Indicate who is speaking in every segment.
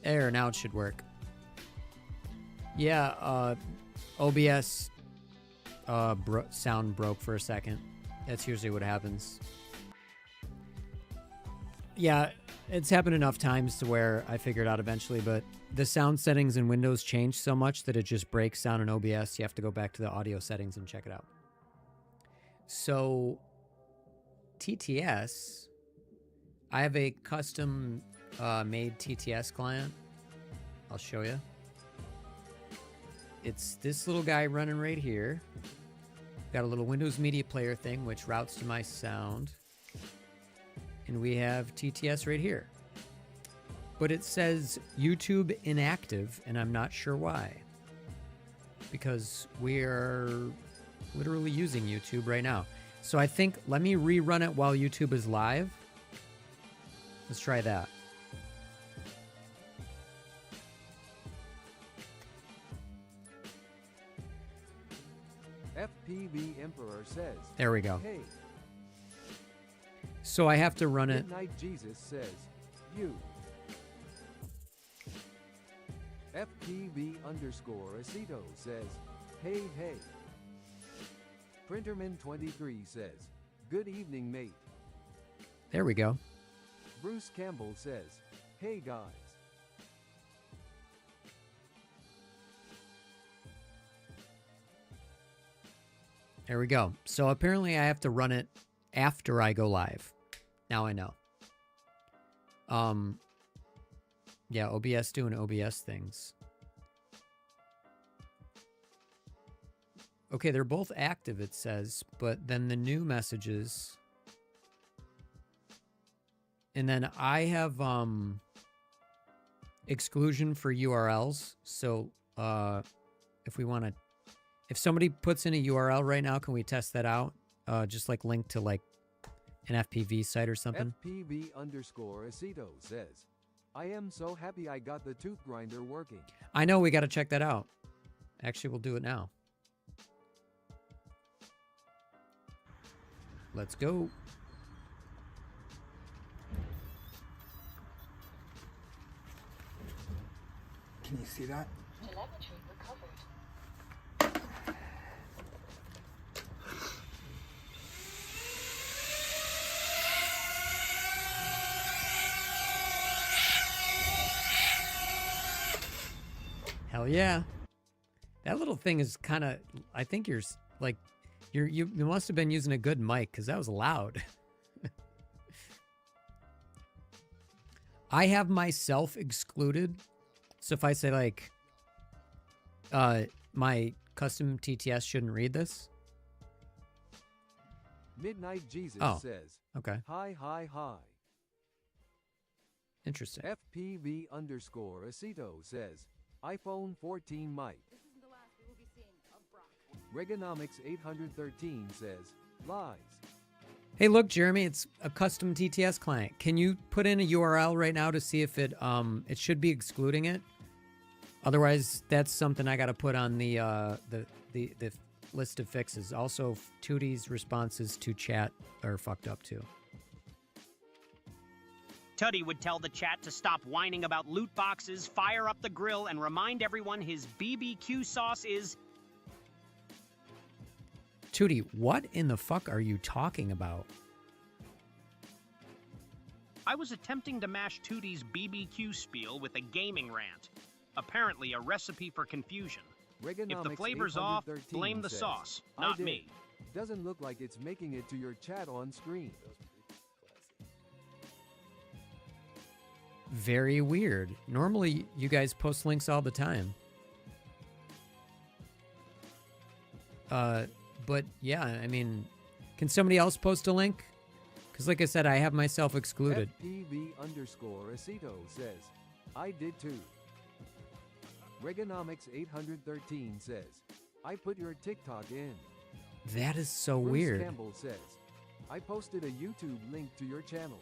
Speaker 1: There, now it should work. Yeah, OBS sound broke for a second. That's usually what happens. Yeah, it's happened enough times to where I figured out eventually, but the sound settings in Windows changed so much that it just breaks sound in OBS. You have to go back to the audio settings and check it out. So, TTS, I have a custom made TTS client. I'll show you. It's this little guy running right here. Got a little Windows Media Player thing, which routes to my sound. And we have TTS right here. But it says YouTube inactive, and I'm not sure why. Because we're literally using YouTube right now. So I think, let me rerun it while YouTube is live. Let's try that.
Speaker 2: FPV Emperor says,
Speaker 1: there we go.
Speaker 2: Hey.
Speaker 1: So I have to run it.
Speaker 2: Midnight Jesus says, you. FPV underscore Acito says, hey, hey. Printerman23 says, good evening, mate.
Speaker 1: There we go.
Speaker 2: Bruce Campbell says, hey, guys.
Speaker 1: There we go. So apparently I have to run it after I go live. Now I know. Yeah, OBS doing OBS things. Okay, they're both active, it says, but then the new messages. And then I have exclusion for URLs. So if we want to, if somebody puts in a URL right now, can we test that out? Just like link to like an FPV site or something.
Speaker 2: FPV underscore Acito says, I am so happy I got the tooth grinder working.
Speaker 1: I know, we got to check that out. Actually, we'll do it now. Let's go.
Speaker 3: Can you see that?
Speaker 4: Telemetry recovered.
Speaker 1: Hell yeah. That little thing is kind of, I think you're like, you must have been using a good mic because that was loud. I have myself excluded. So if I say like, my custom TTS shouldn't read this.
Speaker 2: Midnight Jesus says,
Speaker 1: okay.
Speaker 2: Hi, hi, hi.
Speaker 1: Interesting.
Speaker 2: FPV underscore Acito says, iPhone 14 mic.
Speaker 4: This isn't the last we will be seeing of Brock.
Speaker 2: Regonomics 813 says, lies.
Speaker 1: Hey, look, Jeremy, it's a custom TTS client. Can you put in a URL right now to see if it should be excluding it? Otherwise, that's something I got to put on the list of fixes. Also, Tootie's responses to chat are fucked up too.
Speaker 5: Tootie would tell the chat to stop whining about loot boxes, fire up the grill, and remind everyone his BBQ sauce is...
Speaker 1: Tootie, what in the fuck are you talking about?
Speaker 5: I was attempting to mash Tootie's BBQ spiel with a gaming rant. Apparently a recipe for confusion. If the flavor's off, blame the sauce, not me.
Speaker 2: Doesn't look like it's making it to your chat on screen.
Speaker 1: Very weird. Normally, you guys post links all the time. But yeah, I mean, can somebody else post a link? Because like I said, I have myself excluded.
Speaker 2: FPV underscore Acito says, I did too. Regonomics 813 says, I put your TikTok in.
Speaker 1: That is so
Speaker 2: Bruce
Speaker 1: weird.
Speaker 2: Campbell says, I posted a YouTube link to your channel.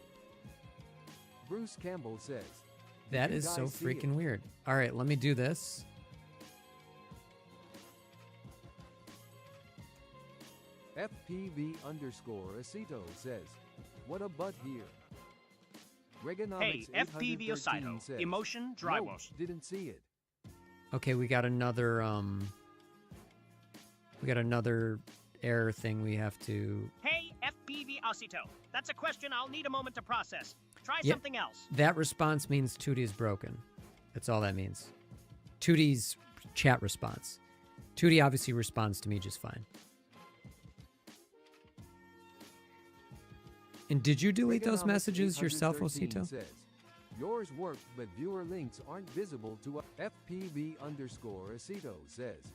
Speaker 2: Bruce Campbell says,
Speaker 1: That is so freaking weird. All right, let me do this.
Speaker 2: FPV underscore Acito says, what a butt here.
Speaker 5: Hey,
Speaker 2: Regonomics
Speaker 5: FPV
Speaker 2: 813
Speaker 5: Osaito.
Speaker 2: says,
Speaker 5: Emotion, dry
Speaker 2: "Nope,
Speaker 5: wash.
Speaker 2: didn't see it."
Speaker 1: Okay, we got another error thing we have to.
Speaker 5: Hey, FPV Osaito. That's a question I'll need a moment to process. Try
Speaker 1: Yeah.
Speaker 5: something else.
Speaker 1: That response means 2D is broken. That's all that means. 2D's chat response. 2D obviously responds to me just fine. And did you delete those
Speaker 2: Regonomics
Speaker 1: messages yourself,
Speaker 2: 813
Speaker 1: Osito?
Speaker 2: says, "Yours worked, but viewer links aren't visible to FPV_Osito says,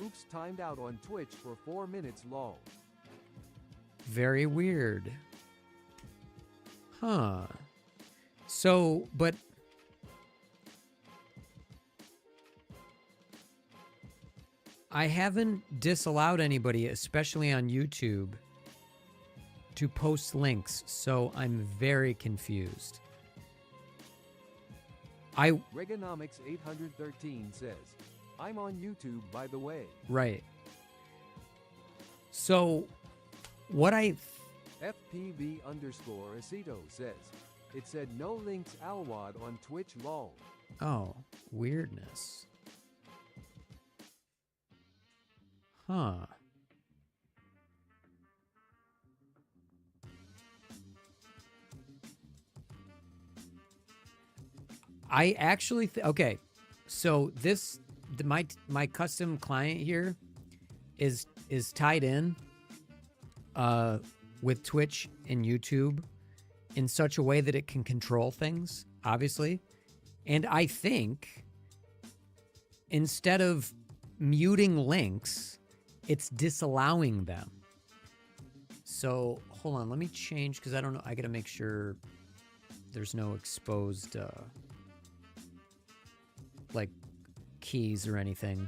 Speaker 2: oops, timed out on Twitch for 4 minutes long."
Speaker 1: Very weird. Huh. So, but I haven't disallowed anybody, especially on YouTube, to post links, so I'm very confused.
Speaker 2: Regonomics 813 says, "I'm on YouTube, by the way."
Speaker 1: Right. So, what
Speaker 2: FPV_Osito says, "It said no links Alwad on Twitch lol."
Speaker 1: Oh, weirdness. Huh. I actually okay. So my custom client here is tied in with Twitch and YouTube in such a way that it can control things, obviously. And I think instead of muting links, it's disallowing them. So hold on, let me change because I don't know. I got to make sure there's no exposed like keys or anything.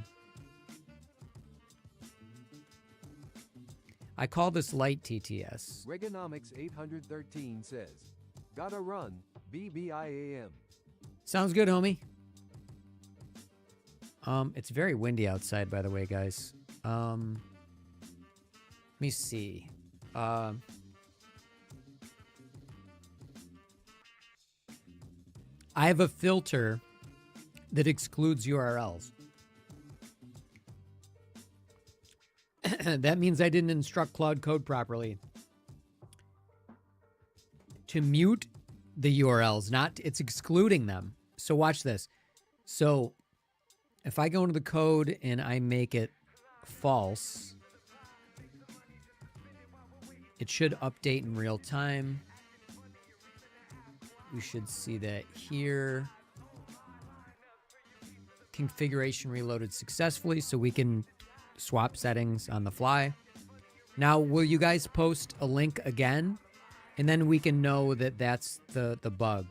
Speaker 1: I call this light TTS.
Speaker 2: Regonomics 813 says, "Gotta run, BBIAM."
Speaker 1: Sounds good, homie. It's very windy outside, by the way, guys. Let me see. I have a filter that excludes URLs. That means I didn't instruct Cloud Code properly to mute the URLs, it's excluding them. So watch this. So if I go into the code and I make it false, it should update in real time. We should see that here. Configuration reloaded successfully, so we can swap settings on the fly. Now, will you guys post a link again? And then we can know that that's the bug.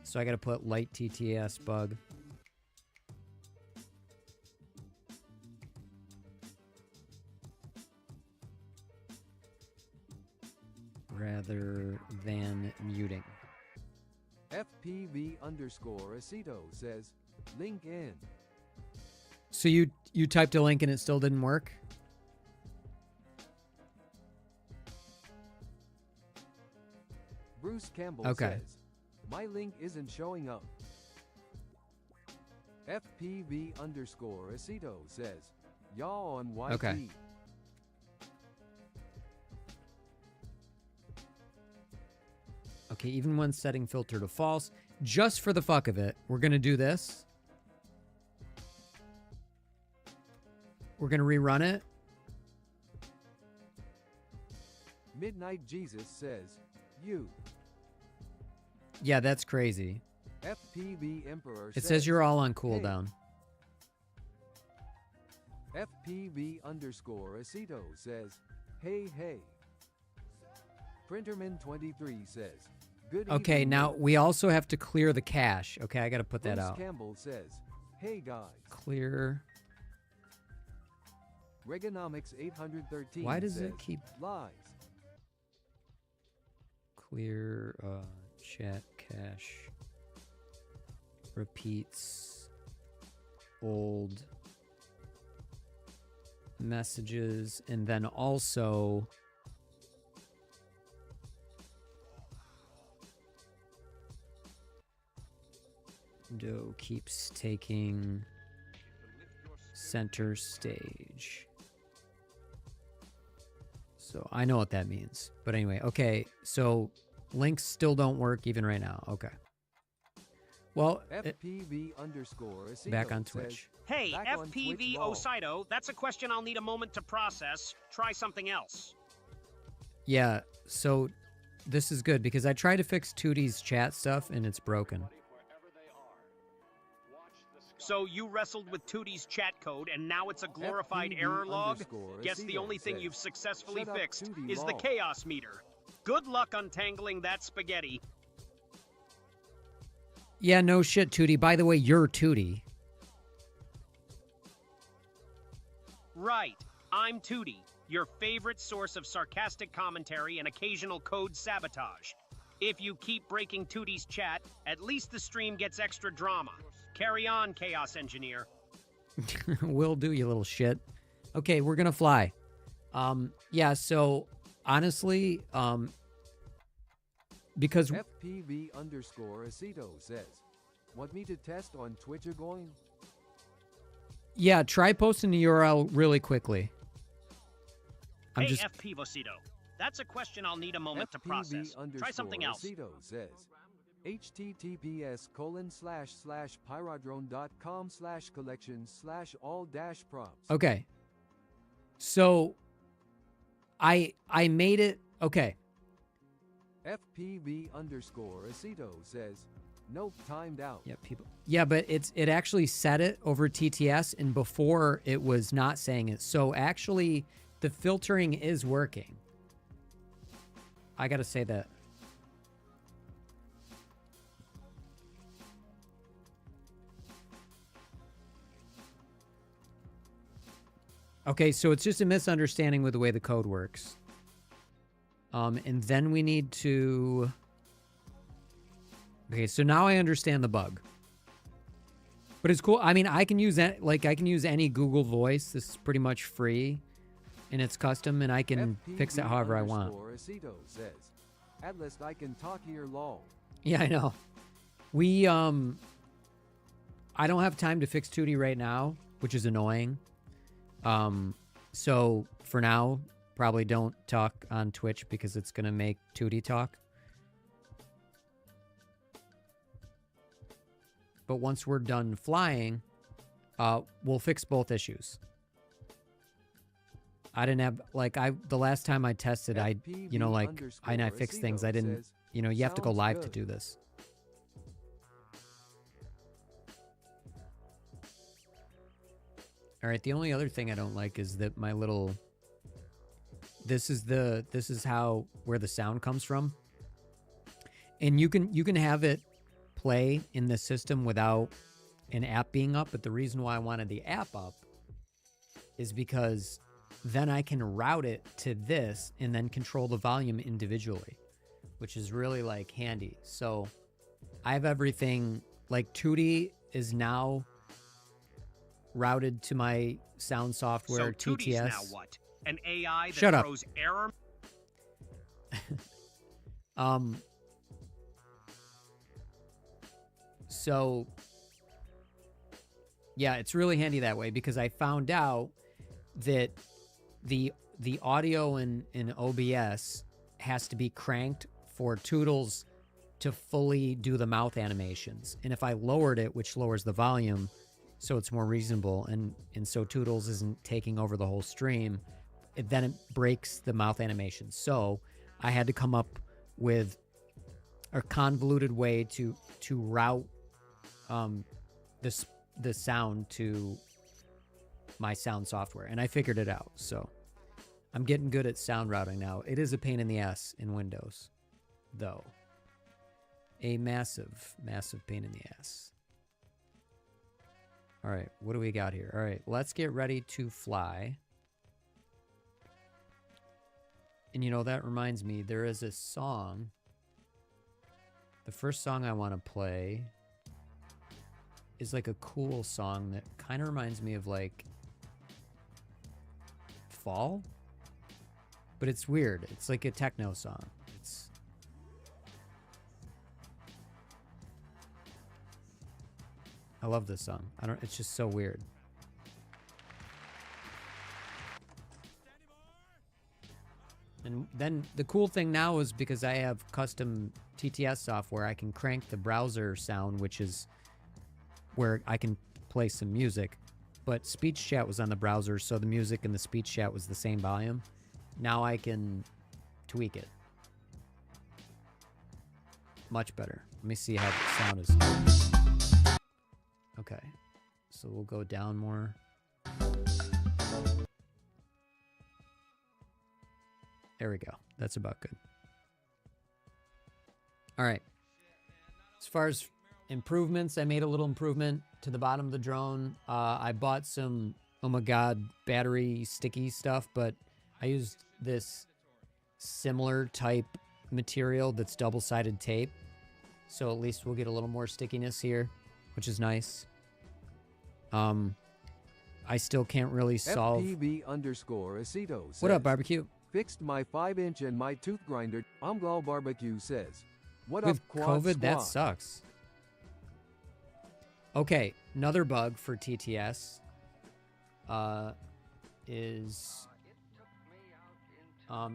Speaker 1: So I got to put light TTS bug. Rather than muting.
Speaker 2: FPV_Osito says, "Link in."
Speaker 1: So you typed a link and it still didn't work?
Speaker 2: Bruce Campbell
Speaker 1: Okay.
Speaker 2: says, "My link isn't showing up." FPV_Osito says, "Y'all on YT."
Speaker 1: Okay. Okay, even when setting filter to false, just for the fuck of it, we're going to do this. We're going to rerun it.
Speaker 2: Midnight Jesus says, "You."
Speaker 1: Yeah, that's crazy.
Speaker 2: FPV Emperor
Speaker 1: It says you're all on cooldown.
Speaker 2: FPV_Osito says, "Hey, hey." Printerman23 says, "Good
Speaker 1: Okay,
Speaker 2: evening,
Speaker 1: now
Speaker 2: nerds."
Speaker 1: we also have to clear the cache. Okay, I got to put that
Speaker 2: Bruce
Speaker 1: out.
Speaker 2: Campbell says, "Hey guys."
Speaker 1: Clear.
Speaker 2: Regonomics 813
Speaker 1: Why does
Speaker 2: says,
Speaker 1: it keep
Speaker 2: "Lies."
Speaker 1: clear chat cache? Repeats old messages, and then also Window keeps taking center stage. So I know what that means. But anyway, okay. So links still don't work even right now. Okay. Well,
Speaker 2: FPV underscore
Speaker 1: back on Twitch.
Speaker 5: Hey,
Speaker 2: Back on
Speaker 5: FPV
Speaker 2: Twitch lol.
Speaker 5: Osido, that's a question I'll need a moment to process. Try something else.
Speaker 1: Yeah, so this is good because I tried to fix 2D's chat stuff and it's broken.
Speaker 5: So you wrestled with 2D's chat code and now it's a glorified error log? Guess the only thing you've successfully fixed is the chaos meter. Good luck untangling that spaghetti.
Speaker 1: Yeah, no shit, 2D. By the way, you're 2D.
Speaker 5: Right, I'm 2D, your favorite source of sarcastic commentary and occasional code sabotage. If you keep breaking 2D's chat, at least the stream gets extra drama. Carry on, Chaos Engineer.
Speaker 1: Will do, you little shit. Okay, we're gonna fly. Yeah, so honestly, because
Speaker 2: FPV underscore Aceto says, want me to test on Twitch going?
Speaker 1: yeah, try posting the URL really quickly. I'm
Speaker 5: Hey,
Speaker 1: just
Speaker 5: FP Vocido, that's a question I'll need a moment to process. Try something else.
Speaker 2: Aceto says, https://pyrodrone.com/collection/all-prompts.
Speaker 1: okay. So I made it okay.
Speaker 2: FPV underscore Aceto says, nope, timed out.
Speaker 1: Yeah, people. Yeah, but it actually said it over TTS, and before it was not saying it. So actually, the filtering is working. I gotta say that. Okay, so it's just a misunderstanding with the way the code works. And then we need to... Okay, so now I understand the bug. But it's cool. I mean, I can use that, like I can use any Google Voice. This is pretty much free, and it's custom, and I can fix it however I want.
Speaker 2: Aceto says, at least I can talk here lol.
Speaker 1: Yeah, I know. We I don't have time to fix 2D right now, which is annoying. So for now, probably don't talk on Twitch because it's gonna make 2D talk. But once we're done flying, we'll fix both issues. I didn't have, like, the last time I tested, I fixed things. I didn't, you have to go live to do this. All right, the only other thing I don't like is that my little, this is where the sound comes from. And you can have it play in the system without an app being up, but the reason why I wanted the app up is because then I can route it to this and then control the volume individually, which is really like handy. So I have everything, like 2D is now routed to my sound software,
Speaker 5: so 2D's
Speaker 1: TTS.
Speaker 5: now what? An AI that
Speaker 1: Shut up.
Speaker 5: throws error?
Speaker 1: So yeah, it's really handy that way because I found out that the audio in OBS has to be cranked for Toodles to fully do the mouth animations. And if I lowered it, which lowers the volume, so it's more reasonable, and so Toodles isn't taking over the whole stream, then it breaks the mouth animation. So I had to come up with a convoluted way to route the sound to my sound software, and I figured it out. So I'm getting good at sound routing now. It is a pain in the ass in Windows, though. A massive, massive pain in the ass. All right, what do we got here? All right, let's get ready to fly. And that reminds me, there is a song. The first song I want to play is like a cool song that kind of reminds me of like fall, but it's weird. It's like a techno song. I love this song. It's just so weird. And then the cool thing now is because I have custom TTS software, I can crank the browser sound, which is where I can play some music. But speech chat was on the browser, so the music and the speech chat was the same volume. Now I can tweak it. Much better. Let me see how the sound is. Okay. So we'll go down more. There we go. That's about good. All right. As far as improvements, I made a little improvement to the bottom of the drone. I bought some, oh my god, battery sticky stuff, but I used this similar type material that's double-sided tape. So at least we'll get a little more stickiness here, which is nice. I still can't really solve...
Speaker 2: FPV_Acito says,
Speaker 1: what up, Barbecue?
Speaker 2: Fixed my 5-inch and my tooth grinder. Umgal Barbecue says, what
Speaker 1: With
Speaker 2: up, Quad
Speaker 1: COVID, that
Speaker 2: Squad?
Speaker 1: sucks. Okay, another bug for TTS is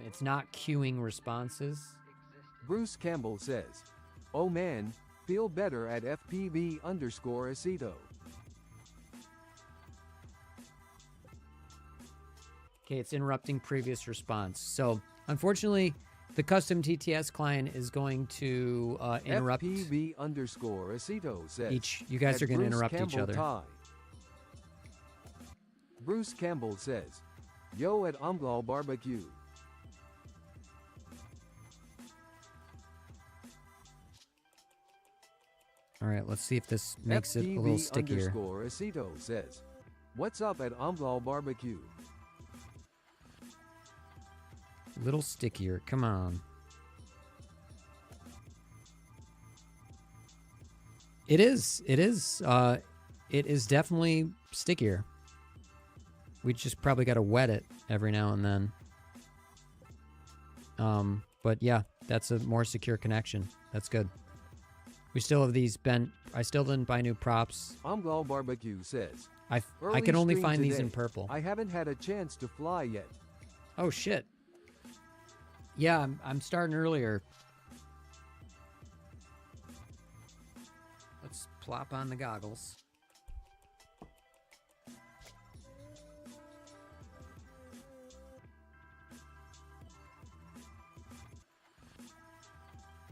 Speaker 1: it's not queuing responses.
Speaker 2: Bruce Campbell says, oh man, feel better at FPV_Acito.
Speaker 1: Okay, it's interrupting previous response. So, unfortunately, the custom TTS client is going to interrupt
Speaker 2: FPV_Acito says,
Speaker 1: each. You guys are going to
Speaker 2: Bruce
Speaker 1: interrupt each
Speaker 2: Campbell
Speaker 1: other.
Speaker 2: tie. Bruce Campbell says, yo at Umgal Barbecue.
Speaker 1: All right, let's see if this makes it a little stickier.
Speaker 2: FPV_Acito says, what's up at Umgal Barbecue?
Speaker 1: Little stickier. Come on. It is. It is. It is definitely stickier. We just probably got to wet it every now and then. But yeah, that's a more secure connection. That's good. We still have these bent. I still didn't buy new props.
Speaker 2: Umgal Barbecue says,
Speaker 1: I
Speaker 2: early
Speaker 1: can only
Speaker 2: stream
Speaker 1: find these
Speaker 2: today.
Speaker 1: in purple.
Speaker 2: I haven't had a chance to fly yet.
Speaker 1: Oh shit. Yeah, I'm starting earlier. Let's plop on the goggles.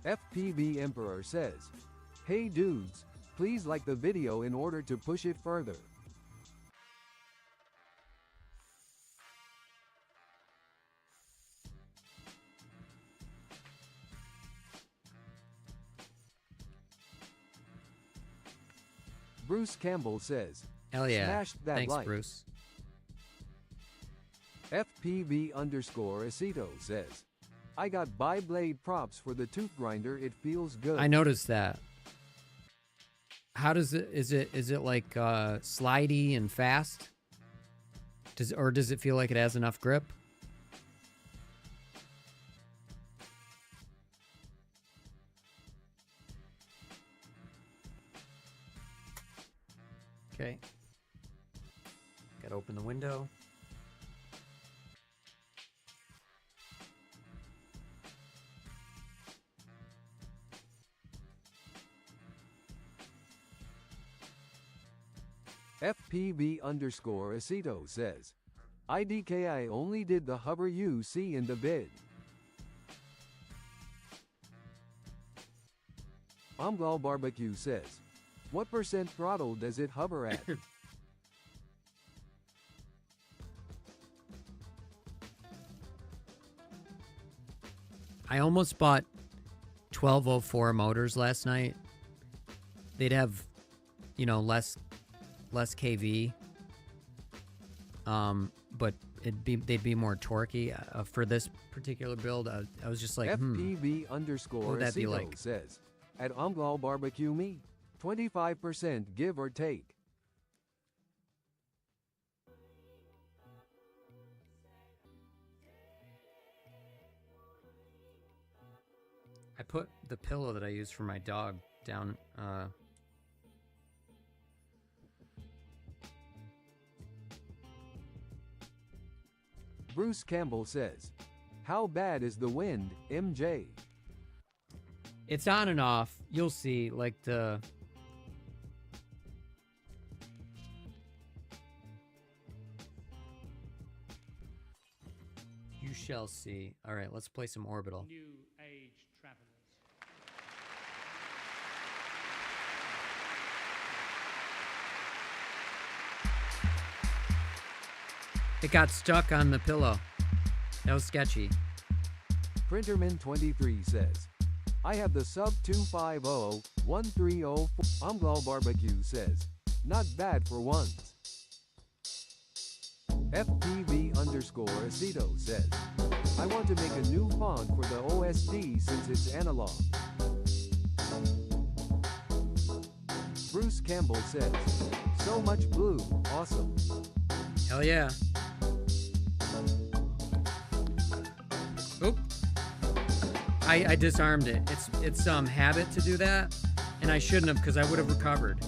Speaker 2: FPV Emperor says, hey dudes, please like the video in order to push it further. Bruce Campbell says,
Speaker 1: Hell yeah.
Speaker 2: smash that
Speaker 1: Thanks,
Speaker 2: like.
Speaker 1: Bruce.
Speaker 2: FPV_Acito says, I got bi-blade props for the tooth grinder. It feels good.
Speaker 1: I noticed that. How does it? Is it like slidey and fast? Does it feel like it has enough grip? Okay. Gotta open the window.
Speaker 2: FPV_Acito says, IDKI only did the hover you see in the bid. Umgal Barbecue says, what % throttle does it hover at?
Speaker 1: I almost bought 1204 motors last night. They'd have, you know, less kV, but they'd be more torquey. For this particular build, I was just like,
Speaker 2: FPV_Acito
Speaker 1: what would that be like?
Speaker 2: says, at Umgal Barbecue me, 25% give or take.
Speaker 1: I put the pillow that I use for my dog down
Speaker 2: Bruce Campbell says, how bad is the wind, MJ?
Speaker 1: It's on and off. You'll see, like the... You shall see. All right, let's play some Orbital.
Speaker 6: New Age travelers.
Speaker 1: It got stuck on the pillow. That was sketchy.
Speaker 2: Printerman23 says, I have the sub 250-1304. Amgal Barbecue says, not bad for ones. FPV_Aceto says, I want to make a new font for the OSD since it's analog. Bruce Campbell says, so much blue, awesome.
Speaker 1: Hell yeah. Oop. I disarmed it. It's habit to do that, and I shouldn't have because I would have recovered.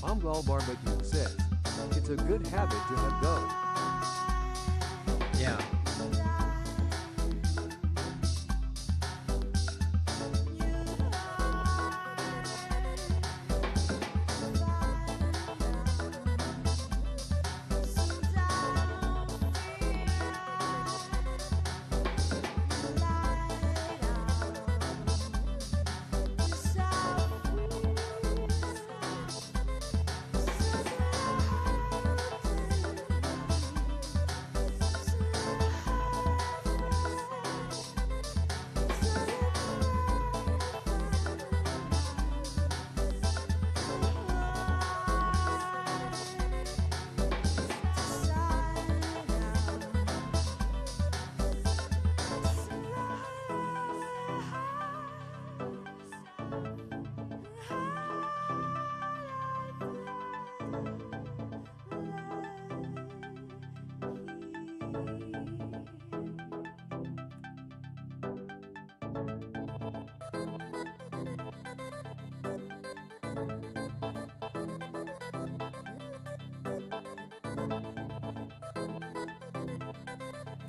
Speaker 2: Amgal Barbecue says, it's a good habit to have go.
Speaker 1: Yeah.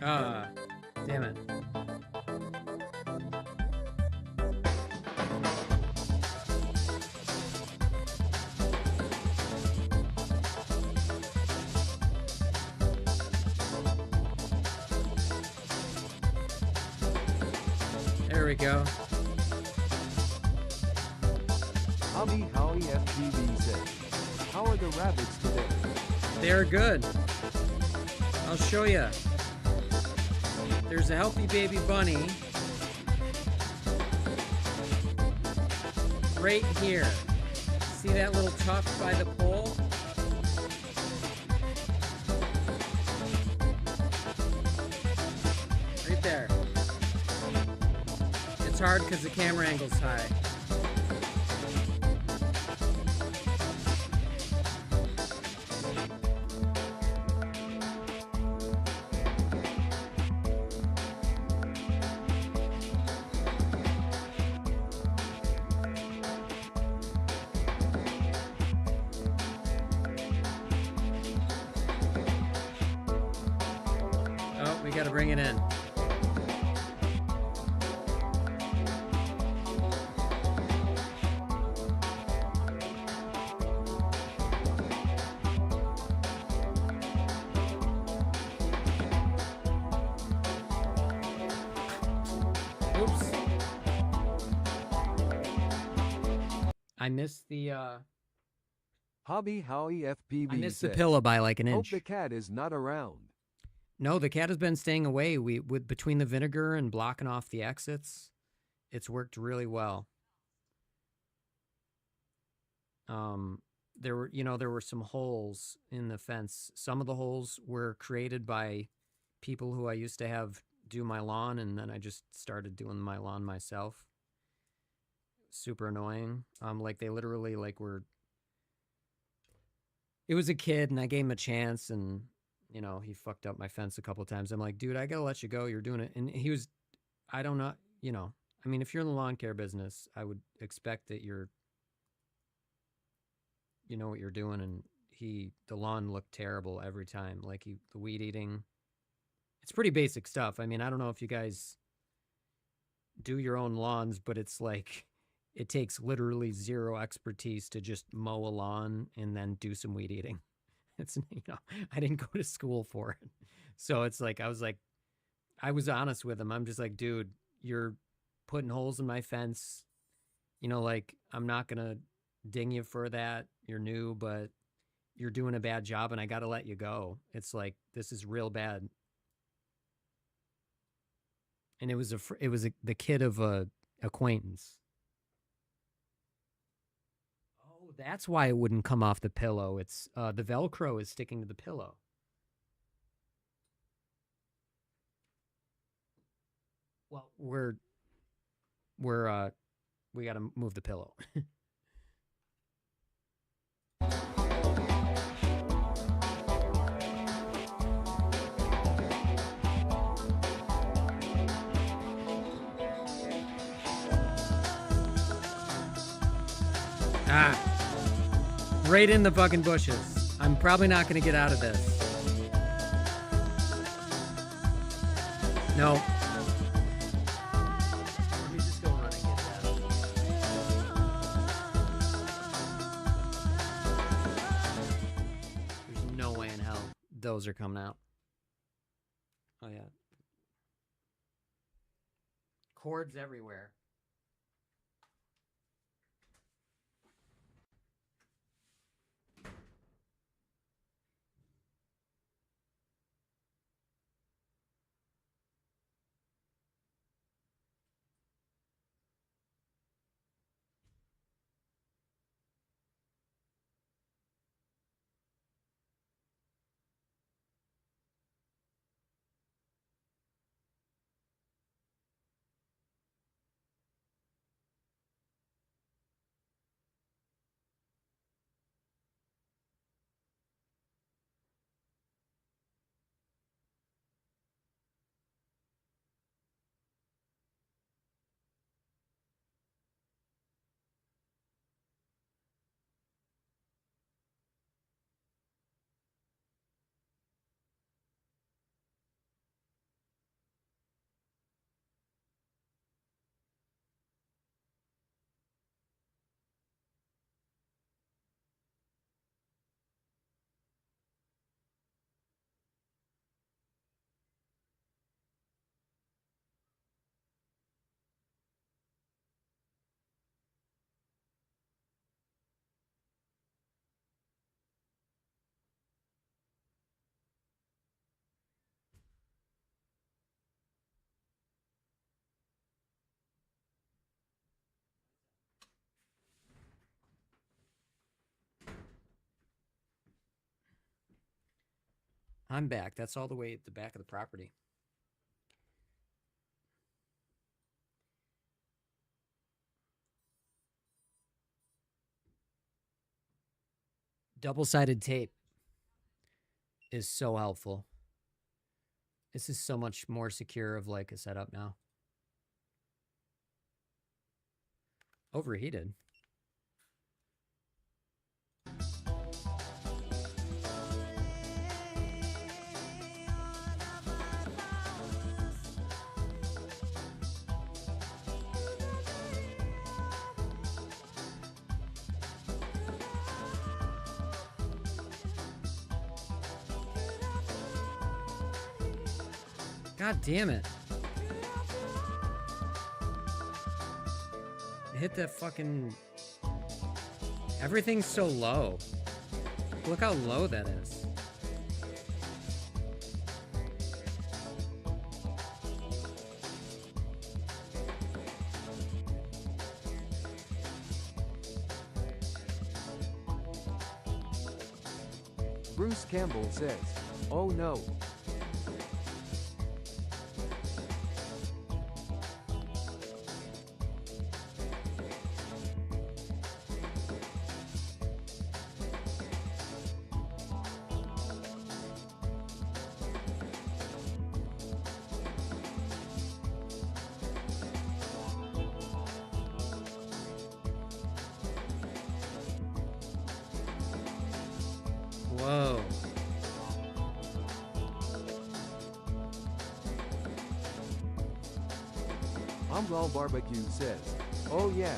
Speaker 1: Ah, damn it. There we go.
Speaker 2: Hobby Howie FTV says, how are the rabbits today?
Speaker 1: They're good. I'll show you. There's a healthy baby bunny right here. See that little tuft by the pole? Right there. It's hard because the camera angle's high. Oh, we gotta bring it in. Oops. I missed the
Speaker 2: Hobby Howie FPV
Speaker 1: I missed the
Speaker 2: says,
Speaker 1: pillow by like an
Speaker 2: hope
Speaker 1: inch.
Speaker 2: the cat is not around.
Speaker 1: No, the cat has been staying away. With between the vinegar and blocking off the exits, it's worked really well. There were some holes in the fence. Some of the holes were created by people who I used to have do my lawn, and then I just started doing my lawn myself. Super annoying. Like they literally like were. It was a kid, and I gave him a chance, and you know he fucked up my fence a couple of times. I'm like, dude, I gotta let you go. You're doing it, and he was. I don't know. You know, I mean, if you're in the lawn care business, I would expect that you know what you're doing, and the lawn looked terrible every time. Like the weed eating. It's pretty basic stuff. I mean, I don't know if you guys do your own lawns, but it's like it takes literally zero expertise to just mow a lawn and then do some weed eating. It's, you know, I didn't go to school for it. So it's like, I was honest with him. I'm just like, dude, you're putting holes in my fence. You know, like, I'm not going to ding you for that. You're new, but you're doing a bad job and I got to let you go. It's like, this is real bad. And it was the kid of a acquaintance. Oh, that's why it wouldn't come off the pillow. It's the Velcro is sticking to the pillow. Well, we got to move the pillow. Right in the fucking bushes. I'm probably not going to get out of this. No. Let me just go run and get that. There's no way in hell those are coming out. Oh, yeah. Cords everywhere. I'm back. That's all the way at the back of the property. Double-sided tape is so helpful. This is so much more secure of like a setup now. Overheated. God damn it. I hit that fucking... Everything's so low. Look how low that is.
Speaker 2: Bruce Campbell says, "Oh no."
Speaker 1: Whoa.
Speaker 2: Umbral Barbecue says, oh yeah.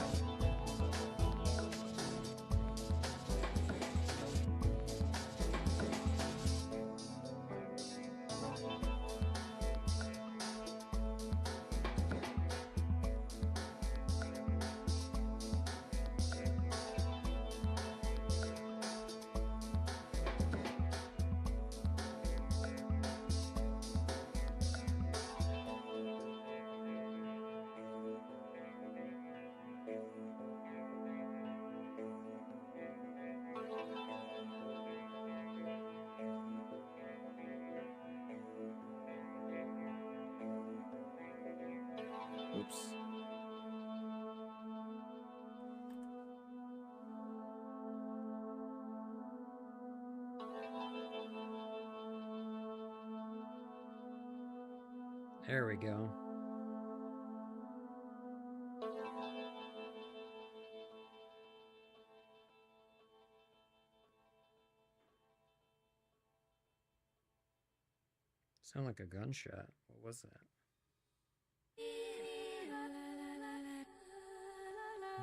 Speaker 1: Oops. There we go. Sound like a gunshot. What was that?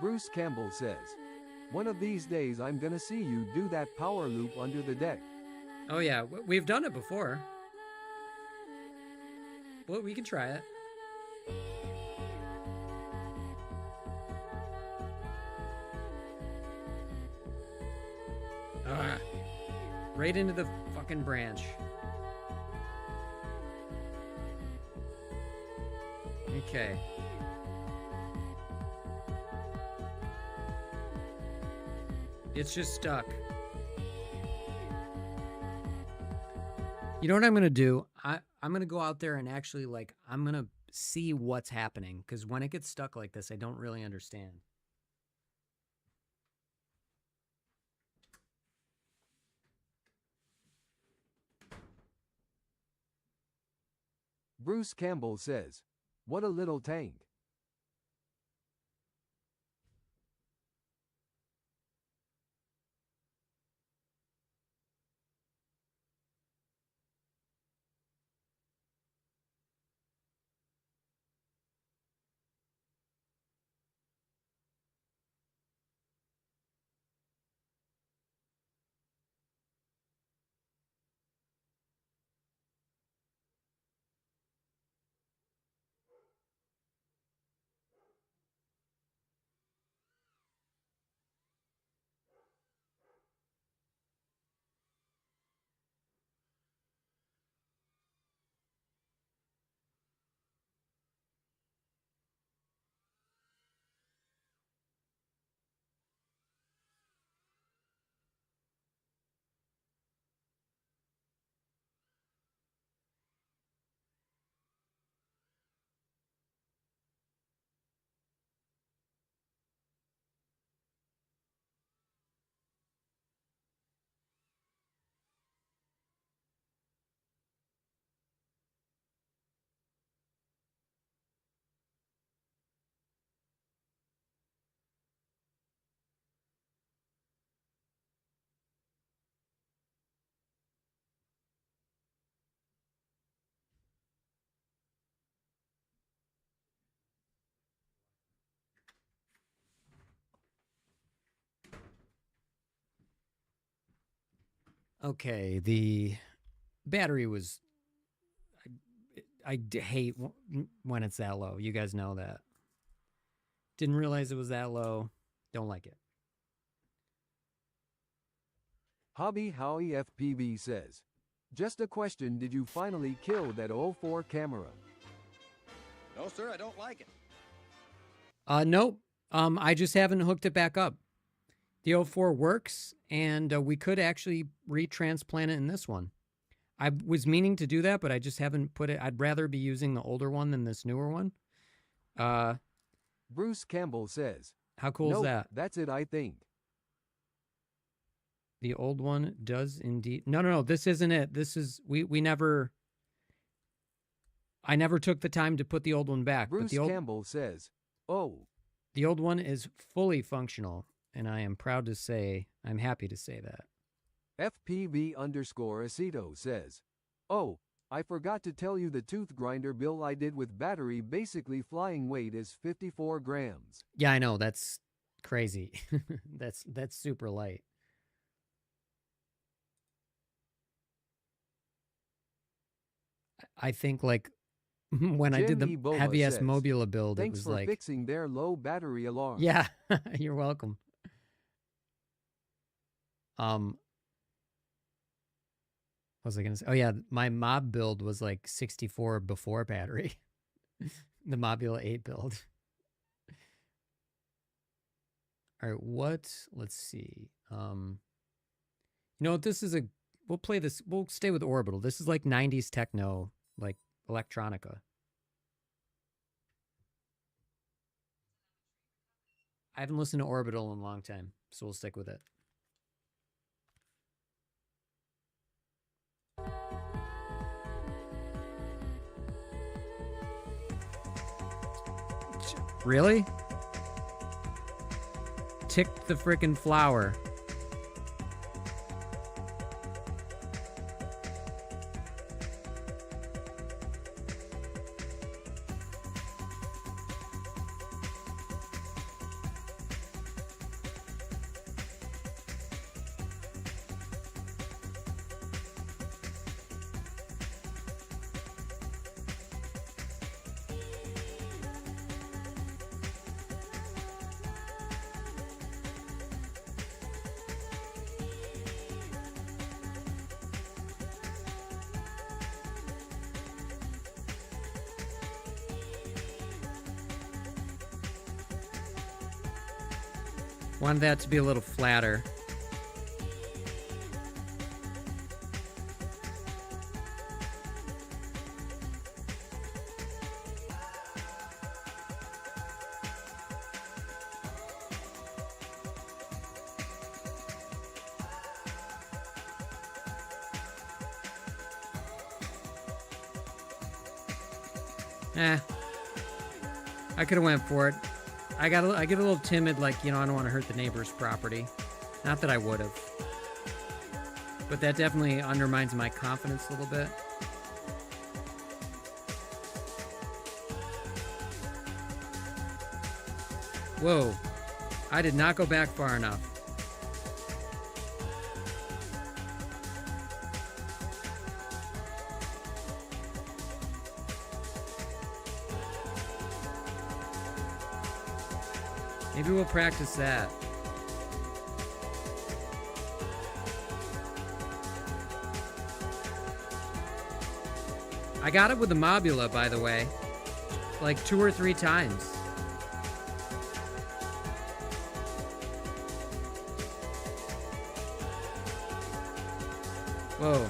Speaker 2: Bruce Campbell says, one of these days I'm gonna see you do that power loop under the deck.
Speaker 1: Oh yeah, we've done it before. Well, we can try it. Ah, right into the fucking branch. Okay. It's just stuck. You know what I'm going to do? I'm going to go out there and actually, like, I'm going to see what's happening. Because when it gets stuck like this, I don't really understand.
Speaker 2: Bruce Campbell says, what a little tank.
Speaker 1: Okay, the battery was... I hate when it's that low. You guys know that. Didn't realize it was that low. Don't like it.
Speaker 2: Hobby Howie FPV says, just a question, did you finally kill that 04 camera?
Speaker 6: No, sir, I don't like it.
Speaker 1: Nope. I just haven't hooked it back up. The 04 works, and we could actually retransplant it in this one. I was meaning to do that, but I just haven't put it. I'd rather be using the older one than this newer one.
Speaker 2: Bruce Campbell says,
Speaker 1: how cool is that?
Speaker 2: That's it, I think.
Speaker 1: The old one does indeed. No. This isn't it. This is we never. I never took the time to put the old one back.
Speaker 2: Bruce
Speaker 1: but the old,
Speaker 2: Campbell says, oh.
Speaker 1: The old one is fully functional, and I am proud to say, I'm happy to say that.
Speaker 2: FPV_Aceto says, "Oh, I forgot to tell you the tooth grinder build I did with battery basically flying weight is 54 grams.
Speaker 1: Yeah, I know. That's crazy. That's super light. I think like when I did the
Speaker 2: Jim Ebola
Speaker 1: heaviest
Speaker 2: says,
Speaker 1: Mobula build, it
Speaker 2: Thanks
Speaker 1: was
Speaker 2: for
Speaker 1: like,
Speaker 2: fixing their low battery alarm.
Speaker 1: yeah, you're welcome. What was I gonna say? Oh yeah, my mob build was like 64 before battery. The Mobula 8 build. All right, what? Let's see. You know, this is a. We'll play this. We'll stay with Orbital. This is like 90s techno, like electronica. I haven't listened to Orbital in a long time, so we'll stick with it. Really? Tick the frickin' flower. Wanted that to be a little flatter. I could have went for it. I get a little timid, like, you know, I don't want to hurt the neighbor's property. Not that I would have. But that definitely undermines my confidence a little bit. Whoa. I did not go back far enough. Maybe we'll practice that. I got it with the Mobula, by the way. Like 2 or 3 times. Whoa.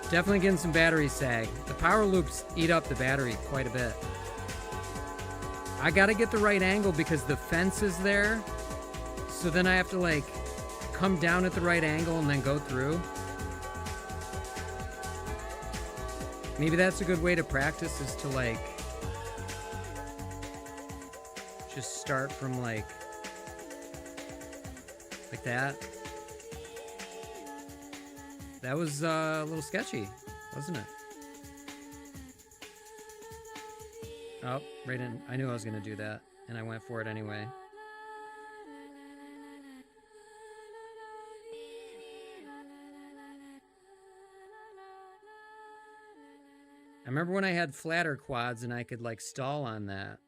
Speaker 1: Definitely getting some battery sag. The power loops eat up the battery quite a bit. I gotta get the right angle because the fence is there. So then I have to like come down at the right angle and then go through. Maybe that's a good way to practice, is to like just start from like that. That was a little sketchy, wasn't it? Oh, right in. I knew I was going to do that, and I went for it anyway. I remember when I had flatter quads and I could like stall on that.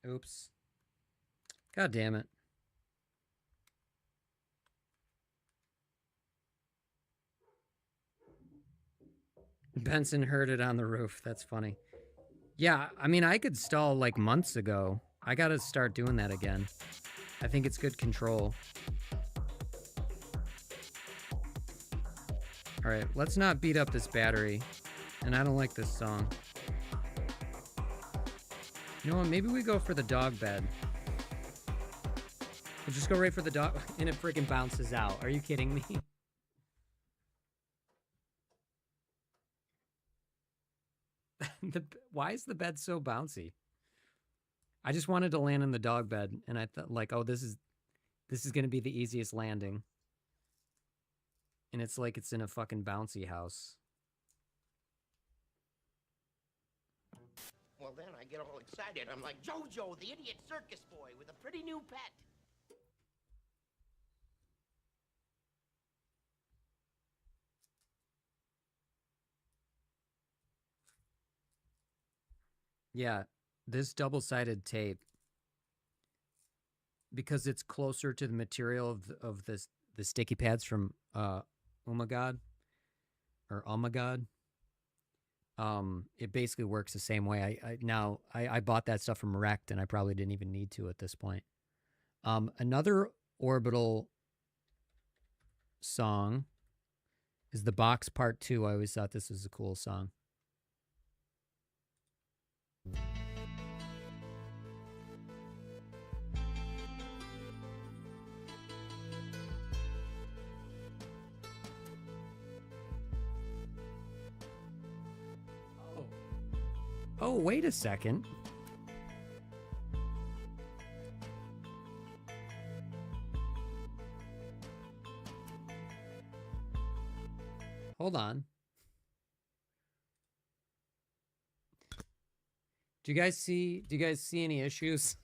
Speaker 1: Oops. God damn it. Benson heard it on the roof. That's funny. Yeah, I mean, I could stall like months ago. I gotta start doing that again. I think it's good control. Alright, let's not beat up this battery. And I don't like this song. You know what, maybe we go for the dog bed. We'll just go right for the dog, and it freaking bounces out. Are you kidding me? Why is the bed so bouncy? I just wanted to land in the dog bed, and I thought, like, oh, this is going to be the easiest landing. And it's like it's in a fucking bouncy house.
Speaker 7: Well, then I get all excited. I'm like Jojo, the idiot circus boy with a pretty new pet.
Speaker 1: Yeah, this double-sided tape, because it's closer to the material of the sticky pads from Umagod or Omagod. It basically works the same way. I bought that stuff from Rect, and I probably didn't even need to at this point. Another Orbital song is The Box Part 2. I always thought this was a cool song. Oh, wait a second. Hold on. Do you guys see any issues?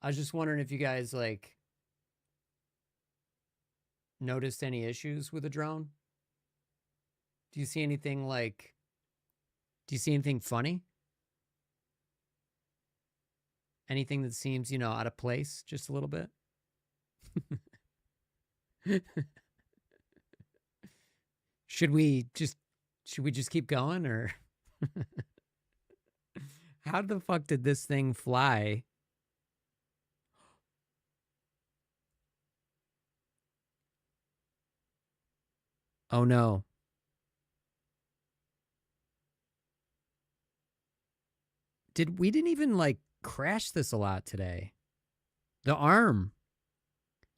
Speaker 1: I was just wondering if you guys like noticed any issues with the drone. Do you see anything like Do you see anything funny? Anything that seems, out of place just a little bit? Should we just keep going, or how the fuck did this thing fly? Oh no. We didn't even like crash this a lot today. The arm.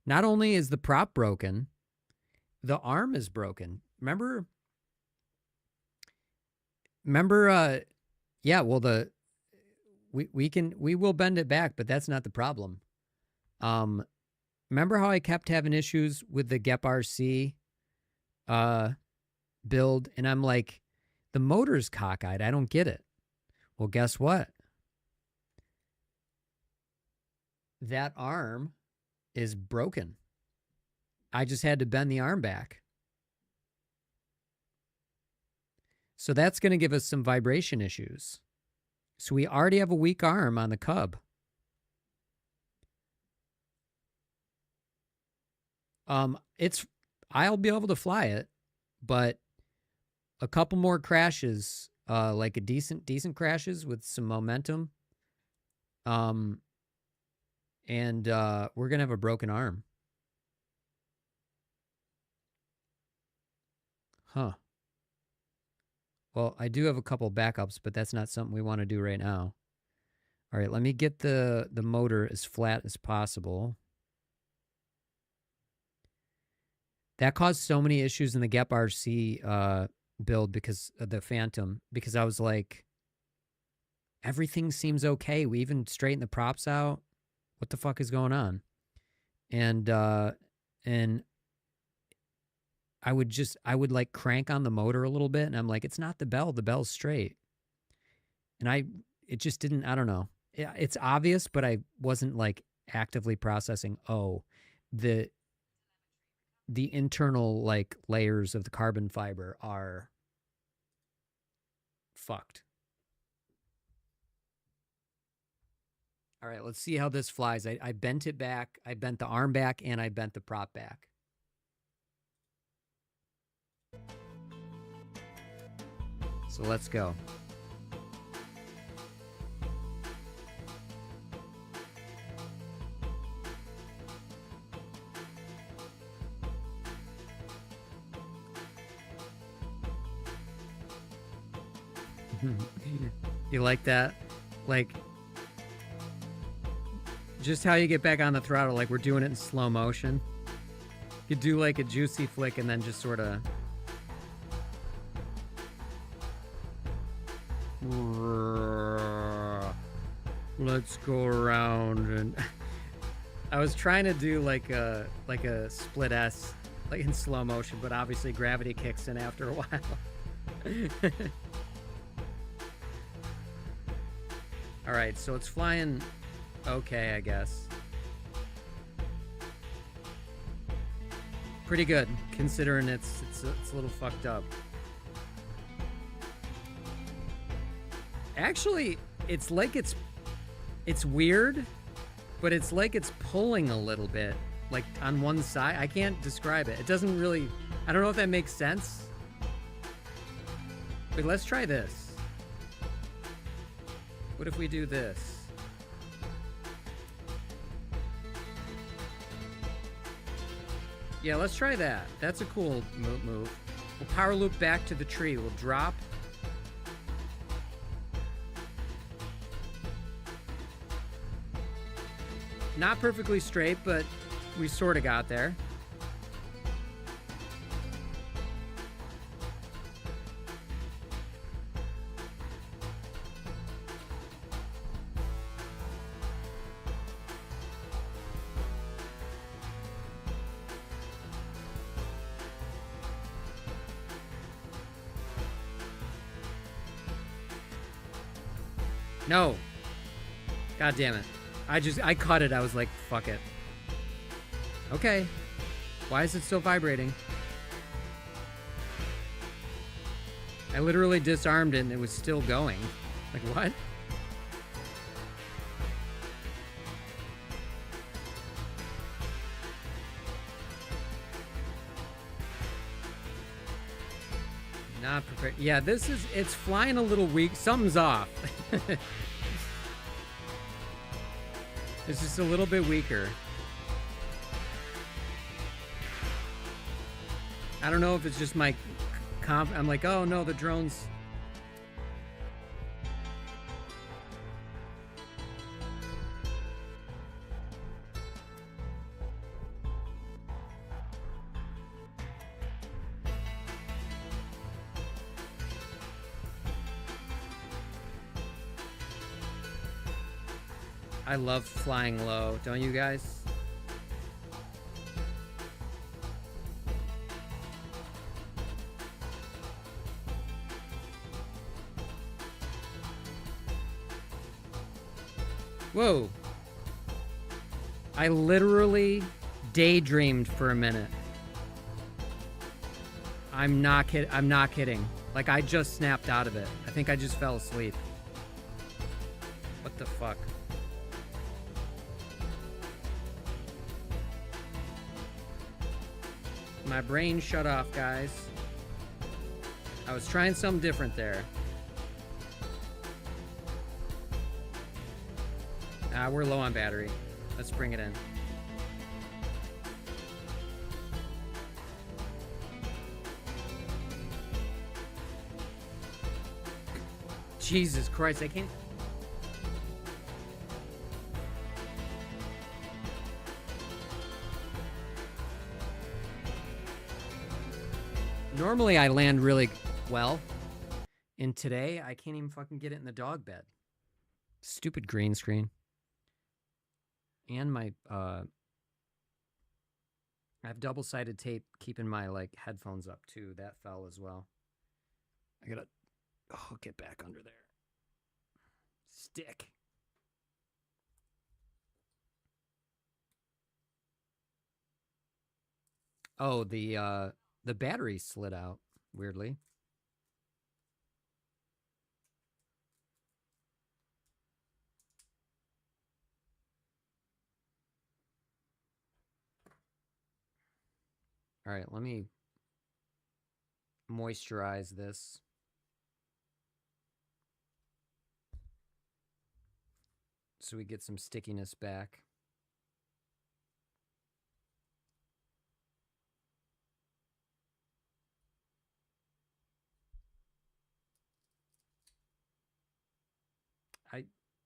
Speaker 1: Not only is the prop broken, the arm is broken. Remember, yeah, well, we will bend it back, but that's not the problem. Remember how I kept having issues with the Gep RC build, and I'm like, the motor's cockeyed. I don't get it. Well, guess what? That arm is broken. I just had to bend the arm back. So that's going to give us some vibration issues. So we already have a weak arm on the Cub. I'll be able to fly it, but a couple more crashes, like a decent crashes with some momentum, and we're gonna have a broken arm. Huh. Well, I do have a couple backups, but that's not something we want to do right now. All right, let me get the motor as flat as possible. That caused so many issues in the Gep RC build because of the Phantom, because I was like, everything seems okay. We even straightened the props out. What the fuck is going on? And I would like crank on the motor a little bit, and I'm like, it's not the bell. The bell's straight. And it just didn't, I don't know. It's obvious, but I wasn't like actively processing, the internal like layers of the carbon fiber are fucked. All right, let's see how this flies. I bent it back. I bent the arm back, and I bent the prop back. So let's go. You like that? Like, just how you get back on the throttle, like we're doing it in slow motion. You do like a juicy flick and then just sort of... Let's go around and I was trying to do like a split S, like in slow motion, but obviously gravity kicks in after a while. All right, so it's flying okay, I guess. Pretty good, considering it's a little fucked up. Actually, it's like it's weird, but it's like it's pulling a little bit, like on one side. I can't describe it. It doesn't really, I don't know if that makes sense. But let's try this. What if we do this? Yeah, let's try that. That's a cool move. We'll power loop back to the tree. We'll drop. Not perfectly straight, but we sort of got there. No. God damn it. I caught it. I was like, fuck it. Okay. Why is it still vibrating? I literally disarmed it and it was still going. Like, what? Not prepared. Yeah, it's flying a little weak. Something's off. It's just a little bit weaker. I don't know if it's just my I'm like, oh no, the drone's... I love flying low, don't you guys? Whoa. I literally daydreamed for a minute. I'm not kidding. Like, I just snapped out of it. I think I just fell asleep. What the fuck? My brain shut off, guys. I was trying something different there. We're low on battery. Let's bring it in. Jesus Christ, I can't... Normally I land really well, and today I can't even fucking get it in the dog bed. Stupid green screen. And my, I have double-sided tape keeping my, like, headphones up, too. That fell as well. I gotta, get back under there. Stick. Oh, the battery slid out, weirdly. All right, let me moisturize this. So we get some stickiness back.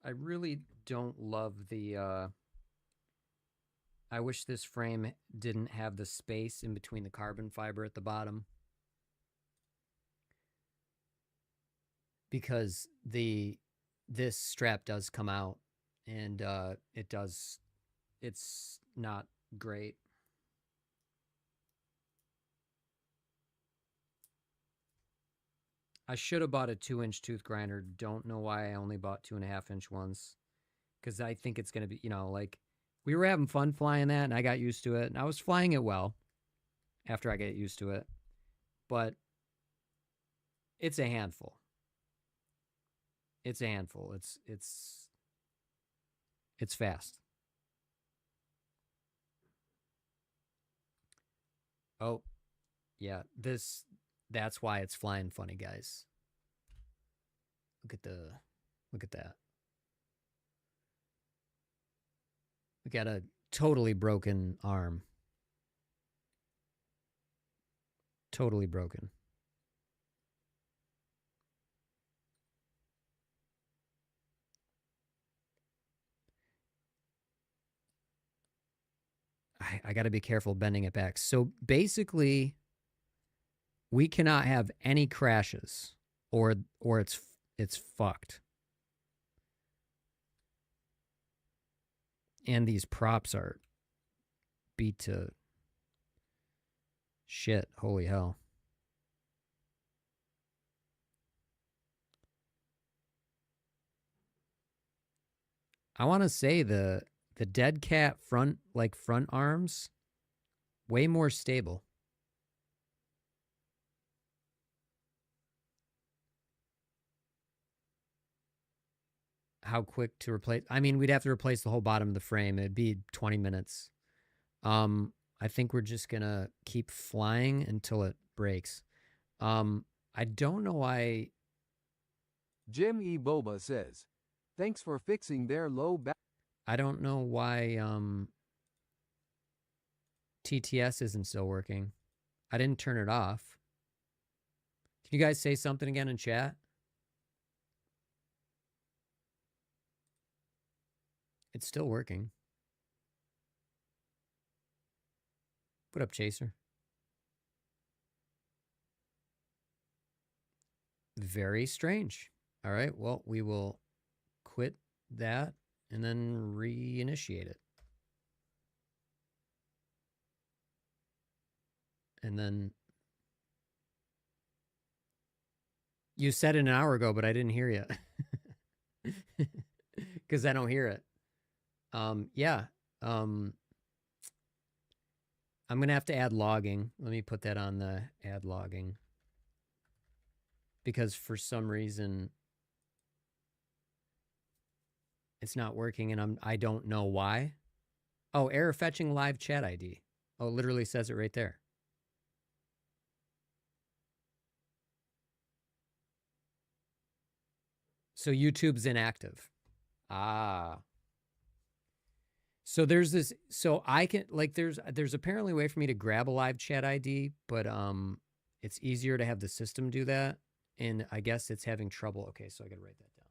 Speaker 1: I really don't love the I wish this frame didn't have the space in between the carbon fiber at the bottom. Because this strap does come out and it's not great. I should have bought a 2-inch tooth grinder. Don't know why I only bought 2.5-inch ones. Because I think it's going to be, like, we were having fun flying that, and I got used to it. And I was flying it well after I get used to it. But it's a handful. It's a handful. It's fast. Oh, yeah. That's why it's flying funny, guys. Look at that. We got a totally broken arm. Totally broken. I got to be careful bending it back. So basically, we cannot have any crashes, or it's fucked. And these props are beat to shit. Holy hell. I want to say the dead cat front arms, way more stable. How quick to replace? I mean, we'd have to replace the whole bottom of the frame. It'd be 20 minutes. I think we're just gonna keep flying until it breaks. I don't know why.
Speaker 2: Jim E. Boba says, "Thanks for fixing their low back."
Speaker 1: I don't know why TTS isn't still working. I didn't turn it off. Can you guys say something again in chat? It's still working. What up, Chaser? Very strange. All right, well, we will quit that and then reinitiate it. And then you said it an hour ago, but I didn't hear you. Because I don't hear it. Yeah. I'm going to have to add logging. Let me put that on the add logging. Because for some reason it's not working, and I don't know why. Oh, error fetching live chat ID. Oh, it literally says it right there. So YouTube's inactive. Ah. So there's this, so I can, like, there's apparently a way for me to grab a live chat ID, but it's easier to have the system do that, and I guess it's having trouble. Okay, so I gotta write that down.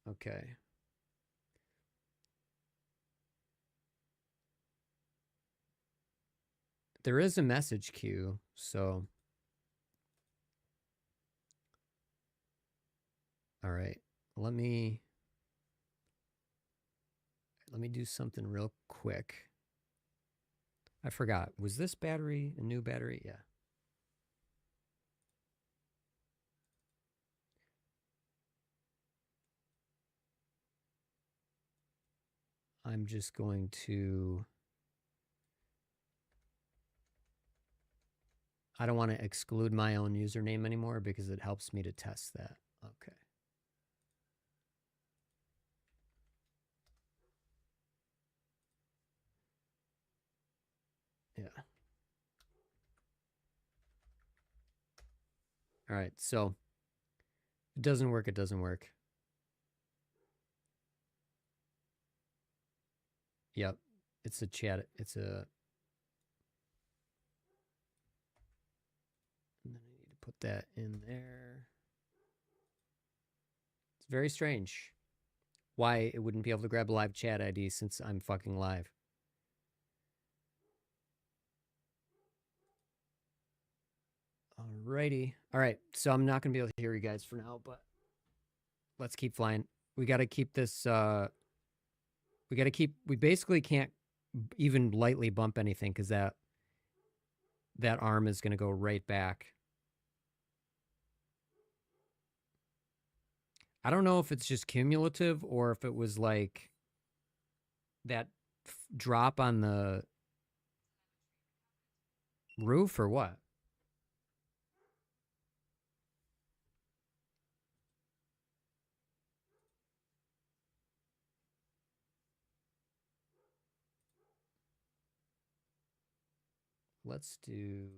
Speaker 1: Okay. There is a message queue, so. All right, let me do something real quick. I forgot. Was this battery a new battery? Yeah. I'm just going to. I don't want to exclude my own username anymore because it helps me to test that. Okay. Yeah. All right. So it doesn't work. It doesn't work. Yep. It's a chat. It's a. And then I need to put that in there. It's very strange why it wouldn't be able to grab a live chat ID since I'm fucking live. Alrighty. All right. So I'm not going to be able to hear you guys for now, but let's keep flying. We got to keep this, we basically can't even lightly bump anything because that arm is going to go right back. I don't know if it's just cumulative or if it was like that drop on the roof or what. Let's do...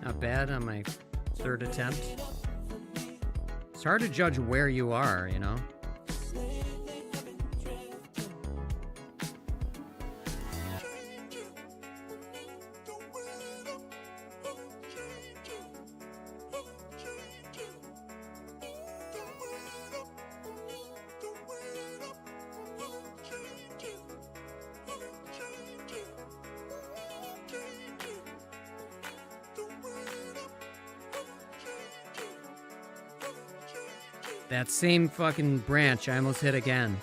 Speaker 1: Not bad on my third attempt. It's hard to judge where you are, you know? That same fucking branch I almost hit again.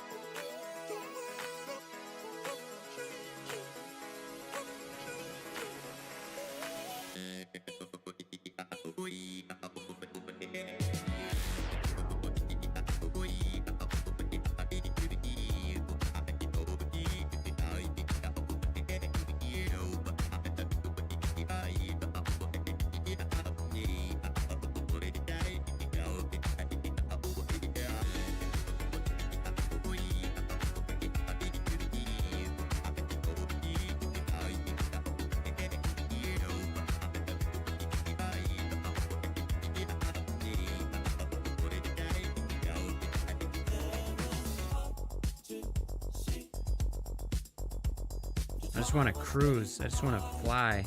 Speaker 1: I just want to cruise. I just want to fly.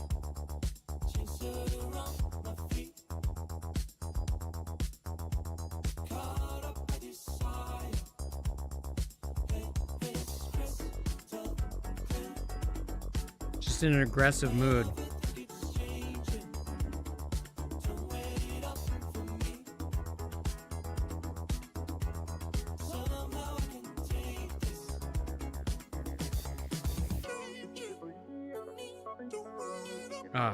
Speaker 1: Just in an aggressive mood. Ah.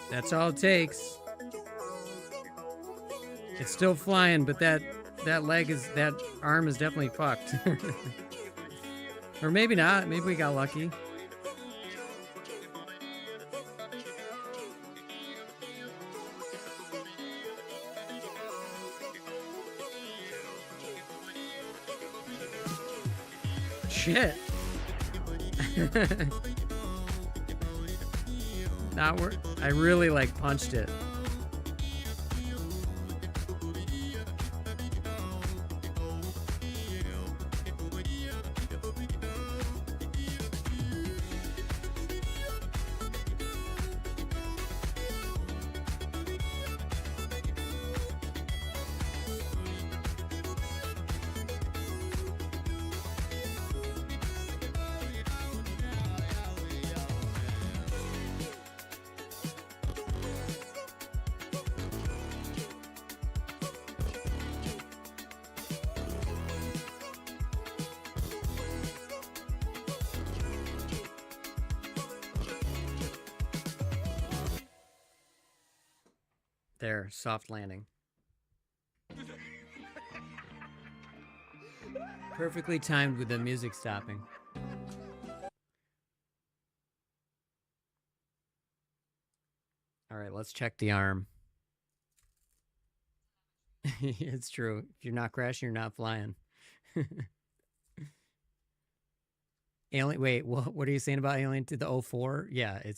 Speaker 1: That's all it takes. It's still flying, but that arm is definitely fucked. Or maybe not. Maybe we got lucky. Shit. Not work. I really like punched it. There, soft landing. Perfectly timed with the music stopping. All right, let's check the arm. It's true. If you're not crashing, you're not flying. Alien. Wait, what are you saying about Alien to the 04? Yeah, it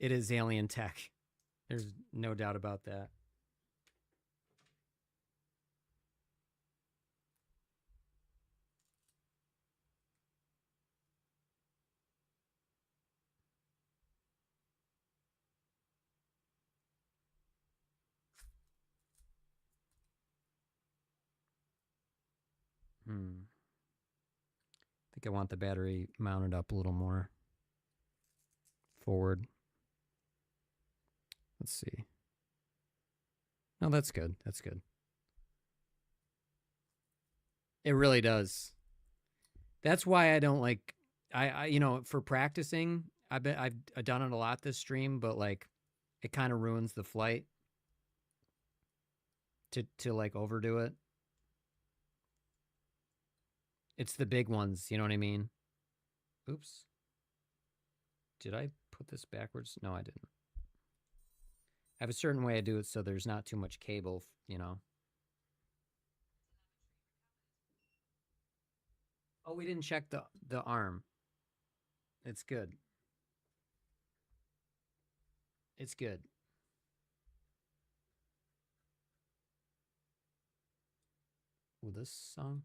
Speaker 1: is alien tech. There's no doubt about that. I think I want the battery mounted up a little more forward. Let's see. No, that's good. That's good. It really does. That's why I don't like, I you know, for practicing, I've done it a lot this stream, but like it kind of ruins the flight to like overdo it. It's the big ones, you know what I mean? Oops. Did I put this backwards? No, I didn't. I have a certain way I do it so there's not too much cable, you know. Oh, we didn't check the arm. It's good. It's good. Will this song?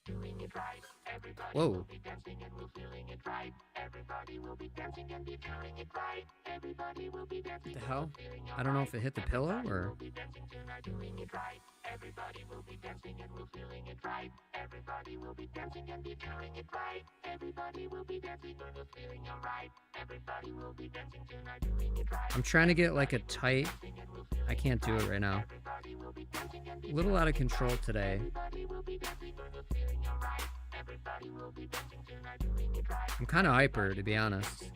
Speaker 8: Doing it right. Everybody
Speaker 1: Whoa.
Speaker 8: will be dancing and we're feeling it right. Everybody will be dancing and be feeling it right. Everybody will be dancing.
Speaker 1: What the hell? I don't know if it hit the pillow or.
Speaker 8: Be dancing tonight, doing it right. Everybody will be dancing and we're feeling it right. Everybody will be dancing and be feeling it right. Everybody will be dancing and we're feeling alright. Everybody will be dancing tonight, doing it right.
Speaker 1: I'm trying to get like a tight. I can't do it right now. A little out of control today. I'm kind of hyper, to be honest.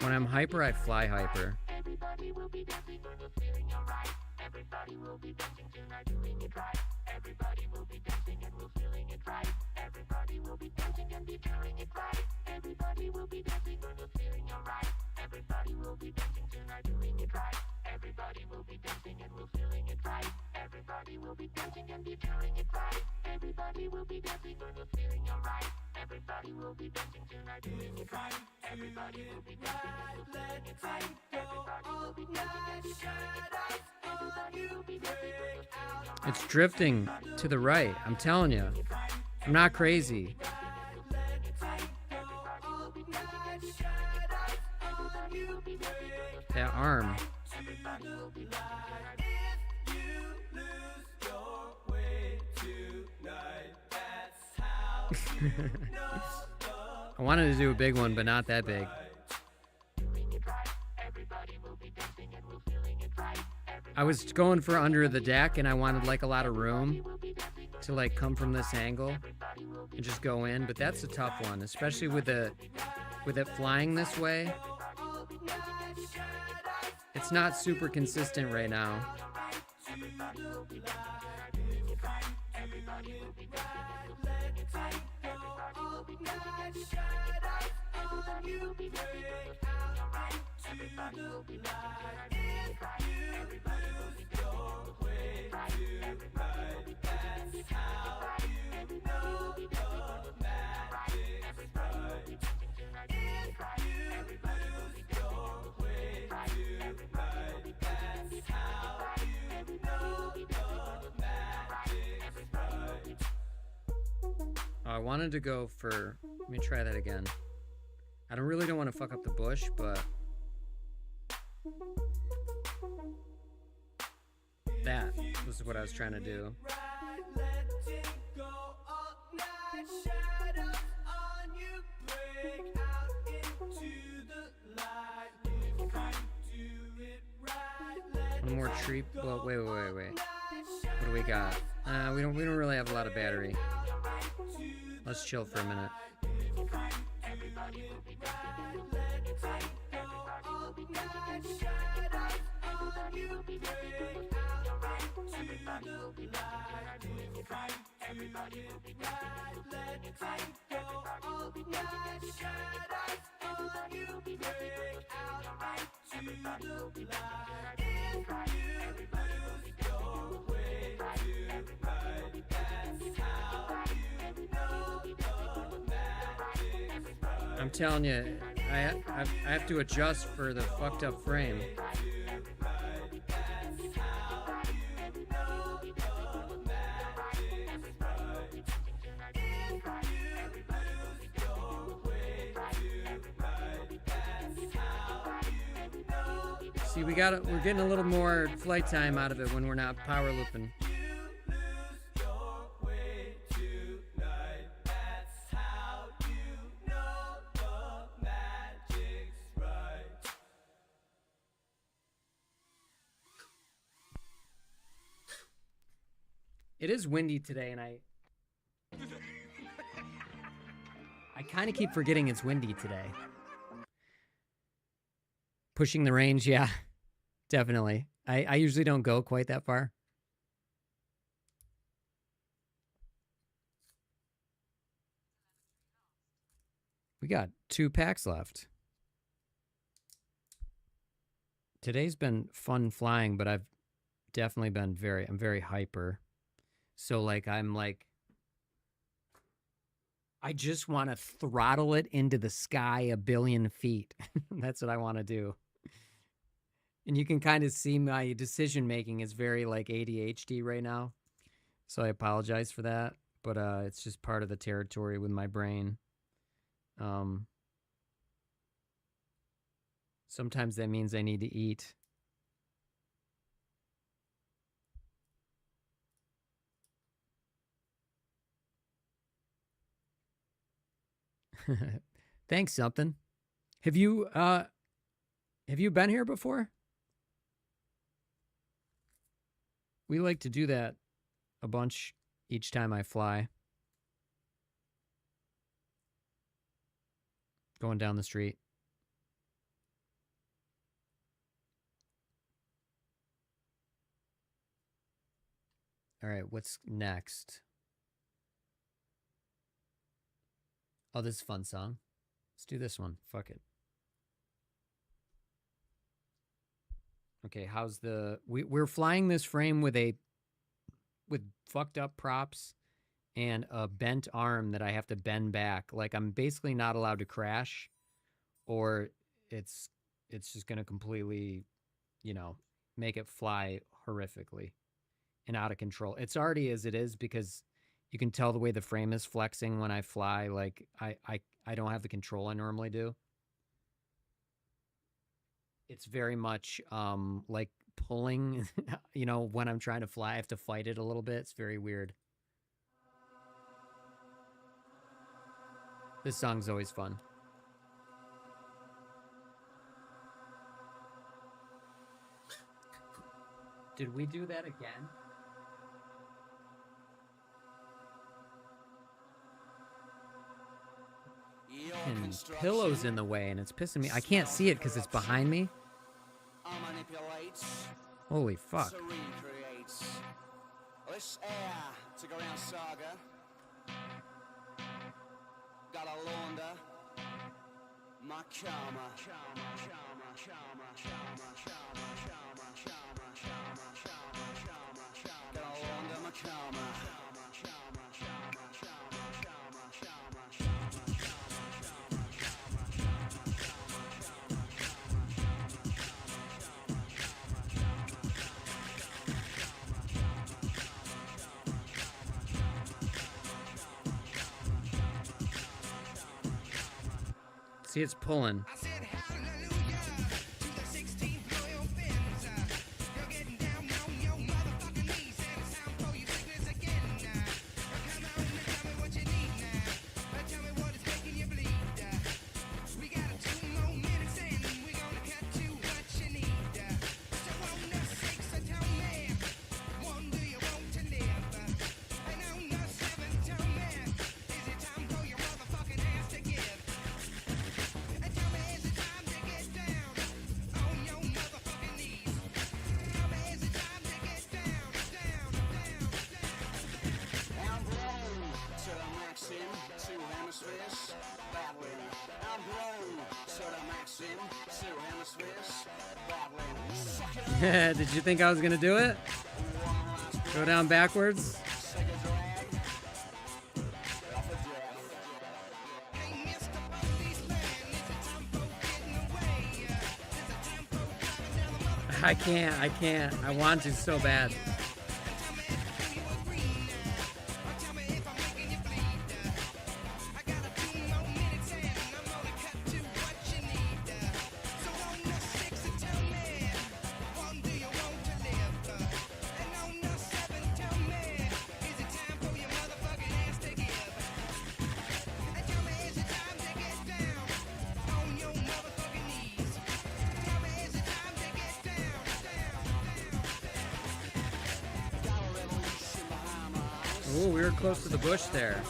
Speaker 1: When I'm hyper, I fly hyper.
Speaker 8: Everybody will be dancing when we're feeling alright. Everybody will be dancing tonight, doing it right. Everybody will be dancing and we're feeling it right. Everybody will be dancing and be feeling it right. Everybody will be dancing when we're feeling alright. Everybody will be dancing tonight, doing it right. Everybody will be dancing and we're feeling it right. Everybody will be dancing and be feeling it right. Everybody will be dancing when we're feeling alright. Everybody will be dancing tonight, doing it right. Everybody will be dancing and we're feeling it right. Everybody will be dancing and
Speaker 1: It's drifting to the right. I'm telling you. I'm not crazy. That arm. I wanted to do a big one, but not that big. I was going for under the deck, and I wanted like a lot of room to like come from this angle and just go in, but that's a tough one, especially with it flying this way. It's not super consistent right now. I wanted to go for, let me try that again. I really don't want to fuck up the bush, but that was what I was trying to do. One more tree. Well, wait. What do we got? We don't really have a lot of battery. Let's chill for a minute. I'm telling you, I have to adjust for the fucked up frame. See, we're getting a little more flight time out of it when we're not power looping. It is windy today, and I kind of keep forgetting it's windy today. Pushing the range, yeah, definitely. I usually don't go quite that far. We got 2 packs left. Today's been fun flying, but I've definitely been I'm very hyper. So I just want to throttle it into the sky 1 billion feet. That's what I want to do. And you can kind of see my decision making is very like ADHD right now. So I apologize for that, but it's just part of the territory with my brain. Sometimes that means I need to eat. Thanks, something. Have you been here before? We like to do that a bunch each time I fly. Going down the street. All right, what's next? Oh, this is a fun song. Let's do this one. Fuck it. Okay, how's the... We're flying this frame with fucked up props and a bent arm that I have to bend back. Like, I'm basically not allowed to crash, or it's just going to completely, make it fly horrifically and out of control. It's already as it is because... You can tell the way the frame is flexing when I fly. Like, I don't have the control I normally do. It's very much like pulling, when I'm trying to fly. I have to fight it a little bit. It's very weird. This song's always fun. Did we do that again? And pillows in the way, and it's pissing me. I can't see it because it's behind me. Holy fuck. This air to go around saga. Got a launder. My karma. Got a launder, my karma. See, it's pulling. Did you think I was gonna do it? Go down backwards? I can't. I want to so bad. Oh, we were close to the bush there.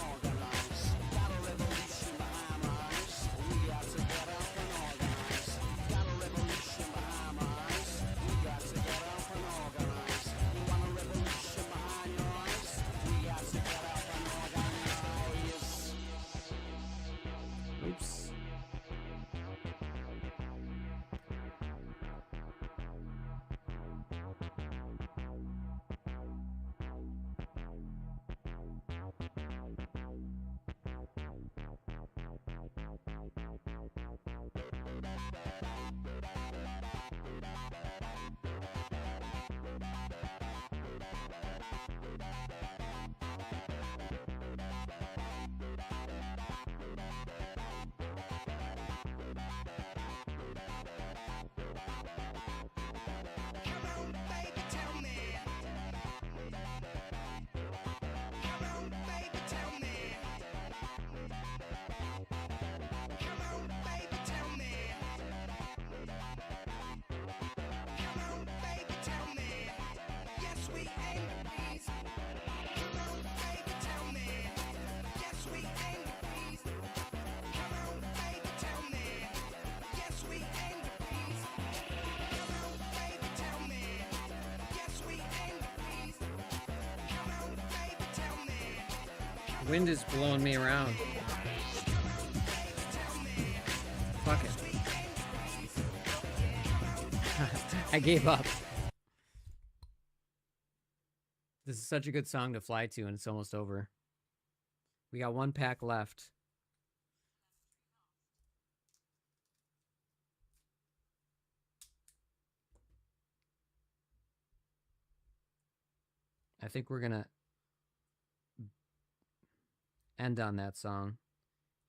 Speaker 1: Oops. Wind is blowing me around. Fuck it. I gave up. This is such a good song to fly to, and it's almost over. We got one pack left. I think we're gonna end on that song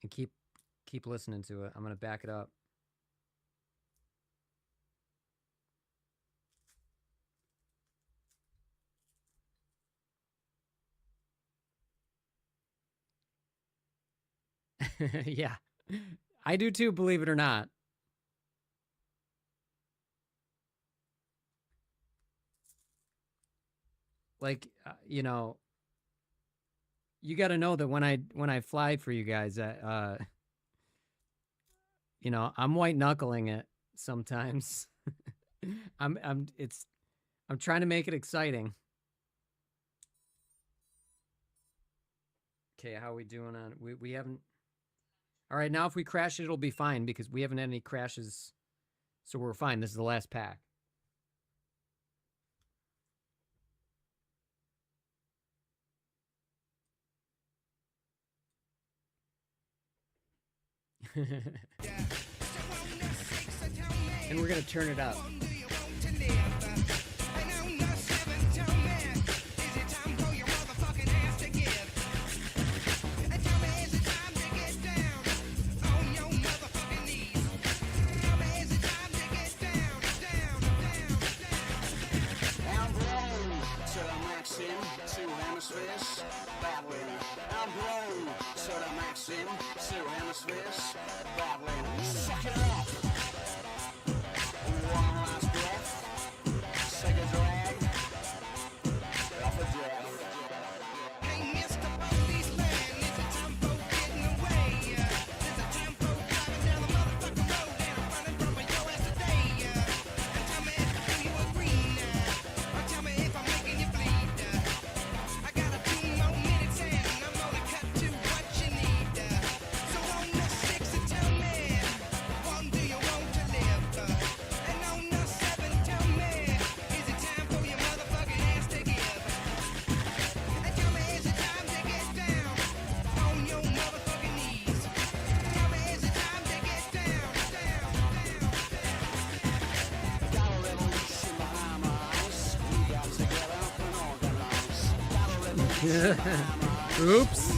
Speaker 1: and keep listening to it. I'm gonna back it up. Yeah, I do too, believe it or not. Like, you know, you got to know that when I fly for you guys, you know, I'm white knuckling it sometimes. I'm trying to make it exciting. Okay, how are we doing on we haven't. All right, now if we crash it, it'll be fine because we haven't had any crashes, so we're fine. This is the last pack. And we're gonna turn it up. Oops.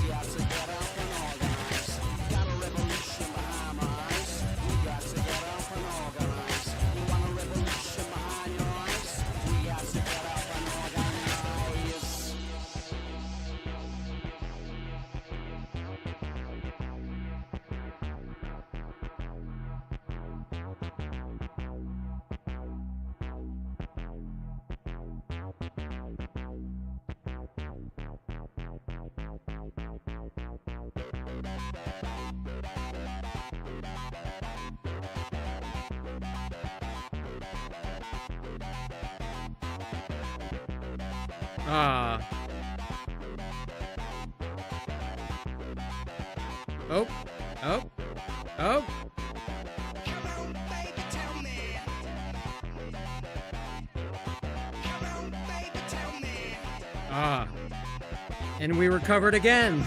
Speaker 1: Oh, oh, oh. And we recovered again.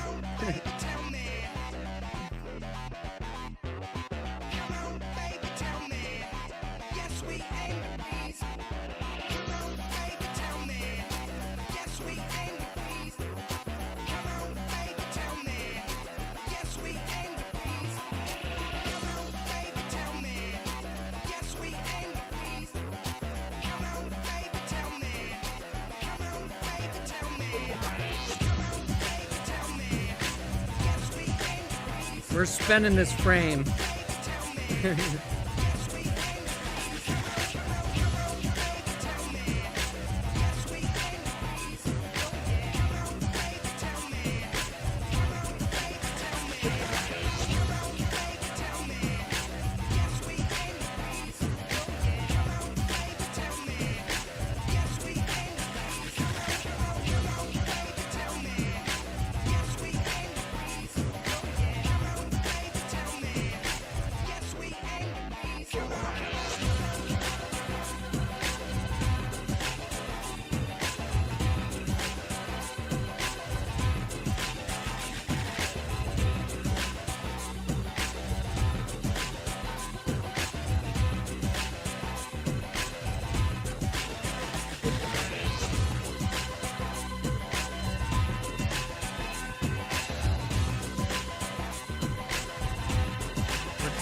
Speaker 1: We're spinning this frame.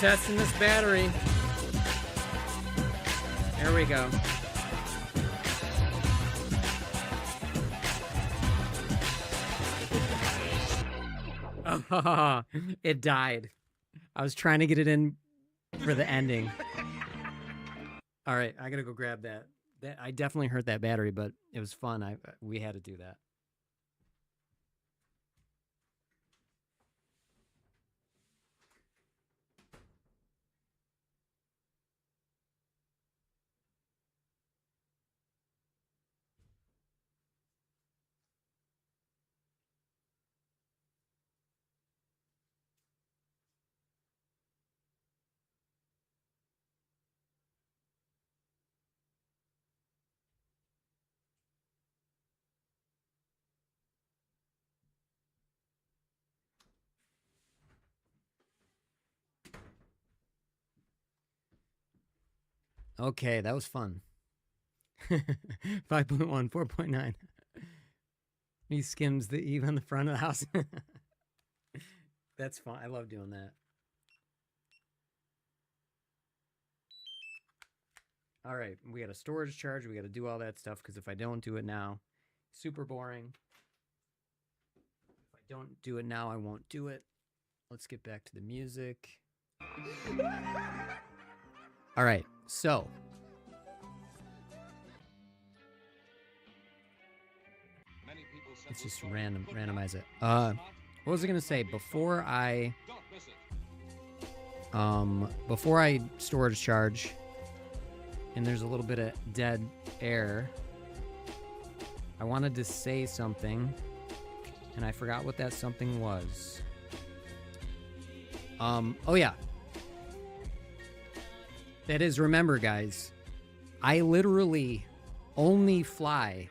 Speaker 1: Testing this battery. There we go. Oh, it died. I was trying to get it in for the ending. All right, I gotta go grab that. I definitely hurt that battery, but it was fun. We had to do that. Okay, that was fun. 5.1, 4.9. He skims the eve on the front of the house. That's fun. I love doing that. All right, we got a storage charge. We got to do all that stuff because if I don't do it now, super boring. If I don't do it now, I won't do it. Let's get back to the music. All right, so let's just randomize it. What was I gonna say before I storage charge and there's a little bit of dead air? I wanted to say something and I forgot what that something was. Oh yeah. That is, remember guys, I literally only fly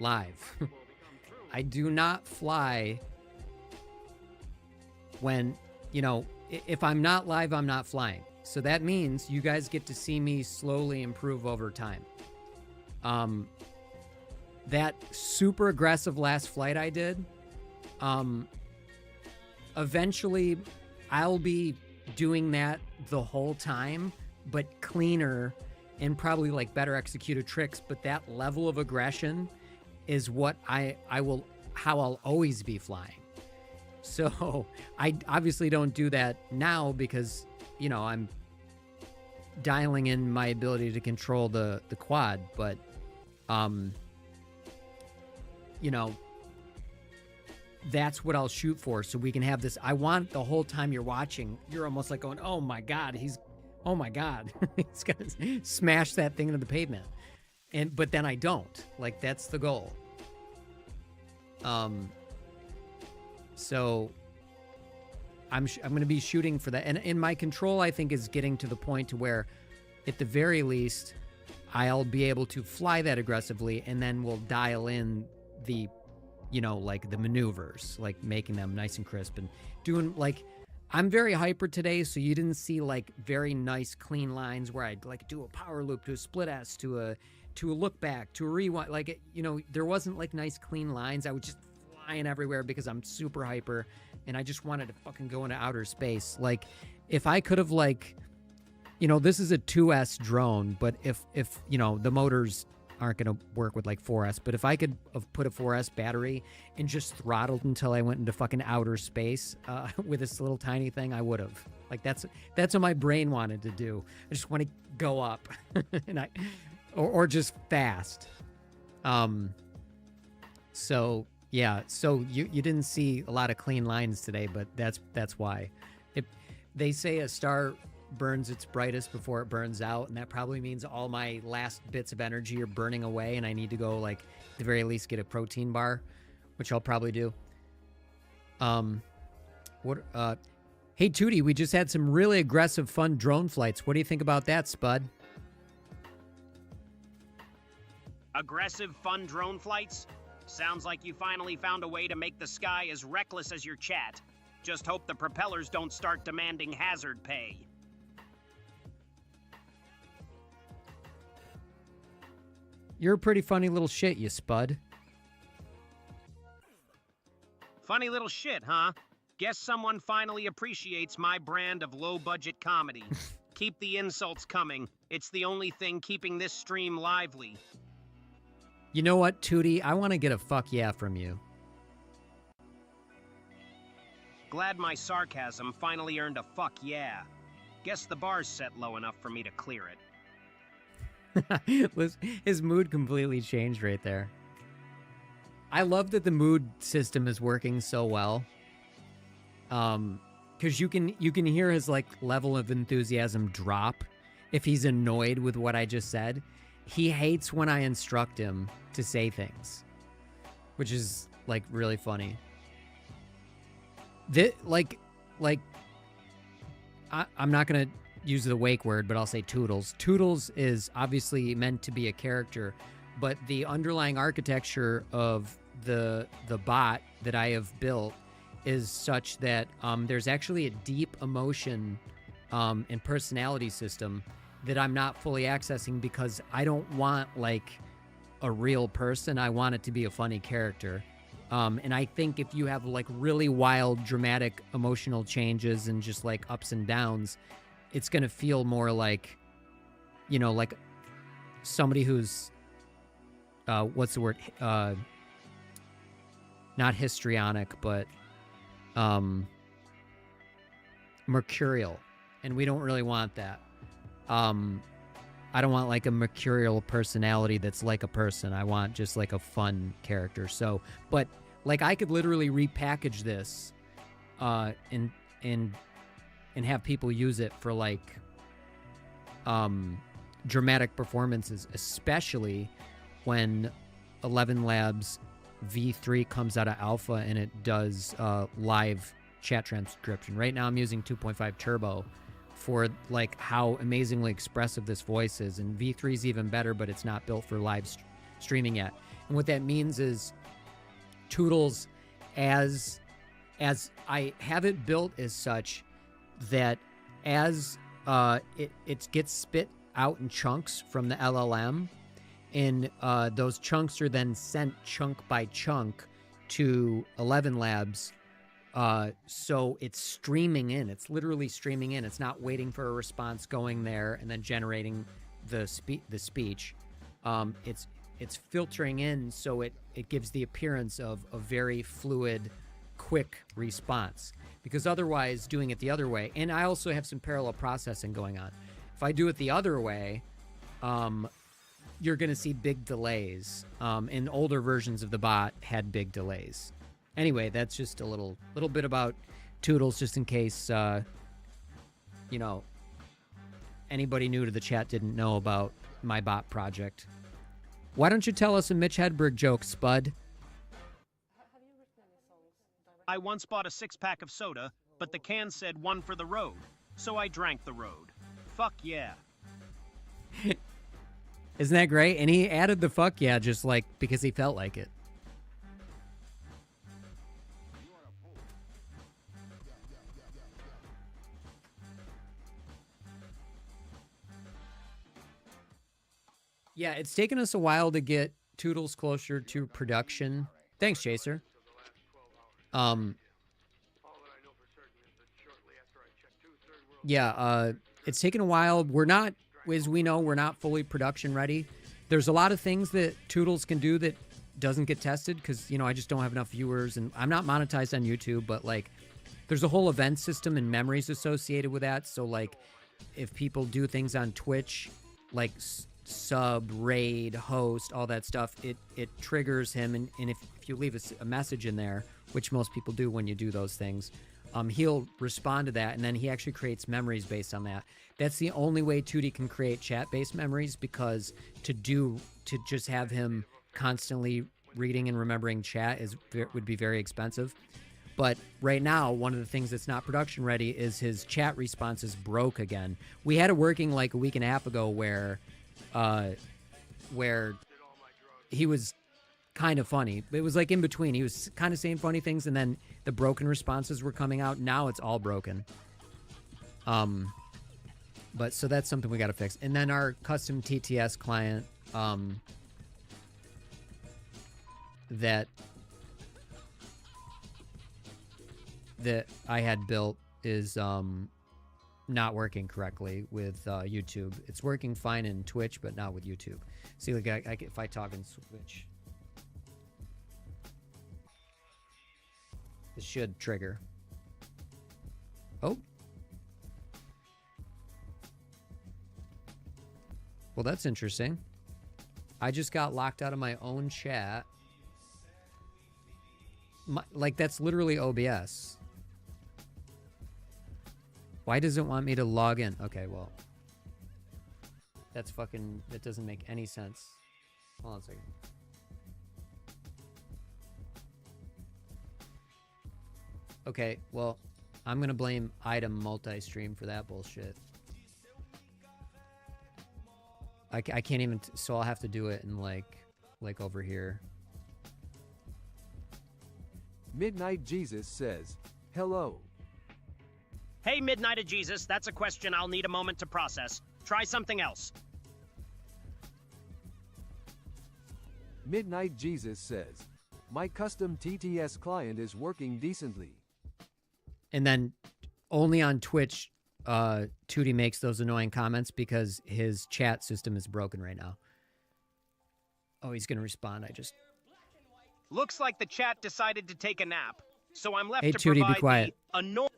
Speaker 1: live. I do not fly when, you know, if I'm not live, I'm not flying. So that means you guys get to see me slowly improve over time. that super aggressive last flight I did, eventually I'll be doing that the whole time, but cleaner and probably like better executed tricks. But that level of aggression is what how I'll always be flying. So I obviously don't do that now because, you know, I'm dialing in my ability to control the quad, but you know, that's what I'll shoot for, so we can have this. I want the whole time you're watching, you're almost like going, oh my god, he's gonna smash that thing into the pavement. But then I don't. Like, that's the goal. So I'm going to be shooting for that. And in my control, I think, is getting to the point to where, at the very least, I'll be able to fly that aggressively, and then we'll dial in the, you know, like the maneuvers, like making them nice and crisp and doing, like, I'm very hyper today, so you didn't see like very nice clean lines where I'd like do a power loop to a split S to a look back to a rewind. Like, you know, there wasn't like nice clean lines. I was just flying everywhere because I'm super hyper and I just wanted to fucking go into outer space. Like, if I could have, like, you know, this is a 2S drone, but if you know, the motors aren't going to work with like 4S, but if I could have put a 4S battery and just throttled until I went into fucking outer space with this little tiny thing, I would have. Like, that's what my brain wanted to do. I just want to go up and or just fast. So yeah, so you didn't see a lot of clean lines today, but that's why. They say a star burns its brightest before it burns out, and that probably means all my last bits of energy are burning away, and I need to go, like, at the very least get a protein bar, which I'll probably do. Hey Tootie, we just had some really aggressive fun drone flights. What do you think about that, Spud?
Speaker 5: Aggressive fun drone flights? Sounds like you finally found a way to make the sky as reckless as your chat. Just hope the propellers don't start demanding hazard pay.
Speaker 1: You're a pretty funny little shit, you Spud.
Speaker 5: Funny little shit, huh? Guess someone finally appreciates my brand of low-budget comedy. Keep the insults coming. It's the only thing keeping this stream lively.
Speaker 1: You know what, Tootie? I want to get a fuck yeah from you.
Speaker 5: Glad my sarcasm finally earned a fuck yeah. Guess the bar's set low enough for me to clear it.
Speaker 1: His mood completely changed right there. I love that the mood system is working so well. Because you can hear his, like, level of enthusiasm drop if he's annoyed with what I just said. He hates when I instruct him to say things, which is, like, really funny. I'm not gonna use the wake word, but I'll say Toodles. Toodles is obviously meant to be a character, but the underlying architecture of the bot that I have built is such that there's actually a deep emotion and personality system that I'm not fully accessing because I don't want, like, a real person. I want it to be a funny character. And I think if you have, like, really wild, dramatic emotional changes and just, like, ups and downs, it's going to feel more like, you know, like somebody who's, what's the word? Not histrionic, but mercurial. And we don't really want that. I don't want, like, a mercurial personality that's like a person. I want just, like, a fun character. So, but, like, I could literally repackage this and have people use it for, like, dramatic performances, especially when 11 Labs V3 comes out of alpha and it does live chat transcription. Right now I'm using 2.5 turbo for, like, how amazingly expressive this voice is, and V3 is even better, but it's not built for live streaming yet. And what that means is Toodles, as I have it built as such that as it gets spit out in chunks from the LLM, And those chunks are then sent chunk by chunk to 11 Labs. So it's streaming in. It's literally streaming in. It's not waiting for a response going there and then generating the speech. It's filtering in, so it gives the appearance of a very fluid, quick response. Because otherwise, doing it the other way, and I also have some parallel processing going on. If I do it the other way, you're going to see big delays. And older versions of the bot had big delays. Anyway, that's just a little bit about Toodles, just in case, you know, anybody new to the chat didn't know about my bot project. Why don't you tell us a Mitch Hedberg joke, Spud?
Speaker 5: I once bought a 6-pack of soda, but the can said one for the road, so I drank the road. Fuck yeah.
Speaker 1: Isn't that great? And he added the fuck yeah just like because he felt like it. Yeah, it's taken us a while to get Toodles closer to production. Thanks, Chaser. Yeah, it's taken a while. We're not, as we know, we're not fully production ready. There's a lot of things that Toodles can do that doesn't get tested because, you know, I just don't have enough viewers, and I'm not monetized on YouTube, but, like, there's a whole event system and memories associated with that. So, like, if people do things on Twitch, like sub, raid, host, all that stuff, it triggers him, and if you leave a message in there, which most people do when you do those things, he'll respond to that, and then he actually creates memories based on that. That's the only way Tootie can create chat-based memories, because to just have him constantly reading and remembering chat would be very expensive. But right now, one of the things that's not production ready is his chat responses broke again. We had it working like a week and a half ago where he was kind of funny. It was like in between. He was kind of saying funny things, and then the broken responses were coming out. Now it's all broken. But so that's something we got to fix. And then our custom TTS client that I had built is not working correctly with YouTube. It's working fine in Twitch, but not with YouTube. See, like if I talk in Twitch, this should trigger. Oh. Well, that's interesting. I just got locked out of my own chat. Like, that's literally OBS. Why does it want me to log in? Okay, well. That doesn't make any sense. Hold on a second. Okay, well, I'm going to blame item multi-stream for that bullshit. I can't even, so I'll have to do it in like over here.
Speaker 2: Midnight Jesus says, hello.
Speaker 5: Hey, Midnight of Jesus, that's a question I'll need a moment to process. Try something else.
Speaker 2: Midnight Jesus says, my custom TTS client is working decently.
Speaker 1: And then only on Twitch, Tootie makes those annoying comments because his chat system is broken right now. Oh, he's going to respond.
Speaker 5: Looks like the chat decided to take a nap, so I'm left
Speaker 1: Hey,
Speaker 5: to
Speaker 1: Tootie,
Speaker 5: provide
Speaker 1: be quiet.
Speaker 5: the annoying.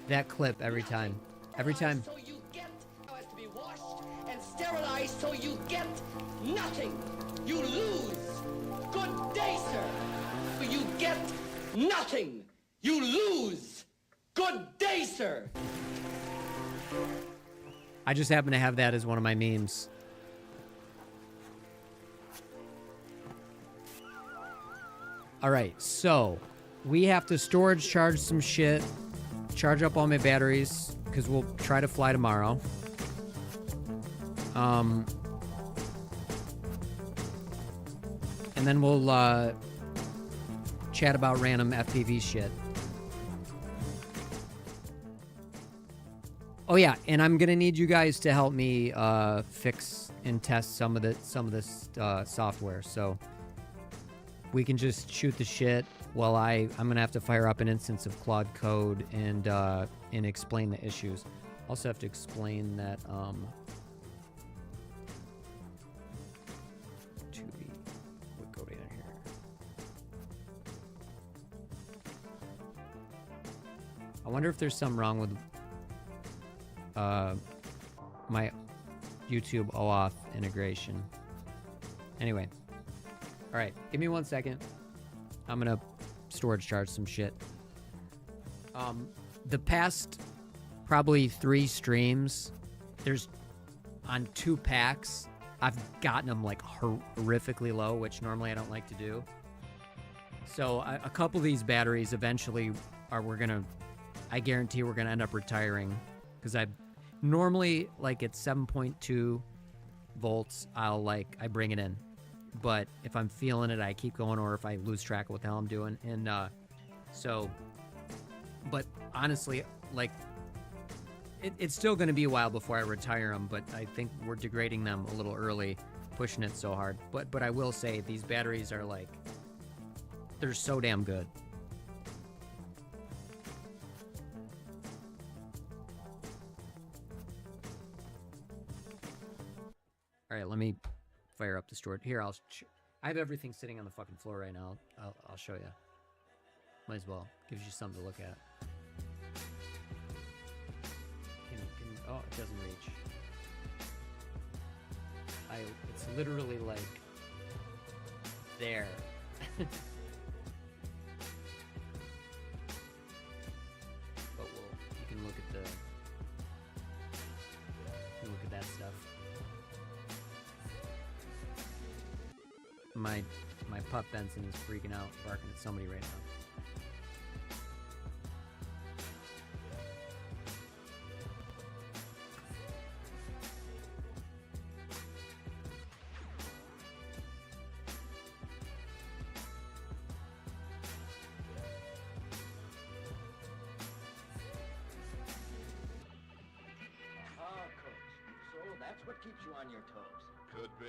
Speaker 1: That clip every time. Every time.
Speaker 7: So you get has to be washed and sterilized, so you get nothing. You lose. Good day, sir. You get nothing. You lose. Good day, sir.
Speaker 1: I just happen to have that as one of my memes. All right, so we have to storage charge some shit, charge up all my batteries, because we'll try to fly tomorrow. And then we'll chat about random FPV shit. Oh yeah, and I'm gonna need you guys to help me fix and test some of this software. So we can just shoot the shit while I'm gonna have to fire up an instance of Claude Code and explain the issues. Also have to explain that what code in here? I wonder if there's something wrong with my YouTube OAuth integration. Anyway, all right, give me 1 second. I'm gonna storage charge some shit. The past probably 3 streams, there's on 2 packs, I've gotten them like horrifically low, which normally I don't like to do. So a couple of these batteries eventually I guarantee we're gonna end up retiring, because I normally, like, at 7.2 volts, I bring it in. But if I'm feeling it, I keep going, or if I lose track of what the hell I'm doing. And but honestly, like, it's still going to be a while before I retire them, but I think we're degrading them a little early, pushing it so hard. But I will say, these batteries are, like, they're so damn good. All right, let me fire up the storage. Here, I have everything sitting on the fucking floor right now. I'll show you. Might as well. Gives you something to look at. Oh, it doesn't reach. It's literally like there. But you can look at that stuff. My pup Benson is freaking out, barking at somebody right now.
Speaker 7: So that's what keeps you on your toes.
Speaker 6: Could be.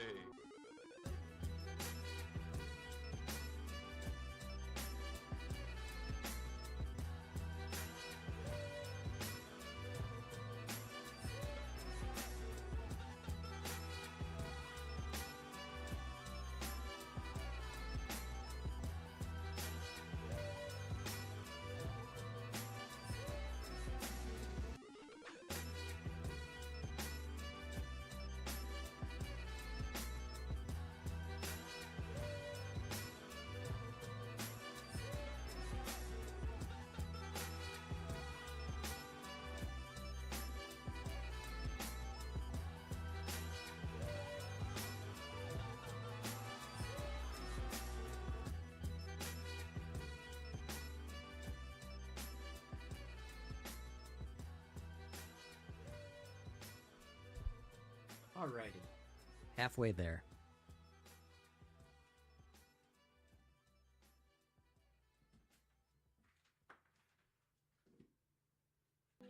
Speaker 1: Alrighty. Halfway there.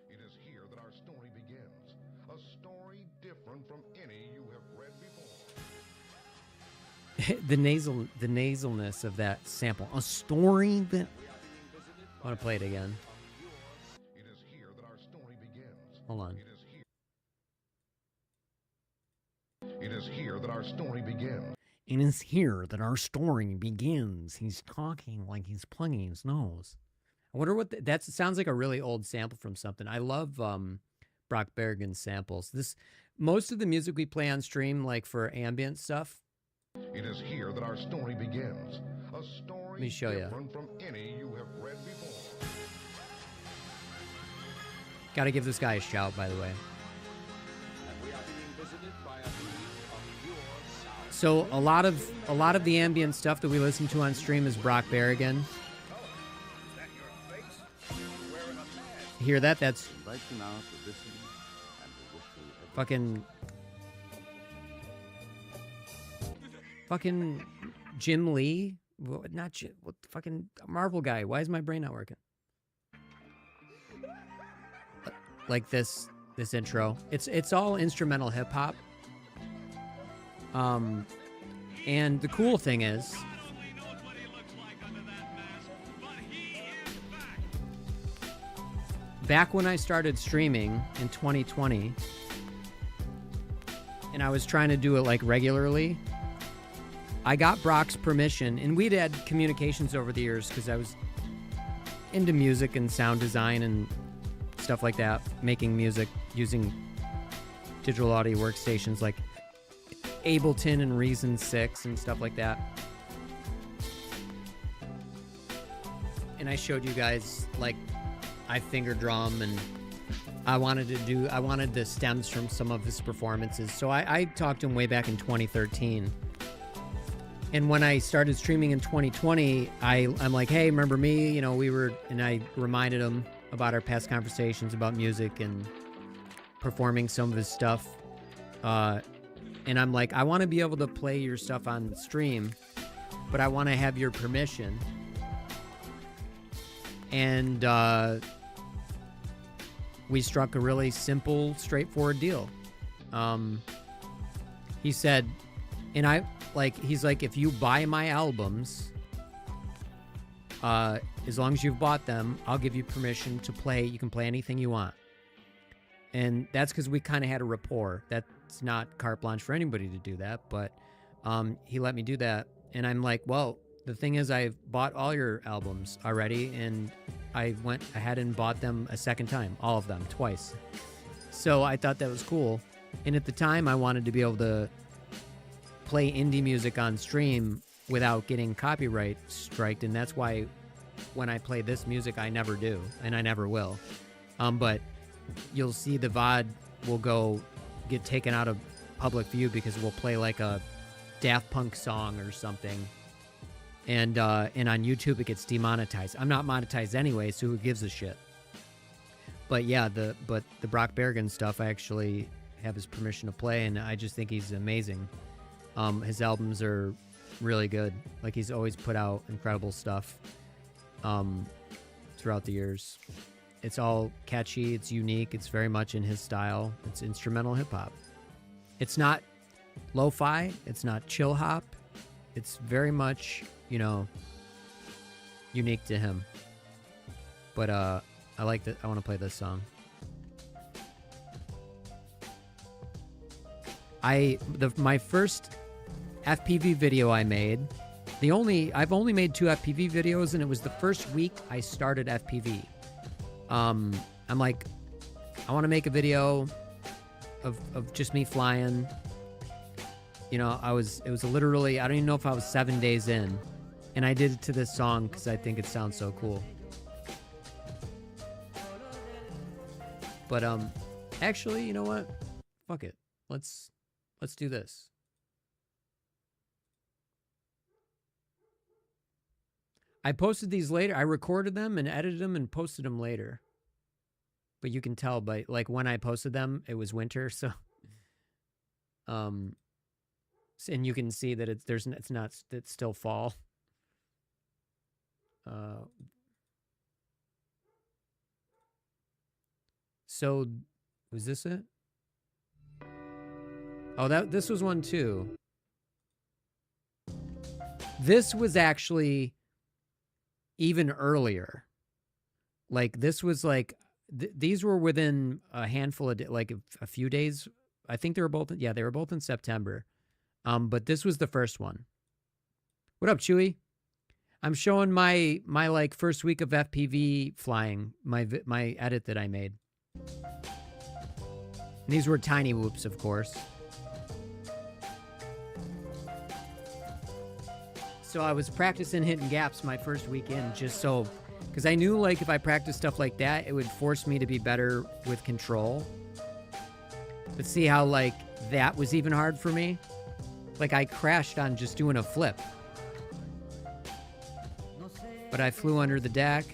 Speaker 9: It is here that our story begins. A story different from any you have read before.
Speaker 1: the nasalness of that sample. A story that... I want to play it again.
Speaker 9: It is here that our story begins.
Speaker 1: Hold on.
Speaker 9: It is here that our story begins.
Speaker 1: It is here that our story begins. He's talking like he's plugging his nose. I wonder what that sounds like. A really old sample from something. I love Brock Berrigan's samples. Most of the music we play on stream, like for ambient stuff.
Speaker 9: It is here that our story begins. A story
Speaker 1: Let me show you.
Speaker 9: different from any you have read before.
Speaker 1: Got to give this guy a shout, by the way. So a lot of the ambient stuff that we listen to on stream is Brock Berrigan. You hear that? That's fucking Jim Lee. Well, not Jim. What the fucking Marvel guy? Why is my brain not working? Like this this intro. It's all instrumental hip hop. And the cool thing is, back when I started streaming in 2020, and I was trying to do it like regularly, I got Brock's permission, and we'd had communications over the years because I was into music and sound design and stuff like that, making music using digital audio workstations like Ableton and Reason 6 and stuff like that. And I showed you guys, like, I finger drum, and I wanted the stems from some of his performances. So I talked to him way back in 2013. And when I started streaming in 2020, I'm like, hey, remember me? You know, and I reminded him about our past conversations about music and performing some of his stuff. And I'm like, I want to be able to play your stuff on stream, but I want to have your permission. And we struck a really simple, straightforward deal. He said, and he's like, if you buy my albums, as long as you've bought them, I'll give you permission to play. You can play anything you want. And that's because we kind of had a rapport. That's not carte blanche for anybody to do that, but he let me do that. And I'm like, well, the thing is, I've bought all your albums already, and I went ahead and bought them a second time, all of them, twice. So I thought that was cool. And at the time, I wanted to be able to play indie music on stream without getting copyright striked, and that's why when I play this music, I never do, and I never will. But you'll see the VOD will get taken out of public view because we'll play like a Daft Punk song or something, and on YouTube it gets demonetized. I'm not monetized anyway, so who gives a shit? But yeah, the Brock Bergen stuff, I actually have his permission to play, and I just think he's amazing. His albums are really good. Like, he's always put out incredible stuff throughout the years. It's all catchy, it's unique, it's very much in his style. It's instrumental hip-hop. It's not lo-fi, it's not chill hop. It's very much, unique to him. But I like that. I want to play this song. My first FPV video I made, I've only made 2 FPV videos, and it was the first week I started FPV. I'm like, I want to make a video of just me flying. It was literally, I don't even know if I was 7 days in, and I did it to this song because I think it sounds so cool. But actually, you know what? Fuck it. Let's do this. I posted these later. I recorded them and edited them and posted them later. But you can tell by, like, when I posted them, it was winter, so and you can see that it's still fall. So was this it? Oh, this was one too. This was actually even earlier. Like, this was like, these were within a handful of, like a few days. I think they were both in September. But this was the first one. What up, Chewy? I'm showing my like first week of FPV flying, my edit that I made. And these were tiny whoops, of course. So I was practicing hitting gaps my first weekend, just so, because I knew, like, if I practiced stuff like that, it would force me to be better with control. But see how, like, that was even hard for me? Like, I crashed on just doing a flip. But I flew under the deck.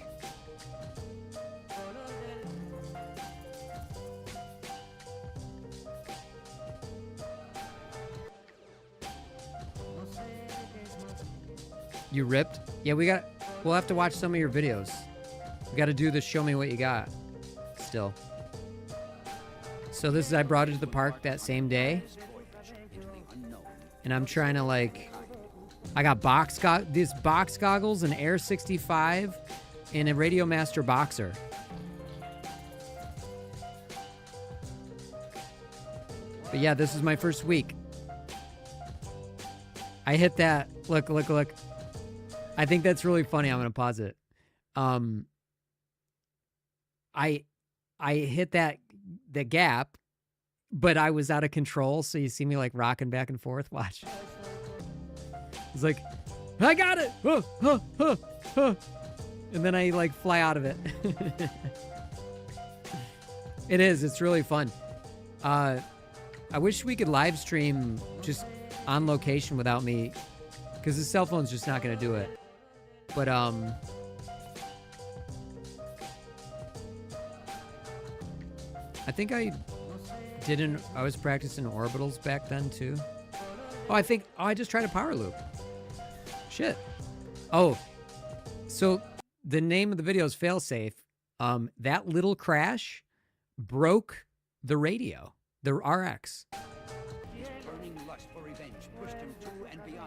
Speaker 1: You ripped? Yeah, we'll have to watch some of your videos. We got to do the show me what you got still. So this is, I brought it to the park that same day. And I'm trying to like, I got these box goggles, an Air 65, and a Radio Master Boxer. But yeah, this is my first week. I hit that. Look. I think that's really funny. I'm going to pause it. I hit the gap, but I was out of control. So you see me like rocking back and forth. Watch. It's like, I got it. And then I like fly out of it. It is. It's really fun. I wish we could live stream just on location without me, because the cell phone's just not going to do it. But I think I was practicing orbitals back then too. I just tried a power loop. Shit. Oh, so the name of the video is Failsafe. That little crash broke the radio, the RX.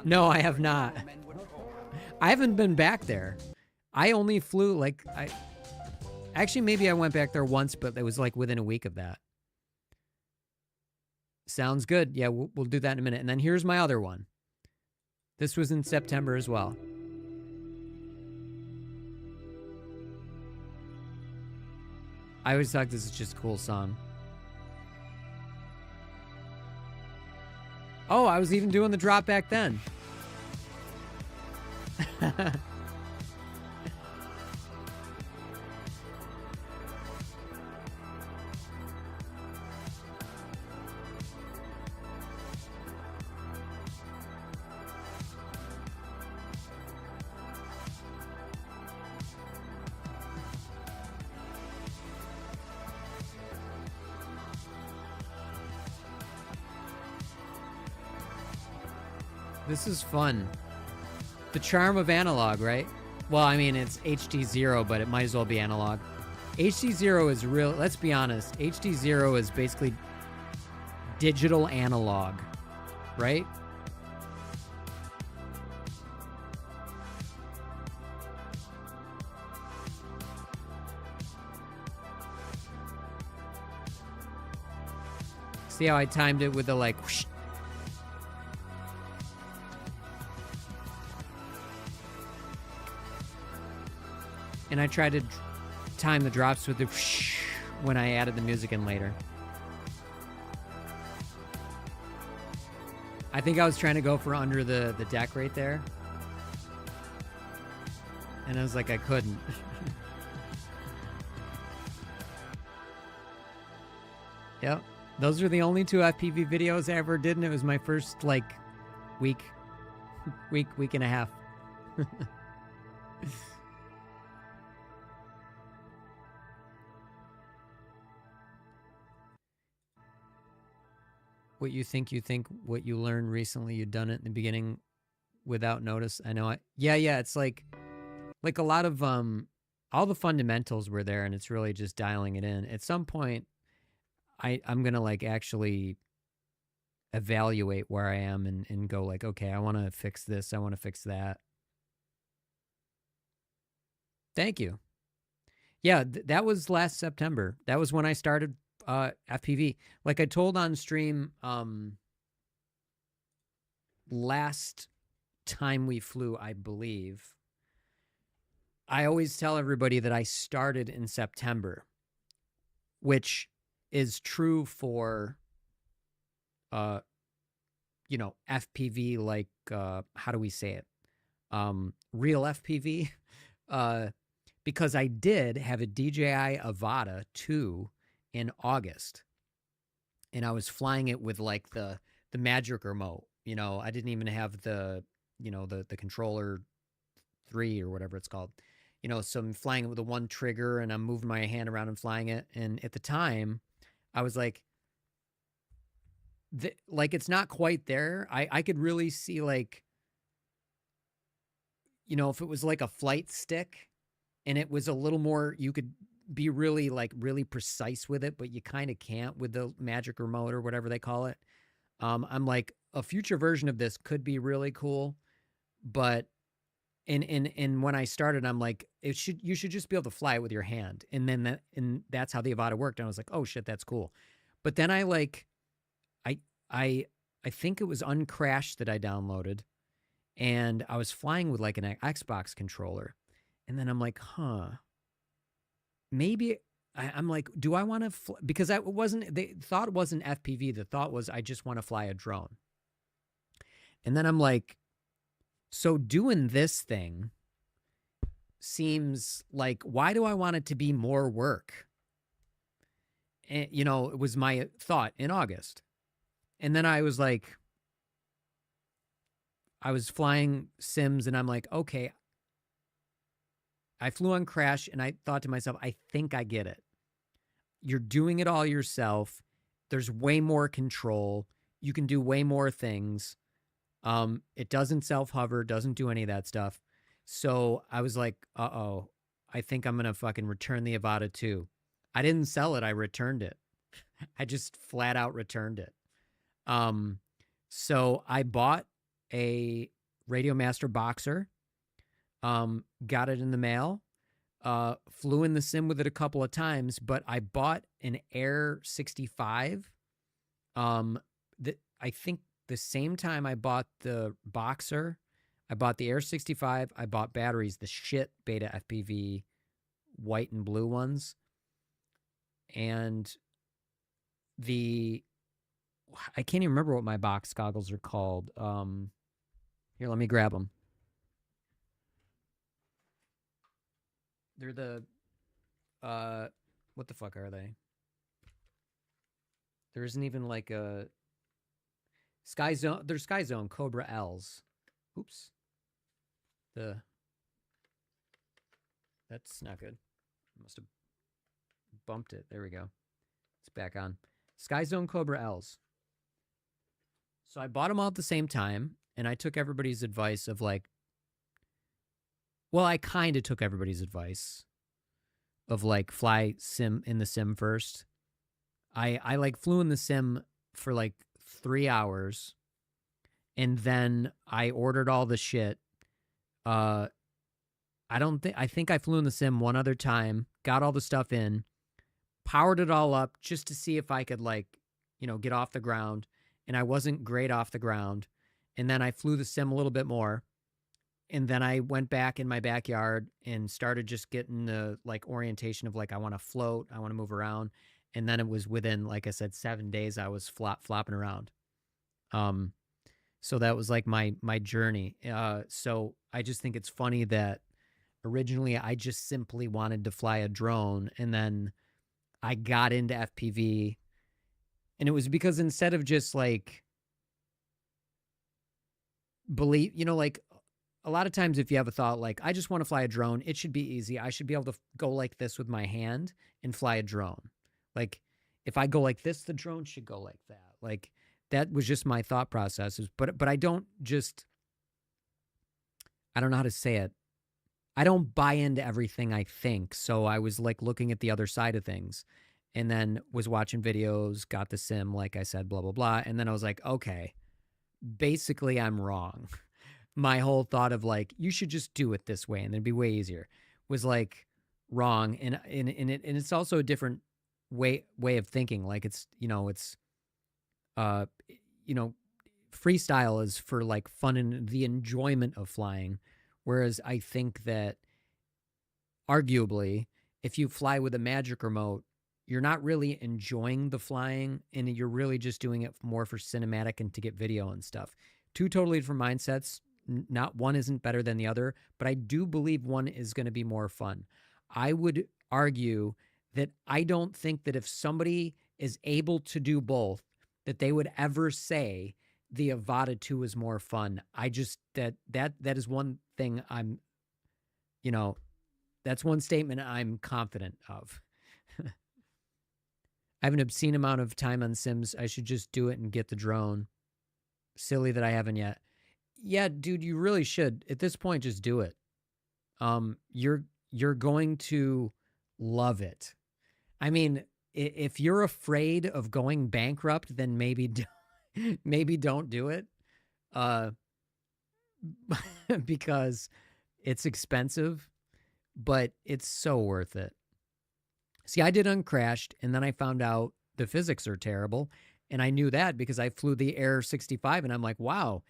Speaker 1: No, I have not. I haven't been back there. I only flew actually, maybe I went back there once, but it was like within a week of that. Sounds good. Yeah, we'll do that in a minute. And then here's my other one. This was in September as well. I always thought this is just a cool song. Oh, I was even doing the drop back then. This is fun. The charm of analog, right? Well, I mean, it's HD0, but it might as well be analog. HD0 is real. Let's be honest. HD0 is basically digital analog, right? See how I timed it with the like whoosh. And I tried to time the drops with the whoosh when I added the music in later. I think I was trying to go for under the deck right there. And I was like, I couldn't. Yep. Those are the only 2 FPV videos I ever did, and it was my first, like, week and a half. What you think, what you learned recently, you've done it in the beginning without notice. I know. Yeah, it's like a lot of, all the fundamentals were there, and it's really just dialing it in. At some point, I'm going to like actually evaluate where I am and go like, okay, I want to fix this. I want to fix that. Thank you. Yeah, that was last September. That was when I started FPV. Like I told on stream last time we flew, I believe, I always tell everybody that I started in September, which is true for FPV, like how do we say it? Real FPV. Because I did have a DJI Avata 2 in August, and I was flying it with like the magic remote. I didn't even have the controller 3 or whatever it's called. So I'm flying it with the one trigger, and I'm moving my hand around and flying it. And at the time, I was like it's not quite there. I could really see like, if it was like a flight stick, and it was a little more, you could be really like really precise with it, but you kind of can't with the magic remote or whatever they call it. I'm like, a future version of this could be really cool, but and when I started, I'm like, you should just be able to fly it with your hand, and that's how the Avata worked. And I was like, oh shit, that's cool. But then I think it was Uncrashed that I downloaded, and I was flying with like an Xbox controller, and then I'm like, maybe I'm like, do I want to? Because the thought wasn't FPV. The thought was I just want to fly a drone. And then I'm like, so doing this thing seems like, why do I want it to be more work? And, it was my thought in August. And then I was like, I was flying sims and I'm like, okay, I flew on Crash and I thought to myself, I think I get it. You're doing it all yourself. There's way more control. You can do way more things. It doesn't self-hover, doesn't do any of that stuff. So I was like, uh-oh, I think I'm going to fucking return the Avata 2. I didn't sell it. I returned it. I just flat out returned it. So I bought a Radio Master Boxer, got it in the mail, flew in the sim with it a couple of times, but I bought an Air 65. I think the same time I bought the Boxer, I bought the Air 65, I bought batteries, the shit Beta FPV white and blue ones. And I can't even remember what my box goggles are called. Here, let me grab them. They're the, what the fuck are they? There isn't even like a Sky Zone. They're Sky Zone Cobra L's. Oops. That's not good. Must have bumped it. There we go. It's back on. Sky Zone Cobra L's. So I bought them all at the same time, and I took everybody's advice of like, well, I kind of took everybody's advice of like fly sim in the sim first. I like flew in the sim for like 3 hours, and then I ordered all the shit. I think I flew in the sim one other time, got all the stuff in, powered it all up just to see if I could like, get off the ground. And I wasn't great off the ground. And then I flew the sim a little bit more. And then I went back in my backyard and started just getting the like orientation of like, I want to float, I want to move around. And then it was within, like I said, 7 days I was flopping around. So that was like my journey. So I just think it's funny that originally I just simply wanted to fly a drone, and then I got into FPV, and it was because instead of just like like a lot of times if you have a thought like, I just want to fly a drone, it should be easy. I should be able to go like this with my hand and fly a drone. Like if I go like this, the drone should go like that. Like that was just my thought processes. But I don't know how to say it. I don't buy into everything I think. So I was like looking at the other side of things, and then was watching videos, got the sim, like I said, blah, blah, blah. And then I was like, okay, basically I'm wrong. My whole thought of like, you should just do it this way and it'd be way easier was like wrong. And it's also a different way of thinking. Like it's freestyle is for like fun and the enjoyment of flying. Whereas I think that arguably if you fly with a magic remote, you're not really enjoying the flying, and you're really just doing it more for cinematic and to get video and stuff. Two totally different mindsets. Not one isn't better than the other, but I do believe one is going to be more fun. I would argue that I don't think that if somebody is able to do both, that they would ever say the Avata 2 is more fun. I just, that is one thing that's one statement I'm confident of. I have an obscene amount of time on Sims. I should just do it and get the drone. Silly that I haven't yet. Yeah, dude, you really should. At this point, just do it. You're going to Love it. I mean, if you're afraid of going bankrupt, then maybe maybe don't do it. Because it's expensive, but it's so worth it. See, I did Uncrashed, and then I found out the physics are terrible, and I knew that because I flew the Air 65, and I'm like, wow,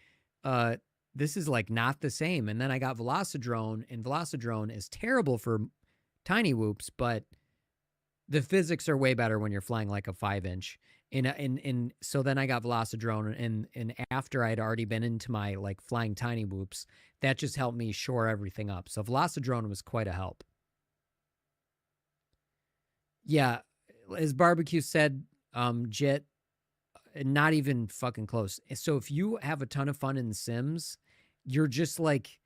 Speaker 1: this is like not the same. And then I got Velocidrone, and Velocidrone is terrible for tiny whoops, but the physics are way better when you're flying like a 5-inch. And so then I got Velocidrone, and after I'd already been into my like flying tiny whoops, that just helped me shore everything up. So Velocidrone was quite a help. Yeah, as Barbecue said, Jit, not even fucking close. So if you have a ton of fun in Sims, you're just like,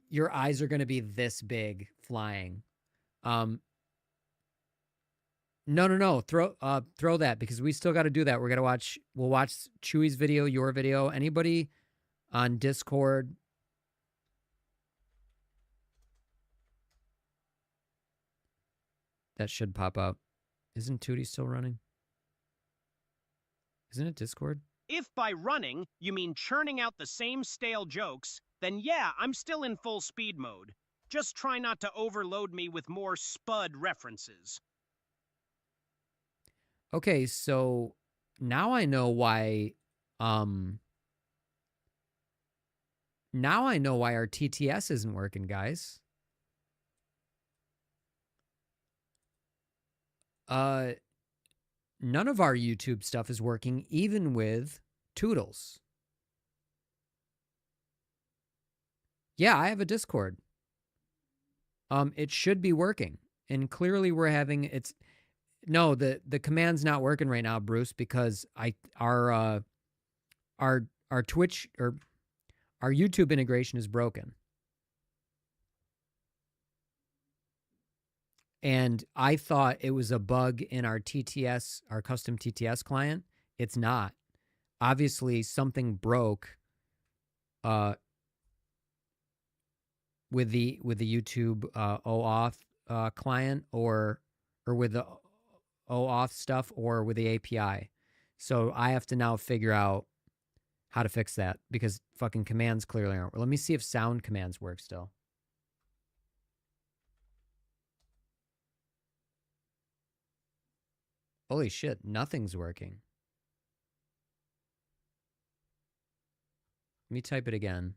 Speaker 1: your eyes are going to be this big flying. No. Throw that, because we still got to do that. We'll watch Chewy's video, your video. Anybody on Discord? That should pop up. Isn't Tootie still running? Isn't it Discord?
Speaker 5: If by running you mean churning out the same stale jokes, then yeah, I'm still in full speed mode. Just try not to overload me with more Spud references.
Speaker 1: Okay, so now I know why our TTS isn't working, guys. None of our YouTube stuff is working, even with Toodles. Yeah, I have a Discord. It should be working, and clearly we're having no, the command's not working right now, Bruce, because our Twitch or our YouTube integration is broken. And I thought it was a bug in our TTS, our custom TTS client. It's not. Obviously, something broke with the YouTube OAuth client or with the OAuth stuff or with the API. So I have to now figure out how to fix that, because fucking commands clearly aren't. Let me see if sound commands work still. Holy shit, nothing's working. Let me type it again.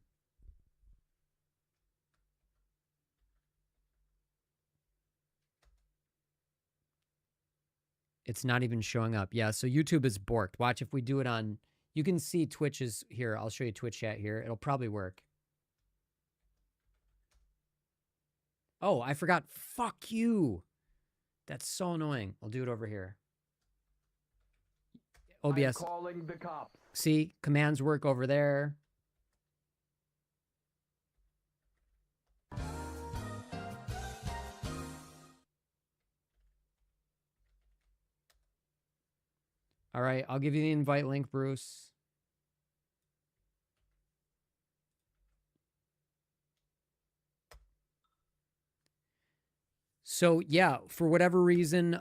Speaker 1: It's not even showing up. Yeah, so YouTube is borked. Watch if we do it on... You can see Twitch is here. I'll show you Twitch chat here. It'll probably work. Oh, I forgot. Fuck you. That's so annoying. I'll do it over here. OBS. I'm calling the cops. See, commands work over there. All right, I'll give you the invite link, Bruce. So yeah, for whatever reason,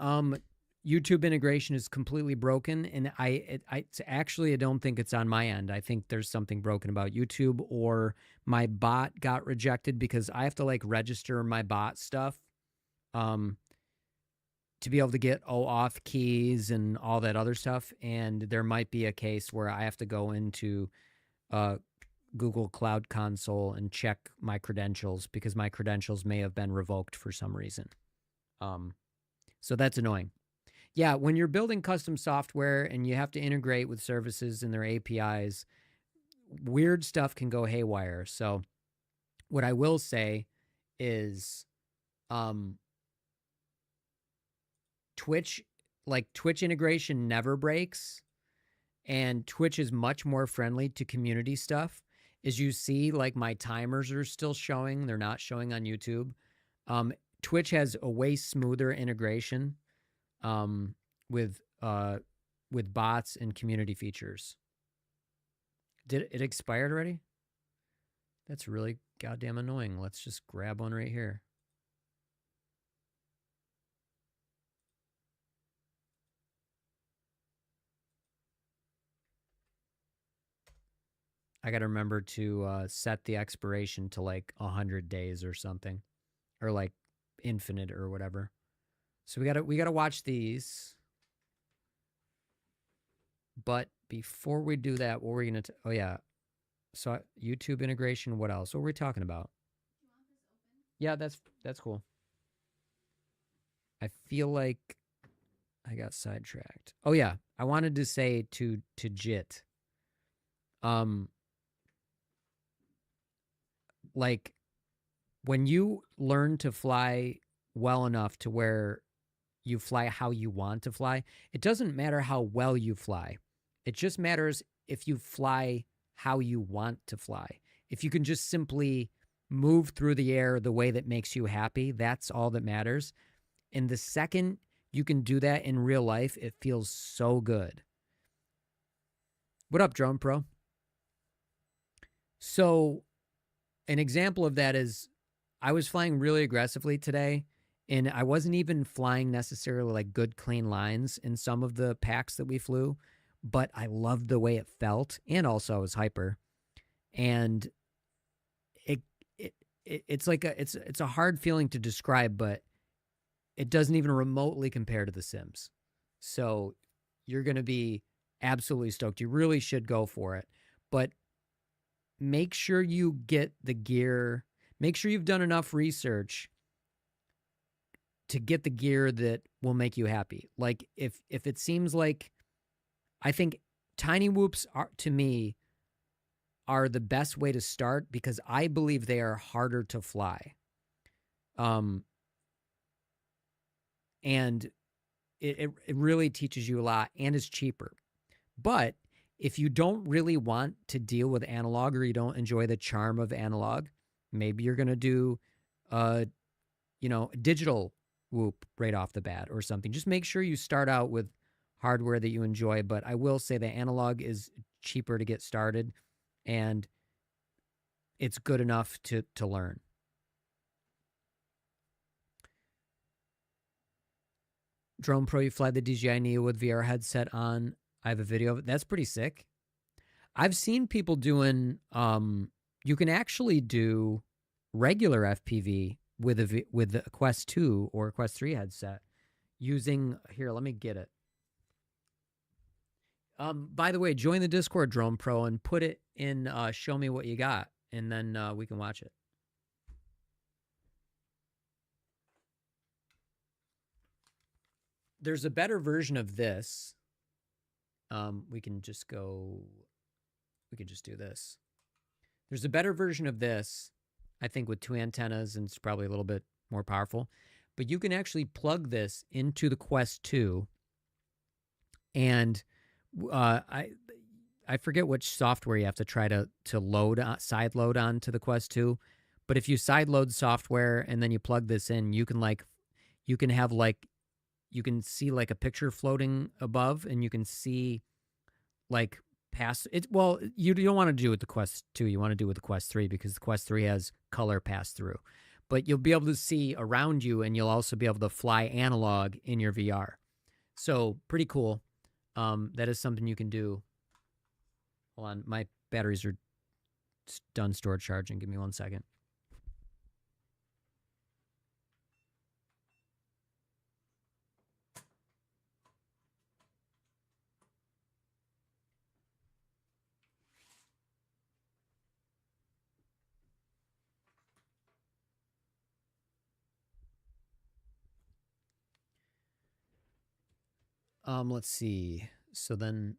Speaker 1: YouTube integration is completely broken, and I actually don't think it's on my end. I think there's something broken about YouTube, or my bot got rejected, because I have to like register my bot stuff to be able to get OAuth keys and all that other stuff. And there might be a case where I have to go into Google Cloud Console and check my credentials, because my credentials may have been revoked for some reason. So that's annoying. Yeah, when you're building custom software and you have to integrate with services and their APIs, weird stuff can go haywire. So what I will say is Twitch integration never breaks, and Twitch is much more friendly to community stuff. As you see, like my timers are still showing. They're not showing on YouTube. Twitch has a way smoother integration with bots and community features. Did it expired already? That's really goddamn annoying. Let's just grab one right here. I got to remember to set the expiration to like 100 days or something, or like infinite or whatever. So we gotta watch these. But before we do that, what were we gonna? Oh yeah, so YouTube integration. What else? What were we talking about? Yeah, that's cool. I feel like I got sidetracked. Oh yeah, I wanted to say to JIT. Like when you learn to fly well enough to where you fly how you want to fly, it doesn't matter how well you fly. It just matters if you fly how you want to fly. If you can just simply move through the air the way that makes you happy, that's all that matters. And the second you can do that in real life, it feels so good. What up, Drone Pro? So an example of that is I was flying really aggressively today, and I wasn't even flying necessarily like good, clean lines in some of the packs that we flew, but I loved the way it felt, and also I was hyper. And it's like it's a hard feeling to describe, but it doesn't even remotely compare to The Sims. So you're going to be absolutely stoked. You really should go for it. But make sure you get the gear. Make sure you've done enough research to get the gear that will make you happy. Like if it seems like, I think tiny whoops are, to me, are the best way to start because I believe they are harder to fly. And it really teaches you a lot and is cheaper. But if you don't really want to deal with analog or you don't enjoy the charm of analog, maybe you're going to do digital whoop right off the bat or something. Just make sure you start out with hardware that you enjoy. But I will say the analog is cheaper to get started and it's good enough to learn. Drone Pro, you fly the DJI Neo with VR headset on. I have a video of it. That's pretty sick. I've seen people doing, you can actually do regular FPV with the Quest 2 or Quest 3 headset using, here, let me get it. By the way, join the Discord, Drone Pro, and put it in show me what you got, and then we can watch it. There's a better version of this. We can just do this. There's a better version of this, I think, with 2 antennas, and it's probably a little bit more powerful. But you can actually plug this into the Quest 2, and I forget which software you have to try to load side load onto the Quest 2. But if you side load software and then you plug this in, you can see like a picture floating above, and you can see like past it. Well, you don't want to do it with the Quest 2. You want to do it with the Quest 3 because the Quest 3 has color pass through. But you'll be able to see around you, and you'll also be able to fly analog in your VR. So pretty cool. That is something you can do. Hold on, my batteries are done storage charging. Give me 1 second. Let's see. So then,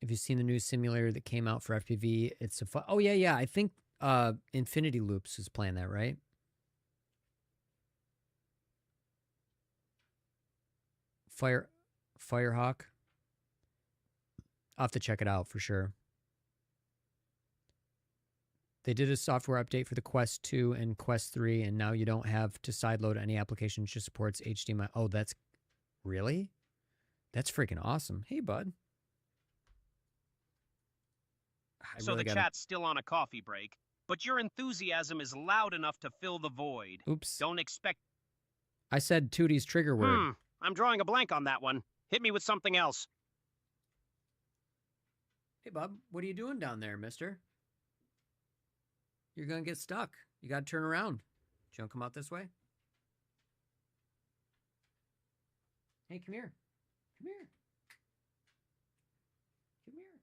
Speaker 1: if you've seen the new simulator that came out for FPV, it's a fun. Oh yeah. I think Infinity Loops is playing that, right? Firehawk. I'll have to check it out for sure. They did a software update for the Quest 2 and Quest 3, and now you don't have to sideload any application. It just supports HDMI. Oh, that's really? That's freaking awesome. Hey, bud.
Speaker 5: So the chat's still on a coffee break, but your enthusiasm is loud enough to fill the void.
Speaker 1: Oops.
Speaker 5: Don't expect...
Speaker 1: I said Tootie's trigger word.
Speaker 5: I'm drawing a blank on that one. Hit me with something else.
Speaker 1: Hey, bub. What are you doing down there, mister? you're going to get stuck. You got to turn around. Do you want to come out this way? Hey, come here. Come here. Come here.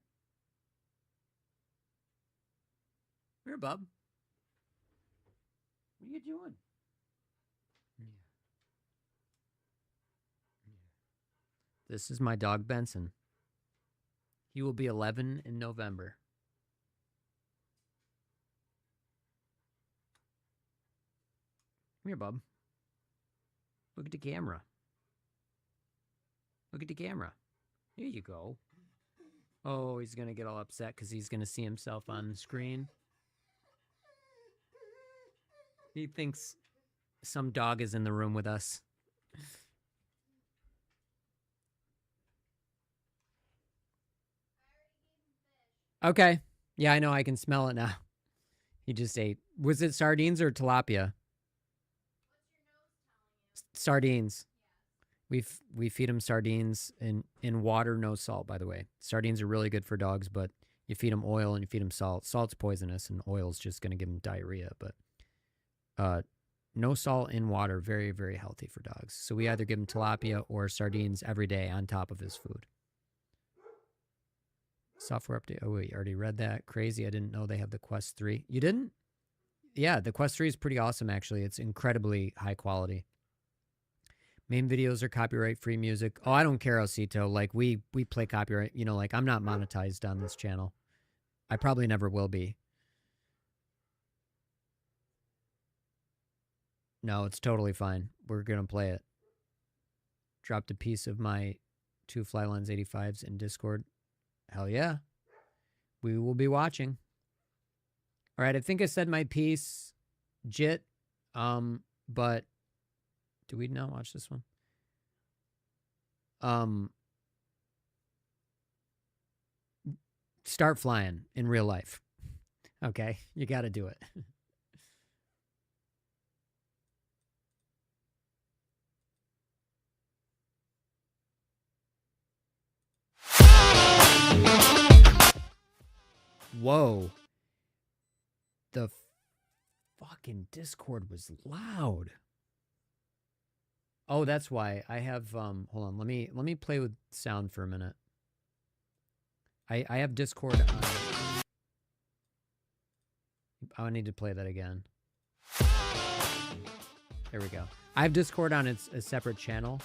Speaker 1: Come here, bub. What are you doing? This is my dog, Benson. He will be 11 in November. Come here, bub. Look at the camera. Look at the camera. Here you go. Oh, he's going to get all upset because he's going to see himself on the screen. He thinks some dog is in the room with us. Okay. Yeah, I know. I can smell it now. He just ate. Was it sardines or tilapia? Sardines. We feed them sardines in water, no salt, by the way. Sardines are really good for dogs, but you feed them oil and you feed them salt. Salt's poisonous and oil's just going to give them diarrhea, but no salt in water, very, very healthy for dogs. So we either give them tilapia or sardines every day on top of his food. Software update. Oh, wait, you already read that. Crazy. I didn't know they have the Quest 3. You didn't? Yeah, the Quest 3 is pretty awesome, actually. It's incredibly high quality. Main videos are copyright-free music. Oh, I don't care, Osito. Like, we play copyright. You know, like, I'm not monetized on this channel. I probably never will be. No, it's totally fine. We're going to play it. Dropped a piece of my 2 Flylines 85s in Discord. Hell yeah. We will be watching. All right, I think I said my piece. Jit. But do we not watch this one? Start flying in real life. Okay, you got to do it. Whoa. The fucking Discord was loud. Oh, that's why. I have hold on, let me play with sound for a minute. I have Discord on. Oh, I need to play that again. There we go. I have Discord on a separate channel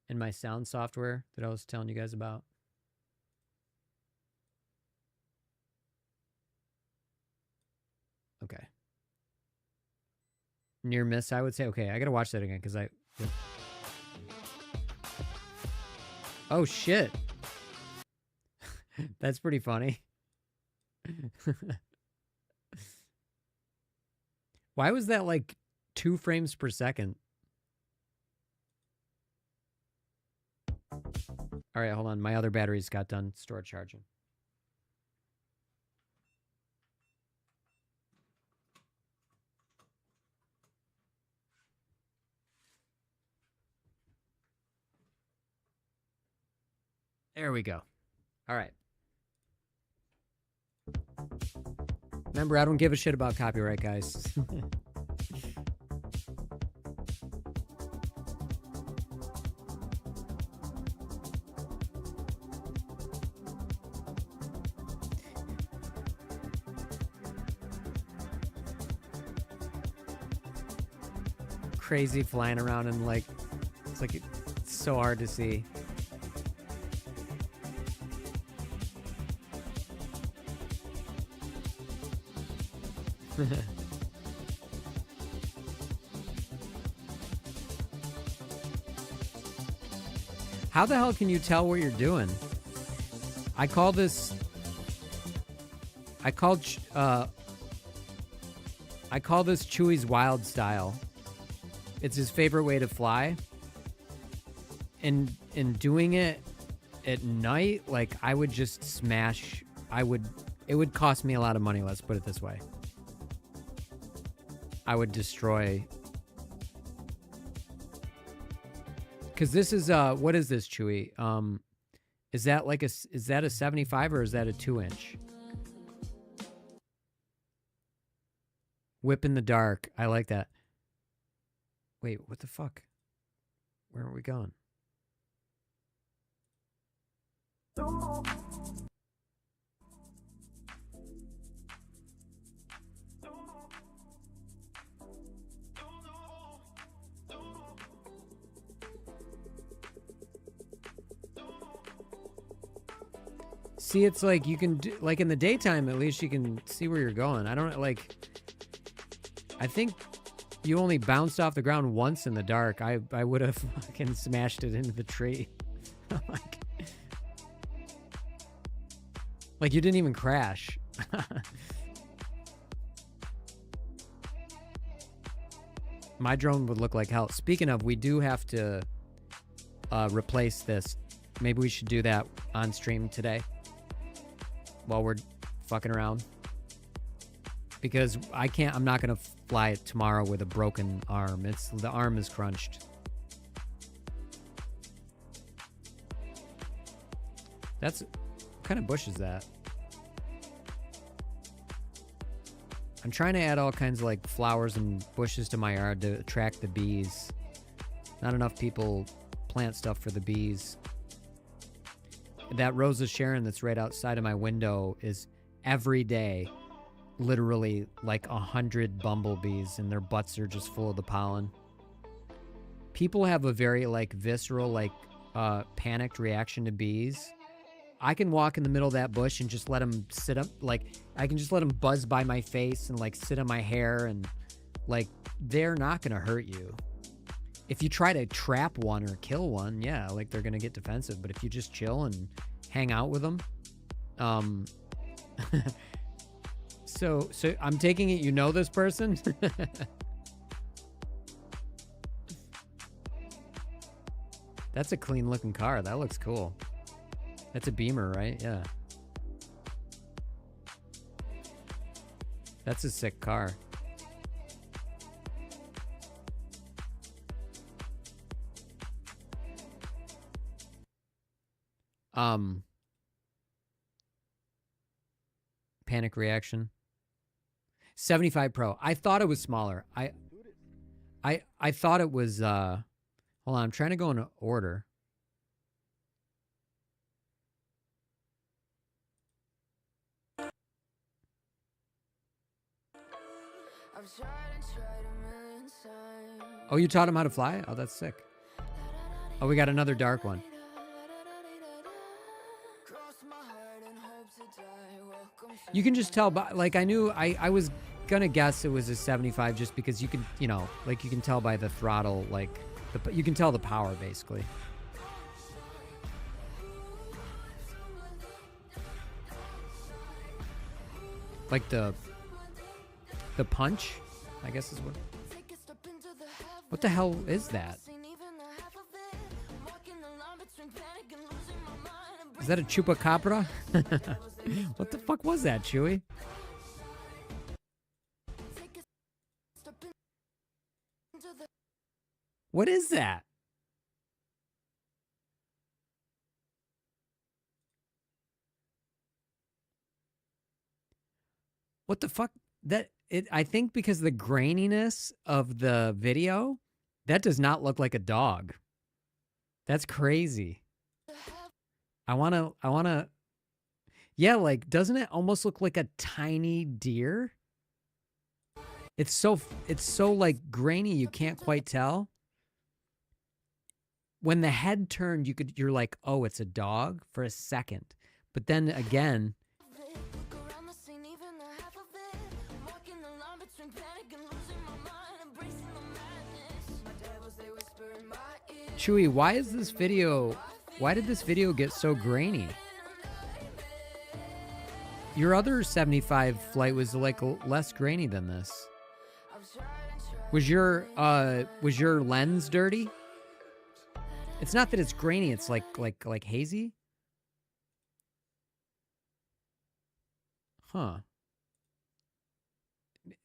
Speaker 1: in my sound software that I was telling you guys about. Okay. Near miss, I would say. Okay, I gotta watch that again because I... Oh, shit. That's pretty funny. Why was that like 2 frames per second? All right, hold on. My other batteries got done storage charging. There we go. All right. Remember, I don't give a shit about copyright, guys. Crazy flying around and like, it's like it's so hard to see. How the hell can you tell what you're doing? I call this Chewy's wild style. It's his favorite way to fly. And in doing it at night, like I would just smash. It would cost me a lot of money, let's put it this way. I would destroy. Cause this is what is this, Chewy? Is that like is that a 75 or is that a 2-inch? Whip in the dark. I like that. Wait, what the fuck? Where are we going? See, it's like you can do, like in the daytime, at least you can see where you're going. I don't like, I think you only bounced off the ground once in the dark. I would have fucking smashed it into the tree. Like you didn't even crash. My drone would look like hell. Speaking of, we do have to replace this. Maybe we should do that on stream today while we're fucking around. Because I'm not going to fly it tomorrow with a broken arm. The arm is crunched. What kind of bush is that? I'm trying to add all kinds of like flowers and bushes to my yard to attract the bees. Not enough people plant stuff for the bees. That Rose of Sharon that's right outside of my window is every day literally like 100 bumblebees, and their butts are just full of the pollen. People have a very like visceral, like panicked reaction to bees. I can walk in the middle of that bush and just let them sit up, like I can just let them buzz by my face and like sit on my hair, and like they're not gonna hurt you. If you try to trap one or kill one, yeah, like they're gonna get defensive. But if you just chill and hang out with them, so I'm taking it you know this person. That's a clean looking car. That looks cool. That's a Beamer, right? Yeah. That's a sick car. Panic reaction. 75 Pro. I thought it was smaller. I thought it was hold on, I'm trying to go in order. Oh, you taught him how to fly? Oh, that's sick. Oh, we got another dark one. You can just tell by, like, I knew, I was gonna guess it was a 75 just because you can, you know, like you can tell by the throttle, like, you can tell the power basically. Like the punch, I guess is what the hell is that? Is that a chupacabra? What the fuck was that, Chewy? What is that? What the fuck? I think because of the graininess of the video, that does not look like a dog. That's crazy. I wanna, yeah, like, doesn't it almost look like a tiny deer? It's so like grainy, you can't quite tell. When the head turned, you're like, oh, it's a dog for a second. But then again, Chewy, why did this video get so grainy? Your other 75 flight was like less grainy than this. Was your lens dirty? It's not that it's grainy, it's like hazy. Huh.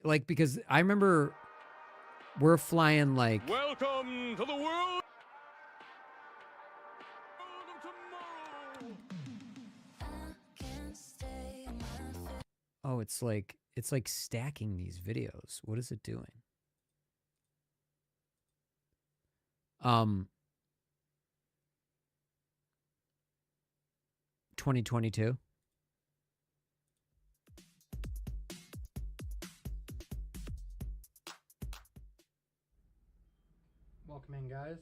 Speaker 1: Like, because I remember we're flying like,
Speaker 10: welcome to the world.
Speaker 1: oh, it's like it's like stacking these videos. What is it doing? 2022.
Speaker 3: Welcome in, guys.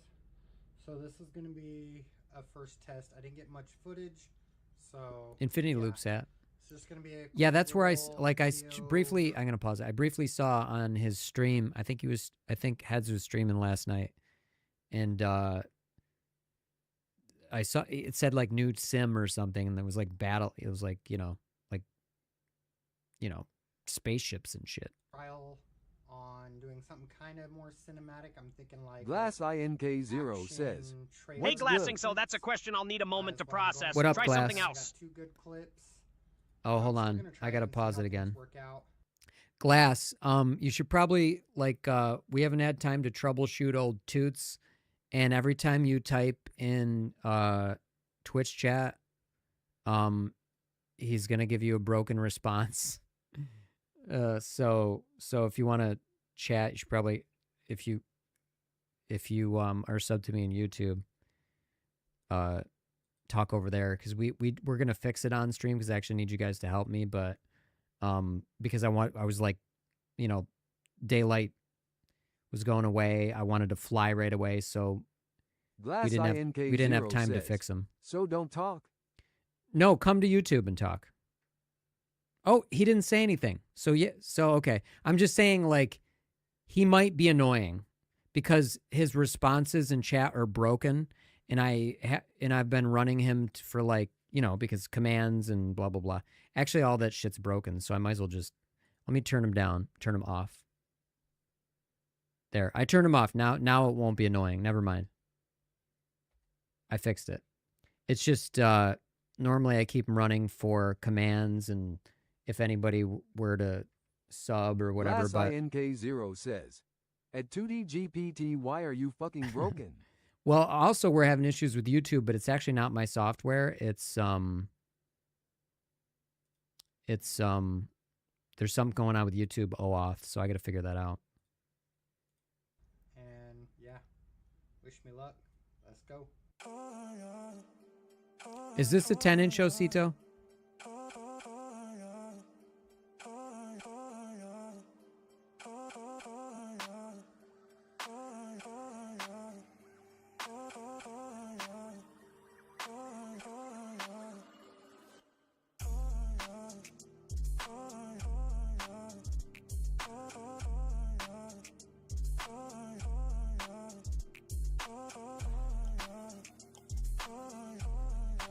Speaker 3: So this is going to be a first test. I didn't get much footage, so
Speaker 1: Infinity Loop's at.
Speaker 3: It's just going to be a
Speaker 1: Yeah, that's where
Speaker 3: video.
Speaker 1: briefly, I'm going to pause it. I briefly saw on his stream, I think Heads was streaming last night, and I saw, it said like new sim or something, and there was like battle, it was like, spaceships and shit.
Speaker 3: Trial on doing something kind of more cinematic. I'm thinking like
Speaker 2: Glass INK0 says,
Speaker 5: Hey,
Speaker 2: What's
Speaker 5: Glassing,
Speaker 2: good?
Speaker 5: so that's a question I'll need a moment to process.
Speaker 1: What up,
Speaker 5: Try
Speaker 1: Glass?
Speaker 5: something
Speaker 3: I
Speaker 5: else.
Speaker 3: got 2 good clips.
Speaker 1: Oh, hold
Speaker 3: So we're
Speaker 1: on.
Speaker 3: gonna try
Speaker 1: I got to
Speaker 3: and see
Speaker 1: pause
Speaker 3: how
Speaker 1: it
Speaker 3: things
Speaker 1: again.
Speaker 3: work out.
Speaker 1: Glass, you should probably, we haven't had time to troubleshoot old toots, and every time you type in Twitch chat, he's going to give you a broken response. So if you want to chat, you should probably, if you are subbed to me on YouTube, talk over there, because we're going to fix it on stream, because I actually need you guys to help me, but because I was like, daylight was going away. I wanted to fly right away, so
Speaker 2: Glass
Speaker 1: we didn't have time to
Speaker 2: says,
Speaker 1: fix them.
Speaker 2: So don't talk.
Speaker 1: No, come to YouTube and talk. Oh, he didn't say anything. So yeah, okay. I'm just saying, like, he might be annoying because his responses in chat are broken, and I've been running him for like, because commands and blah blah blah. Actually, all that shit's broken, so I might as well just let me turn him down, turn him off. There, I turned him off. Now it won't be annoying. Never mind. I fixed it. It's just normally I keep him running for commands, and if anybody were to sub or whatever.
Speaker 2: Glass
Speaker 1: But
Speaker 2: INK0 says, at 2D GPT, why are you fucking broken?
Speaker 1: well, also we're having issues with YouTube, but it's actually not my software. It's there's something going on with YouTube OAuth, so I got to figure that out.
Speaker 3: And yeah, wish me luck. Let's go.
Speaker 1: Is this a 10-inch Osito?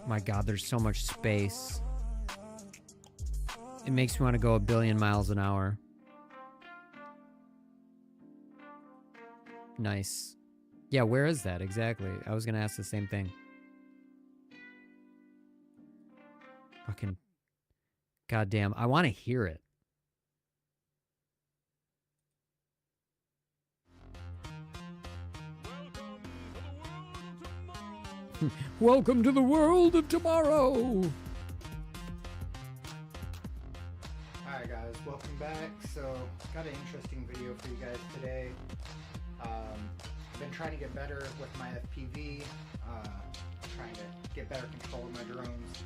Speaker 1: My God, there's so much space. It makes me want to go 1 billion miles an hour. Nice. Yeah, where is that exactly? I was going to ask the same thing. Fucking goddamn. I want to hear it. Welcome to the world of tomorrow.
Speaker 3: Alright guys, welcome back. So, got an interesting video for you guys today. I've been trying to get better with my FPV, trying to get better control of my drones.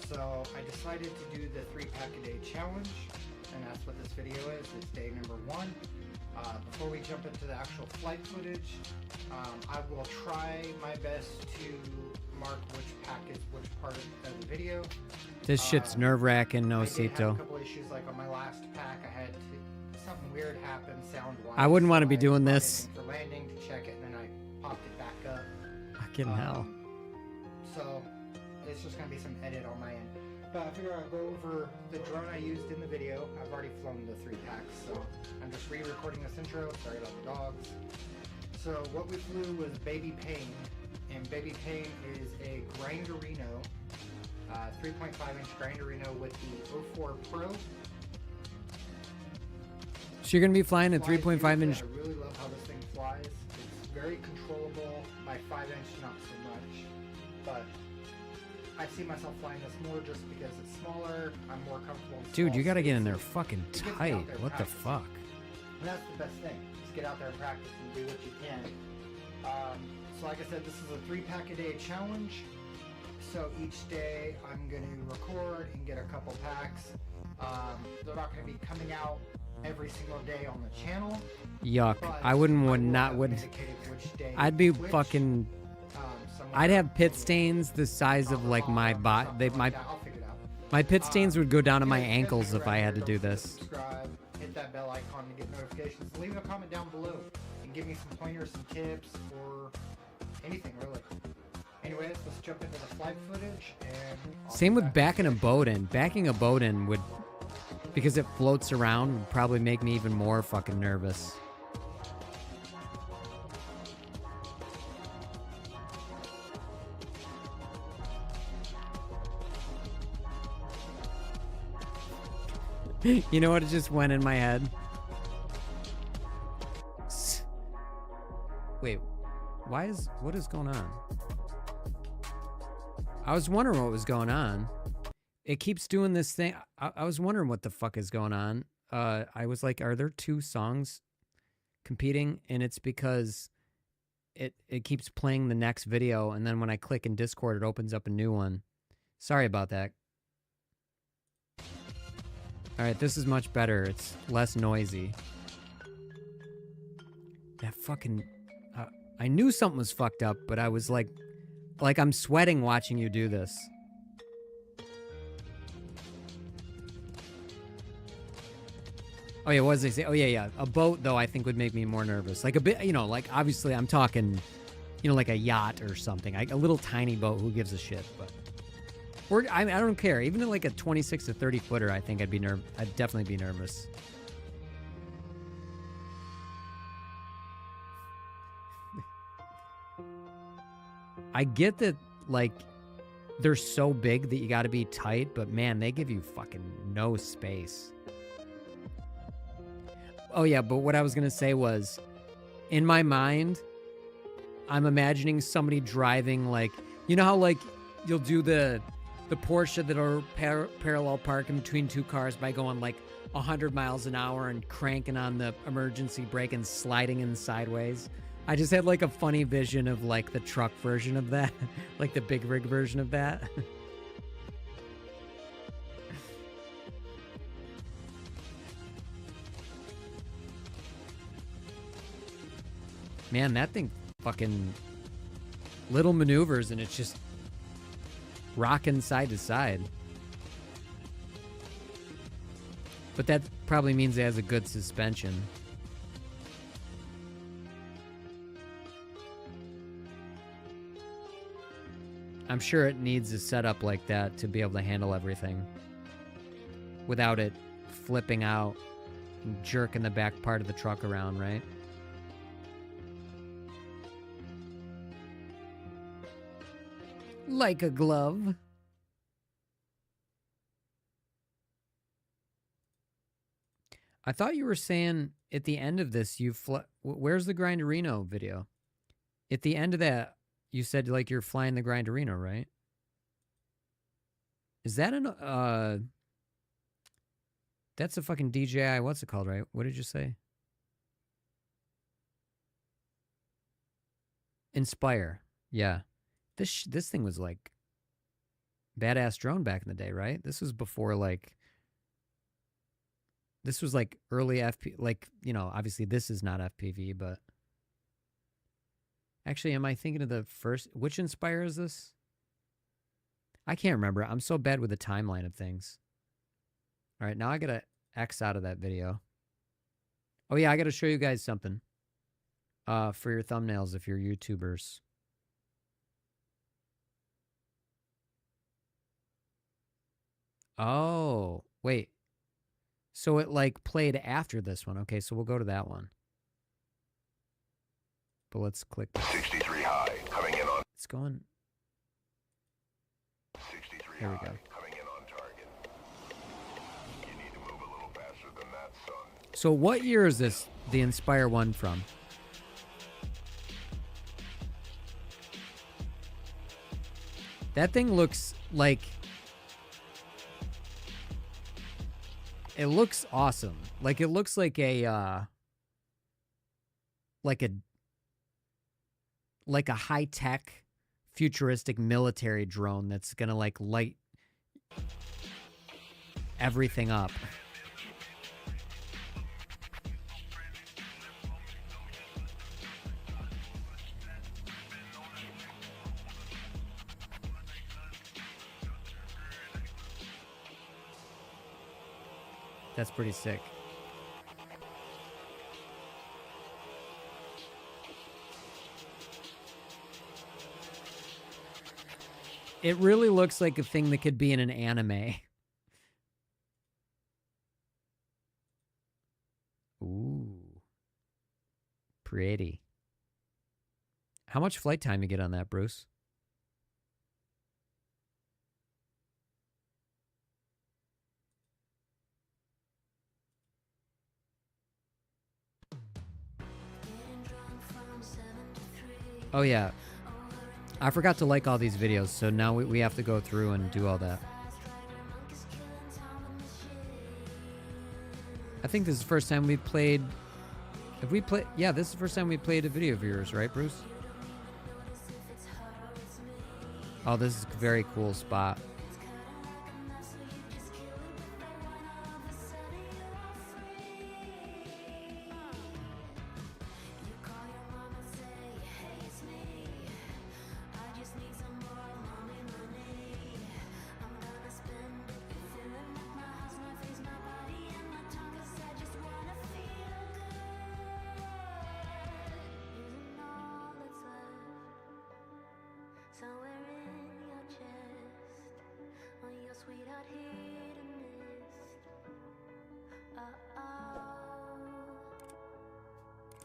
Speaker 3: So, I decided to do the 3-pack-a-day challenge, and that's what this video is. It's day number 1. Before we jump into the actual flight footage, I will try my best to mark which pack is which part of the video.
Speaker 1: This shit's nerve-wracking,
Speaker 3: I did have a
Speaker 1: Osito.
Speaker 3: couple issues, like on my last pack, I had something weird happen sound-wise.
Speaker 1: I wouldn't want to be
Speaker 3: so
Speaker 1: doing
Speaker 3: I
Speaker 1: this.
Speaker 3: for landing to check it, and then I popped it back up.
Speaker 1: Fucking hell.
Speaker 3: So it's just gonna be some edit on my end. But I figure I'll go over the drone I used in the video. I've already flown the 3 packs, so I'm just re-recording this intro. Sorry about the dogs. So what we flew was Baby Pain, and Baby Pain is a Grinderino, 3.5-inch Grinderino with the 04 Pro.
Speaker 1: So you're going to be flying a
Speaker 3: Flies
Speaker 1: 3.5-inch...
Speaker 3: beautifully. I really love how this thing flies. It's very controllable. My 5-inch, not so much. But I see myself flying this more just because it's smaller. I'm more comfortable. In
Speaker 1: Dude,
Speaker 3: small
Speaker 1: you gotta get in there
Speaker 3: spaces.
Speaker 1: fucking
Speaker 3: It gets me out
Speaker 1: tight.
Speaker 3: there
Speaker 1: What the
Speaker 3: practicing.
Speaker 1: fuck?
Speaker 3: And that's the best thing. Just get out there and practice and do what you can. So like I said, this is a 3-pack-a-day challenge. So each day I'm going to record and get a couple packs. They're not going to be coming out every single day on the channel.
Speaker 1: Yuck.
Speaker 3: but
Speaker 1: I would
Speaker 3: will
Speaker 1: not
Speaker 3: have
Speaker 1: would.
Speaker 3: indicated which day
Speaker 1: I'd be
Speaker 3: which,
Speaker 1: fucking.
Speaker 3: somewhere
Speaker 1: I'd have pit stains the size of like my bot.
Speaker 3: something
Speaker 1: My
Speaker 3: like that. I'll figure it out.
Speaker 1: my pit stains would go down to my
Speaker 3: Hit
Speaker 1: ankles
Speaker 3: the
Speaker 1: if I had to
Speaker 3: don't
Speaker 1: do
Speaker 3: forget
Speaker 1: this.
Speaker 3: Subscribe, hit that bell icon to get notifications. Leave a comment down below and give me some pointers, some tips, or anything really. Anyways, let's jump into the flight footage and I'll
Speaker 1: Same
Speaker 3: be
Speaker 1: with
Speaker 3: back.
Speaker 1: backing a boat in. Backing a boat in would, because it floats around, would probably make me even more fucking nervous. You know what? It just went in my head. Wait, what is going on? I was wondering what was going on. It keeps doing this thing. I was wondering what the fuck is going on. I was like, are there two songs competing? And it's because it keeps playing the next video, and then when I click in Discord, it opens up a new one. Sorry about that. All right, this is much better. It's less noisy. That fucking... I knew something was fucked up, but I was like I'm sweating watching you do this. Oh yeah, what was I say? Oh yeah. A boat though, I think would make me more nervous. Like a bit, you know, like obviously I'm talking, you know, like a yacht or something. A little tiny boat. Who gives a shit? But I don't care. Even like a 26 to 30 footer, I think I'd definitely be nervous. I get that, like, they're so big that you got to be tight, but man, they give you fucking no space. Oh yeah, but what I was gonna say was, in my mind, I'm imagining somebody driving, like, you know how like you'll do the Porsche that are parallel parking between two cars by going like 100 miles an hour and cranking on the emergency brake and sliding in sideways. I just had like a funny vision of like the truck version of that, like the big rig version of that. Man, that thing fucking little maneuvers and it's just rocking side to side. But that probably means it has a good suspension. I'm sure it needs a setup like that to be able to handle everything without it flipping out and jerking the back part of the truck around, right? Like a glove. I thought you were saying at the end of this, where's the Grinderino video? At the end of that, you said like you're flying the Grinderino, right? Is that that's a fucking DJI, what's it called, right? What did you say? Inspire. Yeah. This thing was like badass drone back in the day, right? This was before like this was like early FP, like, you know, obviously this is not FPV, but actually, am I thinking of the first, which Inspire is this? I can't remember. I'm so bad with the timeline of things. All right, now I gotta X out of that video. Oh yeah, I gotta show you guys something for your thumbnails if you're YouTubers. Oh, wait. So it like played after this one. Okay, so we'll go to that one. But let's click.
Speaker 9: 63 high, coming in on.
Speaker 1: It's going.
Speaker 9: 63
Speaker 1: There we
Speaker 9: high,
Speaker 1: go.
Speaker 9: coming in on target. You need to move a little faster than that, son.
Speaker 1: So what year is this, the Inspire one from? That thing looks like... It looks awesome. Like, it looks like a, like a high-tech, futuristic military drone that's gonna, like, light everything up. That's pretty sick. It really looks like a thing that could be in an anime. Ooh. Pretty. How much flight time you get on that, Bruce? Oh, yeah. I forgot to like all these videos, so now we have to go through and do all that. I think this is the first time we played... Have we played... Yeah, this is the first time we played a video of yours, right, Bruce? Oh, this is a very cool spot.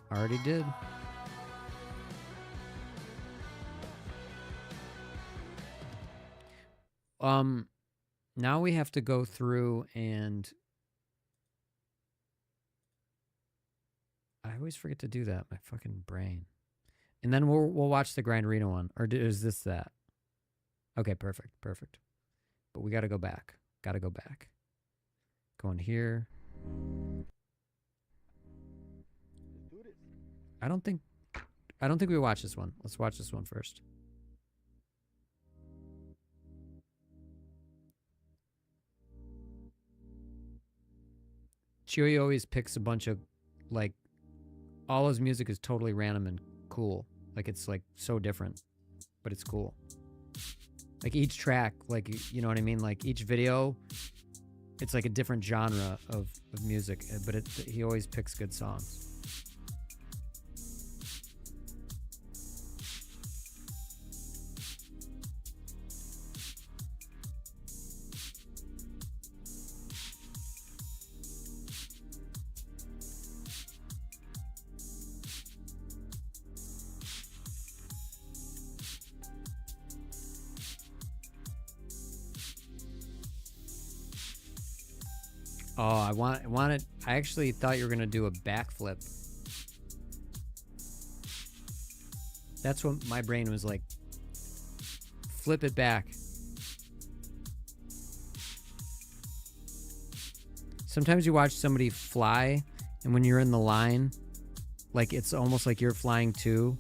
Speaker 1: Already did. Now we have to go through and I always forget to do that. My fucking brain. And then we'll watch the Grinderino one. Or is this that? Okay, perfect. Perfect. But we got to go back. Got to go back. Go in here. I don't think we watch this one. Let's watch this one first. Chewy always picks a bunch of, like, all his music is totally random and cool. Like, it's, like, so different. But it's cool. Like, each track, like, you know what I mean? Like, each video, it's, like, a different genre of music. But he always picks good songs. Oh, I wanted. I actually thought you were gonna do a backflip. That's what my brain was like. Flip it back. Sometimes you watch somebody fly, and when you're in the line, like it's almost like you're flying too.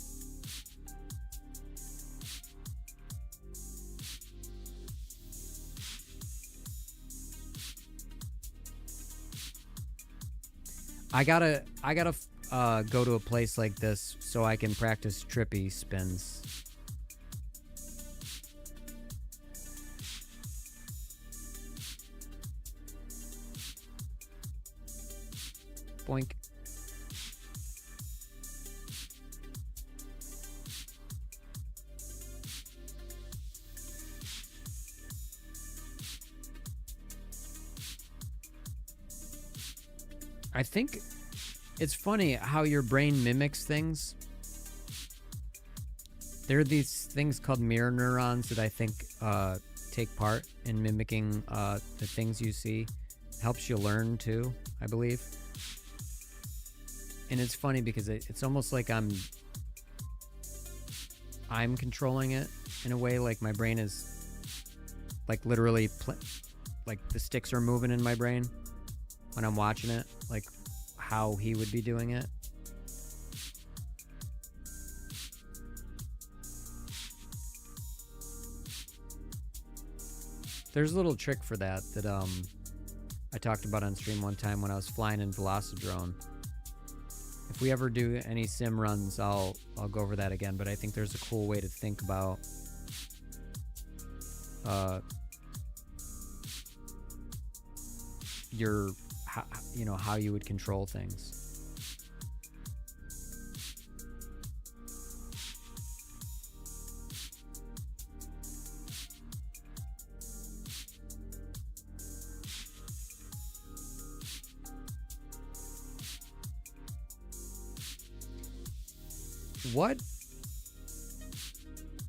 Speaker 1: I gotta go to a place like this so I can practice trippy spins. Boink. I think it's funny how your brain mimics things. There are these things called mirror neurons that I think take part in mimicking the things you see. Helps you learn too, I believe. And it's funny because it's almost like I'm controlling it in a way, like my brain is like literally, like the sticks are moving in my brain when I'm watching it, like how he would be doing it. There's a little trick for that I talked about on stream one time when I was flying in Velocidrone. If we ever do any sim runs, I'll go over that again, but I think there's a cool way to think about your, you know, how you would control things. What?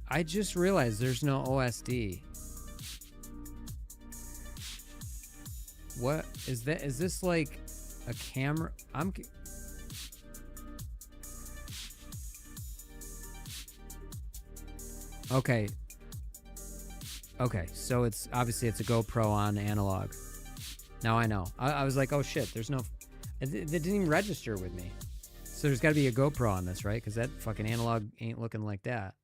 Speaker 1: I just realized there's no OSD. What is that? Is this like a camera? Okay. Okay, so it's obviously it's a GoPro on analog. Now I know. I was like, oh shit, there's no. It didn't even register with me. So there's got to be a GoPro on this, right? Because that fucking analog ain't looking like that.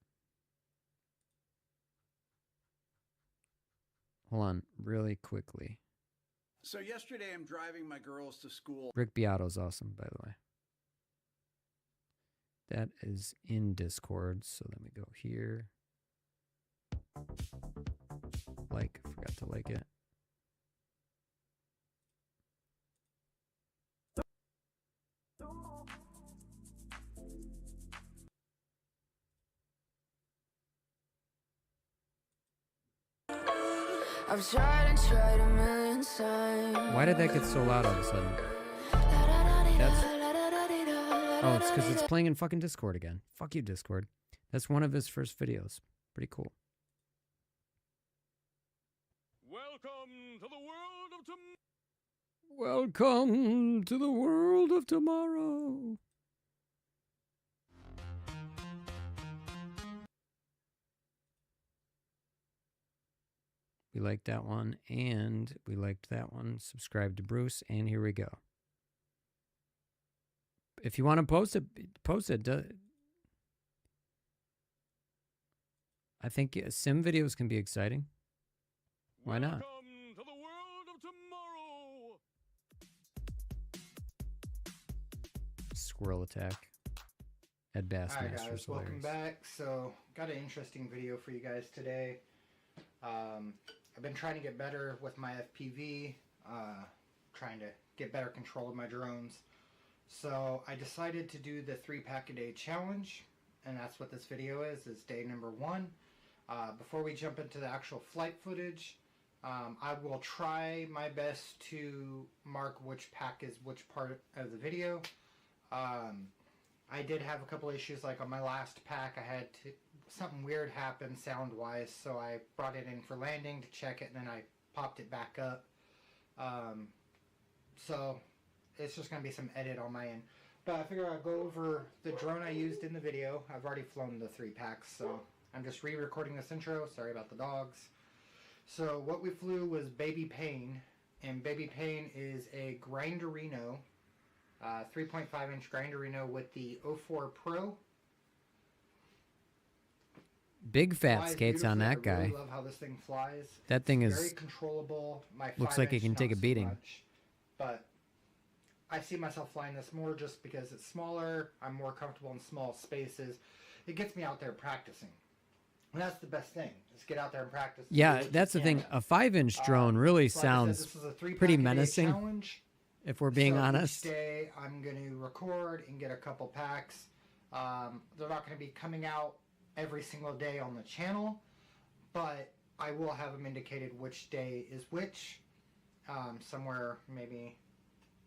Speaker 1: Hold on, really quickly.
Speaker 11: So yesterday I'm driving my girls to school.
Speaker 1: Rick Beato's awesome, by the way. That is in Discord, so let me go here. Like, forgot to like it.
Speaker 12: I've tried and tried a million times.
Speaker 1: Why did that get so loud all of a sudden? Oh, it's because it's playing in fucking Discord again. Fuck you, Discord. That's one of his first videos. Pretty cool.
Speaker 10: Welcome to the world of tomorrow.
Speaker 1: Welcome to the world of tomorrow. We liked that one, and we liked that one. Subscribe to Bruce, and here we go. If you want to post it, post it. I think sim videos can be exciting. Why not?
Speaker 10: Welcome to the world of tomorrow.
Speaker 1: Squirrel attack. Ed Bassmaster's
Speaker 3: Alright guys, welcome back. So, got an interesting video for you guys today. I've been trying to get better with my FPV, trying to get better control of my drones. So I decided to do the 3-pack-a-day challenge, and that's what this video is day number 1. Before we jump into the actual flight footage, I will try my best to mark which pack is which part of the video. I did have a couple issues, like on my last pack I had something weird happen sound-wise, so I brought it in for landing to check it, and then I popped it back up. So it's just going to be some edit on my end. But I figure I'll go over the drone I used in the video. I've already flown the 3 packs, so I'm just re-recording this intro. Sorry about the dogs. So what we flew was Baby Pain, and Baby Pain is a Grinderino, 3.5-inch Grinderino with the 04 Pro.
Speaker 1: Big fat skates on that guy.
Speaker 3: I really love how this thing flies.
Speaker 1: That thing is
Speaker 3: very controllable. My
Speaker 1: looks like it can take a beating.
Speaker 3: Much, but I see myself flying this more just because it's smaller. I'm more comfortable in small spaces. It gets me out there practicing. And that's the best thing, is get out there and practice.
Speaker 1: Yeah, that's the thing. A 5-inch drone really sounds pretty menacing, challenge. If we're being honest.
Speaker 3: Each day I'm going to record and get a couple packs. They're not going to be coming out every single day on the channel, but I will have them indicated which day is which. Somewhere maybe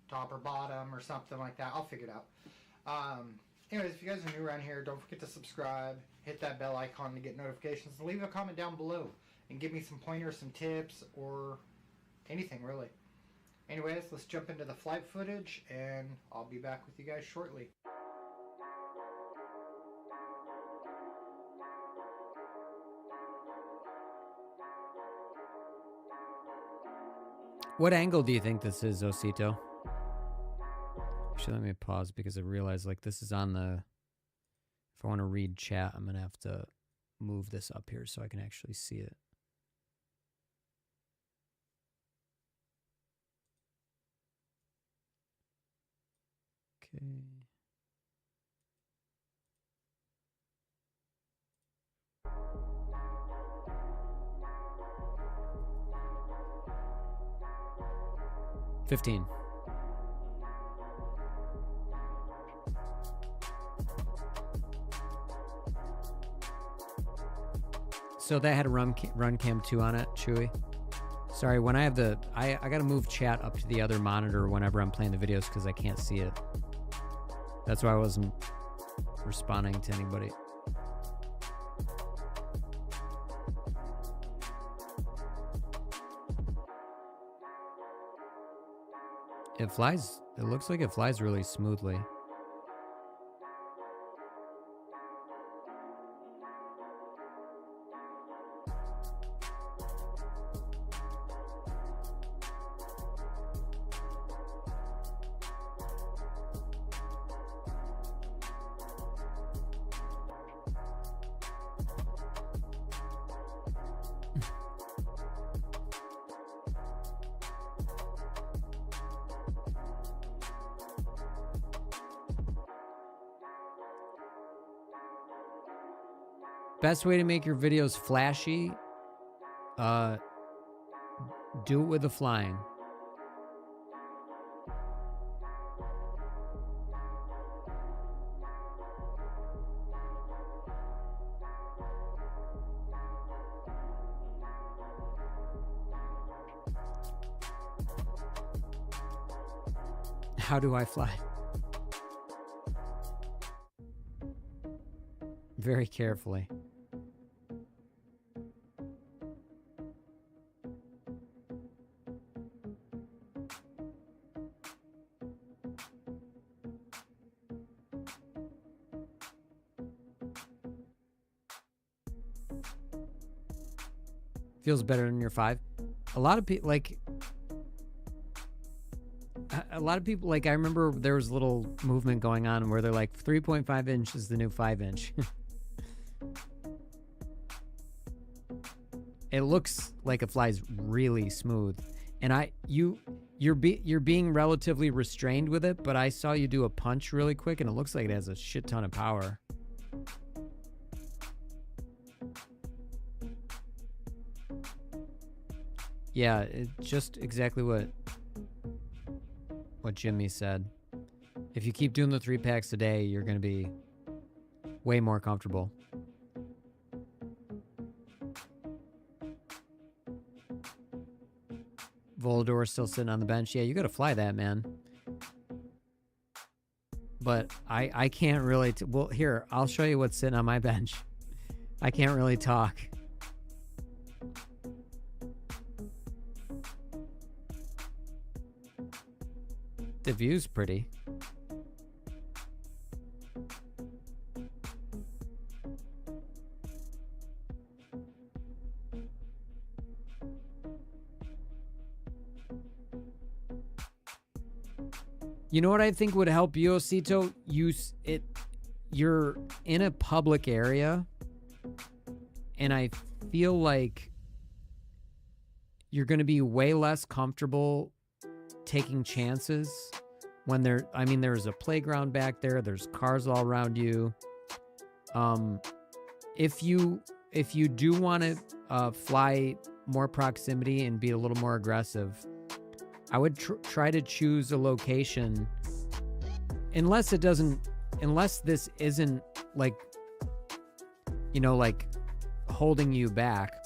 Speaker 3: top or bottom or something like that. I'll figure it out. Anyways, if you guys are new around here, don't forget to subscribe, hit that bell icon to get notifications, and leave a comment down below and give me some pointers, some tips, or anything really. Anyways, let's jump into the flight footage, and I'll be back with you guys shortly.
Speaker 1: What angle do you think this is, Osito? Actually, let me pause because I realize like this is on the... If I want to read chat, I'm going to have to move this up here so I can actually see it. Okay. $15. So that had a run cam 2 on it, Chewy. Sorry, when I have the... I got to move chat up to the other monitor whenever I'm playing the videos because I can't see it. That's why I wasn't responding to anybody. It flies... It looks like it flies really smoothly. Best way to make your videos flashy, do it with the flying. How do I fly? Very carefully. Feels better than your 5. A lot of people like... A lot of people, like, I remember there was a little movement going on where they're like, 3.5 inch is the new 5 inch. It looks like it flies really smooth. And you're being relatively restrained with it, but I saw you do a punch really quick and it looks like it has a shit ton of power. Yeah, it's just exactly what Jimmy said. If you keep doing the 3 packs a day, you're going to be way more comfortable. Volador's still sitting on the bench. Yeah, you got to fly that, man. But I can't really... well, here, I'll show you what's sitting on my bench. I can't really talk. The view's pretty. You know what I think would help you, Osito? You're in a public area, and I feel like you're going to be way less comfortable taking chances when there's a playground back there, there's cars all around you. If you do want to fly more proximity and be a little more aggressive, I would try to choose a location, unless this isn't like, you know, like holding you back.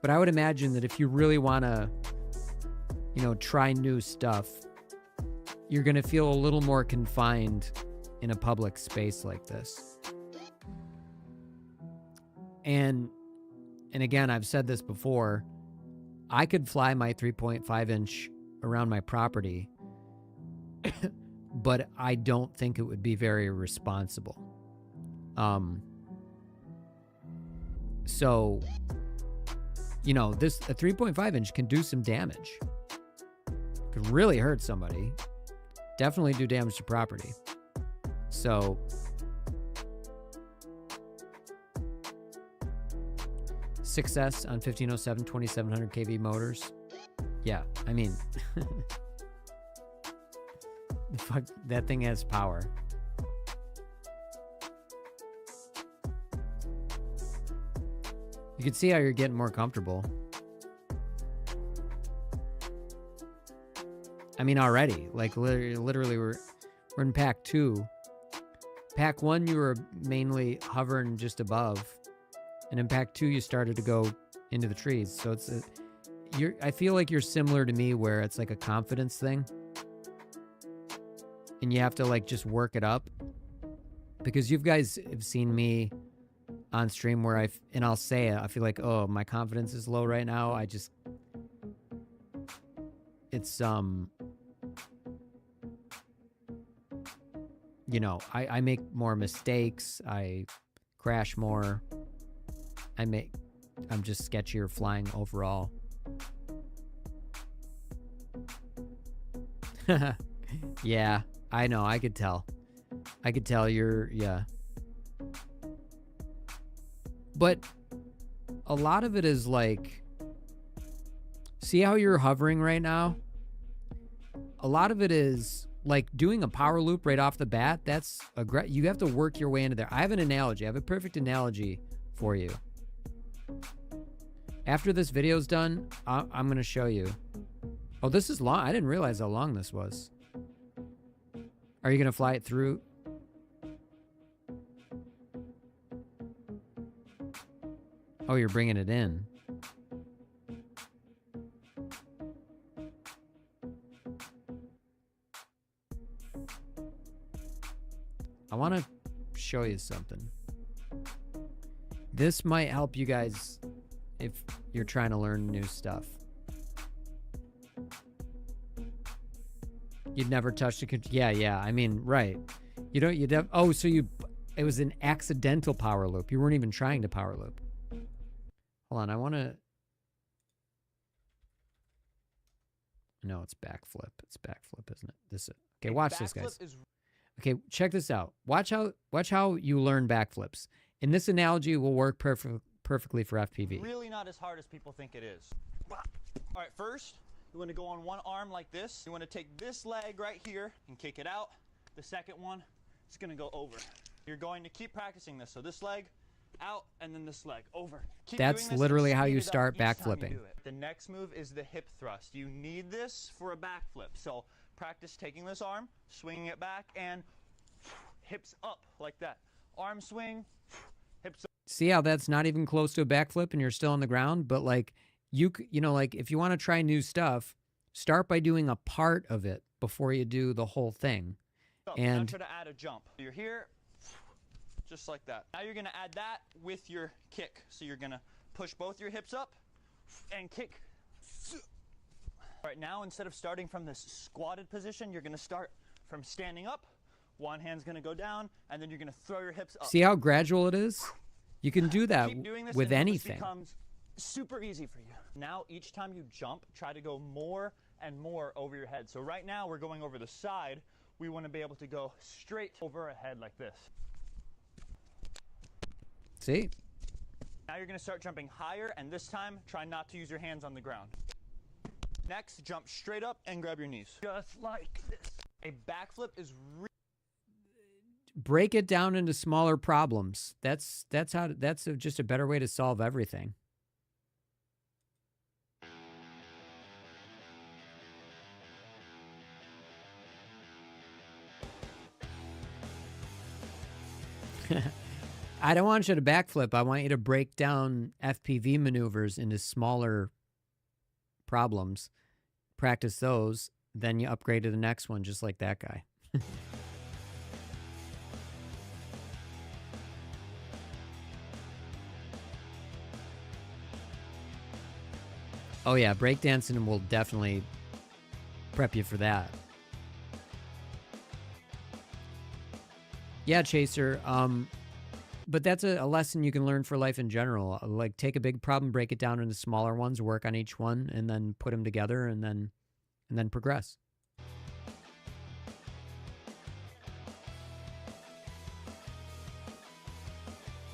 Speaker 1: But I would imagine that if you really want to, you know, try new stuff, you're going to feel a little more confined in a public space like this. And again, I've said this before, I could fly my 3.5 inch around my property, but I don't think it would be very responsible. So, you know, a 3.5 inch can do some damage. could really hurt somebody. Definitely do damage to property. So success on 1507 2700 kV motors. Yeah, I mean, fuck, that thing has power. You can see how you're getting more comfortable. I mean, already, like literally we're in pack 2. Pack 1, you were mainly hovering just above, and in pack 2, you started to go into the trees. So it's I feel like you're similar to me, where it's like a confidence thing, and you have to like just work it up, because you guys have seen me on stream where I'll say it, I feel like, oh, my confidence is low right now. It's you know, I make more mistakes, I crash more, I'm just sketchier flying overall. Yeah, I know, I could tell you're, yeah. But a lot of it is like, see how you're hovering right now? A lot of it is like doing a power loop right off the bat. That's you have to work your way into there. I have an analogy. I have a perfect analogy for you. After this video's done, I'm going to show you. Oh, this is long. I didn't realize how long this was. Are you going to fly it through? Oh, you're bringing it in. I want to show you something. This might help you guys if you're trying to learn new stuff. You'd never touched a yeah. I mean, right. Oh, so it was an accidental power loop. You weren't even trying to power loop. Hold on, I want to... No, it's backflip. It's backflip, isn't it? Okay, watch this, guys. Okay, check this out. Watch how you learn backflips. And this analogy will work perfectly for FPV.
Speaker 13: Really not as hard as people think it is. All right, first, you want to go on one arm like this. You want to take this leg right here and kick it out. The second one is going to go over. You're going to keep practicing this. So this leg out, and then this leg over.
Speaker 1: That's literally how you start backflipping.
Speaker 13: The next move is the hip thrust. You need this for a backflip. So practice taking this arm, swinging it back, and hips up like that. Arm swing, hips up.
Speaker 1: See how that's not even close to a backflip and you're still on the ground? But like, you know, like if you want to try new stuff, start by doing a part of it before you do the whole thing.
Speaker 13: And now try to add a jump. You're here, just like that. Now you're going to add that with your kick. So you're going to push both your hips up and kick. All right, now instead of starting from this squatted position, you're going to start from standing up. One hand's going to go down, and then you're going to throw your hips up.
Speaker 1: See how gradual it is? You can do that with anything.
Speaker 13: It becomes super easy for you. Now, each time you jump, try to go more and more over your head. So right now, we're going over the side. We want to be able to go straight over a head like this.
Speaker 1: See?
Speaker 13: Now you're going to start jumping higher, and this time, try not to use your hands on the ground. Next, jump straight up and grab your knees. Just like this. A backflip is
Speaker 1: break it down into smaller problems. That's just a better way to solve everything. I don't want you to backflip. I want you to break down FPV maneuvers into smaller problems. Practice those, then you upgrade to the next one, just like that guy. Oh yeah, breakdancing will definitely prep you for that. Yeah, Chaser. But that's a lesson you can learn for life in general. Like, take a big problem, break it down into smaller ones, work on each one, and then put them together, and then and then progress.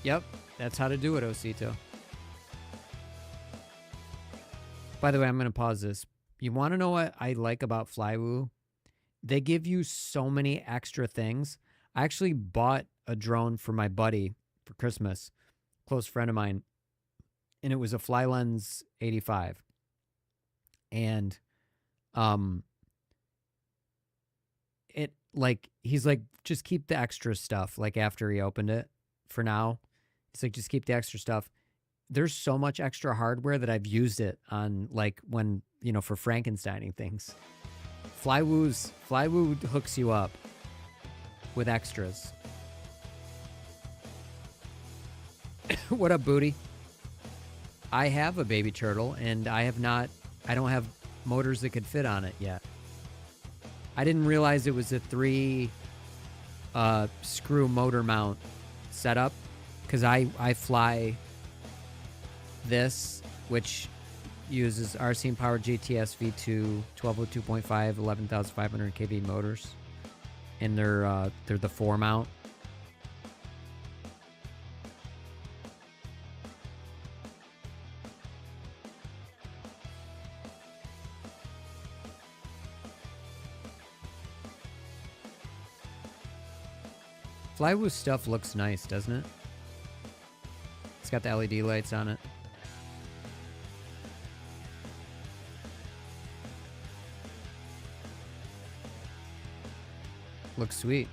Speaker 1: Yep, that's how to do it, Osito. By the way, I'm going to pause this. You want to know what I like about Flywoo? They give you so many extra things. I actually bought a drone for my buddy for Christmas, close friend of mine, and it was a Flylens 85. And it like he's like, just keep the extra stuff. Like after he opened it, for now, he's like, just keep the extra stuff. There's so much extra hardware that I've used it on, like when, you know, for Frankensteining things. Flywoo hooks you up with extras. What up, Booty? I have a baby turtle, and I don't have motors that could fit on it yet. I didn't realize it was a 3 screw motor mount setup, because I fly this, which uses RC powered GTS V2 1202.5 11,500 kV motors, and they're the 4 mount. Flywoo stuff looks nice, doesn't it? It's got the LED lights on it. Looks sweet.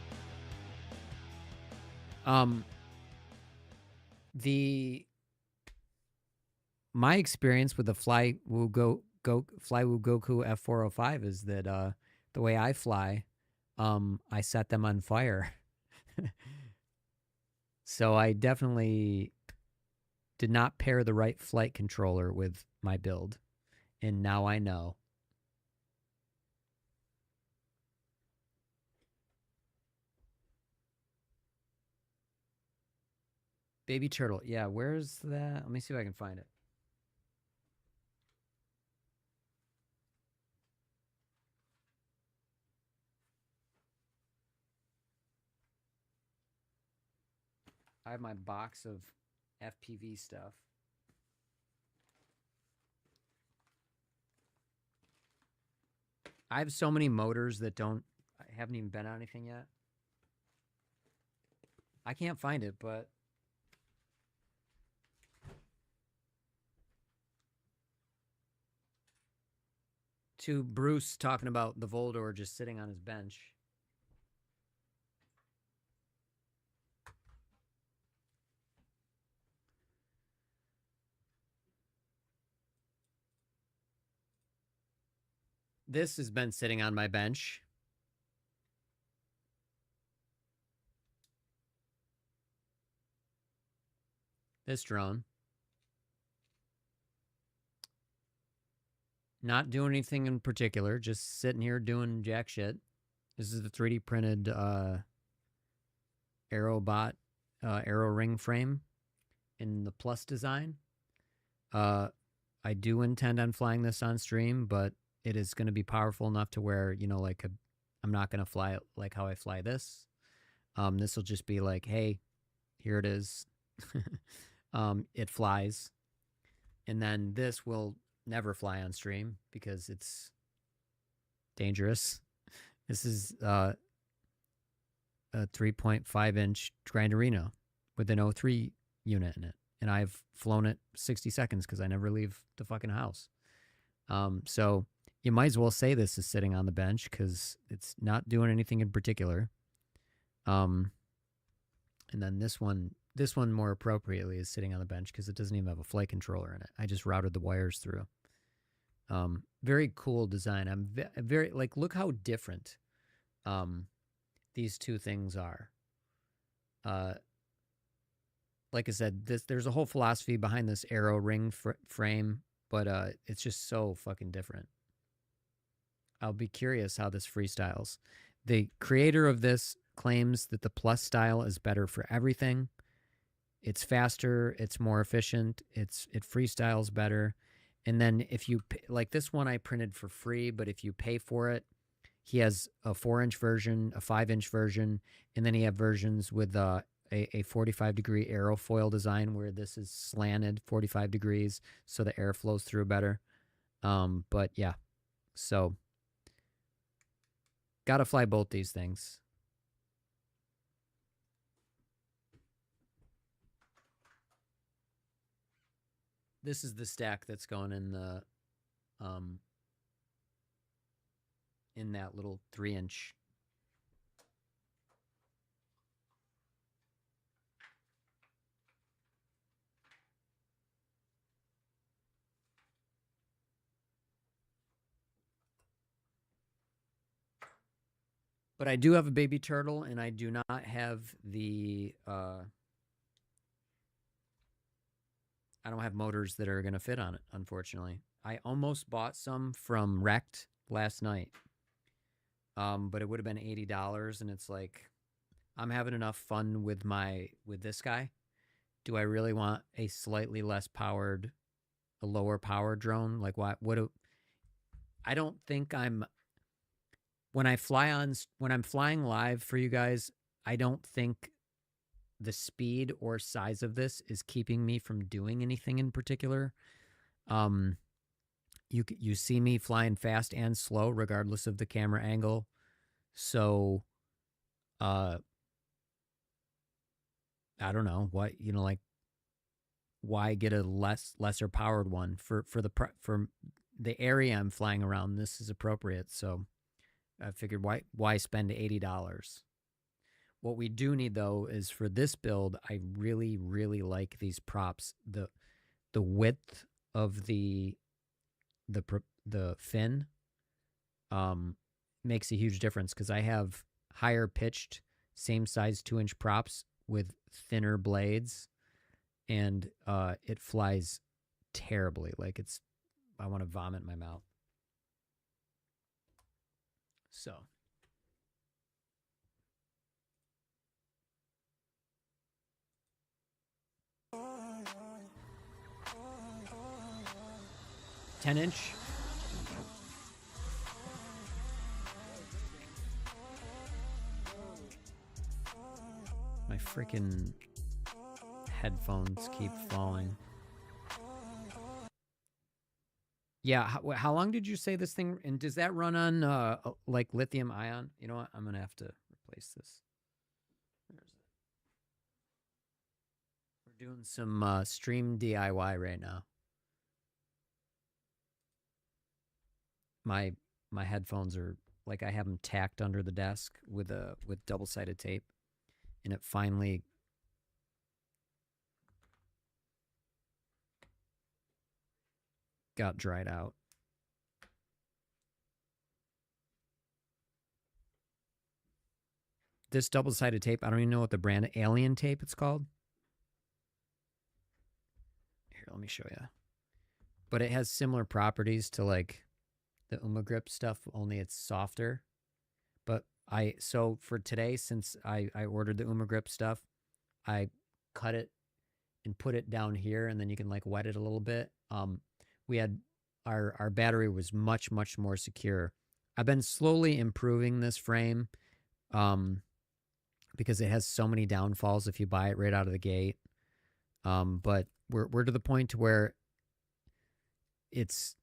Speaker 1: My experience with the Flywoo Goku F405 is that the way I fly, I set them on fire. So I definitely did not pair the right flight controller with my build, and now I know. Baby turtle. Yeah, where's that? Let me see if I can find it. I have my box of FPV stuff. I have so many motors that I haven't even been on anything yet. I can't find it, but to Bruce talking about the Voldor just sitting on his bench. This has been sitting on my bench. This drone. Not doing anything in particular, just sitting here doing jack shit. This is the 3D printed Aerobot Aero ring frame in the Plus design. I do intend on flying this on stream, but it is going to be powerful enough to where, you know, like I'm not going to fly it like how I fly this. This will just be like, hey, here it is. It flies. And then this will never fly on stream because it's dangerous. This is a 3.5-inch Grinderino with an 03 unit in it. And I've flown it 60 seconds because I never leave the fucking house. So you might as well say this is sitting on the bench because it's not doing anything in particular. And then this one more appropriately is sitting on the bench because it doesn't even have a flight controller in it. I just routed the wires through. Very cool design. I'm very, like, look how different these two things are. Like I said, there's a whole philosophy behind this Aero ring frame, but it's just so fucking different. I'll be curious how this freestyles. The creator of this claims that the Plus style is better for everything. It's faster, it's more efficient, it freestyles better, And then if you, like this one I printed for free, but if you pay for it, he has a 4-inch version, a 5-inch version, and then he have versions with a 45-degree aerofoil design where this is slanted 45 degrees so the air flows through better. But yeah, so gotta fly both these things. This is the stack that's going in the in that little 3-inch. But I do have a baby turtle, and I do not have the I don't have motors that are going to fit on it, unfortunately. I almost bought some from Wrecked last night. But it would have been $80, and it's like, I'm having enough fun with this guy. Do I really want a slightly less powered, a lower power drone? Like I don't think when I'm flying live for you guys, I don't think the speed or size of this is keeping me from doing anything in particular. You see me flying fast and slow regardless of the camera angle. So I don't know what, like, why get a lesser powered one for the area I'm flying around? This is appropriate. So I figured why spend $80? What we do need though is for this build, I really, really like these props. The width of the fin makes a huge difference because I have higher pitched, same size 2-inch props with thinner blades, and it flies terribly. Like I want to vomit in my mouth. So. $10-inch. My freaking headphones keep falling. Yeah, how long did you say this thing? And does that run on like lithium ion? You know what? I'm gonna have to replace this. We're doing some stream DIY right now. My headphones are like, I have them tacked under the desk with double-sided tape, and it finally got dried out. This double-sided tape, I don't even know what the brand, Alien tape it's called. Here, let me show you. But it has similar properties to like the Grip stuff, only it's softer. But so for today, since I ordered the Grip stuff, I cut it and put it down here, and then you can like wet it a little bit. We had our battery was much more secure. I've been slowly improving this frame because it has so many downfalls if you buy it right out of the gate. But we're to the point to where it's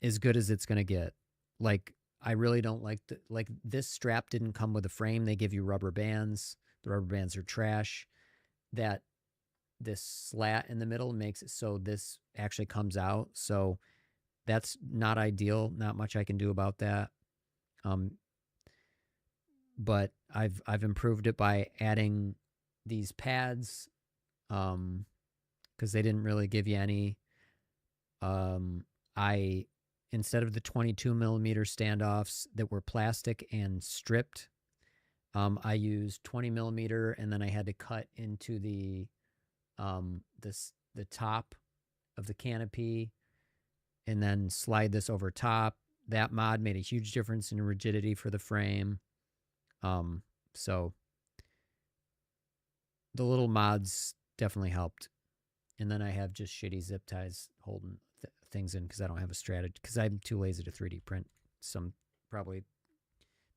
Speaker 1: as good as it's gonna get. Like, I really don't like this strap didn't come with a frame. They give you rubber bands. The rubber bands are trash. This slat in the middle makes it so this actually comes out. So that's not ideal. Not much I can do about that. But I've improved it by adding these pads, because they didn't really give you any. Instead of the 22mm standoffs that were plastic and stripped, I used 20mm, and then I had to cut into the top of the canopy and then slide this over top. That mod made a huge difference in rigidity for the frame. So the little mods definitely helped. And then I have just shitty zip ties holding things in because I don't have a strategy, because I'm too lazy to 3D print some, probably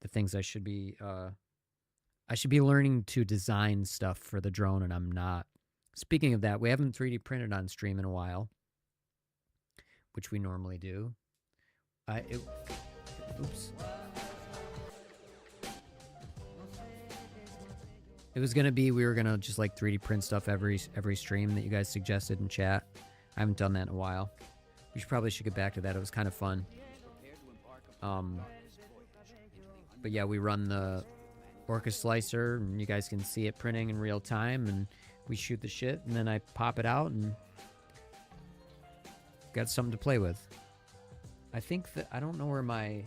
Speaker 1: the things I should be learning to design stuff for the drone, and I'm not. Speaking of that, we haven't 3D printed on stream in a while, which we normally do. Oops. It was gonna be, we were gonna just like 3D print stuff every stream that you guys suggested in chat. I haven't done that in a while. We probably should get back to that. It was kind of fun. But yeah, we run the Orca Slicer, and you guys can see it printing in real time, and we shoot the shit, and then I pop it out, and got something to play with. I think that, I don't know where my...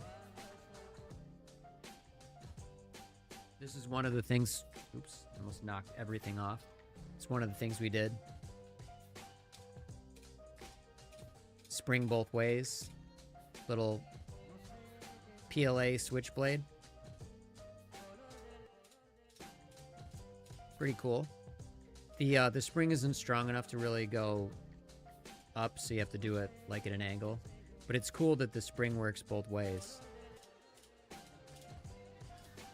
Speaker 1: This is one of the things... Oops, almost knocked everything off. It's one of the things we did. Spring both ways. Little PLA switchblade. Pretty cool. The spring isn't strong enough to really go up, so you have to do it like at an angle. But it's cool that the spring works both ways.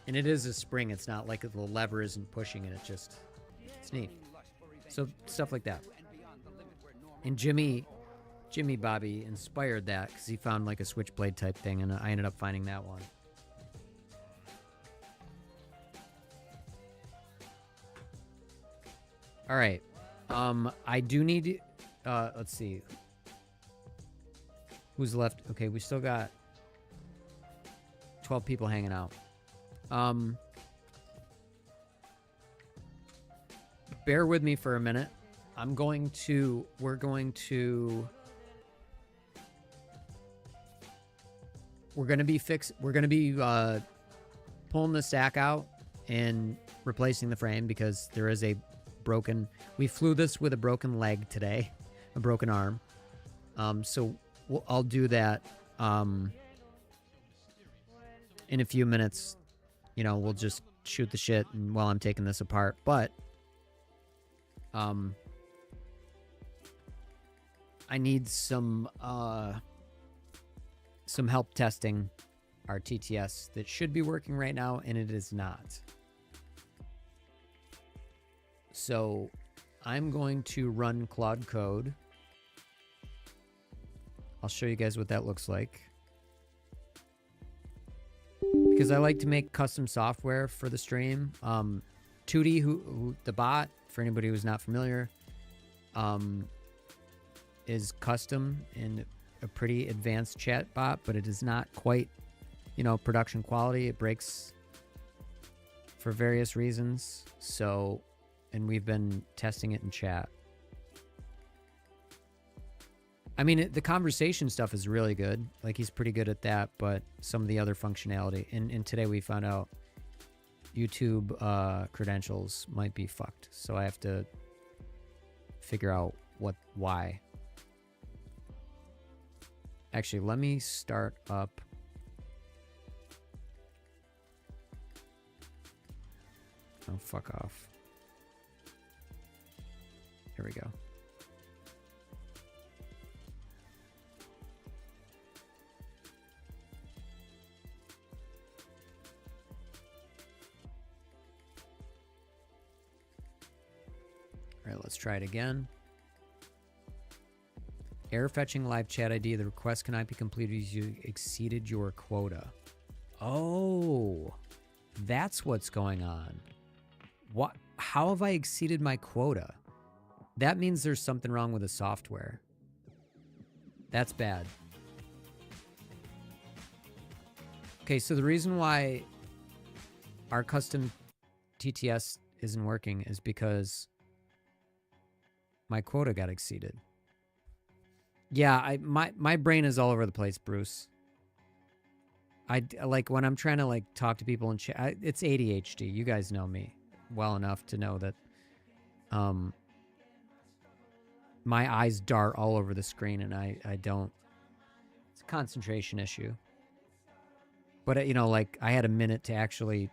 Speaker 1: And it is a spring. It's not like the lever isn't pushing it. It's neat. So stuff like that. And Jimmy Bobby inspired that because he found like a switchblade type thing, and I ended up finding that one. All right. I do need, let's see. Who's left? Okay, we still got 12 people hanging out. Bear with me for a minute. We're going to be pulling the stack out and replacing the frame because there is a broken, we flew this with a broken leg today, a broken arm. So I'll do that in a few minutes. You know, we'll just shoot the shit and while I'm taking this apart. But I need some help testing our TTS that should be working right now, and it is not. So I'm going to run Claude Code. I'll show you guys what that looks like. Because I like to make custom software for the stream. Tootie, who the bot, for anybody who's not familiar, is custom and a pretty advanced chat bot, but it is not quite, production quality. It breaks for various reasons. So, and we've been testing it in chat. I mean, the conversation stuff is really good. Like, he's pretty good at that, but some of the other functionality. And today we found out YouTube credentials might be fucked. So I have to figure out why. Actually, let me start up. Oh, fuck off. Here we go. All right, let's try it again. Error fetching live chat ID. The request cannot be completed as you exceeded your quota. Oh, that's what's going on. What? How have I exceeded my quota? That means there's something wrong with the software. That's bad. Okay, so the reason why our custom TTS isn't working is because my quota got exceeded. Yeah, my brain is all over the place, Bruce. I like when I'm trying to like talk to people in chat. It's ADHD. You guys know me well enough to know that my eyes dart all over the screen, and I don't. It's a concentration issue. But like I had a minute to actually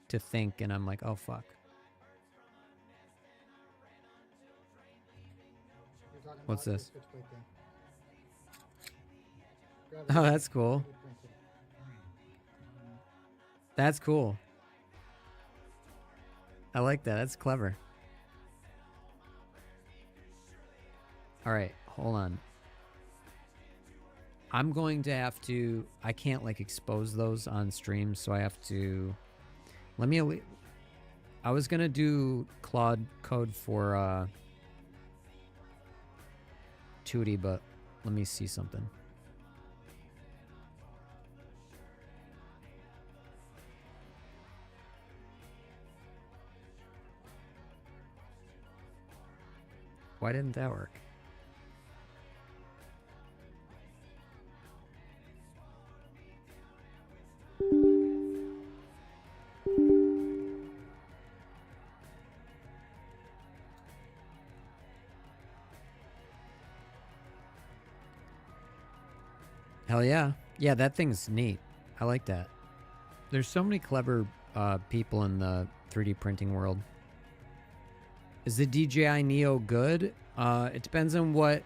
Speaker 1: to think, and I'm like, oh fuck. What's this? Oh, that's cool. That's cool. I like that. That's clever. All right, hold on. I'm going to have to... I can't, like, expose those on stream, so I have to... Let me... I was going to do Claude code for Tootie, but let me see something. Why didn't that work? Hell yeah. Yeah, that thing's neat. I like that. There's so many clever people in the 3D printing world. Is the DJI Neo good? It depends on what...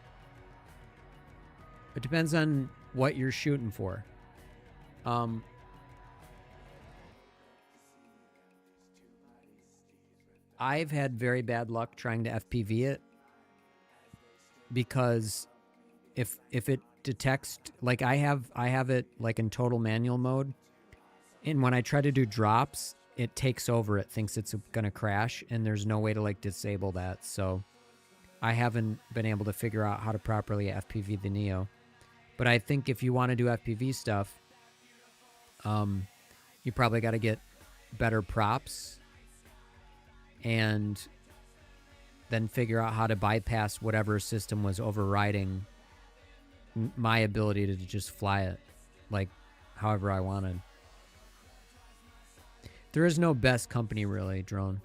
Speaker 1: It depends on what you're shooting for. I've had very bad luck trying to FPV it. Because if it detects... Like, I have it, like, in total manual mode. And when I try to do drops... It takes over, it thinks it's gonna crash, and there's no way to, like, disable that, so I haven't been able to figure out how to properly FPV the Neo. But I think if you want to do FPV stuff, you probably got to get better props and then figure out how to bypass whatever system was overriding my ability to just fly it, like, however I wanted. There is no best company, really, Drone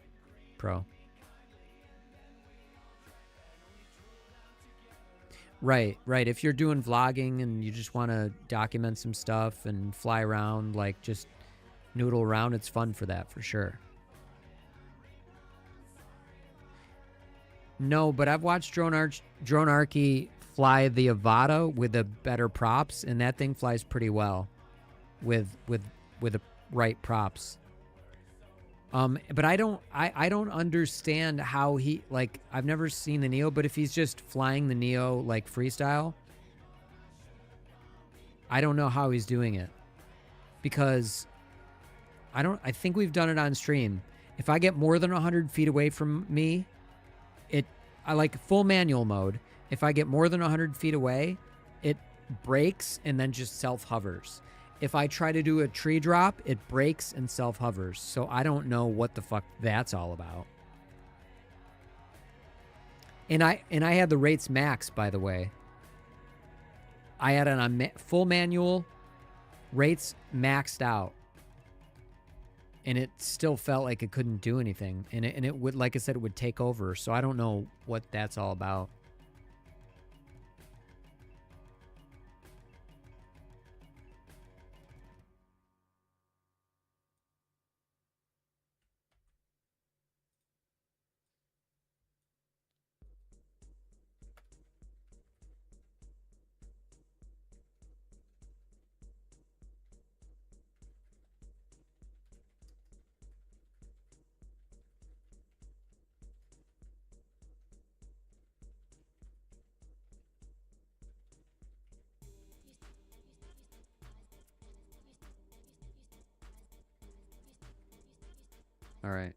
Speaker 1: Pro. Right. If you're doing vlogging and you just want to document some stuff and fly around, like, just noodle around, it's fun for that, for sure. No, but I've watched Dronarchy fly the Avata with the better props, and that thing flies pretty well with the right props. But I don't understand how he, like, I've never seen the Neo, but if he's just flying the Neo like freestyle, I don't know how he's doing it. Because I think we've done it on stream. If I get more than 100 feet away from me, I like full manual mode. If I get more than 100 feet away, it brakes and then just self-hovers. If I try to do a tree drop, it breaks and self-hovers. So I don't know what the fuck that's all about. And I had the rates max, by the way. I had it on full manual, rates maxed out. And it still felt like it couldn't do anything. And it would, like I said, it would take over. So I don't know what that's all about. All right.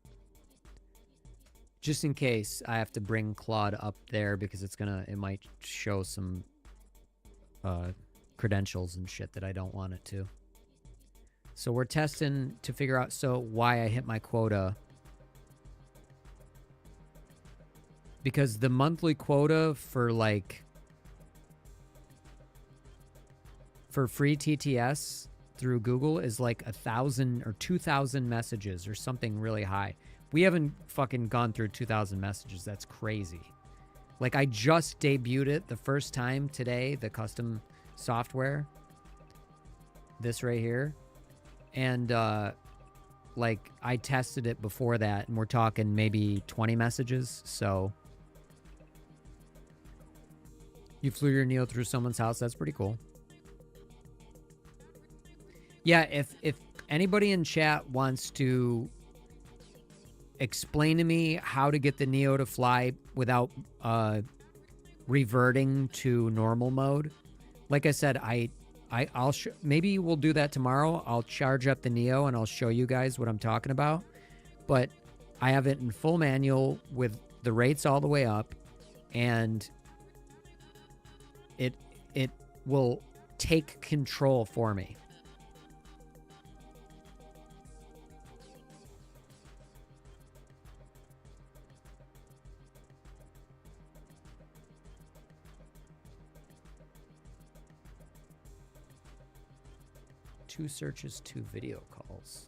Speaker 1: Just in case I have to bring Claude up there because it might show some credentials and shit that I don't want it to. So we're testing to figure out why I hit my quota. Because the monthly quota for free TTS through Google is like 1,000 or 2,000 messages or something really high. We haven't fucking gone through 2,000 messages. That's crazy. Like, I just debuted it the first time today, the custom software. This right here. And, like, I tested it before that, and we're talking maybe 20 messages, so... You flew your Neo through someone's house. That's pretty cool. Yeah, if anybody in chat wants to explain to me how to get the Neo to fly without reverting to normal mode, like I said, I'll maybe we'll do that tomorrow. I'll charge up the Neo and I'll show you guys what I'm talking about. But I have it in full manual with the rates all the way up, and it will take control for me. Two searches, two video calls.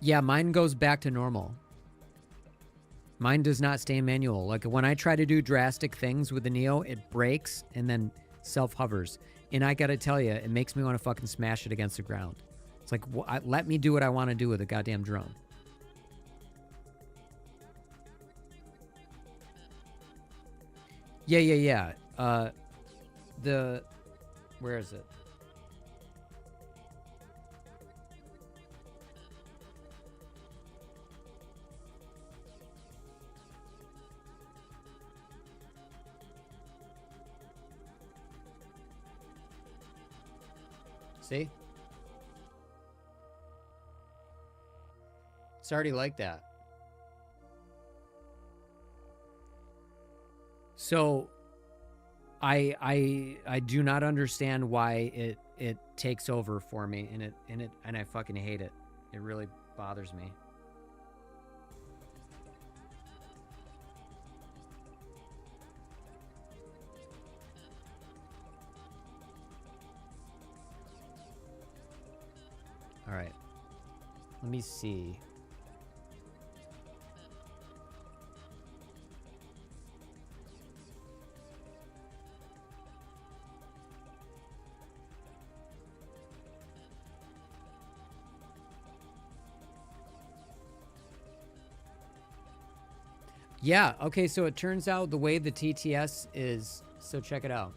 Speaker 1: Yeah, mine goes back to normal. Mine does not stay in manual. Like when I try to do drastic things with the Neo, it breaks and then self-hovers. And I gotta tell you, it makes me want to fucking smash it against the ground. It's like, let me do what I want to do with a goddamn drone. Yeah. Where is it? See? It's already like that. So I do not understand why it takes over for me, and I fucking hate it. It really bothers me. All right. Let me see. Yeah, okay, so it turns out the way the TTS is, so check it out.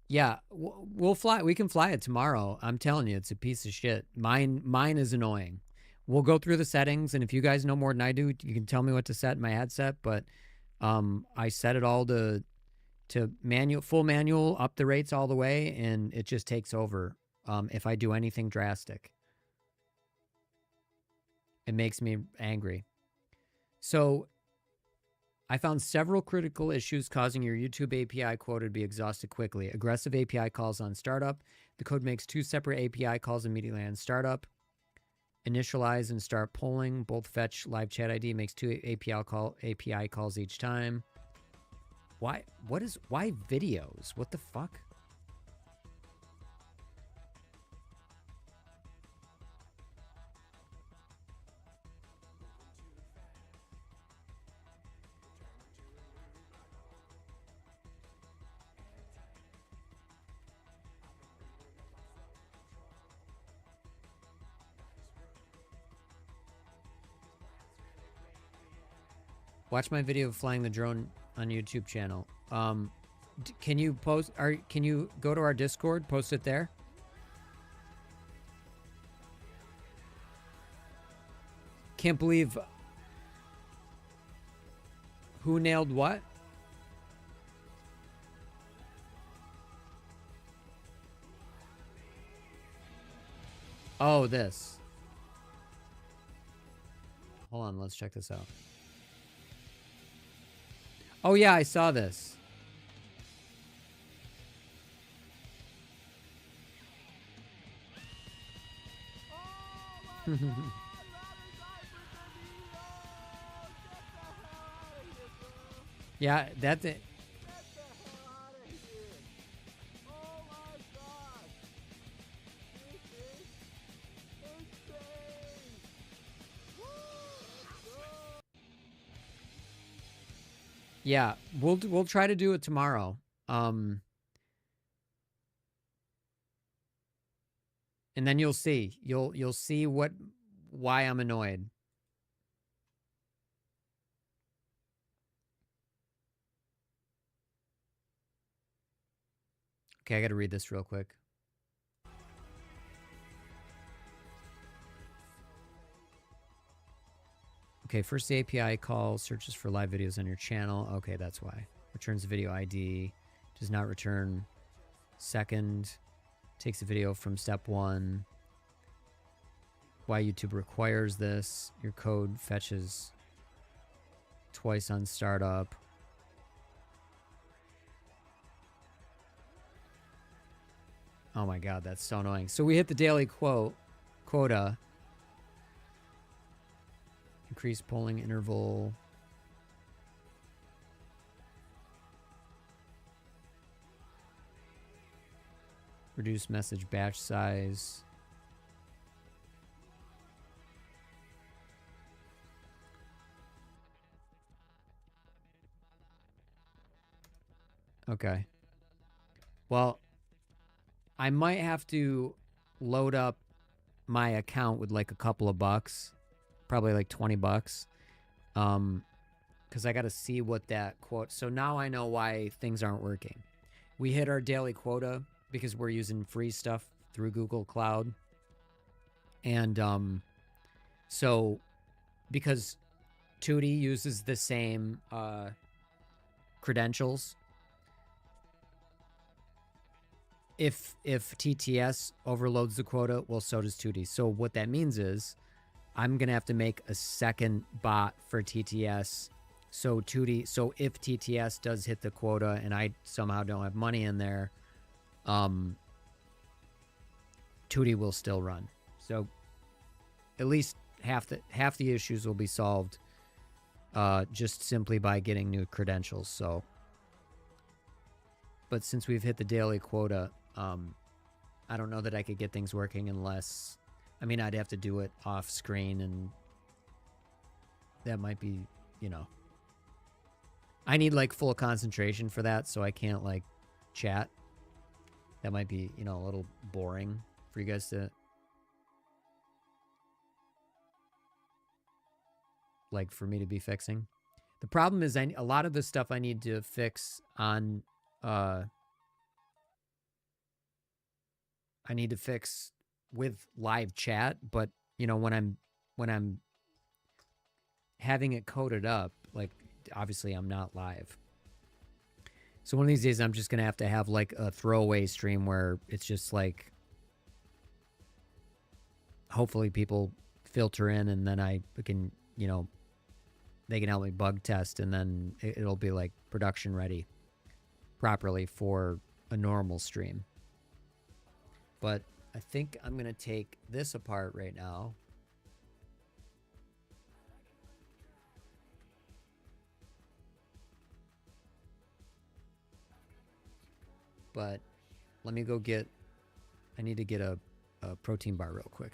Speaker 1: Yeah, we'll fly. We can fly it tomorrow. I'm telling you, it's a piece of shit. Mine is annoying. We'll go through the settings, and if you guys know more than I do, you can tell me what to set in my headset. But I set it all to full manual, up the rates all the way, and it just takes over. If I do anything drastic, it makes me angry. So I found several critical issues causing your YouTube API quota to be exhausted quickly. Aggressive API calls on startup. The code makes two separate API calls immediately on startup. Initialize and start polling. Both fetch live chat ID. Makes two API calls each time. Why videos? What the fuck? Watch my video of flying the drone on YouTube channel. Can you post? Can you go to our Discord? Post it there. Can't believe who nailed what? Oh, this. Hold on, let's check this out. Oh yeah, I saw this. Yeah, that's it. Yeah, we'll try to do it tomorrow. And then you'll see. You'll see why I'm annoyed. Okay, I got to read this real quick. Okay, first the API call searches for live videos on your channel. Okay, that's why. Returns the video ID. Does not return. Second, takes the video from step 1. Why YouTube requires this. Your code fetches twice on startup. Oh my god, that's so annoying. So we hit the daily quota. Increase polling interval. Reduce message batch size. Okay. Well, I might have to load up my account with like a couple of bucks. Probably like 20 bucks. Because I got to see what that quote. So now I know why things aren't working. We hit our daily quota because we're using free stuff through Google Cloud. And so because Tootie uses the same credentials, if TTS overloads the quota, well, so does Tootie. So what that means is I'm going to have to make a second bot for TTS. So if TTS does hit the quota and I somehow don't have money in there, Tootie will still run. So at least half the issues will be solved just simply by getting new credentials. So, but since we've hit the daily quota, I don't know that I could get things working unless, I mean, I'd have to do it off screen, and that might be, you know, I need like full concentration for that, so I can't like chat. That might be, you know, a little boring for you guys to like for me to be fixing. The problem is a lot of the stuff I need to fix on I need to fix with live chat, but you know, when I'm having it coded up, like obviously I'm not live. So one of these days I'm just gonna have to have like a throwaway stream where it's just like hopefully people filter in and then I can, you know, they can help me bug test, and then it'll be like production ready properly for a normal stream. But I think I'm going to take this apart right now. But let me go get, I need to get a protein bar real quick.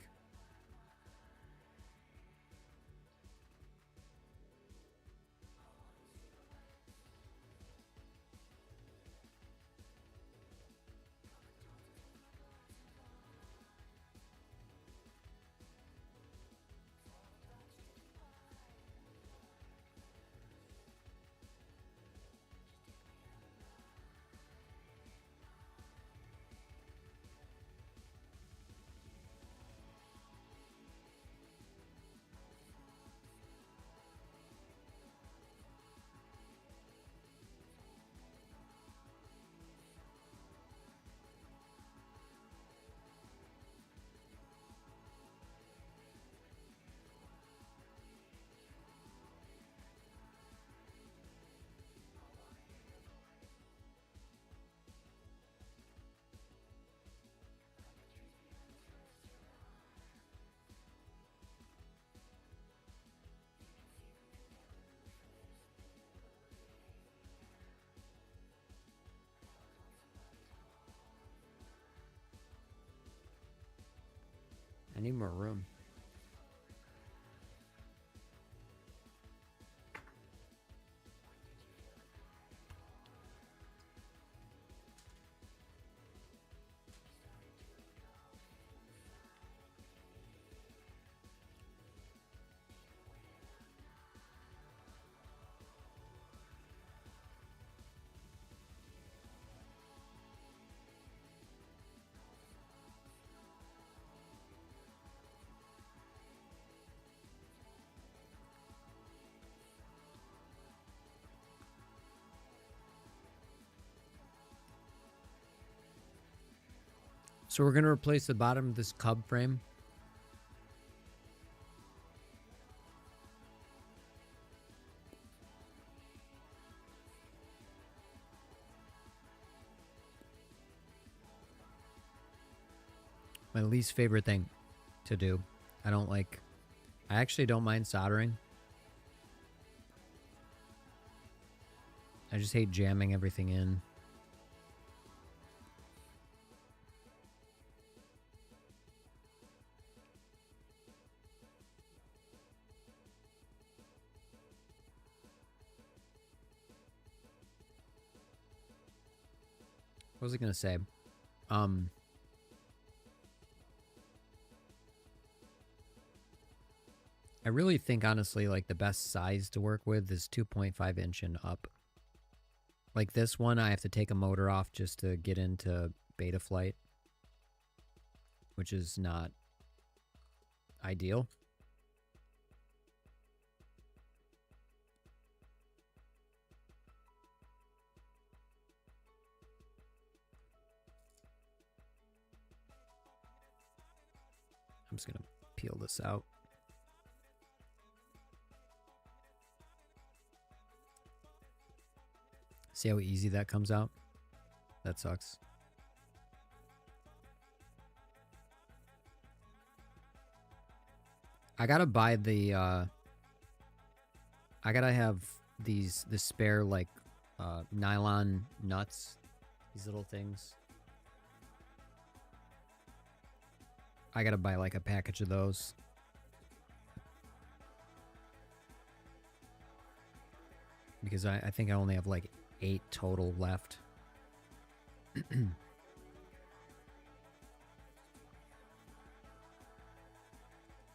Speaker 1: I need more room. So we're going to replace the bottom of this cub frame. My least favorite thing to do. I actually don't mind soldering. I just hate jamming everything in. What was I going to say? I really think, honestly, like the best size to work with is 2.5 inch and up. Like this one, I have to take a motor off just to get into beta flight, which is not ideal. I'm just going to peel this out. See how easy that comes out? That sucks. I gotta buy the, I gotta have the spare, like, nylon nuts. These little things. I gotta buy, like, a package of those. Because I think I only have, like, 8 total left.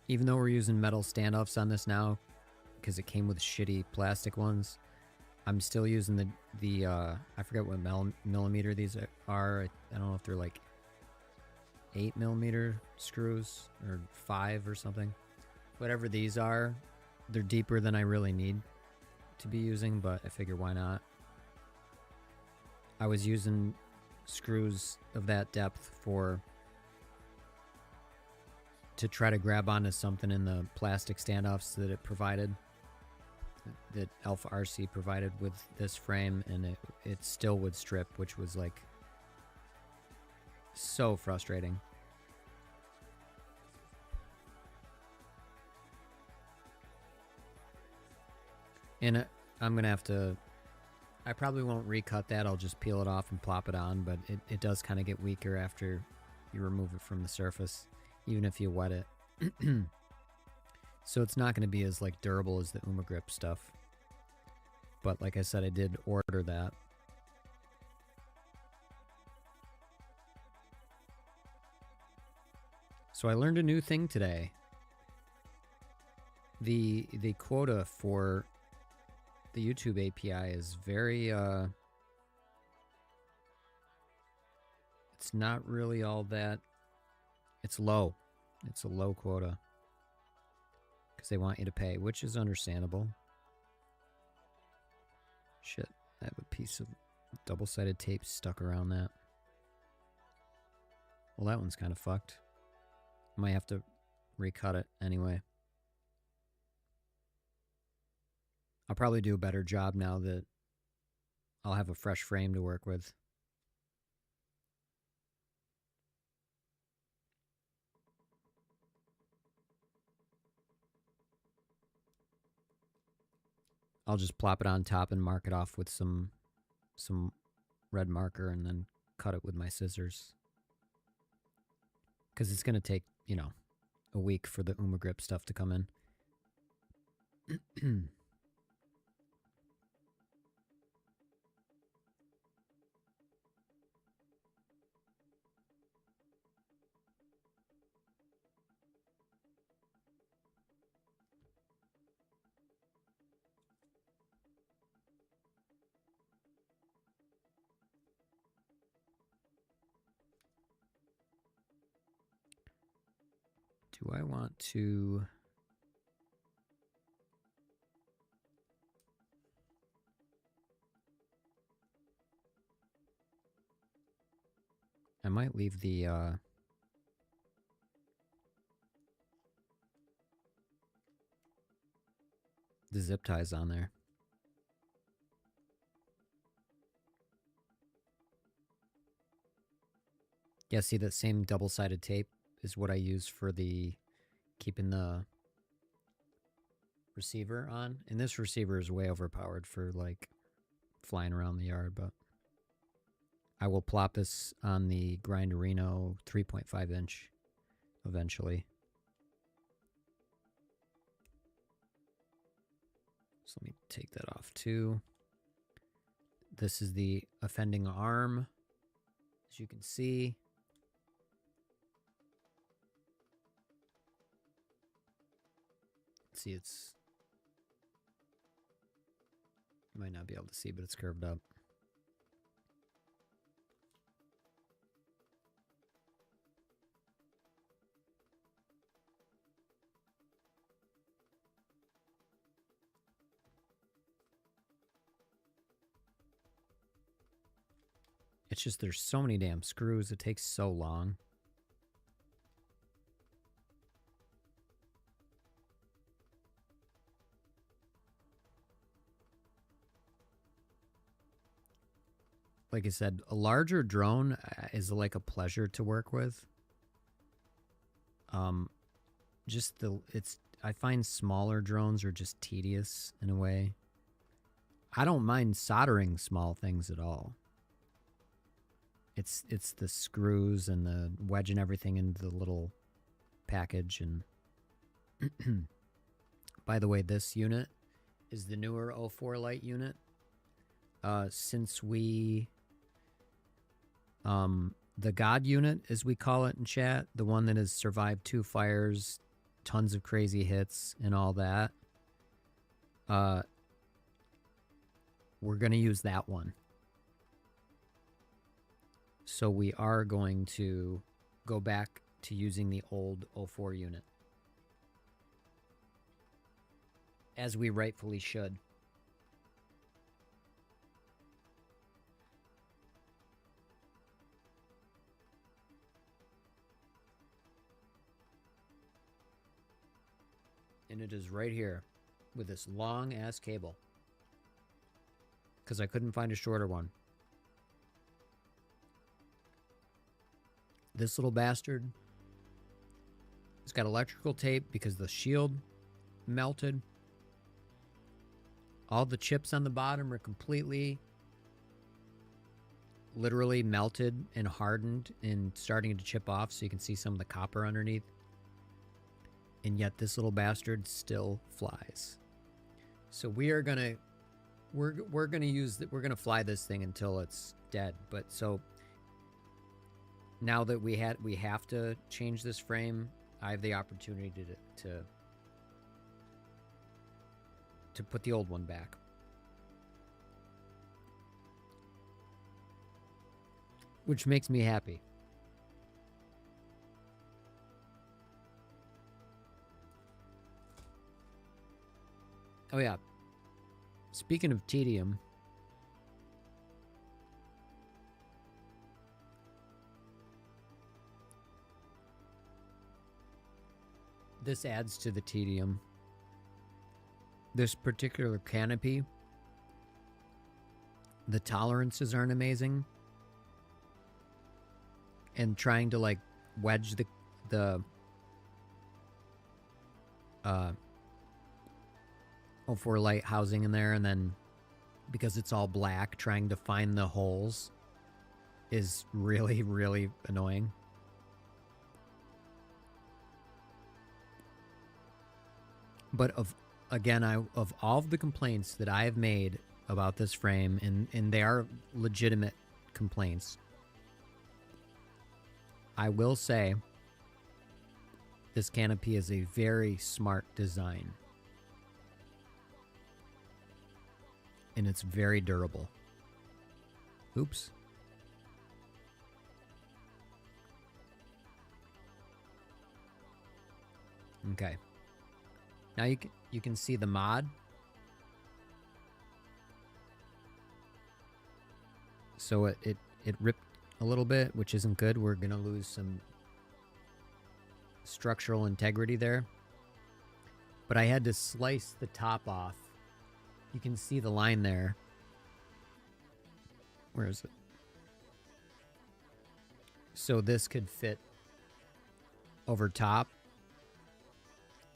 Speaker 1: Even though we're using metal standoffs on this now, because it came with shitty plastic ones, I'm still using the I forget what millimeter these are. I don't know if they're like 8mm screws or 5 or something. Whatever these are, they're deeper than I really need to be using, but I figure why not. I was using screws of that depth to try to grab onto something in the plastic standoffs that it provided, that Alpha RC provided with this frame, and it still would strip, which was like so frustrating. And I'm gonna have to, I probably won't recut that, I'll just peel it off and plop it on, but it does kind of get weaker after you remove it from the surface, even if you wet it. So it's not going to be as like durable as the Grip stuff. But like I said, I did order that. So I learned a new thing today. The quota for the YouTube API is very, it's not really all that, it's low. It's a low quota. Because they want you to pay, which is understandable. Shit, I have a piece of double-sided tape stuck around that. Well, that one's kind of fucked. Might have to recut it anyway. I'll probably do a better job now that I'll have a fresh frame to work with. I'll just plop it on top and mark it off with some red marker and then cut it with my scissors. Because it's going to take, you know, a week for the Grip stuff to come in. Do I want to... I might leave the the zip ties on there. Yeah, see that same double-sided tape is what I use for the keeping the receiver on. And this receiver is way overpowered for like flying around the yard, but I will plop this on the Grinderino 3.5 inch eventually. So let me take that off too. This is the offending arm, as you can see. See, it's, you might not be able to see, but it's curved up. It's just there's so many damn screws, it takes so long. Like I said, a larger drone is like a pleasure to work with. I find smaller drones are just tedious in a way. I don't mind soldering small things at all. It's the screws and the wedging everything into the little package. And by the way, this unit is the newer 04 Lite unit. Since we the God unit, as we call it in chat, the one that has survived 2 fires, tons of crazy hits and all that, we're going to use that one. So we are going to go back to using the old 04 unit, as we rightfully should. And it is right here with this long ass cable, because I couldn't find a shorter one. This little bastard, it's got electrical tape because the shield melted. All the chips on the bottom are completely, literally melted and hardened and starting to chip off, so you can see some of the copper underneath. And yet this little bastard still flies. So we're gonna fly this thing until it's dead. But so now that we have to change this frame, I have the opportunity to put the old one back. Which makes me happy. Oh yeah, speaking of tedium, this adds to the tedium. This particular canopy, the tolerances aren't amazing. And trying to like wedge the 04 Lite housing in there, and then because it's all black, trying to find the holes is really, really annoying. But of all of the complaints that I have made about this frame, and they are legitimate complaints, I will say this canopy is a very smart design. And it's very durable. Oops. Okay. Now you can see the mod. So it ripped a little bit, which isn't good. We're gonna lose some structural integrity there. But I had to slice the top off You can see the line there. Where is it? So this could fit over top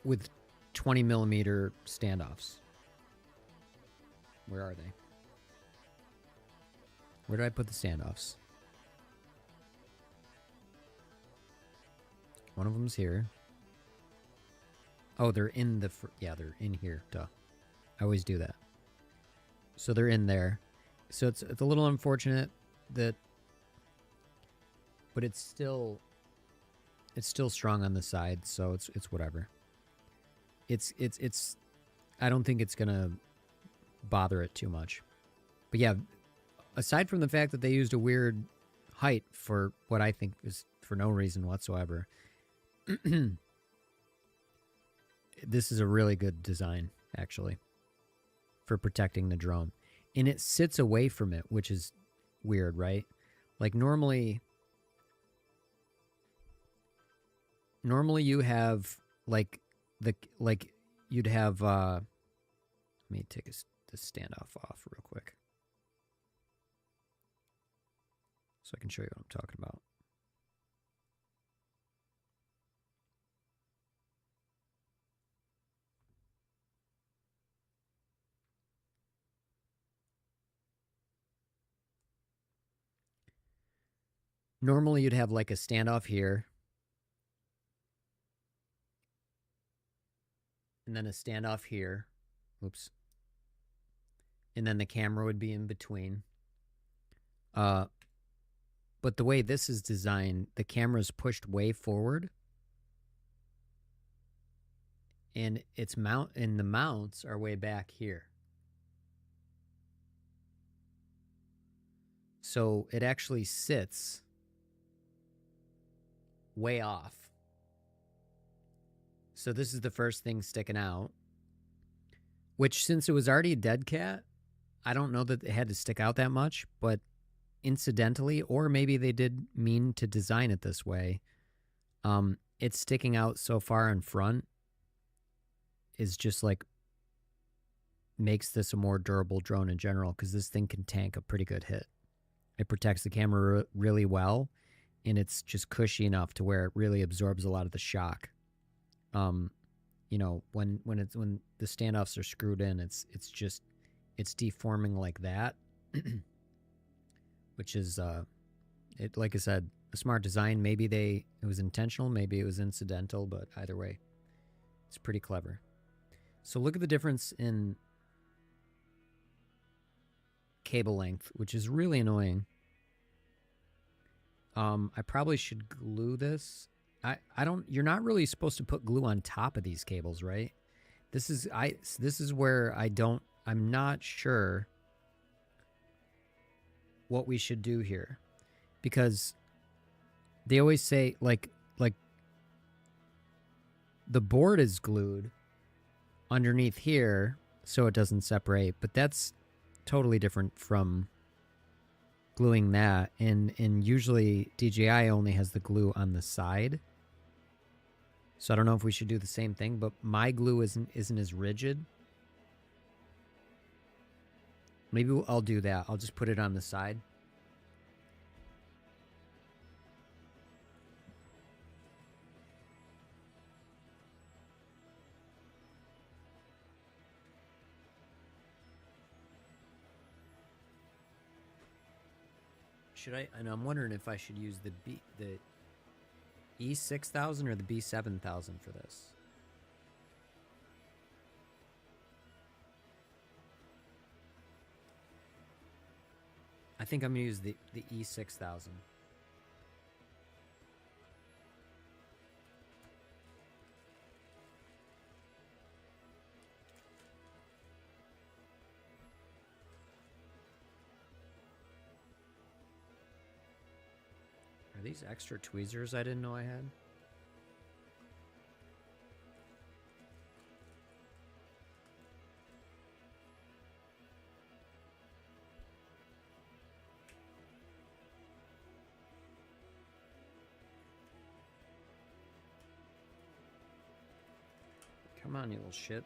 Speaker 1: with 20 millimeter standoffs. Where are they? Where did I put the standoffs? One of them's here. Oh, they're in the... yeah, they're in here. Duh. I always do that. So they're in there. So it's a little unfortunate that... But it's still strong on the side, so it's whatever. It's I don't think it's gonna bother it too much. But yeah, aside from the fact that they used a weird height for what I think is for no reason whatsoever, this is a really good design, actually, for protecting the drone. And it sits away from it, which is weird, right? Like normally you have you'd have let me take the standoff off real quick so I can show you what I'm talking about. Normally you'd have like a standoff here, and then a standoff here. Oops. And then the camera would be in between. But the way this is designed, the camera's pushed way forward. And the mounts are way back here. So it actually sits way off. So this is the first thing sticking out, which since it was already a dead cat, I don't know that it had to stick out that much, but incidentally, or maybe they did mean to design it this way, it's sticking out so far in front is just like makes this a more durable drone in general, because this thing can tank a pretty good hit. It protects the camera really well, and it's just cushy enough to where it really absorbs a lot of the shock. You know, when the standoffs are screwed in, it's deforming like that, which is it, like I said, a smart design. Maybe it was intentional, maybe it was incidental, but either way, it's pretty clever. So look at the difference in cable length, which is really annoying. I probably should glue this. You're not really supposed to put glue on top of these cables, right? This is where I'm not sure what we should do here, because they always say like the board is glued underneath here so it doesn't separate, but that's totally different from gluing that, and usually DJI only has the glue on the side. So I don't know if we should do the same thing, but my glue isn't as rigid. Maybe I'll do that. I'll just put it on the side. Should I? And I'm wondering if I should use the E6000 or the B7000 for this. I think I'm going to use the E6000. Are these extra tweezers I didn't know I had? Come on, you little shit.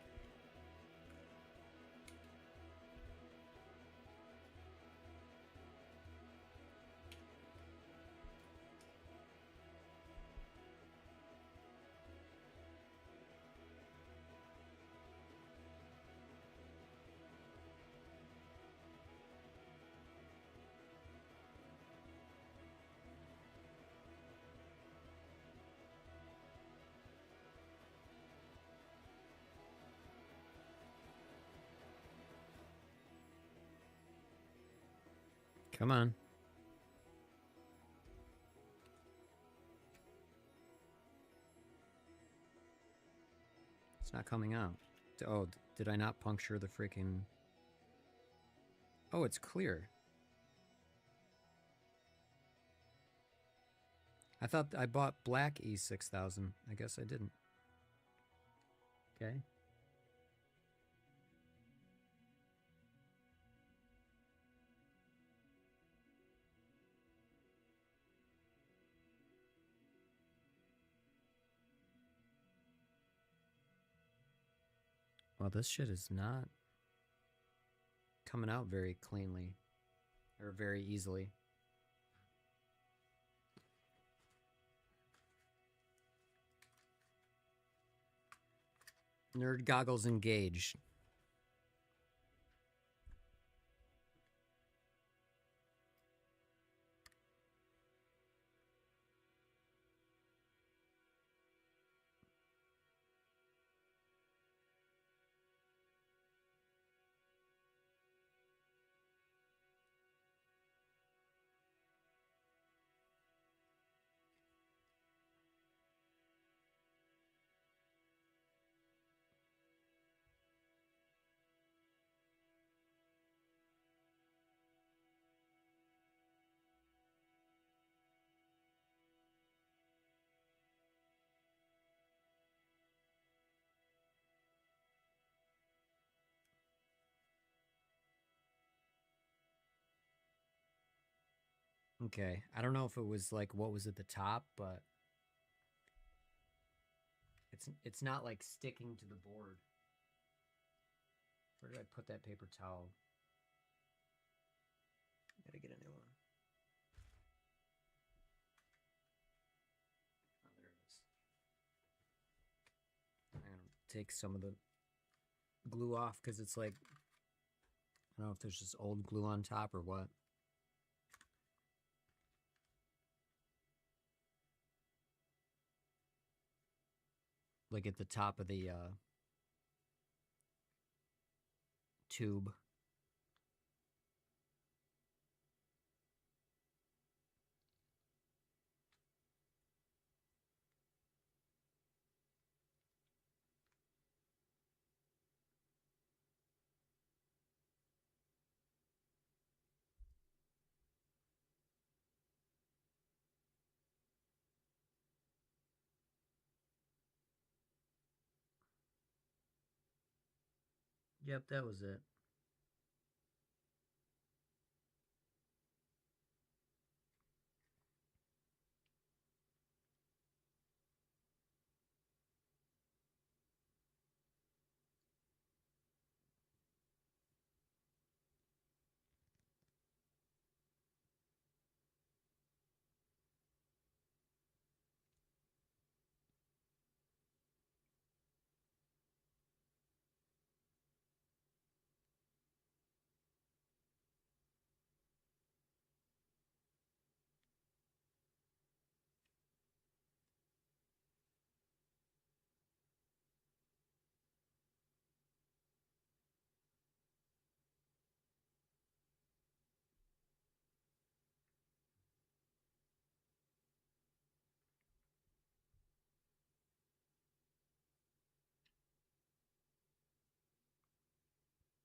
Speaker 1: Come on. It's not coming out. Oh, did I not puncture the freaking... Oh, it's clear. I thought I bought black E6000. I guess I didn't. Okay. Well, this shit is not coming out very cleanly or very easily. Nerd goggles engaged. Okay, I don't know if it was like what was at the top, but it's not like sticking to the board. Where did I put that paper towel? Gotta get a new one. Oh, there it is. I'm gonna take some of the glue off because it's like, I don't know if there's just old glue on top or what. Like at the top of the tube. Yep, that was it.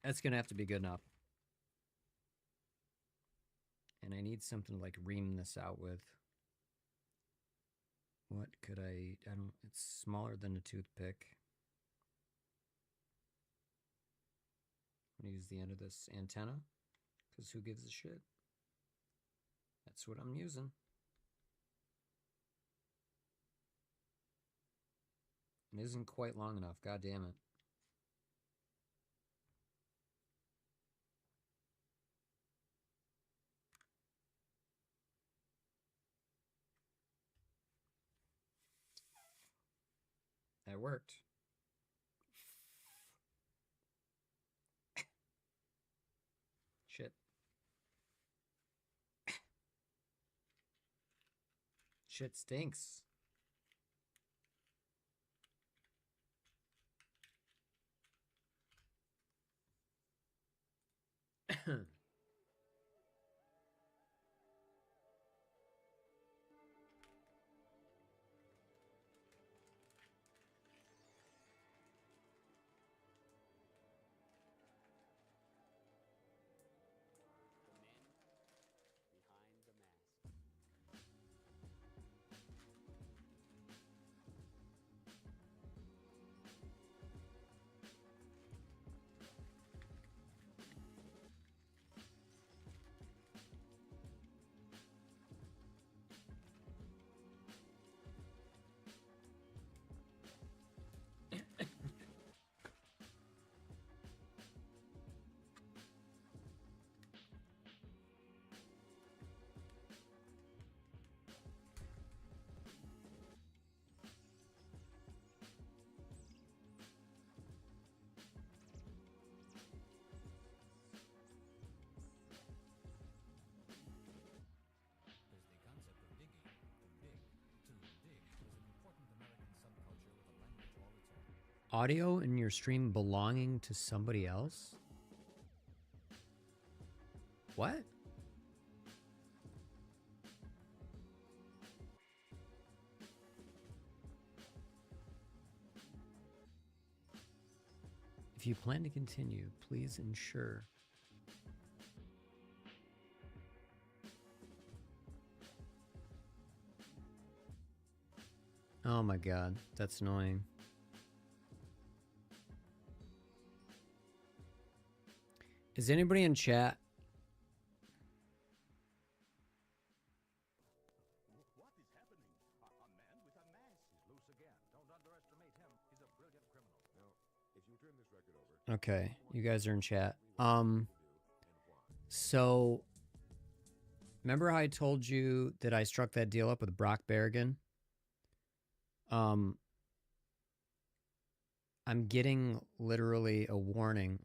Speaker 1: That's gonna have to be good enough. And I need something to like ream this out with. What could I don't, it's smaller than a toothpick. I'm gonna use the end of this antenna, because who gives a shit? That's what I'm using. It isn't quite long enough, god damn it. That worked. Shit. Shit stinks. audio in your stream belonging to somebody else? What? If you plan to continue, please ensure. Oh my god, that's annoying. Is anybody in chat?
Speaker 9: What is happening? A man with a mask is loose again. Don't underestimate him. He's a brilliant criminal. Now, if you turn this record over.
Speaker 1: Okay, you guys are in chat. So remember how I told you that I struck that deal up with Brock Berrigan? I'm getting literally a warning.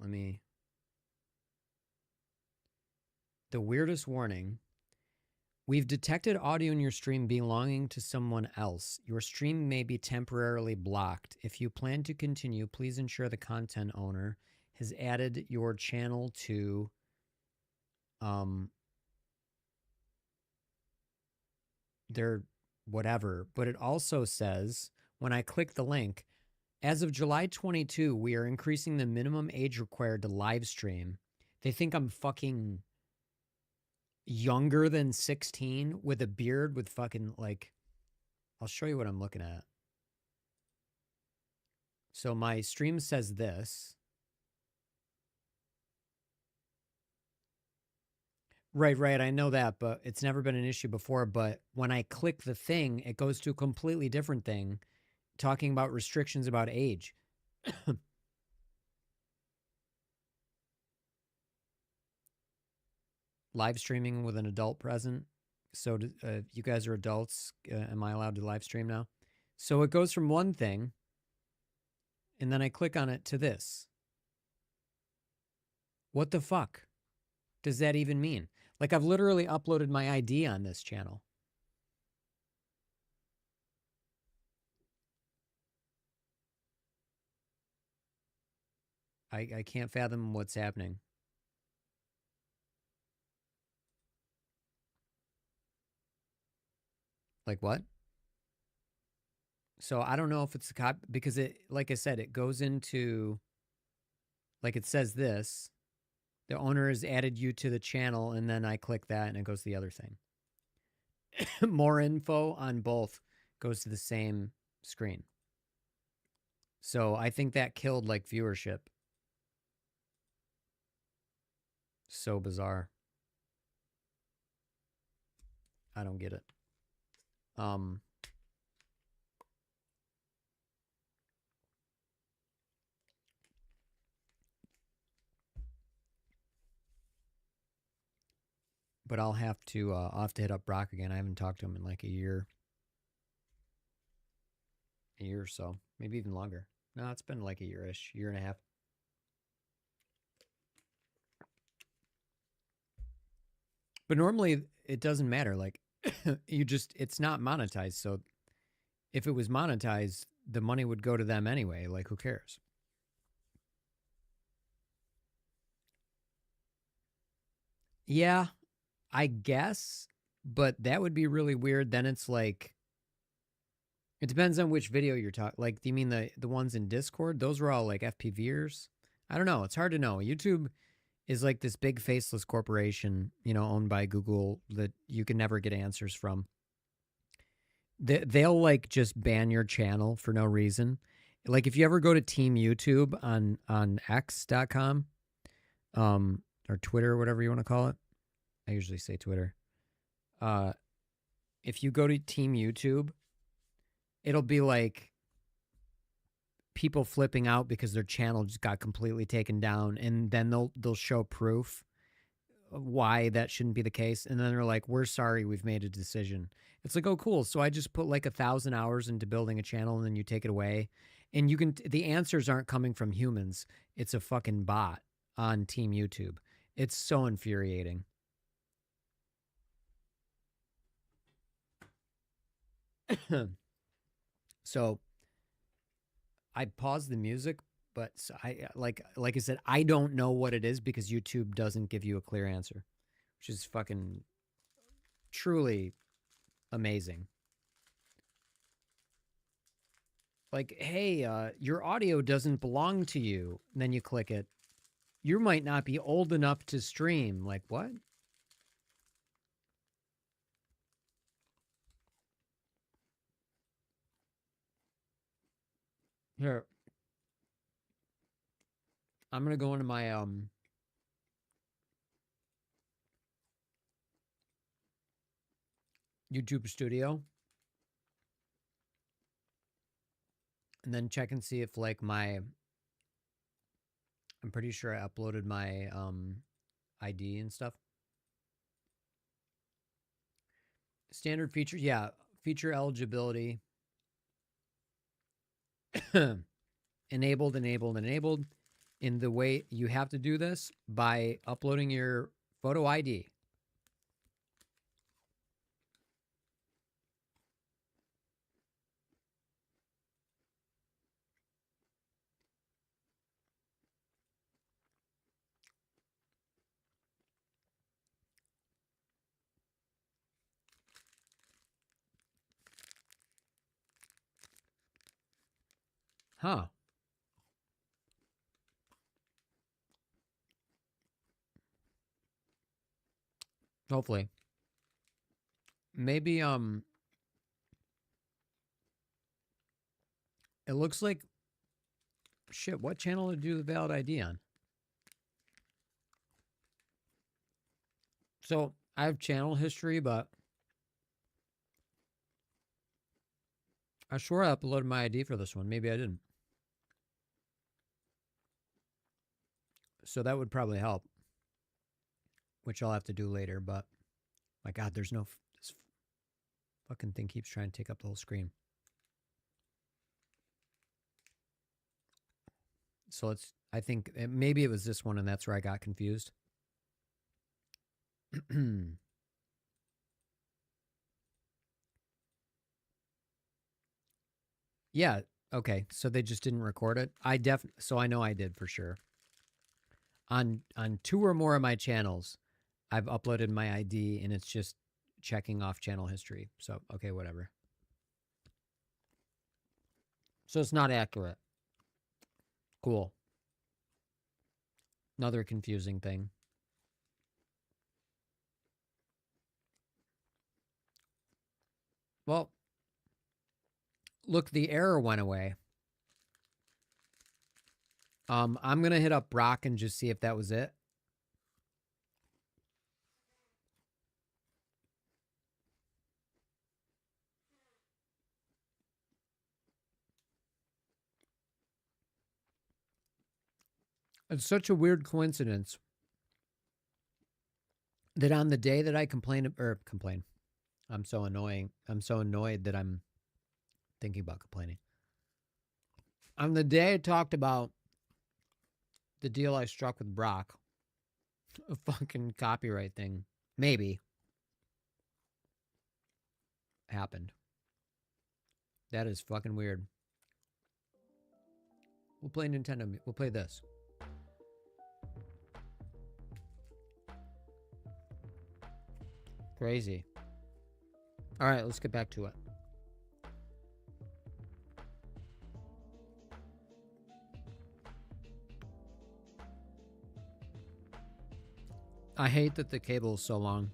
Speaker 1: The weirdest warning. We've detected audio in your stream belonging to someone else. Your stream may be temporarily blocked. If you plan to continue, please ensure the content owner has added your channel to their whatever. But it also says, when I click the link, as of July 22, we are increasing the minimum age required to live stream. They think I'm fucking younger than 16 with a beard with fucking, like, I'll show you what I'm looking at. So my stream says this. Right, I know that, but it's never been an issue before. But when I click the thing, it goes to a completely different thing, talking about restrictions about age. Live streaming with an adult present. So you guys are adults. Am I allowed to live stream now? So it goes from one thing, and then I click on it to this. What the fuck does that even mean? Like, I've literally uploaded my ID on this channel. I can't fathom what's happening. Like what? So I don't know if it's a cop because it, like I said, it goes into, like it says this, the owner has added you to the channel, and then I click that and it goes to the other thing. More info on both goes to the same screen. So I think that killed like viewership. So bizarre. I don't get it. But I'll have to hit up Brock again. I haven't talked to him in like a year or so, maybe even longer. No, it's been like a year-ish, year and a half. But normally it doesn't matter. Like it's not monetized. So if it was monetized, the money would go to them anyway. Like, who cares? Yeah, I guess, but that would be really weird. Then it's like, it depends on which video you're talking. Like, do you mean the ones in Discord? Those were all like FPVers. I don't know. It's hard to know. YouTube is like this big faceless corporation, you know, owned by Google that you can never get answers from. They'll like just ban your channel for no reason. Like if you ever go to Team YouTube on X.com, or Twitter, or whatever you want to call it. I usually say Twitter. If you go to Team YouTube, it'll be like people flipping out because their channel just got completely taken down, and then they'll show proof of why that shouldn't be the case, and then they're like, "We're sorry, we've made a decision." It's like, "Oh, cool. So I just put like 1,000 hours into building a channel, and then you take it away." And you can, the answers aren't coming from humans. It's a fucking bot on Team YouTube. It's so infuriating. So I paused the music, but like I said, I don't know what it is because YouTube doesn't give you a clear answer, which is fucking truly amazing. Like, hey, your audio doesn't belong to you. And then you click it. You might not be old enough to stream. Like, what? Here. I'm going to go into my YouTube studio. And then check and see if like I'm pretty sure I uploaded my ID and stuff. Standard features, yeah, feature eligibility. Enabled. In the way you have to do this by uploading your photo ID. Huh. Hopefully. Maybe, it looks like, shit, what channel to do the valid ID on? So, I have channel history, but I swear I uploaded my ID for this one. Maybe I didn't. So that would probably help, which I'll have to do later, but my God, there's no, this fucking thing keeps trying to take up the whole screen. So I think maybe it was this one and that's where I got confused. Yeah, okay. So they just didn't record it. So I know I did for sure. On 2 or more of my channels, I've uploaded my ID and it's just checking off channel history. So, okay, whatever. So it's not accurate. Cool. Another confusing thing. Well, look, the error went away. I'm going to hit up Brock and just see if that was it. It's such a weird coincidence that on the day that I complain, I'm so annoying. I'm so annoyed that I'm thinking about complaining. On the day I talked about the deal I struck with Brock, a fucking copyright thing, maybe, happened. That is fucking weird. We'll play Nintendo. We'll play this. Crazy. All right, let's get back to it. I hate that the cable is so long.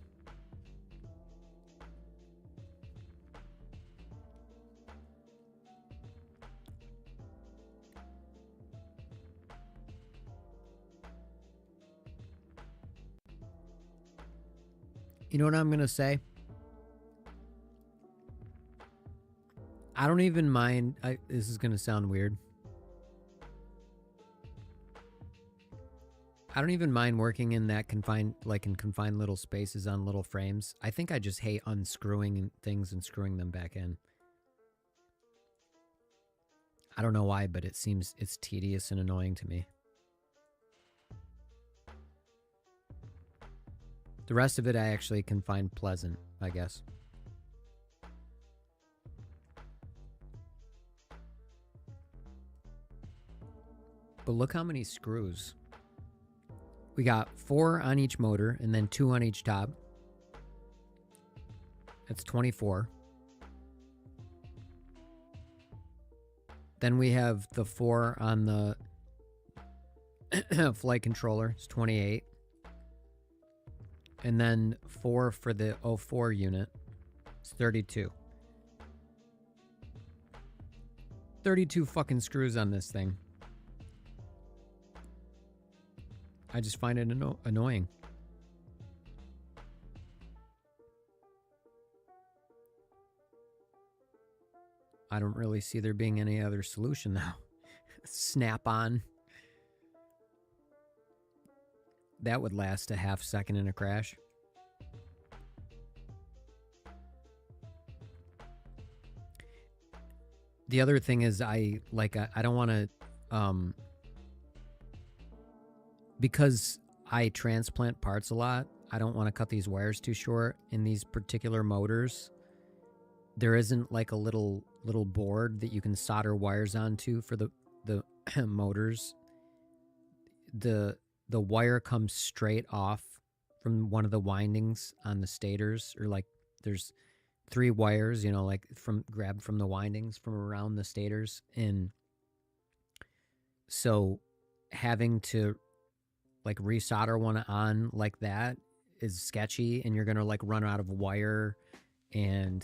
Speaker 1: You know what I'm going to say? I don't even mind. This is going to sound weird. I don't even mind working in that confined little spaces on little frames. I think I just hate unscrewing things and screwing them back in. I don't know why, but it's tedious and annoying to me. The rest of it I actually can find pleasant, I guess. But look how many screws. We got 4 on each motor and then 2 on each top. That's 24. Then we have the 4 on the flight controller. It's 28. And then 4 for the 04 unit. It's 32. 32 fucking screws on this thing. I just find it annoying. I don't really see there being any other solution now. Snap on. That would last a half second in a crash. The other thing is I don't want to because I transplant parts a lot, I don't want to cut these wires too short. In these particular motors, there isn't like a little board that you can solder wires onto for the motors. The wire comes straight off from one of the windings on the stators, or like there's 3 wires, you know, like grabbed from the windings from around the stators. And so having to like resolder one on like that is sketchy, and you're going to like run out of wire. And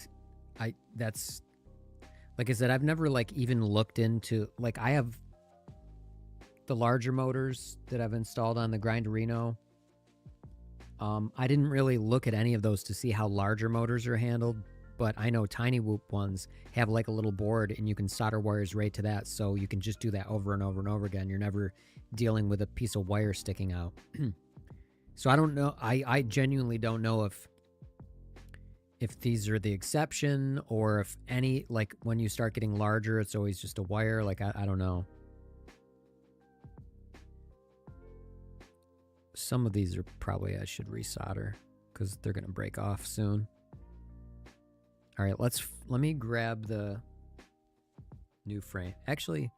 Speaker 1: that's, like I said, I've never like even looked into, like I have the larger motors that I've installed on the Grinderino. I didn't really look at any of those to see how larger motors are handled, but I know Tiny Whoop ones have like a little board and you can solder wires right to that, so you can just do that over and over and over again. You're never dealing with a piece of wire sticking out. So I don't know. I genuinely don't know if these are the exception, or if any, like when you start getting larger, it's always just a wire. Like, I don't know. Some of these are probably I should resolder because they're going to break off soon. All right, let me grab the new frame. Actually,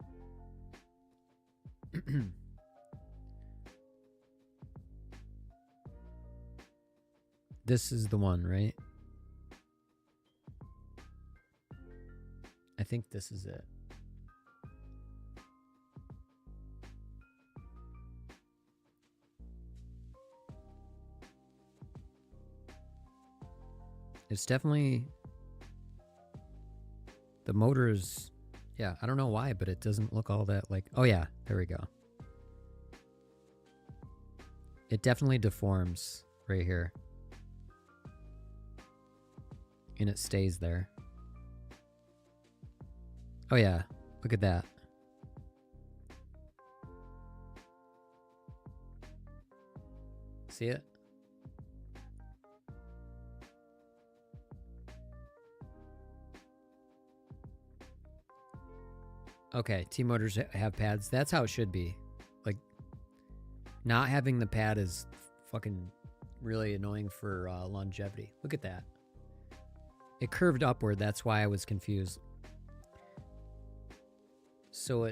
Speaker 1: this is the one, right? I think this is it. It's definitely, the motor is, yeah, I don't know why, but it doesn't look all that like, oh yeah, there we go. It definitely deforms right here. And it stays there. Oh yeah, look at that. See it? Okay, T-motors have pads. That's how it should be. Like, not having the pad is fucking really annoying for longevity. Look at that. It curved upward. That's why I was confused. So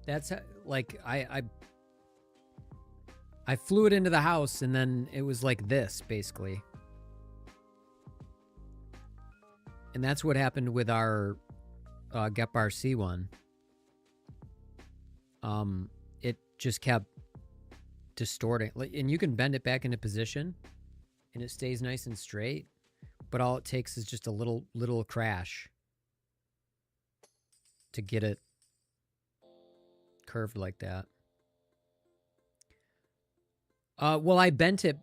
Speaker 1: that's how, like, I flew it into the house and then it was like this, basically. And that's what happened with our Get Bar C1. It just kept distorting. And you can bend it back into position and it stays nice and straight. But all it takes is just a little crash to get it curved like that. Well, I bent it.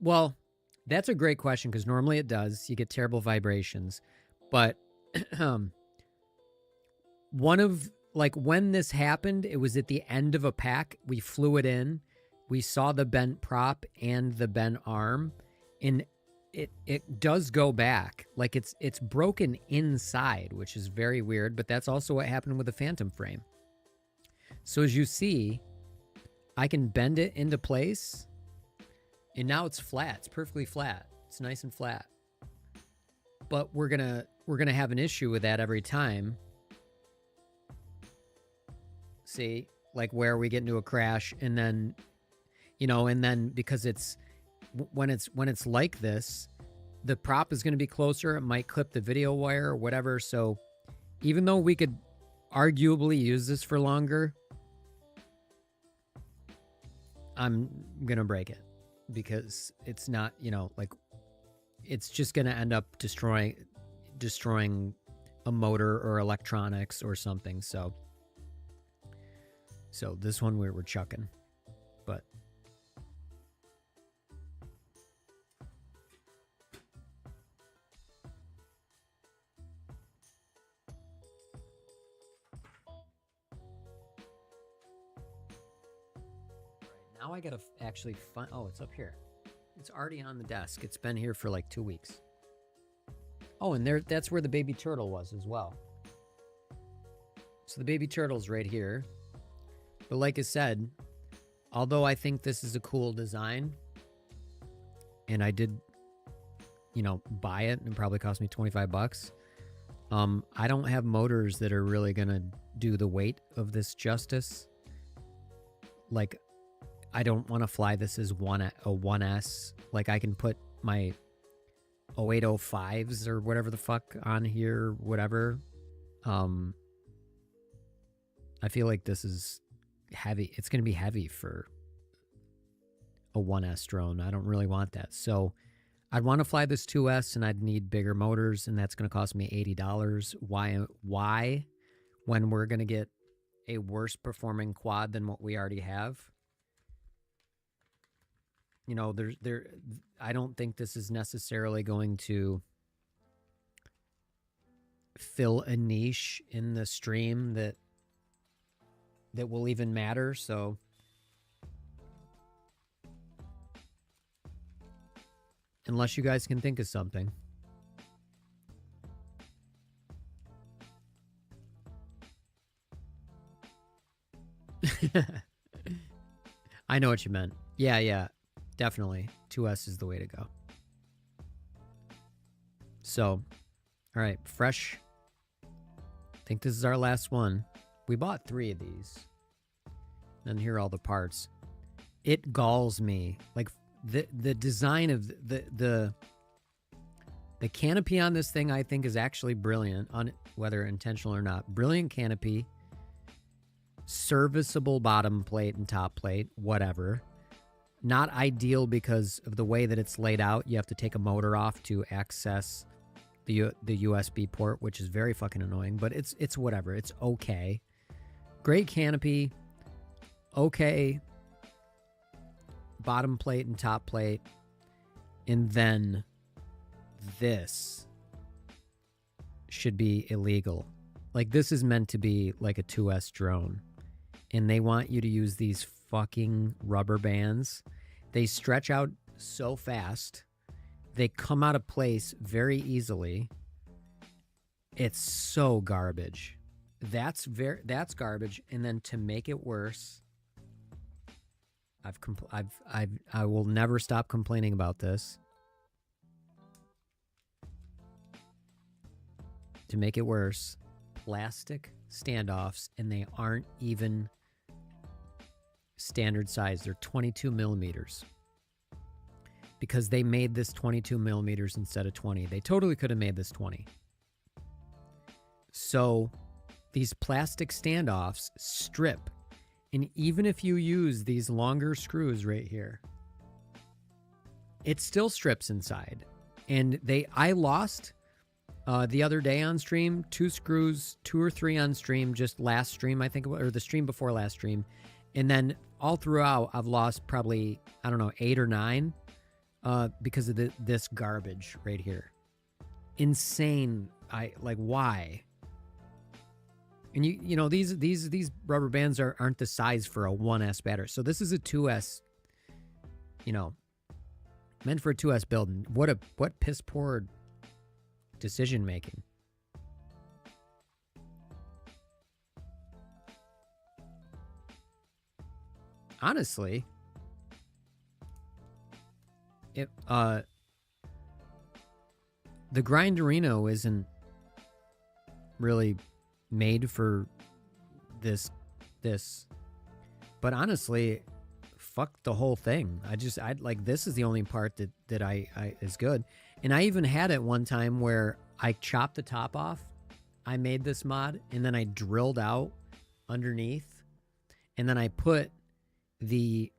Speaker 1: Well, that's a great question because normally it does. You get terrible vibrations. But one of, like, when this happened, it was at the end of a pack. We flew it in. We saw the bent prop and the bent arm. And it does go back. Like, it's broken inside, which is very weird. But that's also what happened with the Phantom frame. So as you see, I can bend it into place. And now it's flat. It's perfectly flat. It's nice and flat. But we're gonna have an issue with that every time See, like where we get into a crash, and then, you know, and then because it's when it's like this, the prop is going to be closer. It might clip the video wire or whatever. So even though we could arguably use this for longer, I'm going to break it because it's not, you know, like it's just going to end up destroying a motor or electronics or something. So this one we're chucking, but now I gotta actually find. Oh, it's up here. It's already on the desk. It's been here for like 2 weeks. Oh, and that's where the baby turtle was as well. So the baby turtle's right here. But like I said, although I think this is a cool design, and I did, you know, buy it, and it probably cost me 25 bucks. I don't have motors that are really gonna do the weight of this justice. Like, I don't want to fly this as a 1S. Like, I can put my 0805s or whatever the fuck on here, whatever. I feel like this is heavy. It's going to be heavy for a 1S drone. I don't really want that. So I'd want to fly this 2S, and I'd need bigger motors, and that's going to cost me $80. Why? When we're going to get a worse performing quad than what we already have? You know, I don't think this is necessarily going to fill a niche in the stream that will even matter. So unless you guys can think of something. I know what you meant. Yeah. Definitely. 2S is the way to go. So, all right, fresh. I think this is our last one. We bought 3 of these. And here are all the parts. It galls me. Like the design of the canopy on this thing, I think, is actually brilliant, on whether intentional or not. Brilliant canopy. Serviceable bottom plate and top plate, whatever. Not ideal because of the way that it's laid out. You have to take a motor off to access the USB port, which is very fucking annoying, but it's whatever. It's okay. Great canopy. Okay. Bottom plate and top plate. And then this should be illegal. Like, this is meant to be like a 2S drone. And they want you to use these fucking rubber bands. They stretch out so fast. They come out of place very easily. It's so garbage. That's garbage. And then to make it worse, I will never stop complaining about this. To make it worse, plastic standoffs, and they aren't even standard size. They're 22 millimeters because they made this 22 millimeters instead of 20. They totally could have made this 20. So these plastic standoffs strip, and even if you use these longer screws right here, it still strips inside. And I lost the other day on stream 2 screws, 2 or 3 on stream, just last stream, I think, or the stream before last stream. And then all throughout, I've lost probably, I don't know, 8 or 9 because of this garbage right here. Insane. Why? And you know, these rubber bands aren't the size for a 1S battery. So this is a 2S, you know, meant for a 2S build. What piss poor decision making. Honestly, the Grinderino isn't really made for this this. But honestly, fuck the whole thing. I like, this is the only part that I is good. And I even had it one time where I chopped the top off. I made this mod and then I drilled out underneath, and then I put the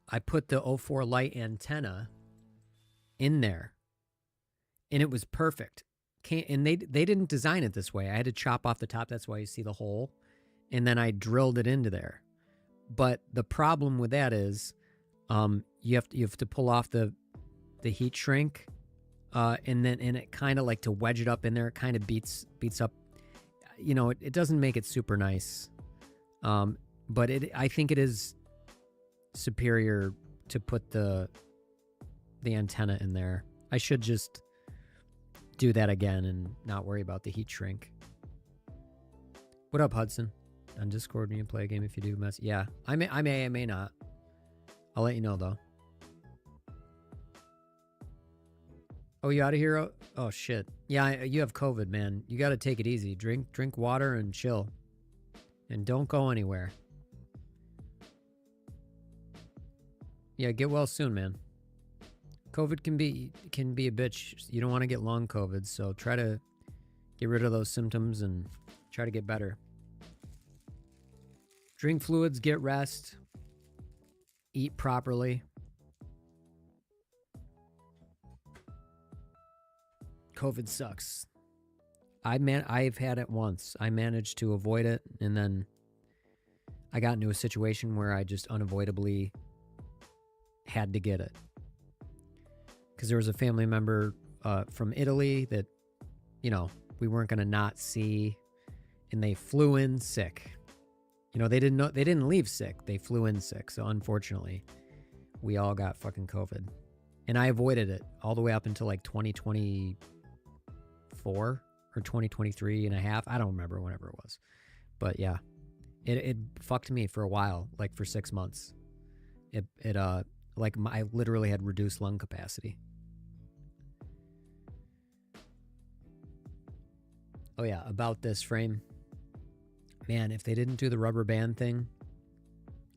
Speaker 1: 04 light antenna in there, and it was perfect. And they didn't design it this way. I had to chop off the top. That's why you see the hole, and then I drilled it into there. But the problem with that is, you have to pull off the heat shrink, and it kind of, like, to wedge it up in there, it kind of beats up. You know, it doesn't make it super nice, but I think it is superior to put the antenna in there. I should just do that again and not worry about the heat shrink. What up, Hudson? On Discord, when you play a game, if you do mess, yeah, I may not. I'll let you know though. Oh, you out of here? Oh shit. Yeah, you have COVID, man. You got to take it easy. Drink water and chill, and don't go anywhere. Yeah, get well soon, man. COVID can be a bitch. You don't want to get long COVID, so try to get rid of those symptoms and try to get better. Drink fluids, get rest, eat properly. COVID sucks. I've had it once. I managed to avoid it, and then I got into a situation where I just unavoidably had to get it. Because there was a family member from Italy that, you know, we weren't going to not see, and they flew in sick. You know, they didn't leave sick. They flew in sick. So unfortunately, we all got fucking COVID. And I avoided it all the way up until like 2024 or 2023 and a half. I don't remember, whenever it was. But yeah, it fucked me for a while, like for 6 months. I literally had reduced lung capacity. Oh yeah, about this frame. Man, if they didn't do the rubber band thing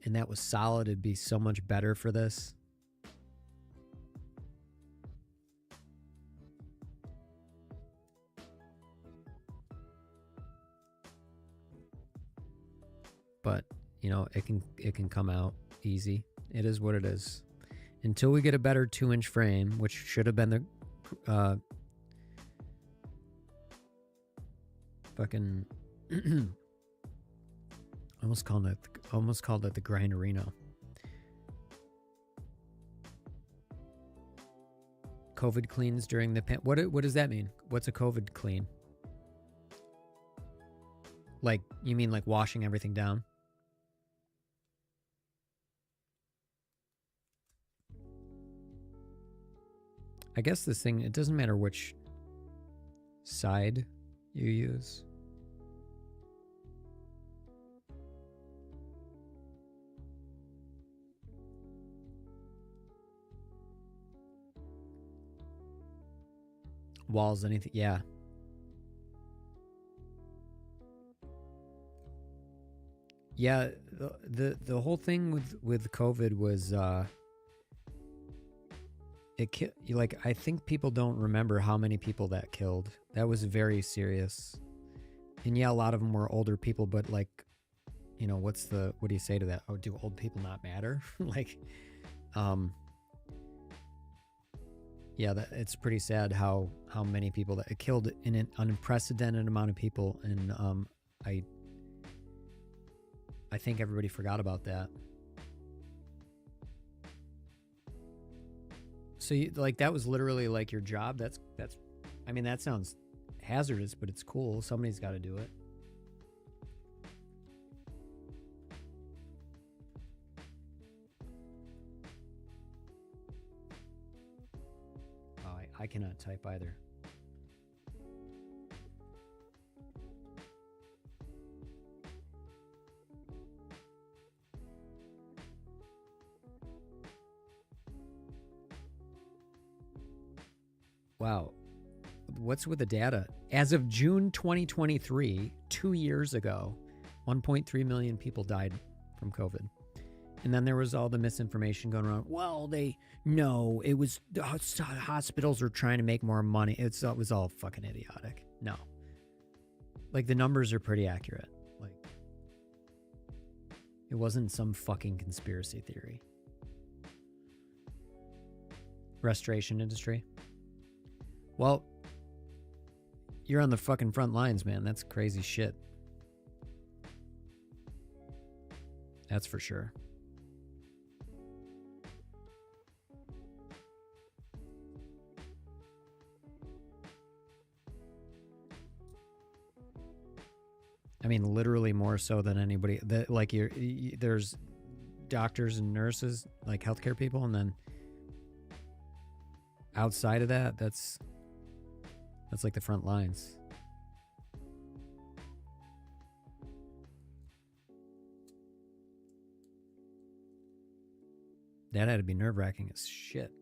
Speaker 1: and that was solid, it'd be so much better for this. But, you know, it can come out easy. It is what it is. Until we get a better 2-inch frame, which should have been the fucking almost called it the Grinderino. COVID cleans during the what does that mean? What's a COVID clean? Like, you mean like washing everything down? I guess this thing, it doesn't matter which side you use. Walls, anything, yeah. Yeah, the whole thing with COVID was I think people don't remember how many people that killed. That was very serious. And yeah, a lot of them were older people, but like, you know, what do you say to that? Oh, do old people not matter? Like, yeah, it's pretty sad how many people that it killed, an unprecedented amount of people, and I think everybody forgot about that. So that was literally like your job. That's I mean, that sounds hazardous, but it's cool. Somebody's got to do it. Oh, I cannot type either. Wow. what's with the data? As of June 2023, 2 years ago, 1.3 million people died from COVID. And then there was all the misinformation going around. Well, it was the hospitals are trying to make more money. It was all fucking idiotic. No. Like, the numbers are pretty accurate. Like, it wasn't some fucking conspiracy theory. Restoration industry. Well, you're on the fucking front lines, man. That's crazy shit. That's for sure. I mean, literally more so than anybody. Like, there's doctors and nurses, like healthcare people, and then outside of that, that's like the front lines. That had to be nerve-wracking as shit.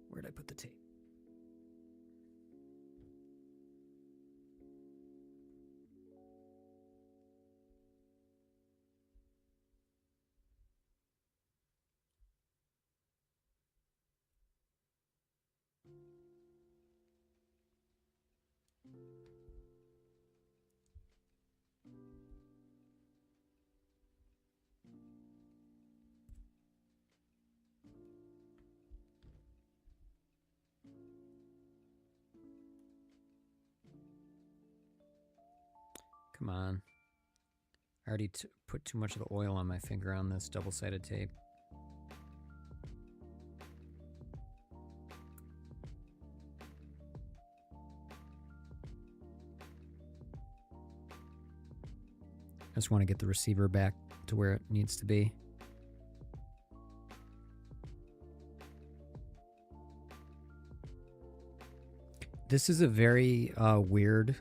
Speaker 1: Where'd I put the tape? Come on. I already put too much of the oil on my finger on this double-sided tape. I just want to get the receiver back to where it needs to be. This is a very weird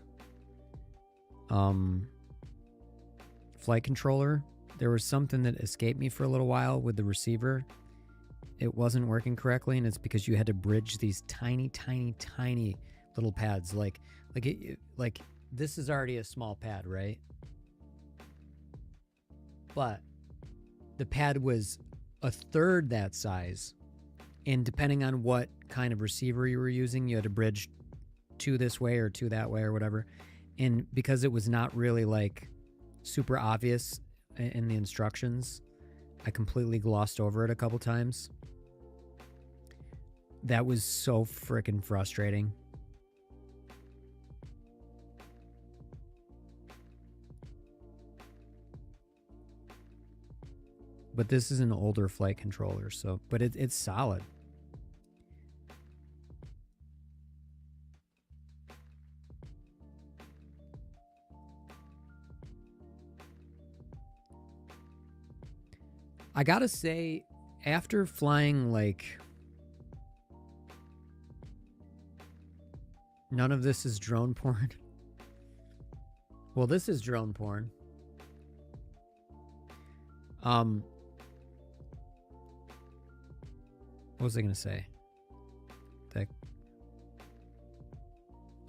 Speaker 1: flight controller. There was something that escaped me for a little while with the receiver. It wasn't working correctly, and it's because you had to bridge these tiny, tiny, tiny little pads. Like this is already a small pad, right? But the pad was a third that size, and depending on what kind of receiver you were using, you had to bridge two this way or two that way or whatever. And because it was not really like super obvious in the instructions, I completely glossed over it a couple times. That was so freaking frustrating. But this is an older flight controller, so but it's solid. I gotta say, after flying, like, none of this is drone porn. Well, this is drone porn. What was I gonna say?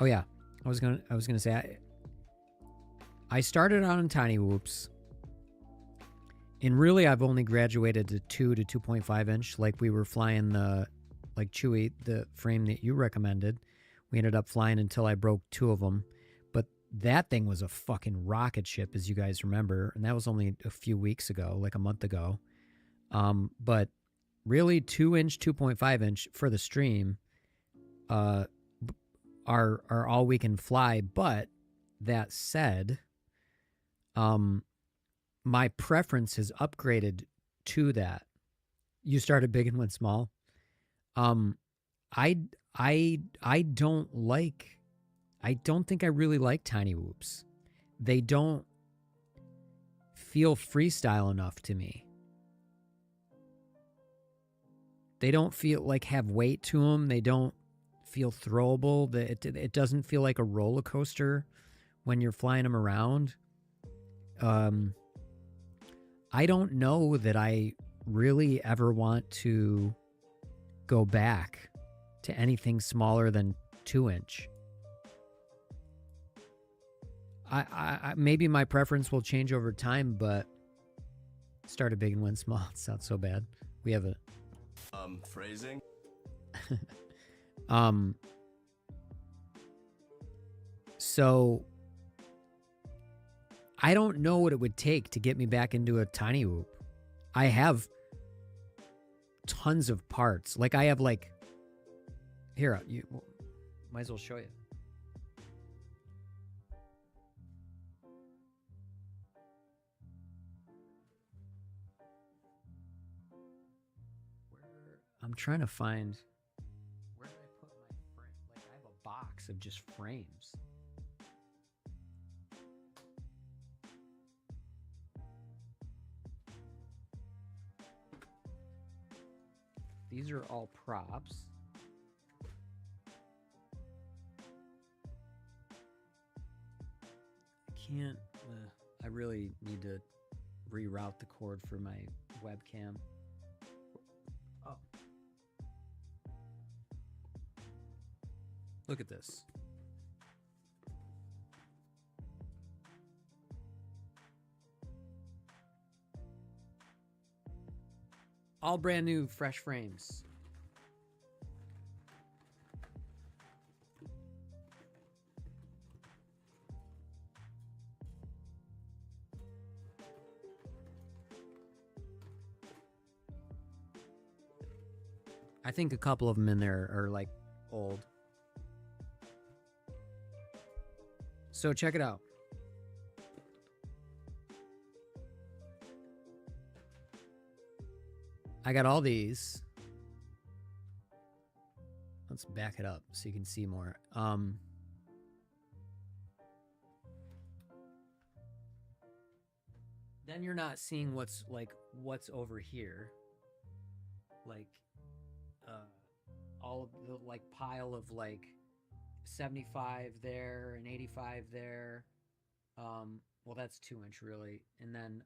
Speaker 1: Oh yeah, I was gonna say I started out on Tiny Whoops. And really, I've only graduated to 2 to 2.5 inch. Like, we were flying the, like, Chewy, the frame that you recommended. We ended up flying until I broke 2 of them. But that thing was a fucking rocket ship, as you guys remember. And that was only a few weeks ago, like a month ago. But really, 2 inch, 2.5 inch for the stream are all we can fly. But that said, my preference has upgraded to that. You started big and went small. I don't think I really like Tiny Whoops. They don't feel freestyle enough to me. They don't feel like have weight to them. They don't feel throwable. It doesn't feel like a roller coaster when you're flying them around. I don't know that I really ever want to go back to anything smaller than 2-inch. I maybe my preference will change over time, but start a big and win small. It's not so bad. We have a
Speaker 14: phrasing.
Speaker 1: So I don't know what it would take to get me back into a tiny whoop. I have tons of parts. Like I have like, here, you might as well show you. I'm trying to find, where did I put my frame? Like I have a box of just frames. These are all props. I can't, I really need to reroute the cord for my webcam. Oh. Look at this. All brand new, fresh frames. I think a couple of them in there are like old. So check it out. I got all these. Let's back it up so you can see more. Then you're not seeing what's over here. Like all of the like pile of like 75 there and 85 there. Well, that's 2-inch really. And then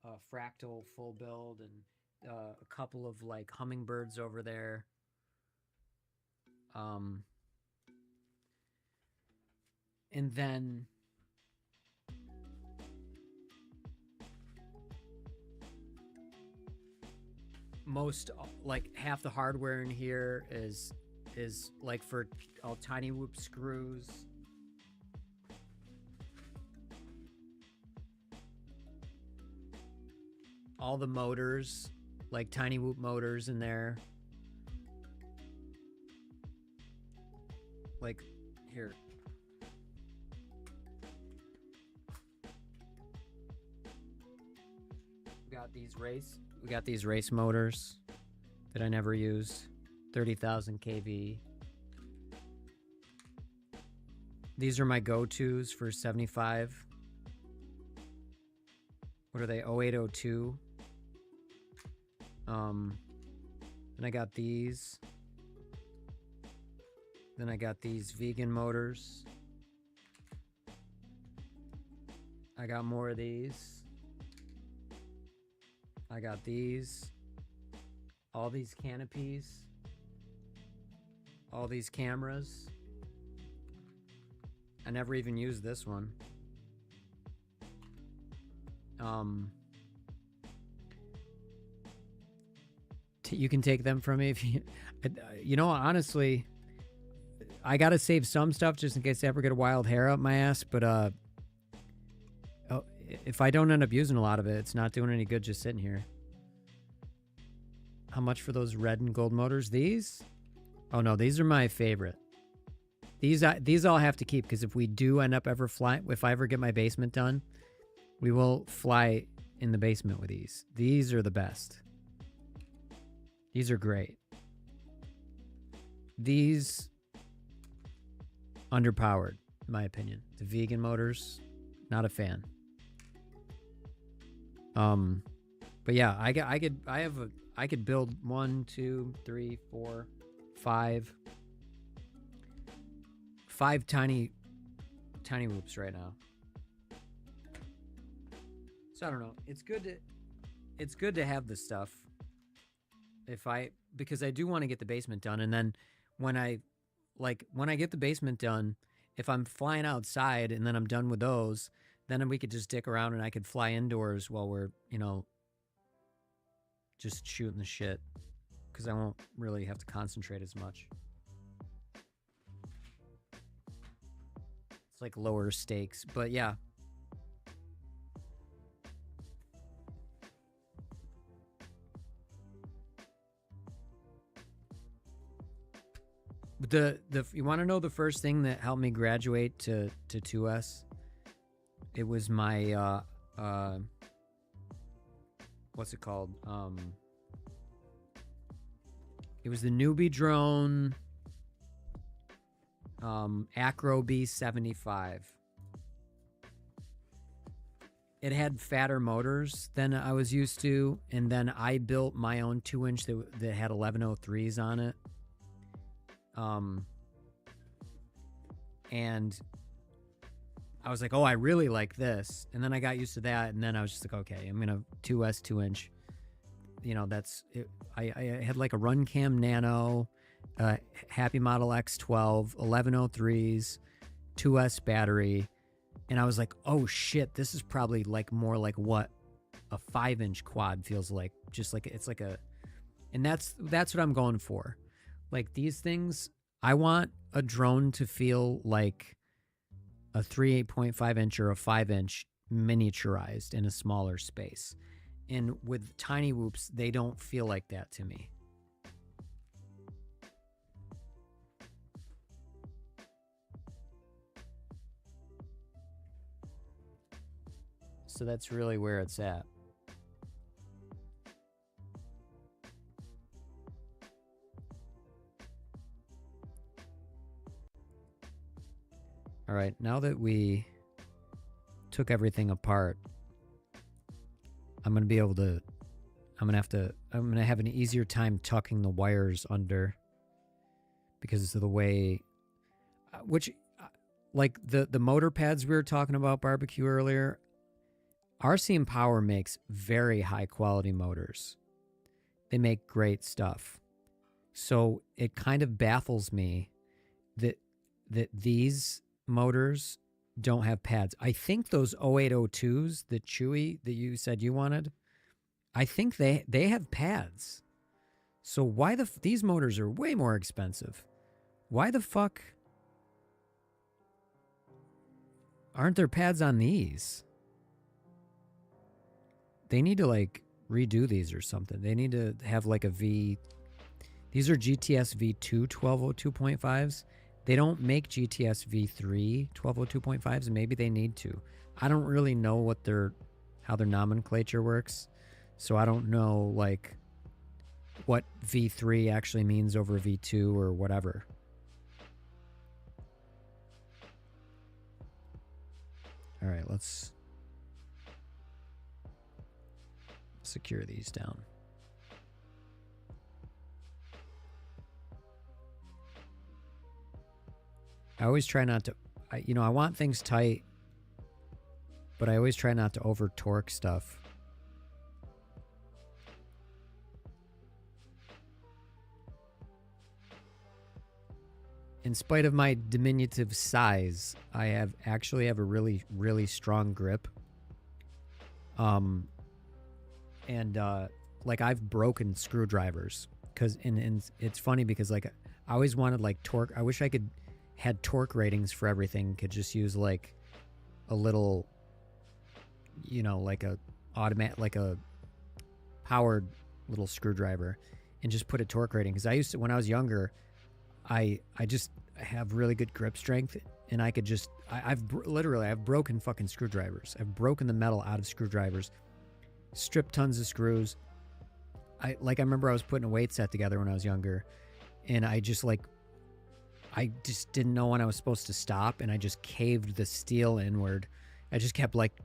Speaker 1: a fractal full build and a couple of like hummingbirds over there. And then most, like half the hardware in here is like for all tiny whoop screws. All the motors, like tiny whoop motors in there. Like here. We got these race motors that I never used. 30,000 kV. These are my go-tos for 75. What are they? 0802. Then I got these. Then I got these vegan motors. I got more of these. I got these. All these canopies. All these cameras. I never even used this one. You can take them from me if you... You know, honestly, I gotta save some stuff just in case I ever get a wild hair up my ass, but if I don't end up using a lot of it, it's not doing any good just sitting here. How much for those red and gold motors? These? Oh no, these are my favorite. These I'll have to keep because if we do end up ever flying, if I ever get my basement done, we will fly in the basement with these. These are the best. These are great. These underpowered, in my opinion. The vegan motors, not a fan. But yeah, I could build 1, 2, 3, 4, 5 tiny whoops right now. So I don't know. It's good to have this stuff. Because I do want to get the basement done, and then when I like when I get the basement done, if I'm flying outside and then I'm done with those, then we could just dick around and I could fly indoors while we're, you know, just shooting the shit. Because I won't really have to concentrate as much. It's like lower stakes, but yeah. The you want to know the first thing that helped me graduate to 2S? It was my what's it called? It was the newbie drone Acro B75. It had fatter motors than I was used to, and then I built my own 2-inch that had 1103s on it. And I was like, oh, I really like this. And then I got used to that, and then I was just like, okay, I'm gonna 2S 2-inch. You know, that's it. I had like a Runcam Nano, Happy Model X12, 1103s, 2S battery, and I was like, oh shit, this is probably like more like what a 5-inch quad feels like. Just like it's like a, and that's what I'm going for. Like these things, I want a drone to feel like a 3 8.5-inch or a 5-inch miniaturized in a smaller space. And with tiny whoops, they don't feel like that to me. So that's really where it's at. All right, now that we took everything apart, I'm going to be able to, I'm going to have an easier time tucking the wires under because of the way, which, like the motor pads we were talking about barbecue earlier, RC and Power makes very high quality motors. They make great stuff. So it kind of baffles me that these motors don't have pads. I think those 0802s, the Chewy that you said you wanted, I think they have pads. So why these motors are way more expensive. Why the fuck aren't there pads on these? They need to like redo these or something. They need to have like a V. These are GTS V2 1202.5s. They don't make GTS V3 1202.5s, and maybe they need to. I don't really know how their nomenclature works, so I don't know like what V3 actually means over V2 or whatever. All right, let's secure these down. I always try not to, I want things tight, but I always try not to over torque stuff. In spite of my diminutive size, I actually have a really, really strong grip. Like I've broken screwdrivers and it's funny because like I always wanted like torque. I wish I had torque ratings for everything, could just use like a little, like a like a powered little screwdriver and just put a torque rating. Because I used to, when I was younger, I just have really good grip strength, and I could just, I've broken fucking screwdrivers. I've broken the metal out of screwdrivers, stripped tons of screws. I remember I was putting a weight set together when I was younger, and I just didn't know when I was supposed to stop, and I just caved the steel inward. I just kept like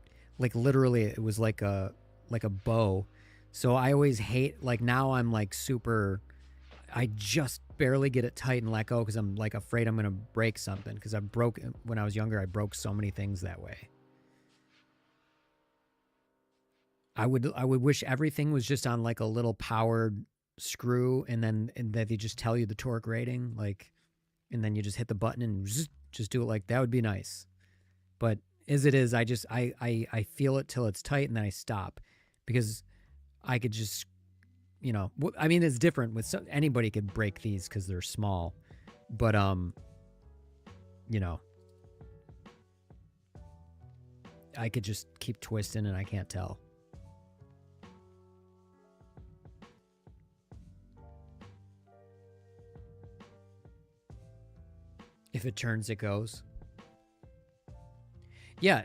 Speaker 1: literally it was like a bow. So I always hate, like now I'm like super, I just barely get it tight and let go because I'm like afraid I'm going to break something, because when I was younger, I broke so many things that way. I would wish everything was just on like a little powered screw, and that they just tell you the torque rating. Like, and then you just hit the button and just do it like that would be nice. But as it is, I feel it till it's tight and then I stop, because I could just, you know, I mean, it's different with anybody could break these because they're small, but you know, I could just keep twisting and I can't tell. If it turns, it goes. Yeah,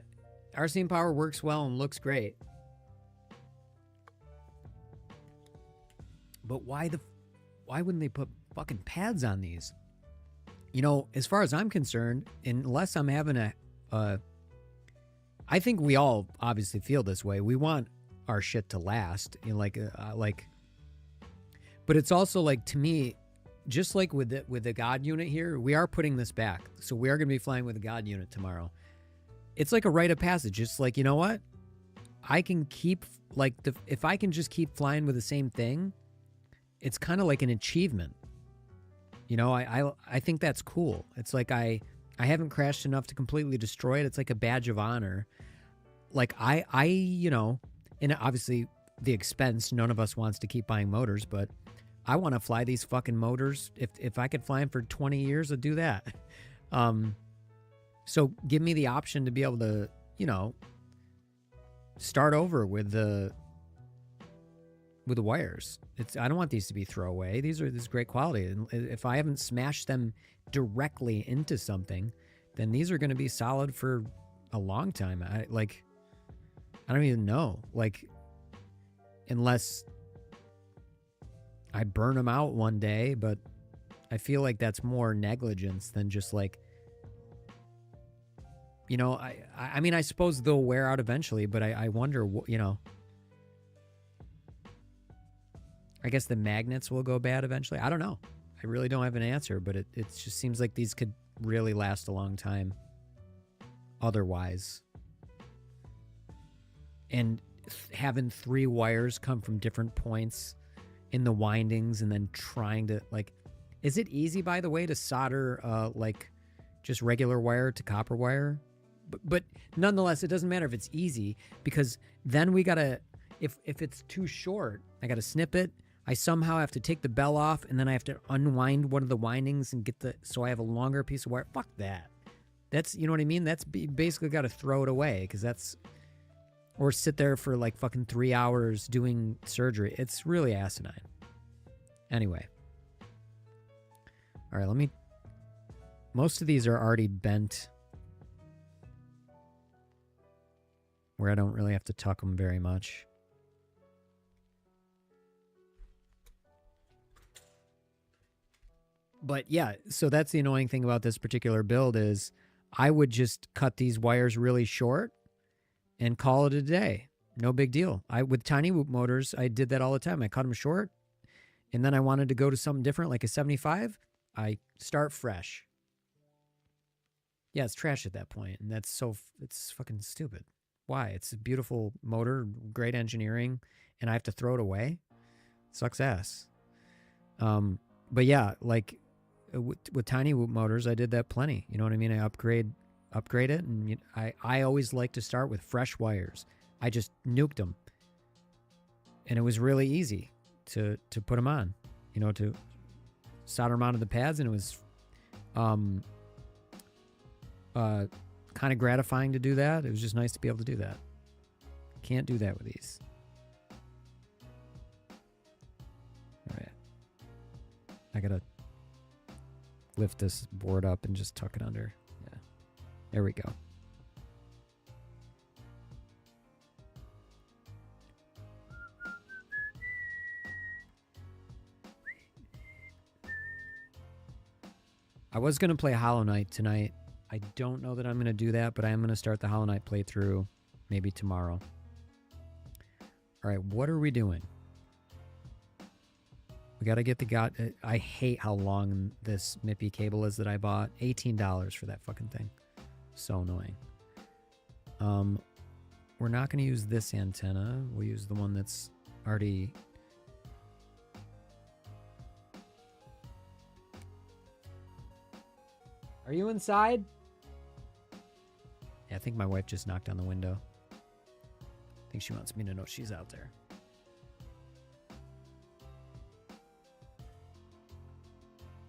Speaker 1: RC Power works well and looks great. But why wouldn't they put fucking pads on these? You know, as far as I'm concerned, unless I'm having I think we all obviously feel this way. We want our shit to last, you know, but it's also like, to me, just like with the God unit here, we are putting this back. So we are going to be flying with the God unit tomorrow. It's like a rite of passage. It's like, you know what? I can keep, like, if I can just keep flying with the same thing, it's kind of like an achievement. You know, I think that's cool. It's like I haven't crashed enough to completely destroy it. It's like a badge of honor. Like I you know, and obviously the expense, none of us wants to keep buying motors, but I want to fly these fucking motors. If I could fly them for 20 years, I'd do that. So give me the option to be able to, you know, start over with the wires. I don't want these to be throwaway. This is great quality. And if I haven't smashed them directly into something, then these are going to be solid for a long time. I don't even know. Like, unless I burn them out one day, but I feel like that's more negligence than just like, you know, I mean, I suppose they'll wear out eventually, but I wonder, you know, I guess the magnets will go bad eventually. I don't know. I really don't have an answer, but it just seems like these could really last a long time otherwise. And having 3 wires come from different points in the windings and then trying to, like, is it easy, by the way, to solder like just regular wire to copper wire? But nonetheless, it doesn't matter if it's easy, because then we gotta, if it's too short, I gotta snip it. I somehow have to take the bell off, and then I have to unwind one of the windings and so I have a longer piece of wire. Fuck that. That's, you know what I mean? That's basically got to throw it away, because that's, or sit there for like fucking 3 hours doing surgery. It's really asinine. Anyway. All right, most of these are already bent, where I don't really have to tuck them very much. But yeah, so that's the annoying thing about this particular build is I would just cut these wires really short and call it a day. No big deal. With tiny whoop motors, I did that all the time. I cut them short, and then I wanted to go to something different, like a 75. I start fresh. Yeah, it's trash at that point, and it's fucking stupid. Why? It's a beautiful motor, great engineering, and I have to throw it away? Sucks ass. But yeah, like with tiny whoop motors, I did that plenty. You know what I mean? I upgrade it, and I always like to start with fresh wires. I just nuked them, and it was really easy to put them on. You know, to solder them onto the pads, and it was kind of gratifying to do that. It was just nice to be able to do that. Can't do that with these. All right. I gotta lift this board up and just tuck it under. Yeah. There we go. I was going to play Hollow Knight tonight. I don't know that I'm going to do that, but I am going to start the Hollow Knight playthrough maybe tomorrow. All right, what are we doing? We got to get the God. I hate how long this MIPI cable is that I bought. $18 for that fucking thing. So annoying. We're not going to use this antenna. We'll use the one that's already... Are you inside? Yeah, I think my wife just knocked on the window. I think she wants me to know she's out there.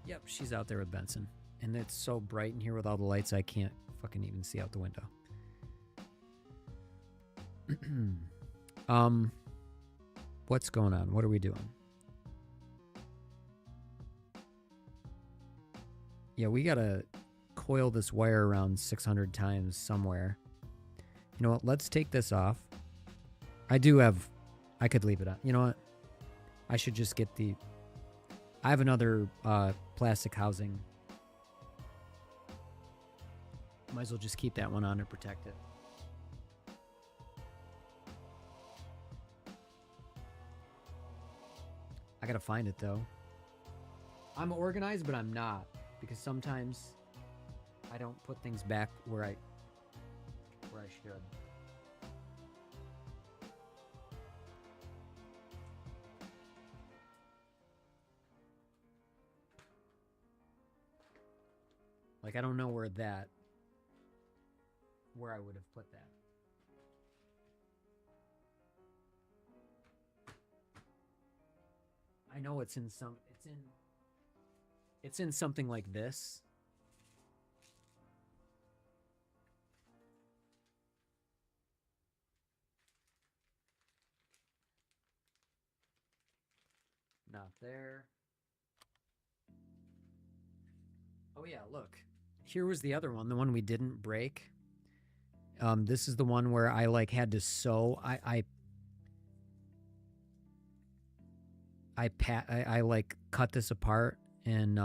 Speaker 1: Yep, she's out there with Benson. And it's so bright in here with all the lights, I can't fucking even see out the window. What's going on? What are we doing? Yeah, we gotta coil this wire around 600 times somewhere. You know what? Let's take this off. I could leave it on. You know what? I should just get I have another plastic housing. Might as well just keep that one on to protect it. I gotta find it though. I'm organized, but I'm not, because sometimes I don't put things back where I should. Like, I don't know where I would have put that. I know it's in something like this. Not there. Oh yeah, look. Here was the other one, the one we didn't break. This is the one where I like had to sew. I like cut this apart, and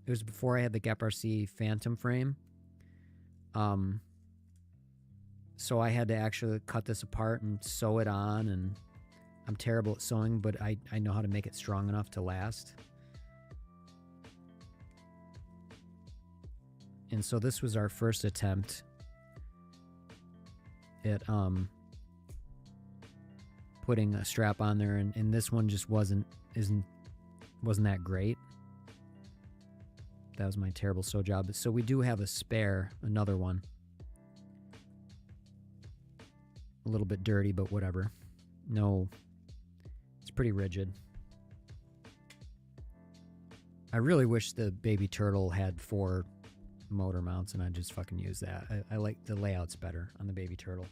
Speaker 1: it was before I had the GapRC Phantom frame. So I had to actually cut this apart and sew it on, and I'm terrible at sewing, but I know how to make it strong enough to last. And so this was our first attempt at putting a strap on there, and this one just wasn't that great. That was my terrible sew job. So we do have a spare, another one. A little bit dirty, but whatever. No, it's pretty rigid. I really wish the baby turtle had 4 motor mounts, and I just fucking use that. I like the layouts better on the baby turtle.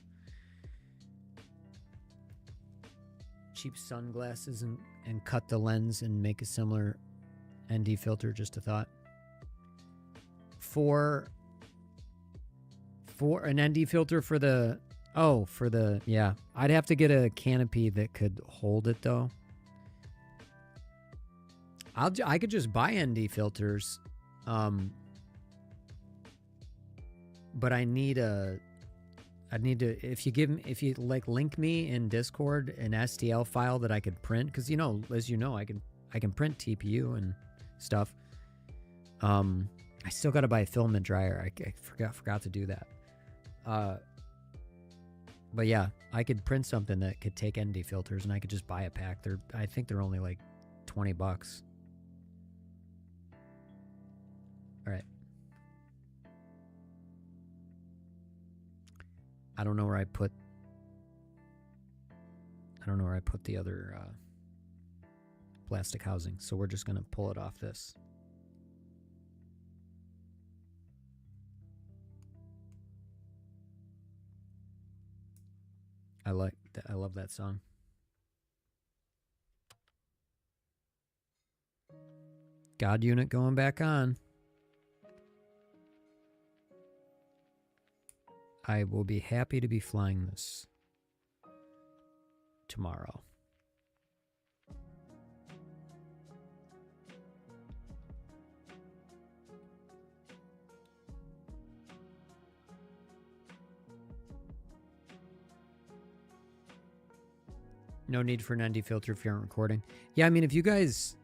Speaker 1: Cheap sunglasses and cut the lens and make a similar ND filter, just a thought. For an ND filter for the yeah, I'd have to get a canopy that could hold it though. I could just buy ND filters, but I need to, if you like link me in Discord an STL file that I could print, because as you know, I can print TPU and stuff. I still got to buy a filament dryer. I forgot to do that. But yeah, I could print something that could take ND filters, and I could just buy a pack. I think they're only like $20. All right. I don't know where I put the other plastic housing, so we're just gonna pull it off this. I love that song. God unit going back on. I will be happy to be flying this tomorrow. No need for an ND filter if you aren't recording. Yeah, I mean, if you guys,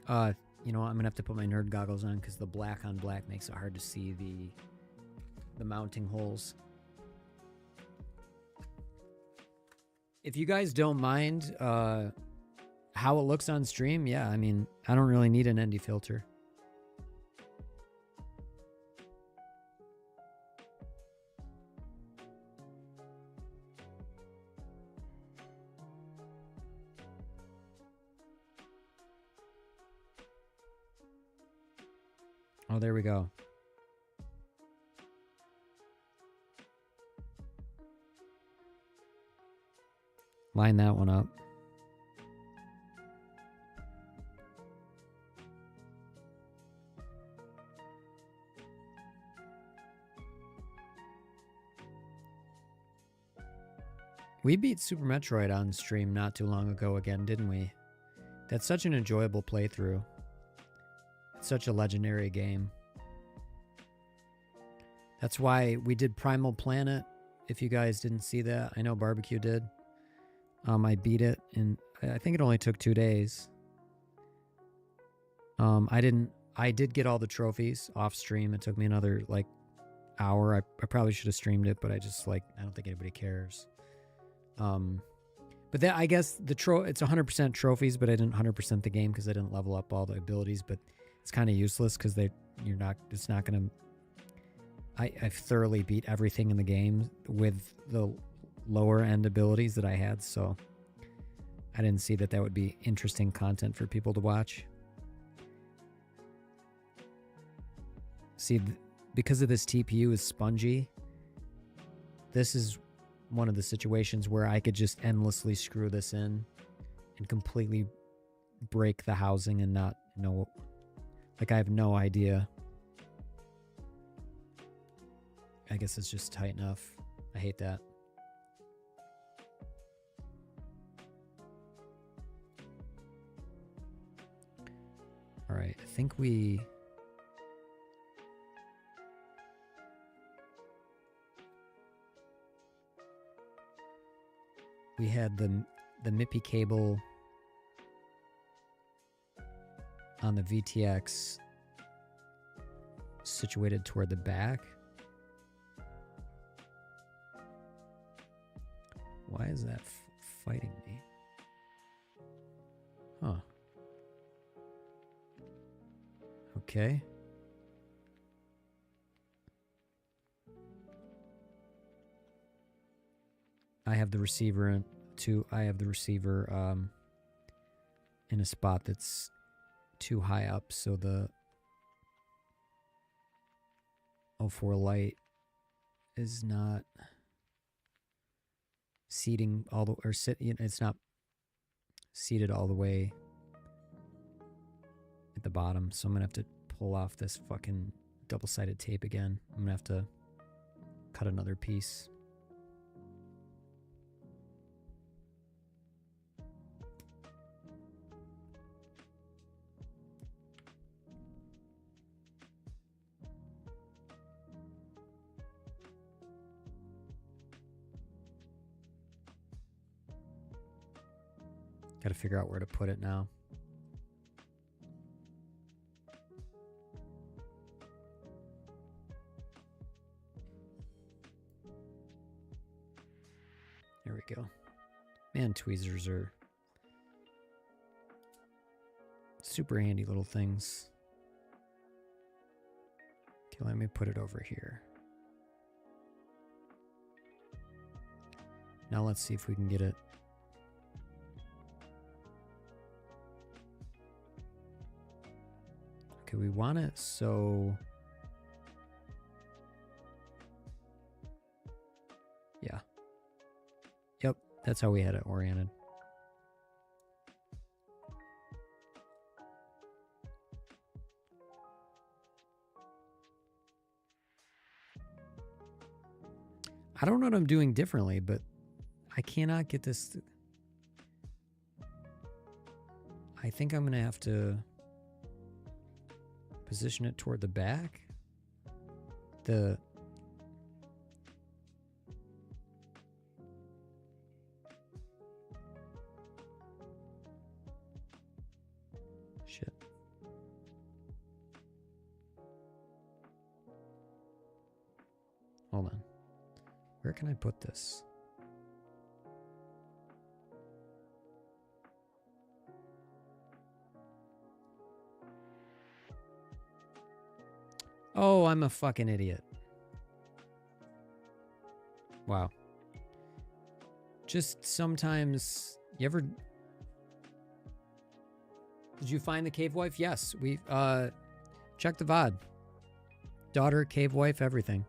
Speaker 1: I'm gonna have to put my nerd goggles on because the black on black makes it hard to see the mounting holes. If you guys don't mind how it looks on stream, yeah, I mean, I don't really need an ND filter. Oh, there we go. Line that one up. We beat Super Metroid on stream not too long ago again, didn't we? That's such an enjoyable playthrough. It's such a legendary game. That's why we did Primal Planet. If you guys didn't see that, I know Barbecue did. I beat it, and I think it only took 2 days. I did get all the trophies off stream. It took me another like hour. I probably should have streamed it, but I don't think anybody cares. But that, I guess it's 100% trophies, but I didn't 100% the game because I didn't level up all the abilities. But it's kind of useless because it's not gonna. I've thoroughly beat everything in the game with the lower end abilities that I had, so I didn't see that would be interesting content for people to watch. See, because of this TPU is spongy, this is one of the situations where I could just endlessly screw this in and completely break the housing and not know, like I have no idea. I guess it's just tight enough. I hate that. All right, I think we had the MIPI cable on the VTX situated toward the back. Why is that fighting me? Huh. Okay. I have the receiver in a spot that's too high up, so the 04 light is not seating all the, or it's not seated all the way at the bottom, so I'm gonna have to pull off this fucking double-sided tape again. I'm gonna have to cut another piece. Got to figure out where to put it now. There we go. Man, tweezers are super handy little things. Okay, let me put it over here. Now let's see if we can get it. Okay, we want it so... Yeah. Yep, that's how we had it oriented. I don't know what I'm doing differently, but I cannot get this... I think I'm going to have to position it toward the back. Shit. Hold on. Where can I put this? Oh, I'm a fucking idiot. Wow. Just sometimes... You ever... Did you find the cave wife? Yes. We check the VOD. daughter, cave wife, everything.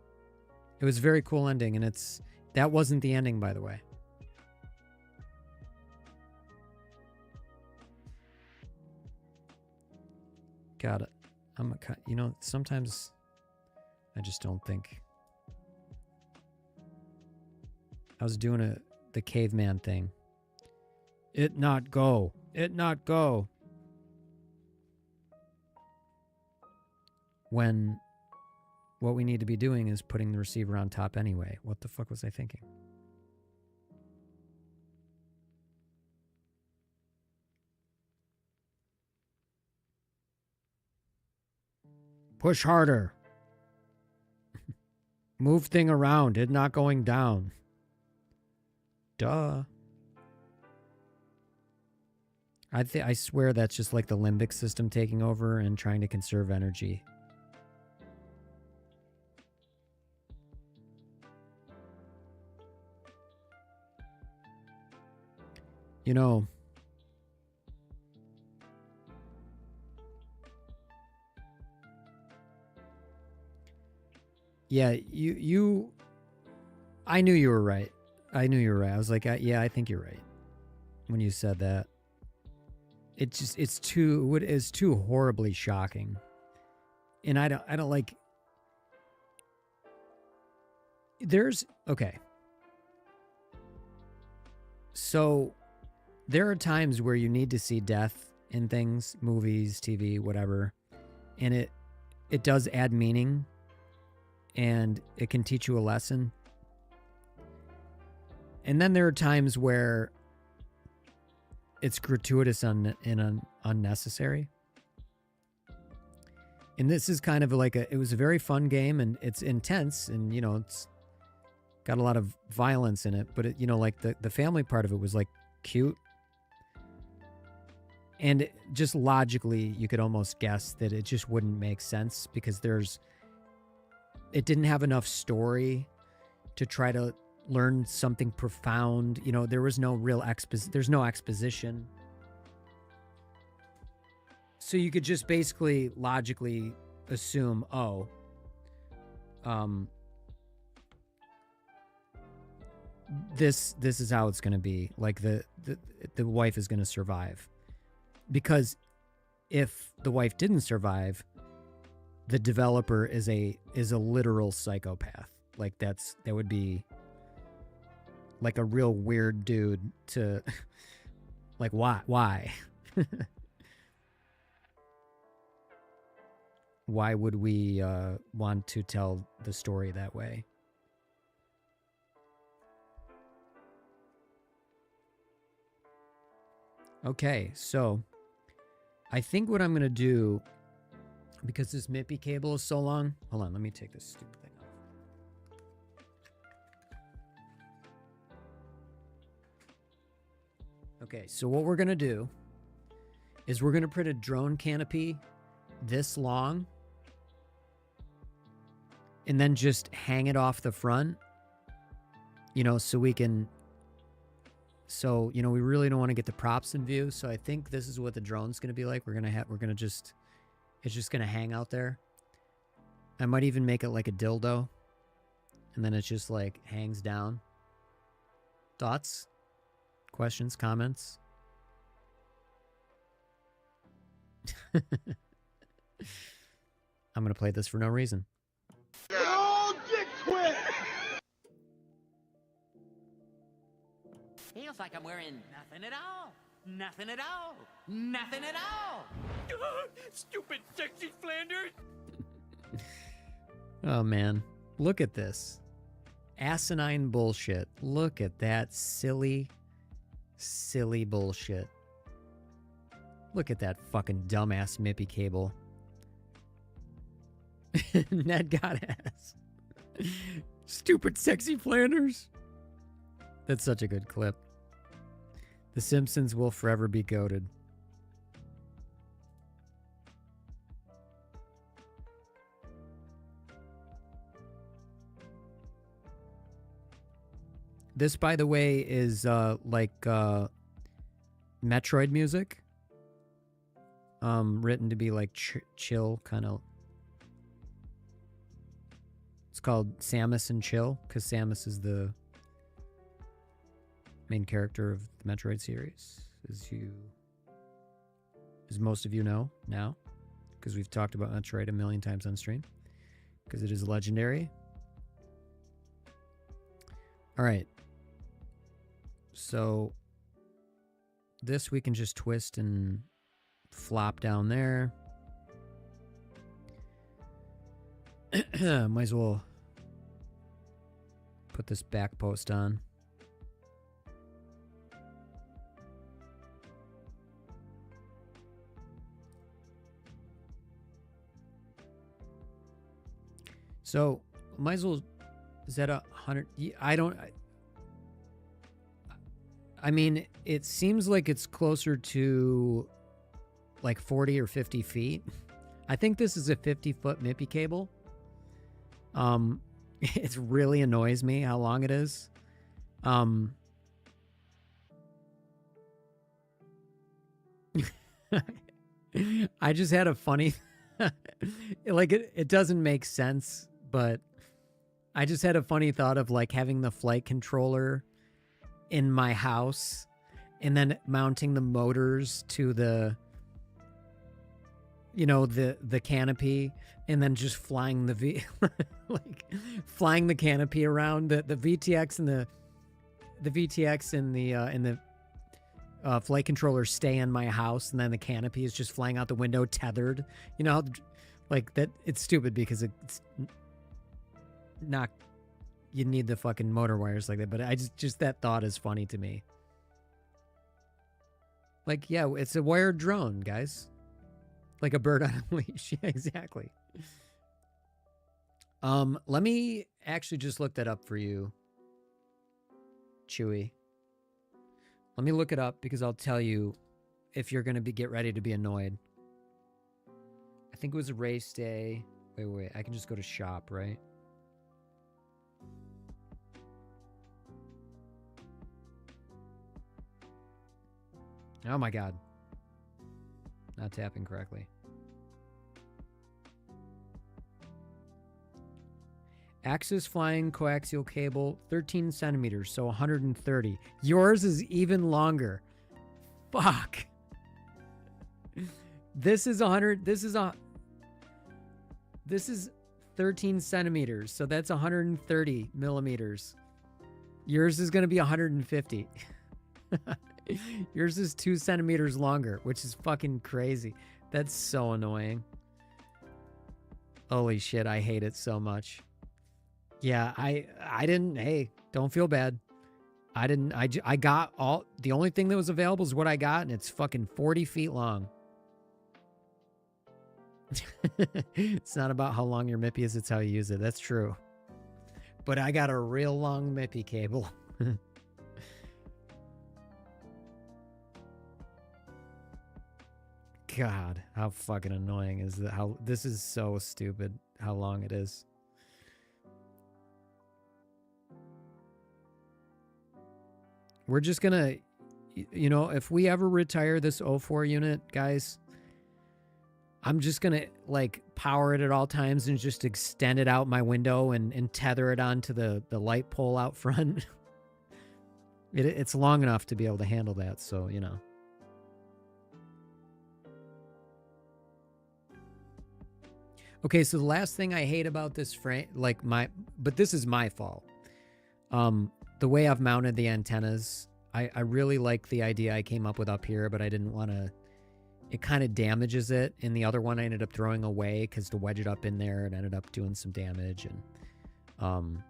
Speaker 1: It was a very cool ending, and that wasn't the ending, by the way. Got it. Sometimes I just don't think. I was doing the caveman thing. It not go. It not go. When what we need to be doing is putting the receiver on top anyway. What the fuck was I thinking? Push harder. Move thing around. It not going down. Duh. I swear that's just like the limbic system taking over and trying to conserve energy. You know, yeah, I knew you were right. I knew you were right. I was like, yeah, I think you're right. When you said that. It's too horribly shocking. And I don't like, okay. So there are times where you need to see death in things, movies, TV, whatever. And it does add meaning and it can teach you a lesson. And then there are times where it's gratuitous and unnecessary. And this is kind of like it was a very fun game and it's intense and, it's got a lot of violence in it, but it, like the family part of it was like cute. And just logically, you could almost guess that it just wouldn't make sense because it didn't have enough story to try to learn something profound. There was no real there's no exposition. So you could just basically logically assume, this is how it's going to be. Like the wife is going to survive. Because if the wife didn't survive, the developer is a literal psychopath. Like that would be like a real weird dude to like why? Why would we want to tell the story that way? Okay, so I think what I'm going to do, because this MIPI cable is so long... Hold on, let me take this stupid thing off. Okay, so what we're going to do is we're going to put a drone canopy this long and then just hang it off the front, so we can... So, we really don't want to get the props in view. So I think this is what the drone's going to be like. It's just going to hang out there. I might even make it like a dildo. And then it just like hangs down. Thoughts? Questions? Comments? I'm going to play this for no reason.
Speaker 10: Oh, get quit!
Speaker 15: Feels like I'm wearing nothing at all. Nothing at all. Nothing at all.
Speaker 10: Stupid sexy Flanders!
Speaker 1: Oh, man. Look at this. Asinine bullshit. Look at that silly, silly bullshit. Look at that fucking dumbass MIPI cable. Ned got ass. Stupid sexy Flanders. That's such a good clip. The Simpsons will forever be goated. This, by the way, is like Metroid music. Written to be like chill, kind of. called Samus and Chill, because Samus is the main character of the Metroid series, as most of you know now, because we've talked about Metroid a million times on stream, because it is legendary. All right. So this we can just twist and flop down there. Might as well put this back post on. So might as well. Is that 100? I mean, it seems like it's closer to like 40 or 50 feet. I think this is a 50-foot MIPI cable. It really annoys me how long it is. I just had a funny, like it doesn't make sense, but I just had a funny thought of like having the flight controller in my house and then mounting the motors to the, you know, the canopy, and then just flying the like flying the canopy around. The VTX and the VTX and the flight controller stay in my house, and then the canopy is just flying out the window tethered. You know, like that. It's stupid because it's not. You need the fucking motor wires like that, but I just that thought is funny to me. Like, yeah, it's a wired drone, guys. Like a bird on a leash. Yeah, exactly. Let me actually just look that up for you, Chewy. Let me look it up because I'll tell you if you're gonna get ready to be annoyed. I think it was a race day. Wait. I can just go to shop, right? Oh my god. Not tapping correctly. Axis flying coaxial cable, 13 centimeters, so 130. Yours is even longer. Fuck. This is 100. This is 13 centimeters, so that's 130 millimeters. Yours is going to be 150. Yours is 2 centimeters longer, which is fucking crazy. That's so annoying. Holy shit, I hate it so much. Yeah, I didn't, hey, don't feel bad. I got all, the only thing that was available is what I got, and it's fucking 40 feet long. It's not about how long your MIPI is, it's how you use it. That's true. But I got a real long MIPI cable. God, how fucking annoying is that? How this is so stupid how long it is. We're just gonna, you know, if we ever retire this 04 unit, guys, I'm just gonna like power it at all times and just extend it out my window and tether it onto the light pole out front. It's long enough to be able to handle that, so you know. Okay, so the last thing I hate about this frame, like but this is my fault. The way I've mounted the antennas, I really like the idea I came up with up here, but I didn't want to, it kind of damages it. And the other one I ended up throwing away because to wedge it up in there, it ended up doing some damage. And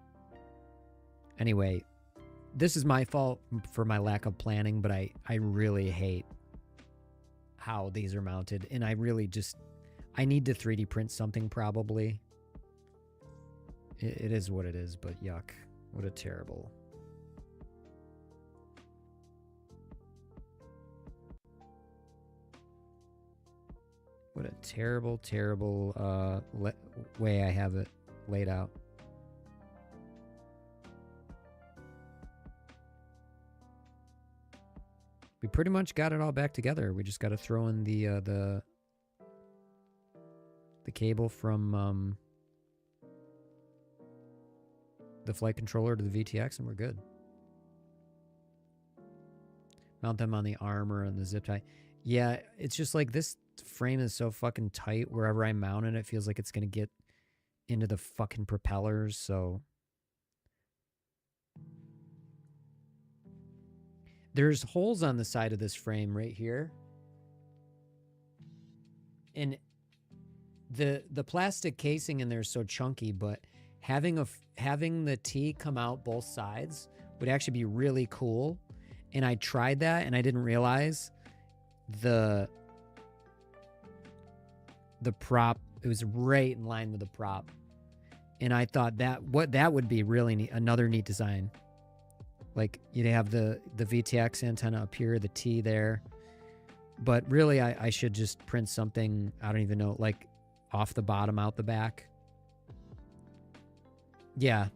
Speaker 1: anyway, this is my fault for my lack of planning, but I really hate how these are mounted. And I really just, I need to 3D print something probably. It is what it is, but yuck. What a terrible. What a terrible, terrible way I have it laid out. We pretty much got it all back together. We just got to throw in the cable from the flight controller to the VTX, and we're good. Mount them on the armor and the zip tie. Yeah, it's just like this frame is so fucking tight. Wherever I mount it, it feels like it's going to get into the fucking propellers, so... There's holes on the side of this frame right here. And the plastic casing in there is so chunky, but having the T come out both sides would actually be really cool. And I tried that, and I didn't realize the prop, it was right in line with the prop. And I thought that would be really neat, another neat design. Like, you'd have the VTX antenna up here, the T there. But really, I should just print something, I don't even know, like off the bottom, out the back. Yeah.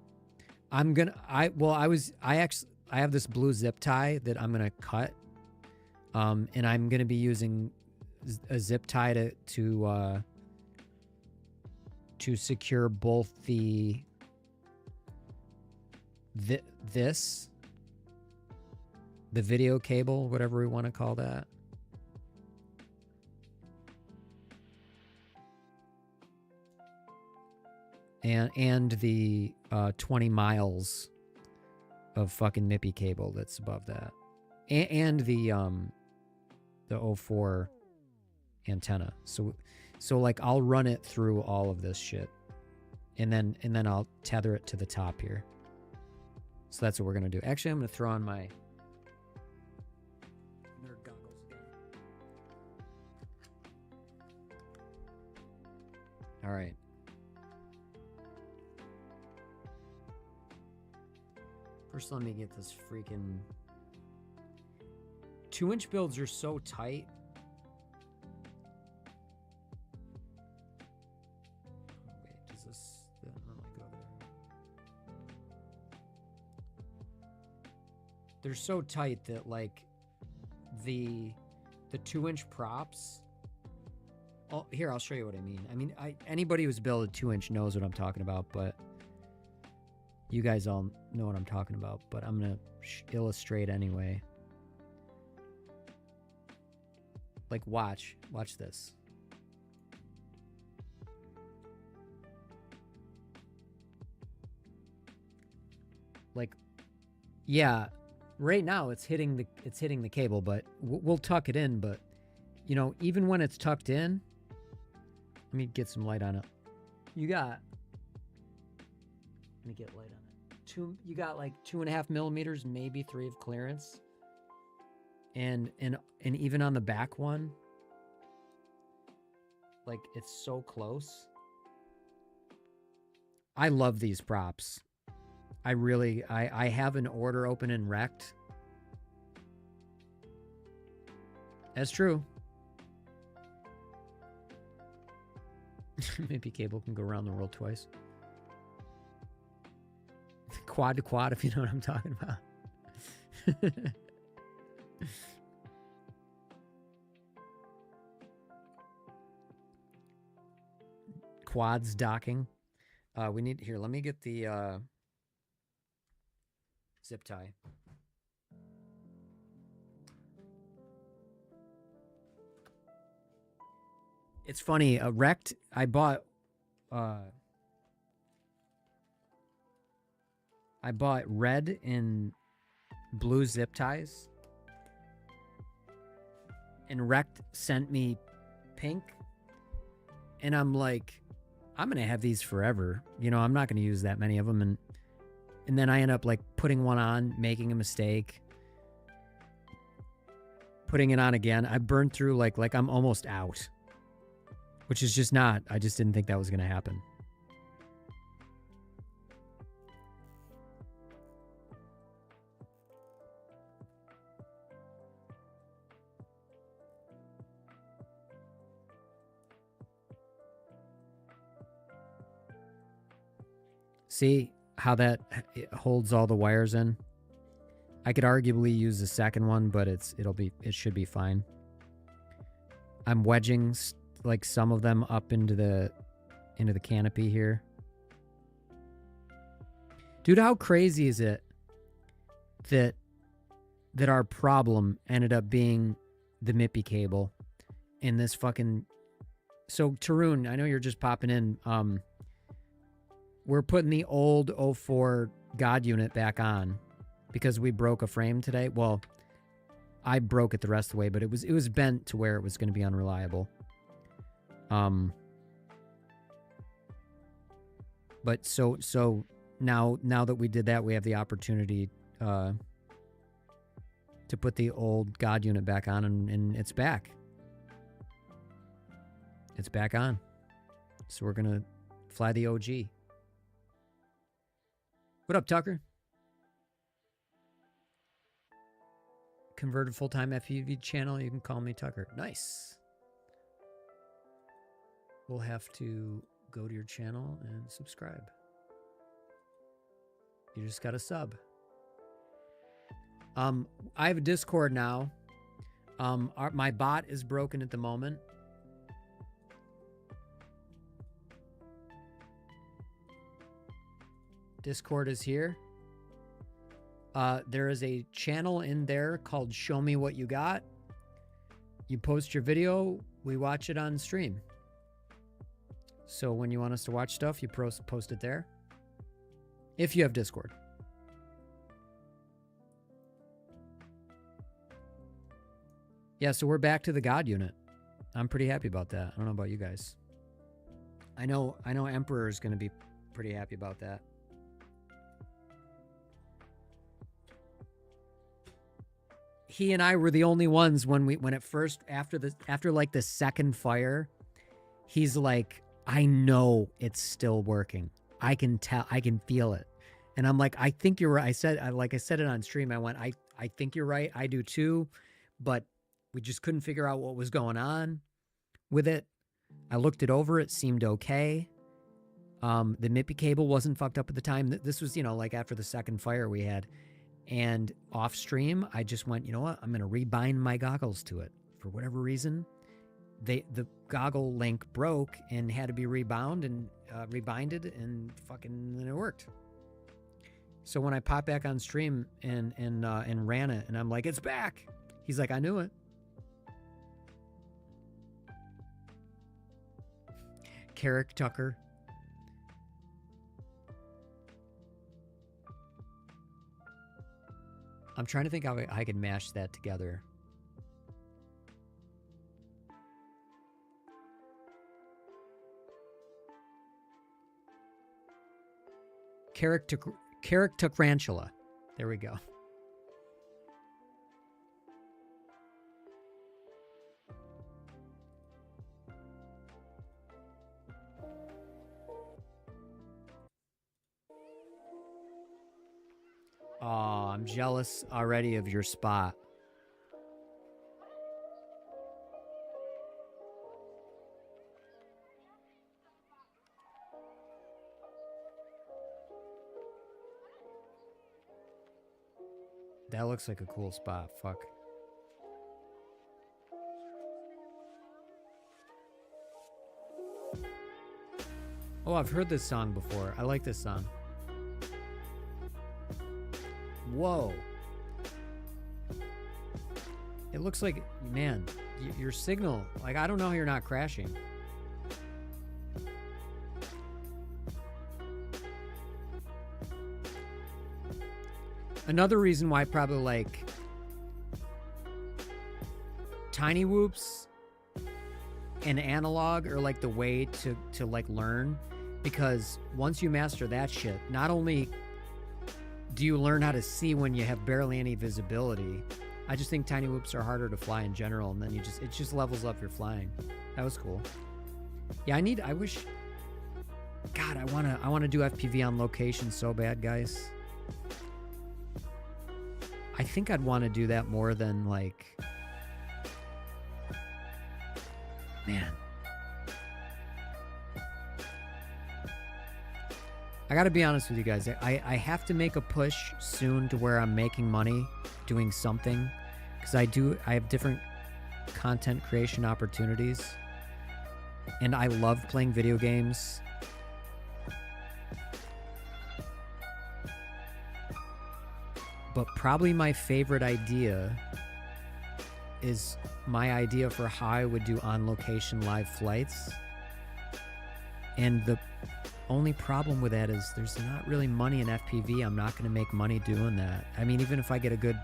Speaker 1: I have this blue zip tie that I'm gonna cut, and I'm gonna be using a zip tie to secure both the video cable, whatever we want to call that, and the 20 miles of fucking nippy cable that's above that, and the 04 antenna. So like I'll run it through all of this shit, and then I'll tether it to the top here. So that's what we're gonna do. Actually, I'm gonna throw on my nerd goggles again. All right. First, let me get this freaking... 2-inch builds are so tight. Wait, does this... I might go there. They're so tight that, like, the 2-inch props... Oh, here, I'll show you what I mean. I mean, anybody who's built a 2-inch knows what I'm talking about, but... You guys all know what I'm talking about, but I'm going to illustrate anyway. Like, watch this. Like, yeah, right now it's hitting the cable, but we'll tuck it in. But you know, even when it's tucked in, let me get some light on it. You got. Let me get light on it. You got like 2.5 millimeters, maybe 3 of clearance, and even on the back one, like it's so close. I love these props. I have an order open in Rect. That's true. Maybe cable can go around the world twice. Quad to quad, if you know what I'm talking about. Quads docking. We need... Here, let me get the zip tie. It's funny, Rect, I bought red and blue zip ties, and Rect sent me pink, and I'm like, I'm gonna have these forever. You know, I'm not gonna use that many of them, and then I end up like putting one on, making a mistake, putting it on again. I burned through like I'm almost out, which is just not. I just didn't think that was gonna happen. See how that holds all the wires in? I could arguably use the second one, but it should be fine. I'm wedging like some of them up into the canopy here. Dude, how crazy is it that our problem ended up being the MIPI cable in this fucking... So, Tarun, I know you're just popping in. We're putting the old 04 God unit back on because we broke a frame today. Well, I broke it the rest of the way, but it was bent to where it was going to be unreliable. But so now that we did that, we have the opportunity to put the old God unit back on, and it's back. It's back on. So we're going to fly the OG. What up, Tucker? Converted full-time FPV channel. You can call me Tucker. Nice. We'll have to go to your channel and subscribe. You just got a sub. I have a Discord now. My bot is broken at the moment. Discord is here. There is a channel in there called Show Me What You Got. You post your video, we watch it on stream. So when you want us to watch stuff, you post it there. If you have Discord. Yeah, so we're back to the God unit. I'm pretty happy about that. I don't know about you guys. I know Emperor is going to be pretty happy about that. He and I were the only ones when it first, after like the second fire, he's like, I know it's still working. I can tell, I can feel it. And I'm like, I think you're right. I said it on stream. I went, I think you're right. I do too. But we just couldn't figure out what was going on with it. I looked it over. It seemed okay. The MIPI cable wasn't fucked up at the time. This was, like after the second fire we had. And off stream, I just went, you know what? I'm going to rebind my goggles to it. For whatever reason, the goggle link broke and had to be rebinded, and fucking then it worked. So when I popped back on stream and ran it, and I'm like, it's back. He's like, I knew it. Carrick Tucker. I'm trying to think how I can mash that together. Carrick Tuckrantula. There we go. Oh, I'm jealous already of your spot. That looks like a cool spot. Fuck. Oh, I've heard this song before. I like this song. Whoa. It looks like, man, your signal, like, I don't know how you're not crashing. Another reason why probably like Tiny Whoops and analog are like the way to like learn, because once you master that shit, not only do you learn how to see when you have barely any visibility, I just think Tiny Whoops are harder to fly in general, and then it just levels up your flying. That was cool. Yeah, I wish, God, I wanna do FPV on location so bad, guys. I think I'd want to do that more than like, man. I gotta be honest with you guys. I have to make a push soon to where I'm making money doing something, because I have different content creation opportunities, and I love playing video games. But probably my favorite idea is my idea for how I would do on-location live flights. And the only problem with that is there's not really money in FPV. I'm not going to make money doing that. I mean, even if I get a good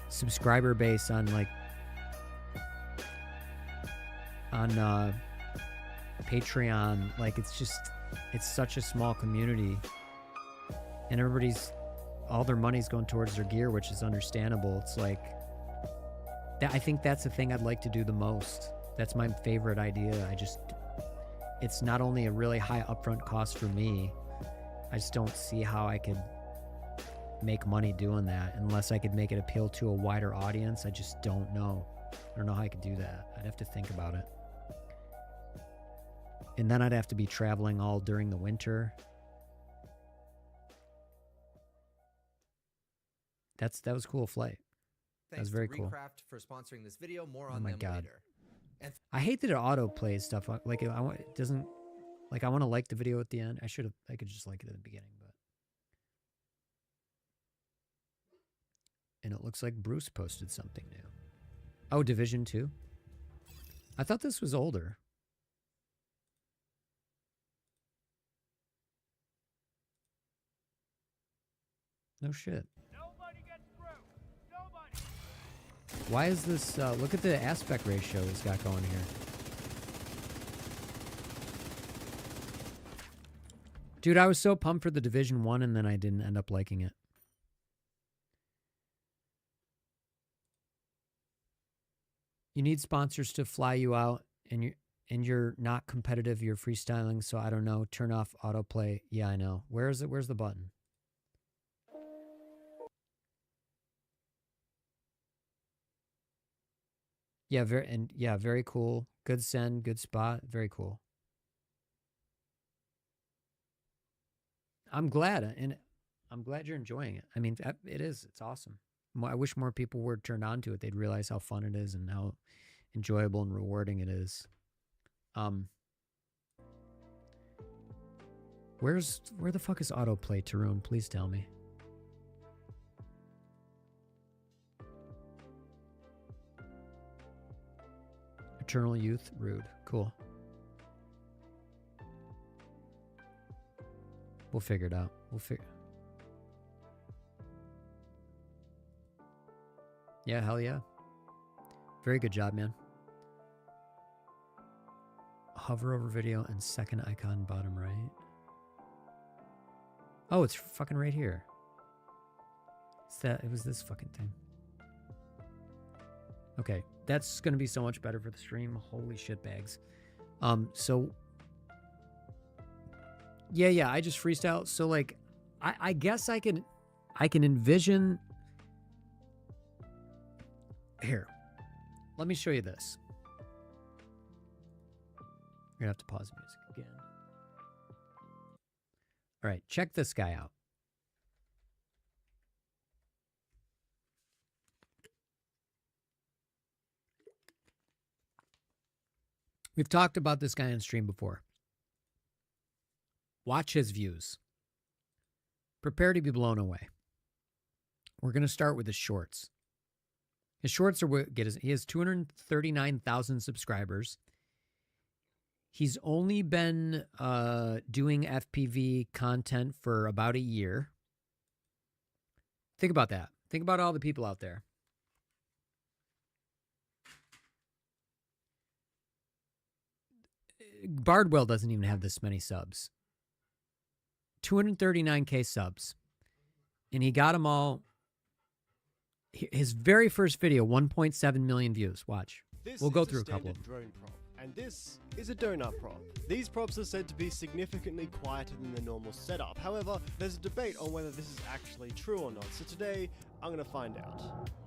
Speaker 1: subscriber base on like on Patreon, like it's such a small community, and all their money's going towards their gear, which is understandable. It's like that. I think that's the thing I'd like to do the most. That's my favorite idea. It's not only a really high upfront cost for me, I just don't see how I could make money doing that unless I could make it appeal to a wider audience. I just don't know. I don't know how I could do that. I'd have to think about it. And then I'd have to be traveling all during the winter. That was a cool flight. That was very cool.
Speaker 16: For sponsoring this video. More on
Speaker 1: oh my
Speaker 16: them
Speaker 1: God.
Speaker 16: later. And
Speaker 1: I hate that it auto plays stuff. Like it doesn't. Like I want to like the video at the end. I could just like it at the beginning, but. And it looks like Bruce posted something new. Oh, Division 2? I thought this was older. No shit.
Speaker 10: Nobody gets through. Nobody.
Speaker 1: Why is this... look at the aspect ratio it's got going here. Dude, I was so pumped for the Division 1 and then I didn't end up liking it. You need sponsors to fly you out, and you're not competitive. You're freestyling, so I don't know. Turn off autoplay. Yeah, I know. Where is it? Where's the button? Yeah, very cool. Good send, good spot. Very cool. I'm glad, and I'm glad you're enjoying it. I mean, it is. It's awesome. I wish more people were turned on to it. They'd realize how fun it is and how enjoyable and rewarding it is. Where the fuck is autoplay, Tarun? Please tell me. Eternal Youth, rude. Cool. We'll figure it out. Yeah, hell yeah. Very good job, man. Hover over video and second icon bottom right. Oh, it's fucking right here. It was this fucking thing. Okay, that's gonna be so much better for the stream. Holy shit bags. So yeah, I just freestyle. So like I guess I can envision. Here, let me show you this. You're gonna have to pause the music again. All right, check this guy out. We've talked about this guy on stream before. Watch his views. Prepare to be blown away. We're going to start with his shorts. His shorts are what he has 239,000 subscribers. He's only been doing FPV content for about a year. Think about that. Think about all the people out there. Bardwell doesn't even have this many subs. 239K subs. And he got them all. His very first video, 1.7 million views. Watch. We'll go through a couple.
Speaker 17: Drone prop, and this is a donut prop. These props are said to be significantly quieter than the normal setup. However, there's a debate on whether this is actually true or not. So today, I'm going to find out.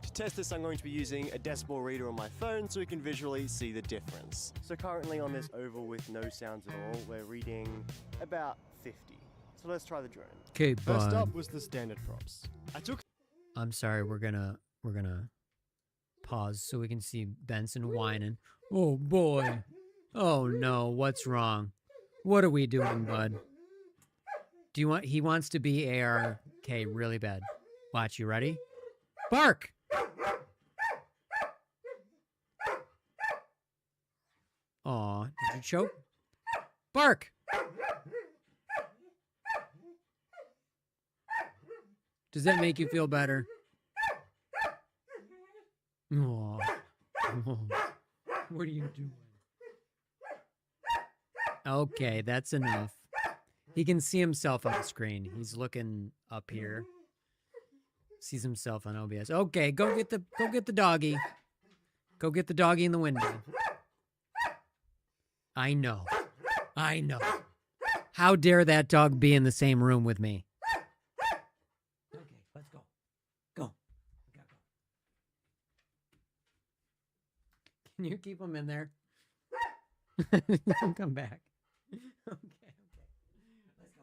Speaker 17: To test this, I'm going to be using a decibel reader on my phone so we can visually see the difference. So currently on this oval with no sounds at all, we're reading about 50. So let's try the drone.
Speaker 1: Okay,
Speaker 17: First up was the standard props.
Speaker 1: I'm sorry, we're gonna pause so we can see Benson whining. Oh boy. Oh no, what's wrong? What are we doing, bud? He wants to be ARK really bad. Watch, you ready? Bark! Aw, did you choke? Bark! Does that make you feel better? Aw. What are you doing? Okay, that's enough. He can see himself on the screen. He's looking up here. Sees himself on OBS. Okay, go get the doggy. Go get the doggy in the window. I know. I know. How dare that dog be in the same room with me? Okay, let's go. Go. We gotta go. Can you keep him in there? Don't come back. Okay. Let's go.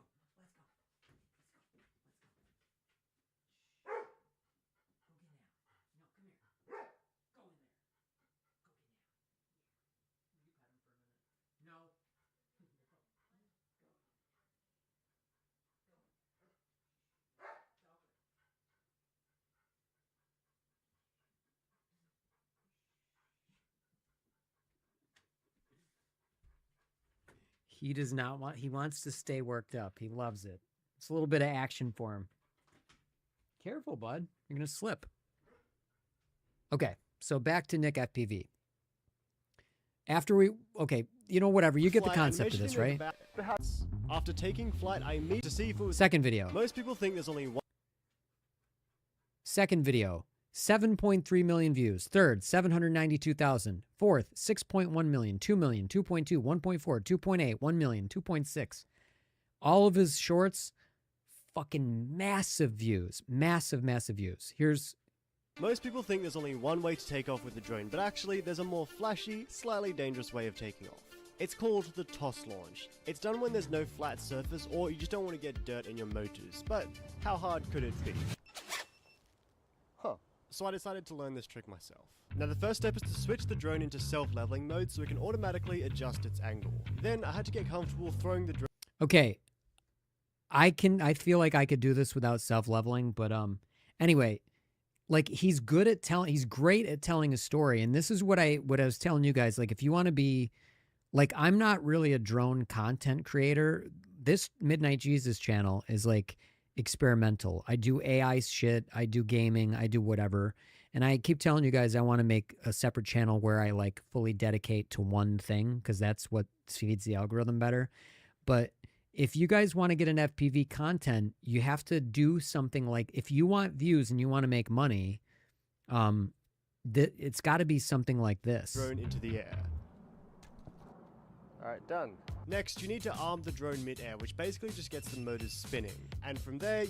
Speaker 1: He does not want, he wants to stay worked up. He loves it. It's a little bit of action for him. Careful, bud. You're going to slip. Okay, so back to Nick FPV. After we, okay, you know, whatever. You get the concept of this, right?
Speaker 17: After taking flight, I immediately to see if it was...
Speaker 1: Second video.
Speaker 17: Most people think there's only one...
Speaker 1: Second video. 7.3 million views. Third, 792,000. Fourth, 6.1 million, 2 million, 2.2, 1.4, 2.8, 1 million, 2.6. All of his shorts, fucking massive views. Massive views. Here's...
Speaker 17: Most people think there's only one way to take off with the drone, but actually there's a more flashy, slightly dangerous way of taking off. It's called the toss launch. It's done when there's no flat surface or you just don't want to get dirt in your motors. But how hard could it be? So I decided to learn this trick myself. Now the first step is to switch the drone into self-leveling mode so it can automatically adjust its angle. Then I had to get comfortable throwing the drone.
Speaker 1: Okay. I feel like I could do this without self-leveling, but anyway, like he's great at telling a story, and this is what I was telling you guys, like if you want to be like, I'm not really a drone content creator. This Midnight Jesus channel is like experimental. I do AI shit, I do gaming, I do whatever. And I keep telling you guys I want to make a separate channel where I like fully dedicate to one thing because that's what feeds the algorithm better. But if you guys want to get an FPV content, you have to do something like, if you want views and you want to make money, it's got to be something like this.
Speaker 17: Drone into the air. Alright, done. Next, you need to arm the drone mid-air, which basically just gets the motors spinning. And from there,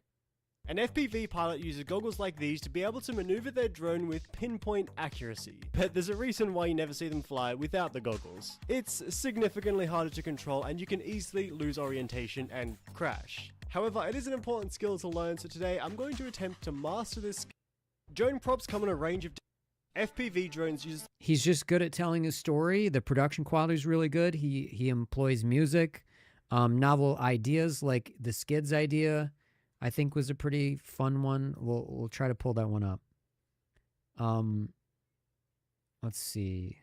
Speaker 17: an FPV pilot uses goggles like these to be able to maneuver their drone with pinpoint accuracy. But there's a reason why you never see them fly without the goggles. It's significantly harder to control and you can easily lose orientation and crash. However, it is an important skill to learn, so today I'm going to attempt to master this. Drone props come in a range of FPV drones use...
Speaker 1: He's just good at telling his story. The production quality is really good. He employs music, novel ideas, like the Skids idea, I think was a pretty fun one. We'll try to pull that one up. Let's see.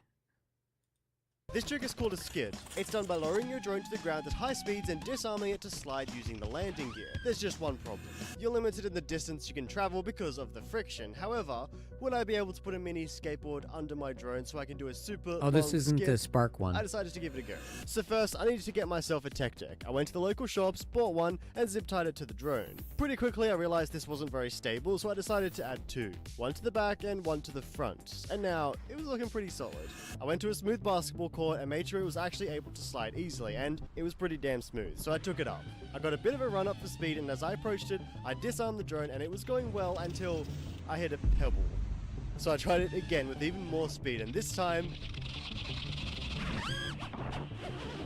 Speaker 17: This trick is called a skid. It's done by lowering your drone to the ground at high speeds and disarming it to slide using the landing gear. There's just one problem. You're limited in the distance you can travel because of the friction. However, would I be able to put a mini skateboard under my drone so I can do a super
Speaker 1: Oh, this isn't
Speaker 17: skid?
Speaker 1: the Spark one.
Speaker 17: I decided to give it a go. So first, I needed to get myself a tech deck. I went to the local shops, bought one, and zip tied it to the drone. Pretty quickly, I realized this wasn't very stable, so I decided to add two. One to the back and one to the front. And now, it was looking pretty solid. I went to a smooth basketball court and made sure it was actually able to slide easily, and it was pretty damn smooth, so I took it up. I got a bit of a run up for speed, and as I approached it, I disarmed the drone and it was going well until I hit a pebble. So I tried it again with even more speed, and this time...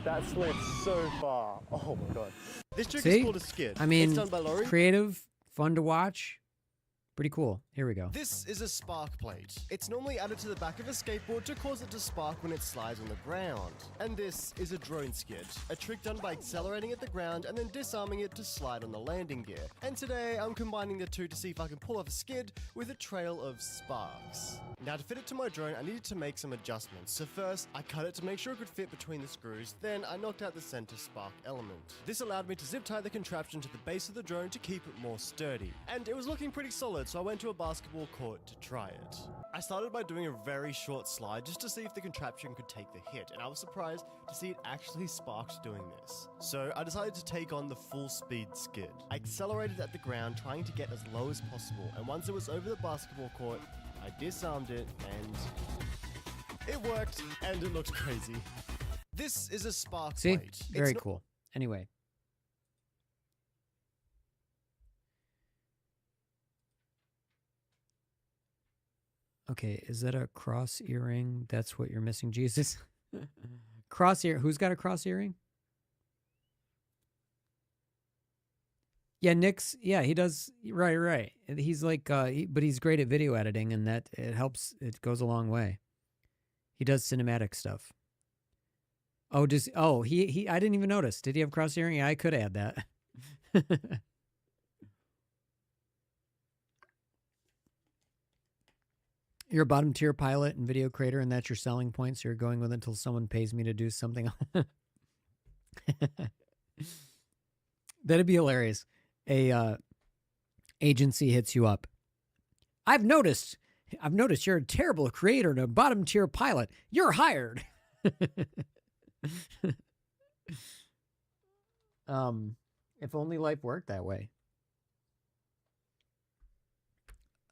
Speaker 17: That slid so far. Oh my god. This trick is called a skid.
Speaker 1: I mean,
Speaker 17: it's done by lowering...
Speaker 1: creative, fun to watch. Pretty cool. Here we go.
Speaker 17: This is a spark plate. It's normally added to the back of a skateboard to cause it to spark when it slides on the ground. And this is a drone skid, a trick done by accelerating at the ground and then disarming it to slide on the landing gear. And today I'm combining the two to see if I can pull off a skid with a trail of sparks. Now to fit it to my drone, I needed to make some adjustments. So first, I cut it to make sure it could fit between the screws, then I knocked out the center spark element. This allowed me to zip tie the contraption to the base of the drone to keep it more sturdy. And it was looking pretty solid, so I went to a basketball court to try it. I started by doing a very short slide just to see if the contraption could take the hit, and I was surprised to see it actually sparked doing this. So I decided to take on the full speed skid. I accelerated at the ground, trying to get as low as possible, and once it was over the basketball court, I disarmed it, and it worked, and it looked crazy. This is a spark
Speaker 1: See?
Speaker 17: plate.
Speaker 1: Very cool. Anyway. Okay, is that a cross earring? That's what you're missing, Jesus. Cross ear. Who's got a cross earring? Yeah, Nick's. Yeah, he does. Right. He's like, but he's great at video editing, and that it helps. It goes a long way. He does cinematic stuff. Oh, he. I didn't even notice. Did he have cross earring? Yeah, I could add that. You're a bottom tier pilot and video creator, and that's your selling point. So you're going with it until someone pays me to do something. That'd be hilarious. A agency hits you up. I've noticed you're a terrible creator and a bottom tier pilot. You're hired. If only life worked that way.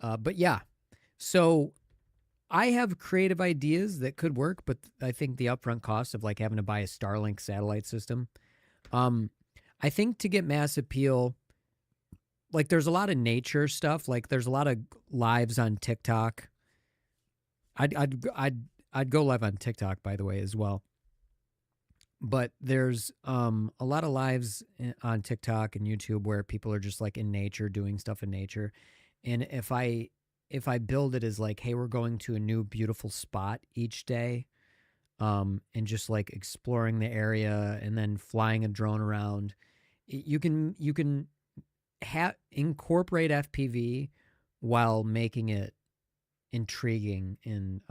Speaker 1: But yeah, so I have creative ideas that could work, but I think the upfront cost of like having to buy a Starlink satellite system. I think to get mass appeal, like there's a lot of nature stuff. Like there's a lot of lives on TikTok. I'd go live on TikTok, by the way, as well. But there's a lot of lives on TikTok and YouTube where people are just like in nature, doing stuff in nature. And if I build it as like, hey, we're going to a new beautiful spot each day, and just like exploring the area and then flying a drone around, you can incorporate FPV while making it intriguing and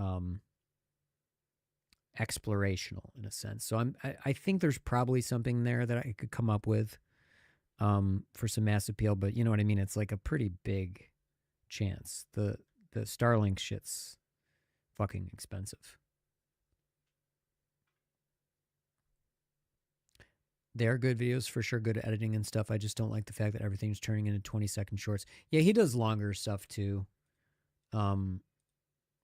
Speaker 1: explorational in a sense. So I think there's probably something there that I could come up with for some mass appeal, but you know what I mean? It's like a pretty big chance. The Starlink shit's fucking expensive. They are good videos for sure, good editing and stuff. I just don't like the fact that everything's turning into 20-second shorts. Yeah, he does longer stuff too.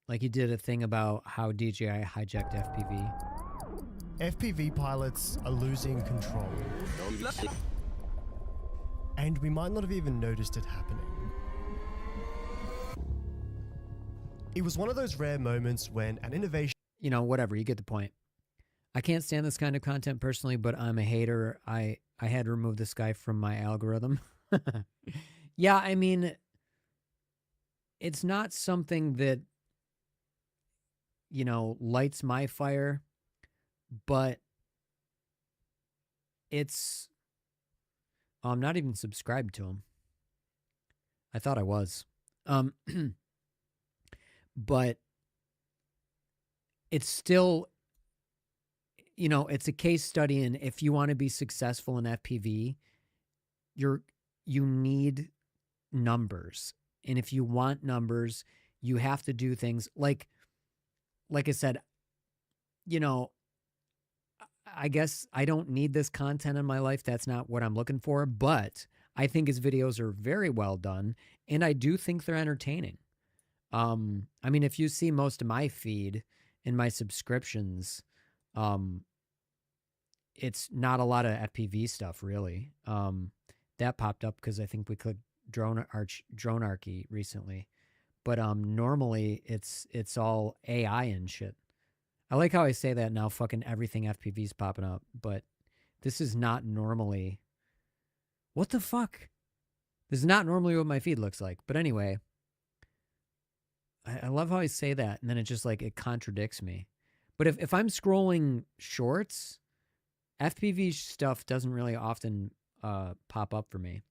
Speaker 1: Like he did a thing about how DJI hijacked FPV.
Speaker 17: FPV pilots are losing control. And we might not have even noticed it happening. It was one of those rare moments when an innovation...
Speaker 1: You know, whatever, you get the point. I can't stand this kind of content personally, but I'm a hater. I had to remove this guy from my algorithm. Yeah, I mean, it's not something that, you know, lights my fire, but it's... I'm not even subscribed to him. I thought I was. But it's still, you know, it's a case study, and if you want to be successful in FPV, you need numbers. And if you want numbers, you have to do things like I said, you know, I guess I don't need this content in my life. That's not what I'm looking for, but I think his videos are very well done, and I do think they're entertaining. I mean, if you see most of my feed in my subscriptions, it's not a lot of FPV stuff, really. That popped up because I think we clicked Dronarchy recently. But normally it's all AI and shit. I like how I say that now. Fucking everything FPV's popping up, but this is not normally. What the fuck? This is not normally what my feed looks like. But anyway, I love how I say that, and then it just like it contradicts me. But if I'm scrolling shorts, FPV stuff doesn't really often pop up for me.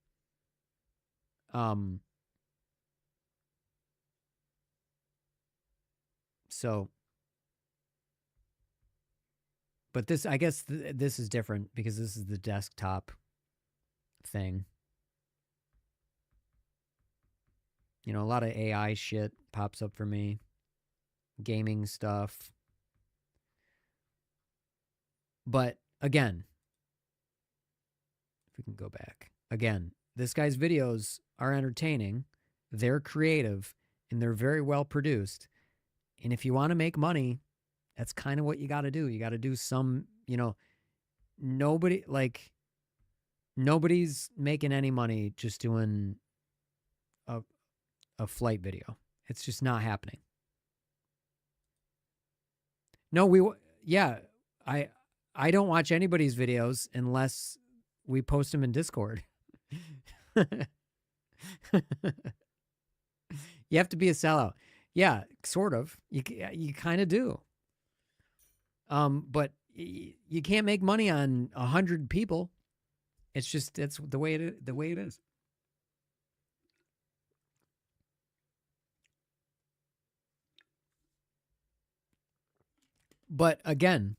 Speaker 1: So, but this, I guess this is different because this is the desktop thing. You know, a lot of AI shit pops up for me. Gaming stuff. But again, if we can go back. Again, this guy's videos are entertaining. They're creative. And they're very well produced. And if you want to make money, that's kind of what you got to do. You got to do some, you know, nobody's making any money just doing a flight video. It's just not happening. No, I don't watch anybody's videos unless we post them in Discord. You have to be a sellout. Yeah, sort of. You kind of do. But you can't make money on 100 people. It's just that's the way it is. But again,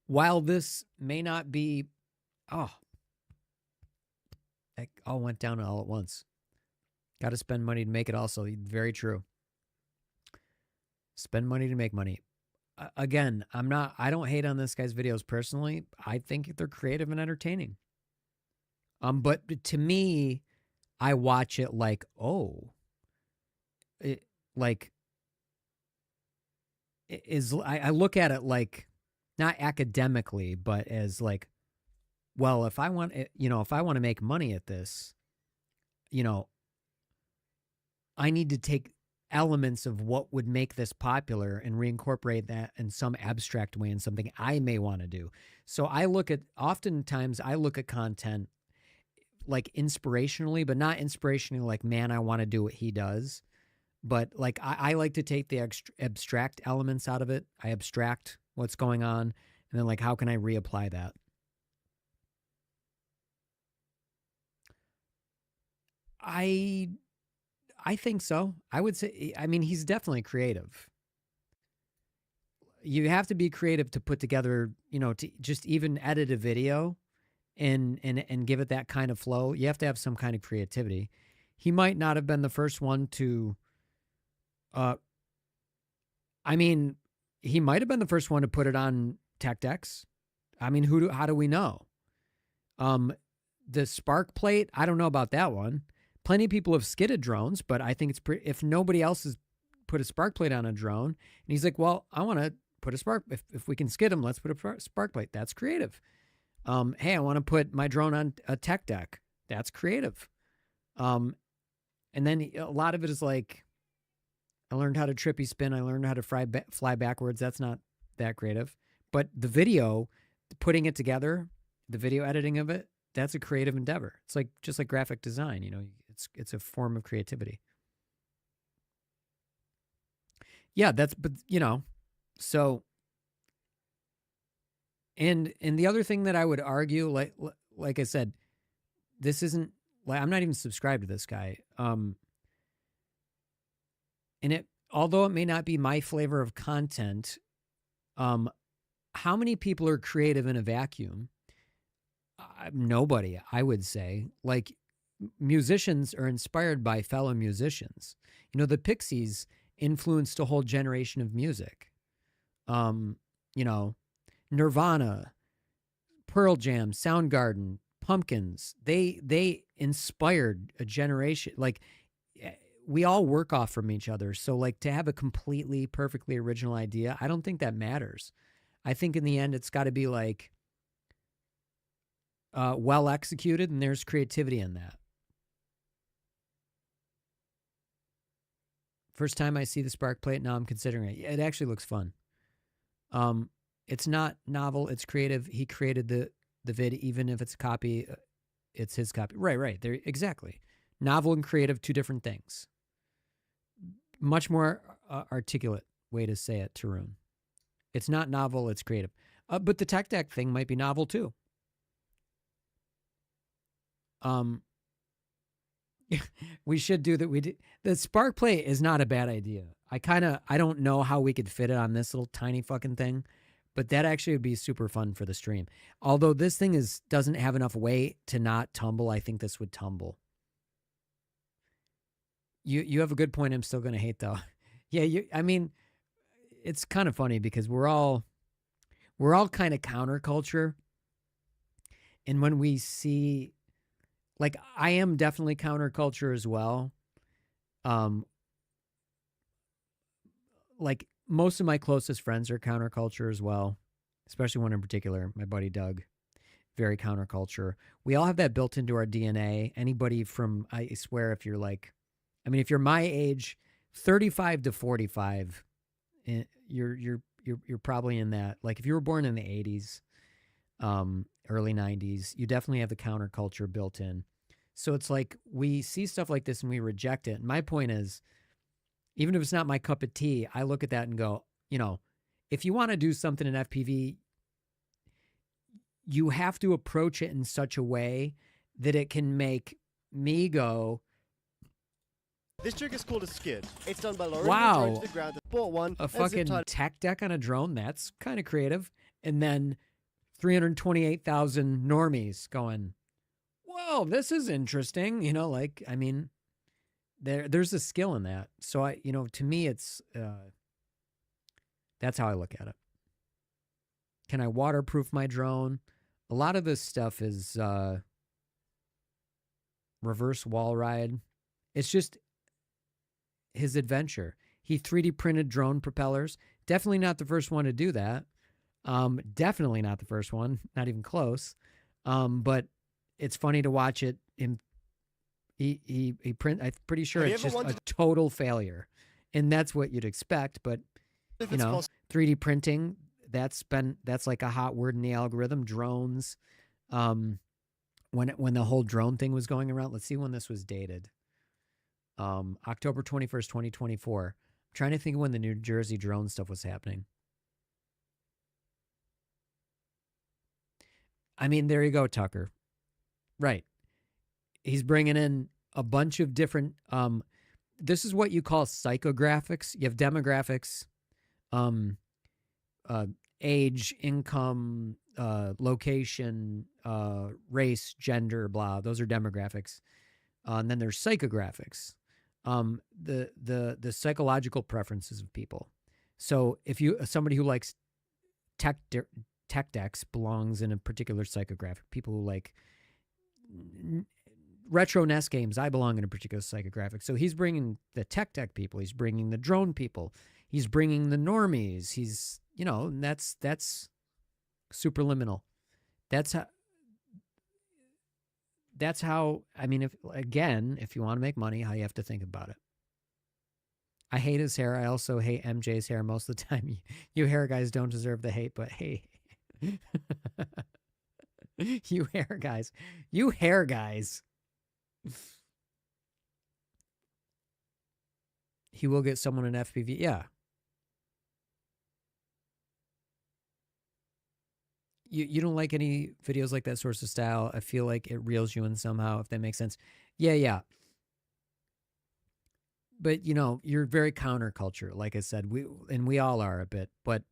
Speaker 1: while this may not be, it all went down all at once. Got to spend money to make it also. Very true. Spend money to make money. Again, I don't hate on this guy's videos personally. I think they're creative and entertaining. But to me, I watch it like, I look at it like, not academically, but as like, well, if I want to make money at this, I need to take elements of what would make this popular and reincorporate that in some abstract way in something I may want to do. So oftentimes I look at content like inspirationally, but not inspirationally like, man, I want to do what he does. But like, I like to take the abstract elements out of it. I abstract what's going on. And then like, how can I reapply that? I think so. I would say, I mean, he's definitely creative. You have to be creative to put together, to just even edit a video and give it that kind of flow. You have to have some kind of creativity. He might not have been the first one to, he might have been the first one to put it on TechDex. I mean, how do we know? The spark plate, I don't know about that one. Plenty of people have skidded drones, but I think it's if nobody else has put a spark plate on a drone, and he's like, well, I want to put a spark, if we can skid them, let's put a spark plate. That's creative. Hey, I want to put my drone on a tech deck. That's creative. And then a lot of it is like, I learned how to trippy spin. I learned how to fly backwards. That's not that creative. But the video, putting it together, the video editing of it, that's a creative endeavor. It's like just like graphic design, it's a form of creativity. Yeah, so and the other thing that I would argue, like I said, this isn't like, I'm not even subscribed to this guy. And although it may not be my flavor of content, how many people are creative in a vacuum? Nobody, I would say. Like, musicians are inspired by fellow musicians. The Pixies influenced a whole generation of music. Nirvana, Pearl Jam, Soundgarden, Pumpkins, they inspired a generation. Like, we all work off from each other. So like, to have a completely perfectly original idea, I don't think that matters. I think in the end, it's got to be like, well executed, and there's creativity in that. First time I see the spark plate, now I'm considering it. It actually looks fun. It's not novel, it's creative. He created the vid, even if it's a copy, it's his copy. Right. There, exactly. Novel and creative, two different things. much more articulate way to say it, Tarun. It's not novel, it's creative. But the tech deck thing might be novel too. We should do that. The spark plate is not a bad idea. I don't know how we could fit it on this little tiny fucking thing, but that actually would be super fun for the stream. Although this thing doesn't have enough weight to not tumble, I think this would tumble. You have a good point. I'm still going to hate though. Yeah, I mean, it's kind of funny because we're all kind of counterculture. And when we see, like, I am definitely counterculture as well. Like most of my closest friends are counterculture as well, especially one in particular, my buddy Doug, very counterculture. We all have that built into our DNA. Anybody from, I swear, if you're my age, 35 to 45, you're probably in that. Like if you were born in the 80s, early 90s, you definitely have the counterculture built in. So it's like we see stuff like this and we reject it. And my point is, even if it's not my cup of tea, I look at that and go, if you want to do something in FPV, you have to approach it in such a way that it can make me go,
Speaker 17: this trick is called a skid. It's done by lowering
Speaker 1: wow,
Speaker 17: the drone to the ground. Bought one.
Speaker 1: a fucking tech deck on a drone. That's kind of creative. And then 328,000 normies going, whoa, this is interesting. There's a skill in that. So to me, it's, that's how I look at it. Can I waterproof my drone? A lot of this stuff is, reverse wall ride. It's just his adventure. He 3D printed drone propellers. Definitely not the first one to do that. Definitely not the first one. Not even close. But it's funny to watch it. I'm pretty sure it's just a total failure. And that's what you'd expect. But, 3D printing, that's like a hot word in the algorithm. Drones. When the whole drone thing was going around, let's see when this was dated. October 21st, 2024. I'm trying to think of when the New Jersey drone stuff was happening. I mean, there you go, Tucker. Right. He's bringing in a bunch of different, this is what you call psychographics. You have demographics, age, income, location, race, gender, blah. Those are demographics. And then there's psychographics, the psychological preferences of people. So if somebody who likes tech decks belongs in a particular psychographic. People who like retro NES games, I belong in a particular psychographic. So he's bringing the tech deck people. He's bringing the drone people. He's bringing the normies. He's, and that's superliminal. That's how, I mean, if you want to make money, how you have to think about it. I hate his hair. I also hate MJ's hair most of the time. You hair guys don't deserve the hate, but hey. You hair guys. He will get someone in FPV. Yeah. You don't like any videos like that source of style. I feel like it reels you in somehow, if that makes sense. Yeah. But, you're very counterculture, like I said. We all are a bit. But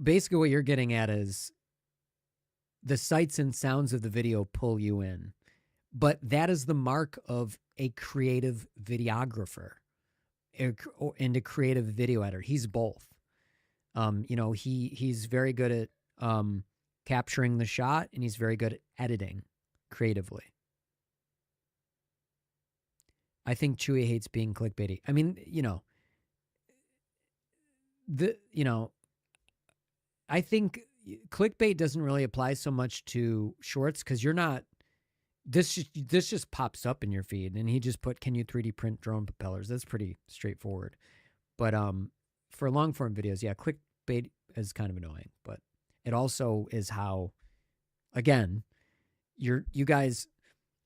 Speaker 1: basically what you're getting at is the sights and sounds of the video pull you in. But that is the mark of a creative videographer and a creative video editor. He's both. He's very good at capturing the shot, and he's very good at editing creatively. I think Chewy hates being clickbaity. I mean, I think clickbait doesn't really apply so much to shorts because you're not. This just pops up in your feed, and he just put, "Can you 3D print drone propellers?" That's pretty straightforward. But for long form videos, yeah, clickbait is kind of annoying, but it also is how, again, you guys,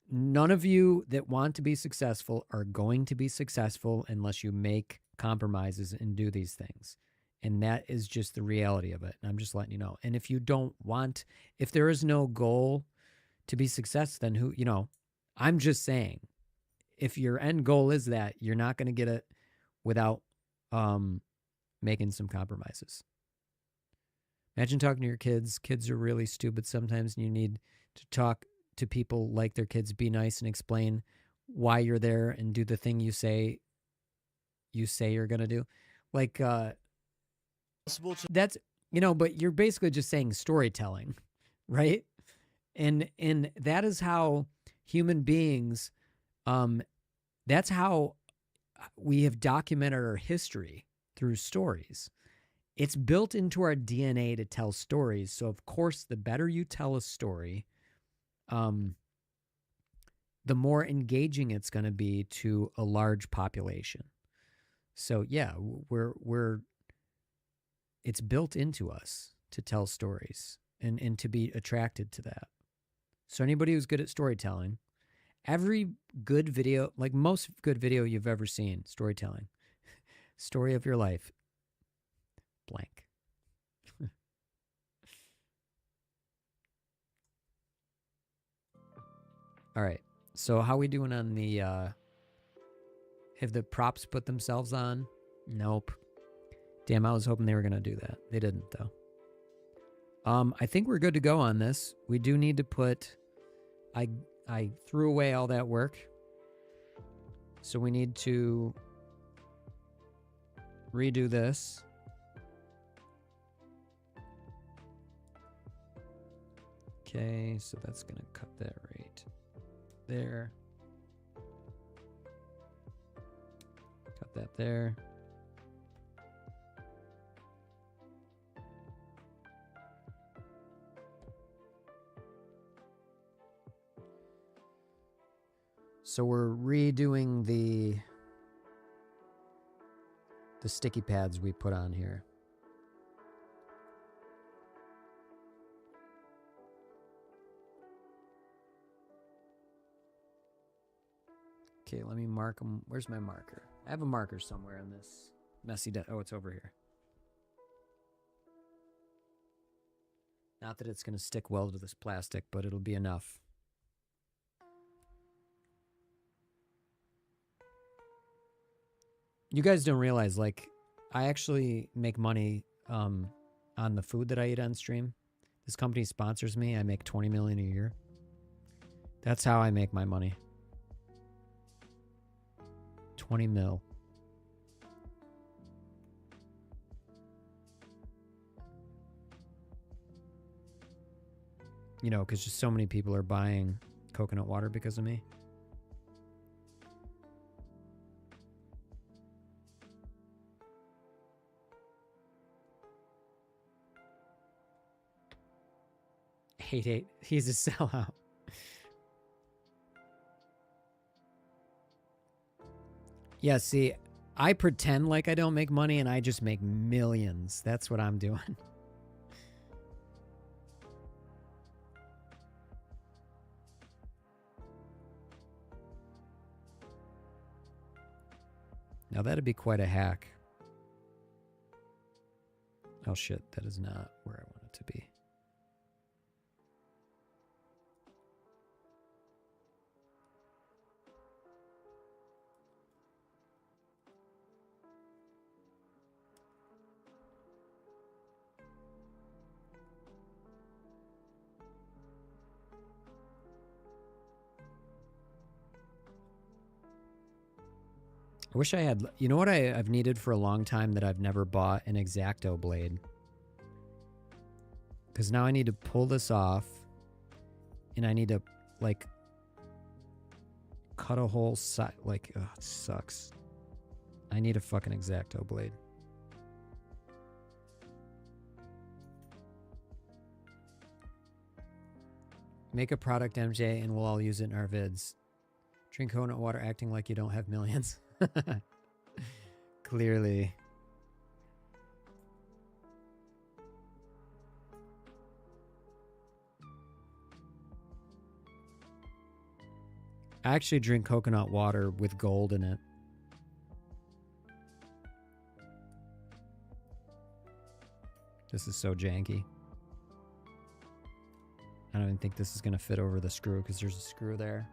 Speaker 1: none of you that want to be successful are going to be successful unless you make compromises and do these things. And that is just the reality of it. And I'm just letting you know. And if you don't want, if there is no goal to be success, then who, I'm just saying, if your end goal is that, you're not going to get it without making some compromises. Imagine talking to your kids. Kids are really stupid sometimes, and you need to talk to people like their kids. Be nice and explain why you're there and do the thing you say you're going to do. Like, that's, but you're basically just saying storytelling, right? And that is how human beings, that's how we have documented our history, through stories. It's built into our DNA to tell stories. So, of course, the better you tell a story, the more engaging it's going to be to a large population. So, yeah, it's built into us to tell stories and to be attracted to that. So anybody who's good at storytelling, every good video, like most good video you've ever seen, storytelling, story of your life, blank. All right. So how we doing on the, have the props put themselves on? Nope. Damn, I was hoping they were going to do that. They didn't, though. I think we're good to go on this. We do need to put... I threw away all that work. So we need to redo this. Okay, so that's going to cut that right there. Cut that there. So we're redoing the sticky pads we put on here. Okay, let me mark them. Where's my marker? I have a marker somewhere in this messy oh, it's over here. Not that it's going to stick well to this plastic, but it'll be enough. You guys don't realize, like, I actually make money on the food that I eat on stream. This company sponsors me. I make $20 million a year. That's how I make my money. 20 mil. Because just so many people are buying coconut water because of me. Hate. He's a sellout. Yeah, see, I pretend like I don't make money and I just make millions. That's what I'm doing. Now that'd be quite a hack. Oh shit, that is not where I want it to be. I wish I had, you know what I've needed for a long time that I've never bought? An X-Acto blade. Because now I need to pull this off. And I need to, like, cut a whole side. Like, ugh, it sucks. I need a fucking X-Acto blade. Make a product, MJ, and we'll all use it in our vids. Drink coconut water acting like you don't have millions. Clearly. I actually drink coconut water with gold in it. This is so janky. I don't even think this is going to fit over the screw because there's a screw there.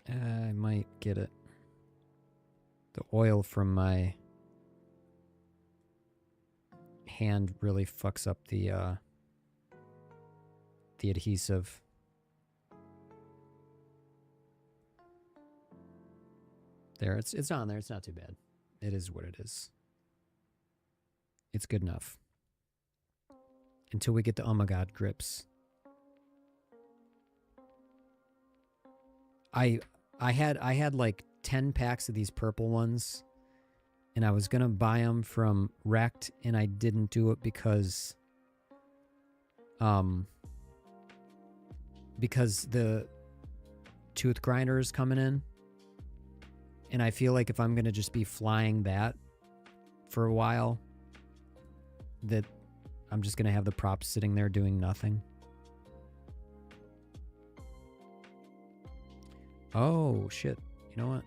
Speaker 1: I might get it. The oil from my hand really fucks up the adhesive. There, it's on there. It's not too bad. It is what it is. It's good enough. Until we get the oh my god grips. I had like 10 packs of these purple ones, and I was gonna buy them from Wrecked, and I didn't do it because the tooth grinder is coming in, and I feel like if I'm gonna just be flying that for a while, that I'm just gonna have the props sitting there doing nothing. Oh, shit. You know what?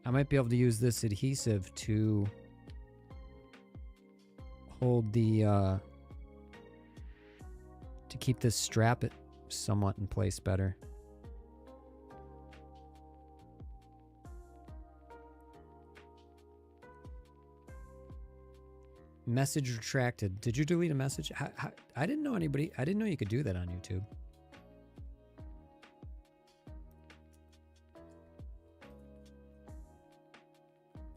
Speaker 1: I might be able to use this adhesive to hold the, to keep this strap it somewhat in place better. Message retracted. Did you delete a message? I didn't know anybody. I didn't know you could do that on YouTube.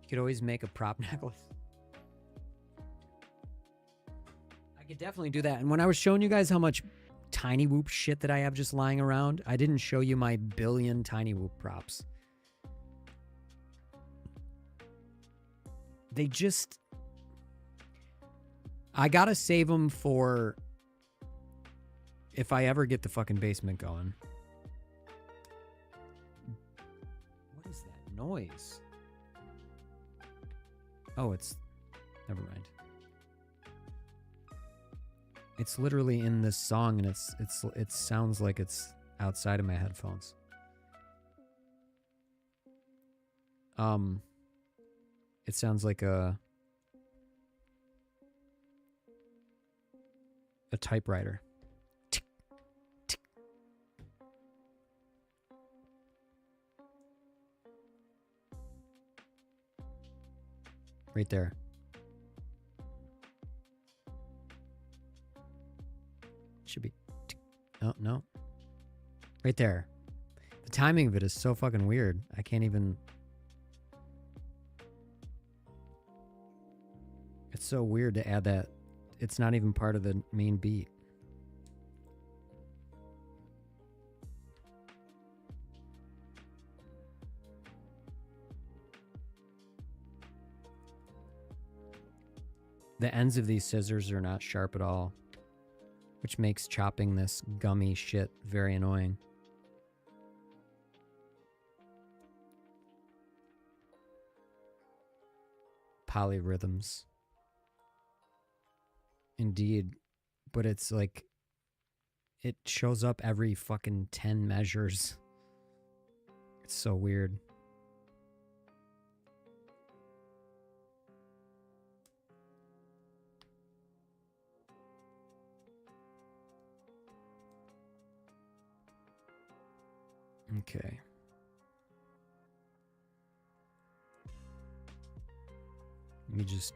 Speaker 1: You could always make a prop necklace. I could definitely do that. And when I was showing you guys how much Tiny Whoop shit that I have just lying around, I didn't show you my billion Tiny Whoop props. They just... I gotta save them for if I ever get the fucking basement going. What is that noise? Oh, it's... Never mind. It's literally in this song, and it sounds like it's outside of my headphones. It sounds like a typewriter. Tick, tick. Right there. Should be. Tick. Oh, no. Right there. The timing of it is so fucking weird. I can't even. It's so weird to add that. It's not even part of the main beat. The ends of these scissors are not sharp at all, which makes chopping this gummy shit very annoying. Polyrhythms. Indeed, but it's like it shows up every fucking 10 measures. It's so weird. Okay. Let me just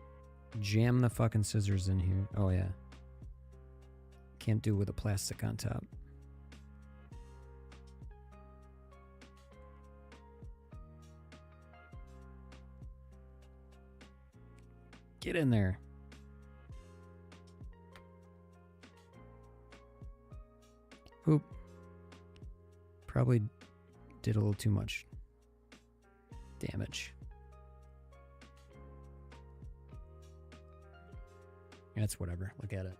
Speaker 1: jam the fucking scissors in here. Oh, yeah. Can't do with a plastic on top. Get in there. Oop. Probably did a little too much damage. That's whatever. Look at it.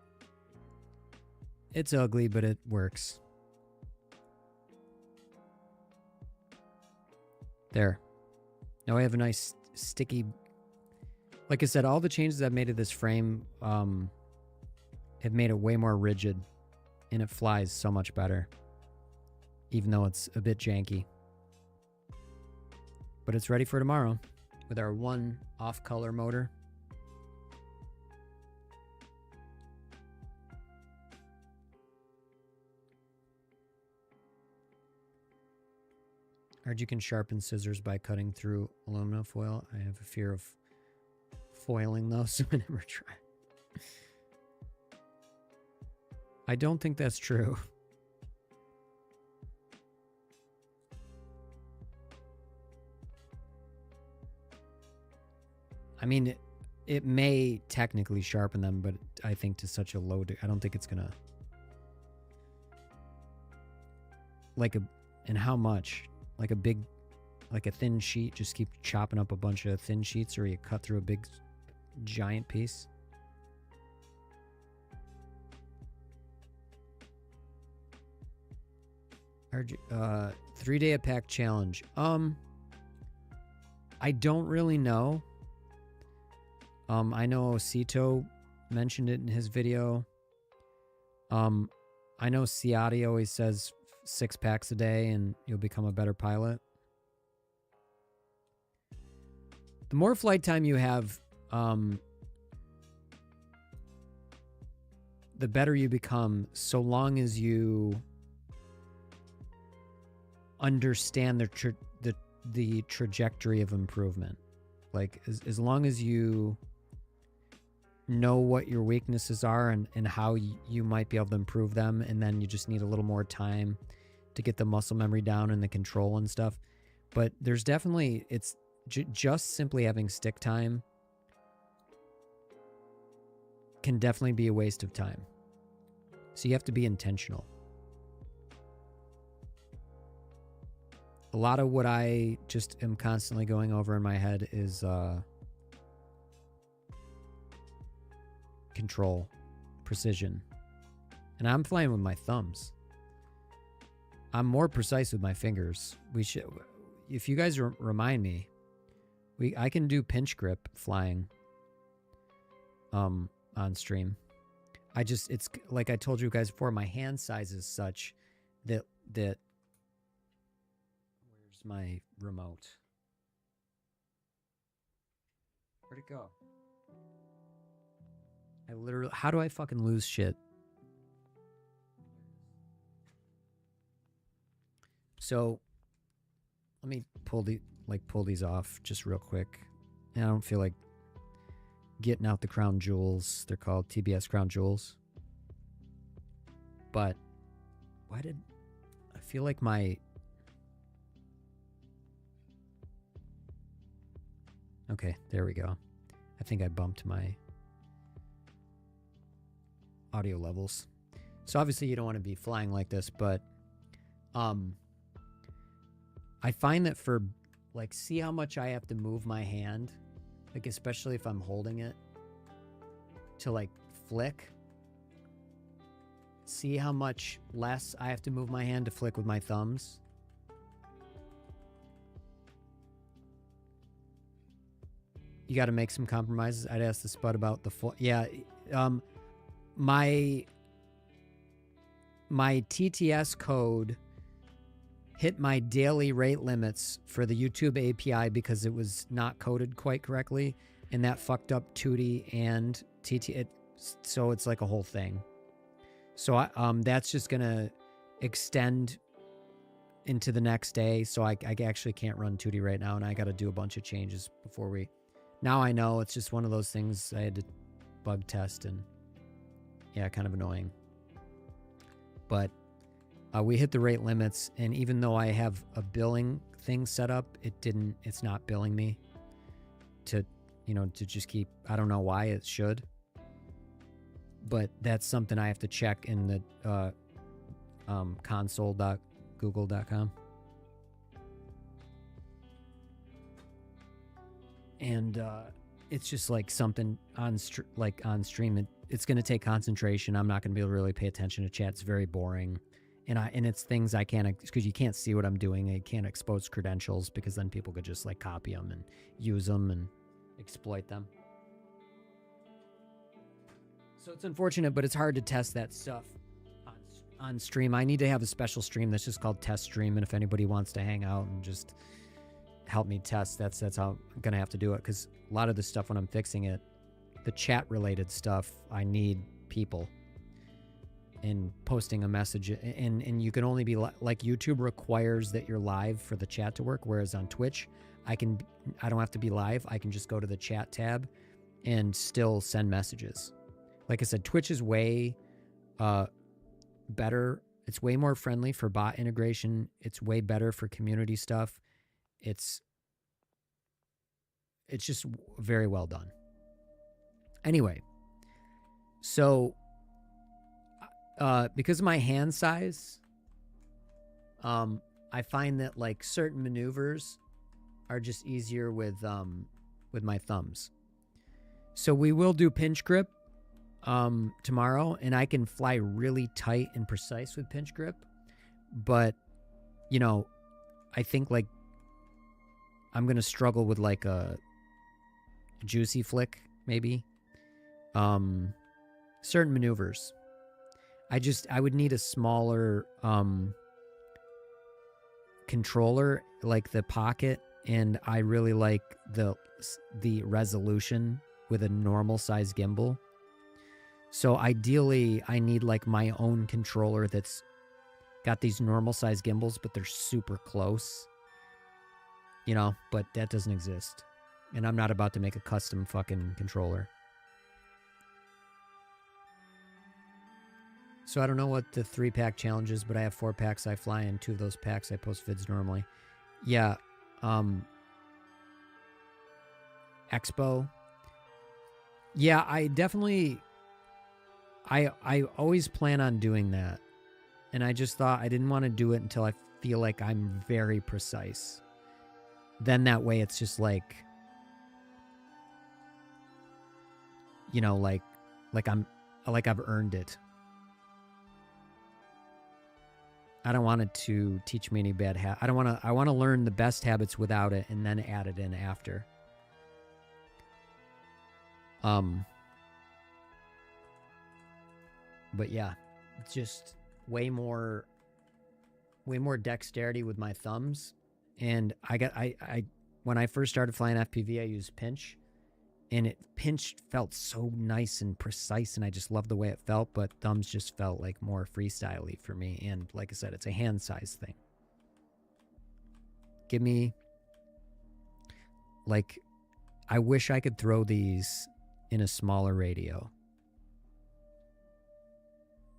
Speaker 1: It's ugly, but it works. There. Now I have a nice sticky... Like I said, all the changes I've made to this frame have made it way more rigid. And it flies so much better. Even though it's a bit janky. But it's ready for tomorrow. With our one off-color motor. I heard you can sharpen scissors by cutting through aluminum foil. I have a fear of foiling those, so I never try. I don't think that's true. I mean, it may technically sharpen them, but I think to such a low I don't think it's gonna... Like a... And how much? Like a big... Like a thin sheet, just keep chopping up a bunch of thin sheets, or you cut through a big, giant piece? RG, 3-day pack challenge. I don't really know. I know Cito mentioned it in his video. I know Ciati always says 6 packs a day and you'll become a better pilot. The more flight time you have, the better you become, so long as you understand the trajectory of improvement. Like, as long as you know what your weaknesses are and how you might be able to improve them, and then you just need a little more time to get the muscle memory down and the control and stuff. But there's definitely, it's just simply having stick time can definitely be a waste of time. So you have to be intentional. A lot of what I just am constantly going over in my head is control, precision. And I'm flying with my thumbs. I'm more precise with my fingers. We should, if you guys remind me, I can do pinch grip flying on stream. It's like I told you guys before, my hand size is such that where's my remote? Where'd it go? I literally, how do I fucking lose shit? So let me pull these off just real quick. And I don't feel like getting out the crown jewels. They're called TBS crown jewels. But why did I feel like my... Okay, there we go. I think I bumped my audio levels. So obviously you don't want to be flying like this, but I find that for, like, see how much I have to move my hand, like, especially if I'm holding it, to, like, flick. See how much less I have to move my hand to flick with my thumbs. You got to make some compromises. I'd ask the Spud about the... Yeah, my TTS code hit my daily rate limits for the YouTube API because it was not coded quite correctly, and that fucked up 2D and TT. So it's like a whole thing. So that's just gonna extend into the next day. So I actually can't run 2D right now, and I got to do a bunch of changes before we. Now I know it's just one of those things I had to bug test, and yeah, kind of annoying. But we hit the rate limits, and even though I have a billing thing set up, it's not billing me to just keep, I don't know why it should, but that's something I have to check in the console.google.com. And it's just like something on stream. It's going to take concentration. I'm not going to be able to really pay attention to chat. It's very boring. and it's things I can't, because you can't see what I'm doing. I can't expose credentials because then people could just like copy them and use them and exploit them. So it's unfortunate, but it's hard to test that stuff on stream. I need to have a special stream that's just called Test Stream, and if anybody wants to hang out and just help me test, that's how I'm gonna have to do it, because a lot of the stuff when I'm fixing it, the chat related stuff, I need people. And posting a message, and you can only be like YouTube requires that you're live for the chat to work, whereas on Twitch I don't have to be live. I can just go to the chat tab and still send messages. Like I said, Twitch is way better. It's way more friendly for bot integration. It's way better for community stuff. It's just very well done. Anyway, so because of my hand size, I find that like certain maneuvers are just easier with my thumbs. So we will do pinch grip tomorrow, and I can fly really tight and precise with pinch grip. But you know, I think like I'm gonna struggle with like a juicy flick maybe. Certain maneuvers. I would need a smaller controller, like the Pocket, and I really like the resolution with a normal size gimbal. So ideally, I need like my own controller that's got these normal size gimbals, but they're super close. You know, but that doesn't exist. And I'm not about to make a custom fucking controller. So I don't know what the 3-pack challenge is, but I have 4 packs I fly in. 2 of those packs I post vids normally. Yeah. Expo. Yeah, I definitely... I always plan on doing that. And I just thought I didn't want to do it until I feel like I'm very precise. Then that way it's just like... You know, like I've earned it. I don't want it to teach me any bad habits. I want to learn the best habits without it and then add it in after. But yeah, it's just way more dexterity with my thumbs. And I when I first started flying FPV, I used pinch. And pinch felt so nice and precise, and I just loved the way it felt, but thumbs just felt like more freestyle-y for me. And like I said, it's a hand size thing. Give me, like, I wish I could throw these in a smaller radio.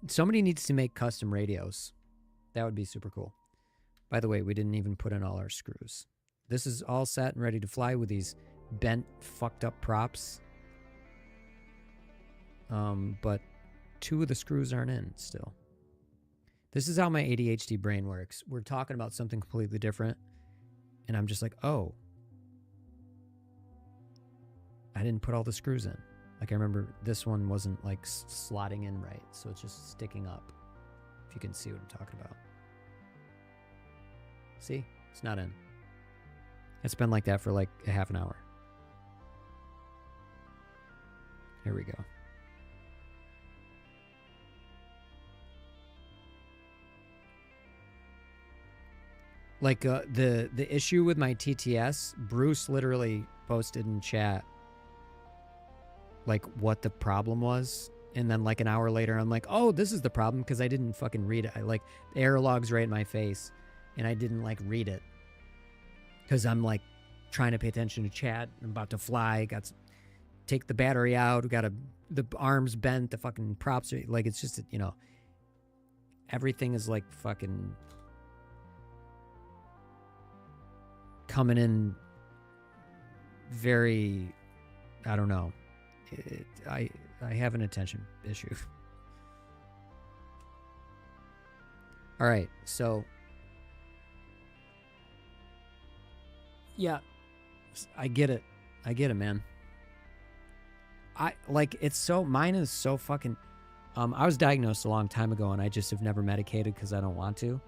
Speaker 1: Somebody needs to make custom radios. That would be super cool. By the way, we didn't even put in all our screws. This is all set and ready to fly with these bent, fucked up props. But 2 of the screws aren't in still. This is how my ADHD brain works. We're talking about something completely different, and I'm just like, oh, I didn't put all the screws in. Like, I remember this one wasn't like slotting in right, so it's just sticking up. If you can see what I'm talking about. See? It's not in. It's been like that for like a half an hour. Here we go. Like the issue with my TTS, Bruce literally posted in chat like what the problem was, and then like an hour later I'm like, oh, this is the problem, because I didn't fucking read it. I like the error log's right in my face, and I didn't like read it because I'm like trying to pay attention to chat. I'm about to fly. Got to take the battery out. Got the arms bent. The fucking props are like, it's just, you know, everything is like fucking coming in very, I don't know. I have an attention issue. All right, so yeah, I get it. I get it, man. It's so, mine is so fucking I was diagnosed a long time ago, and I just have never medicated because I don't want to.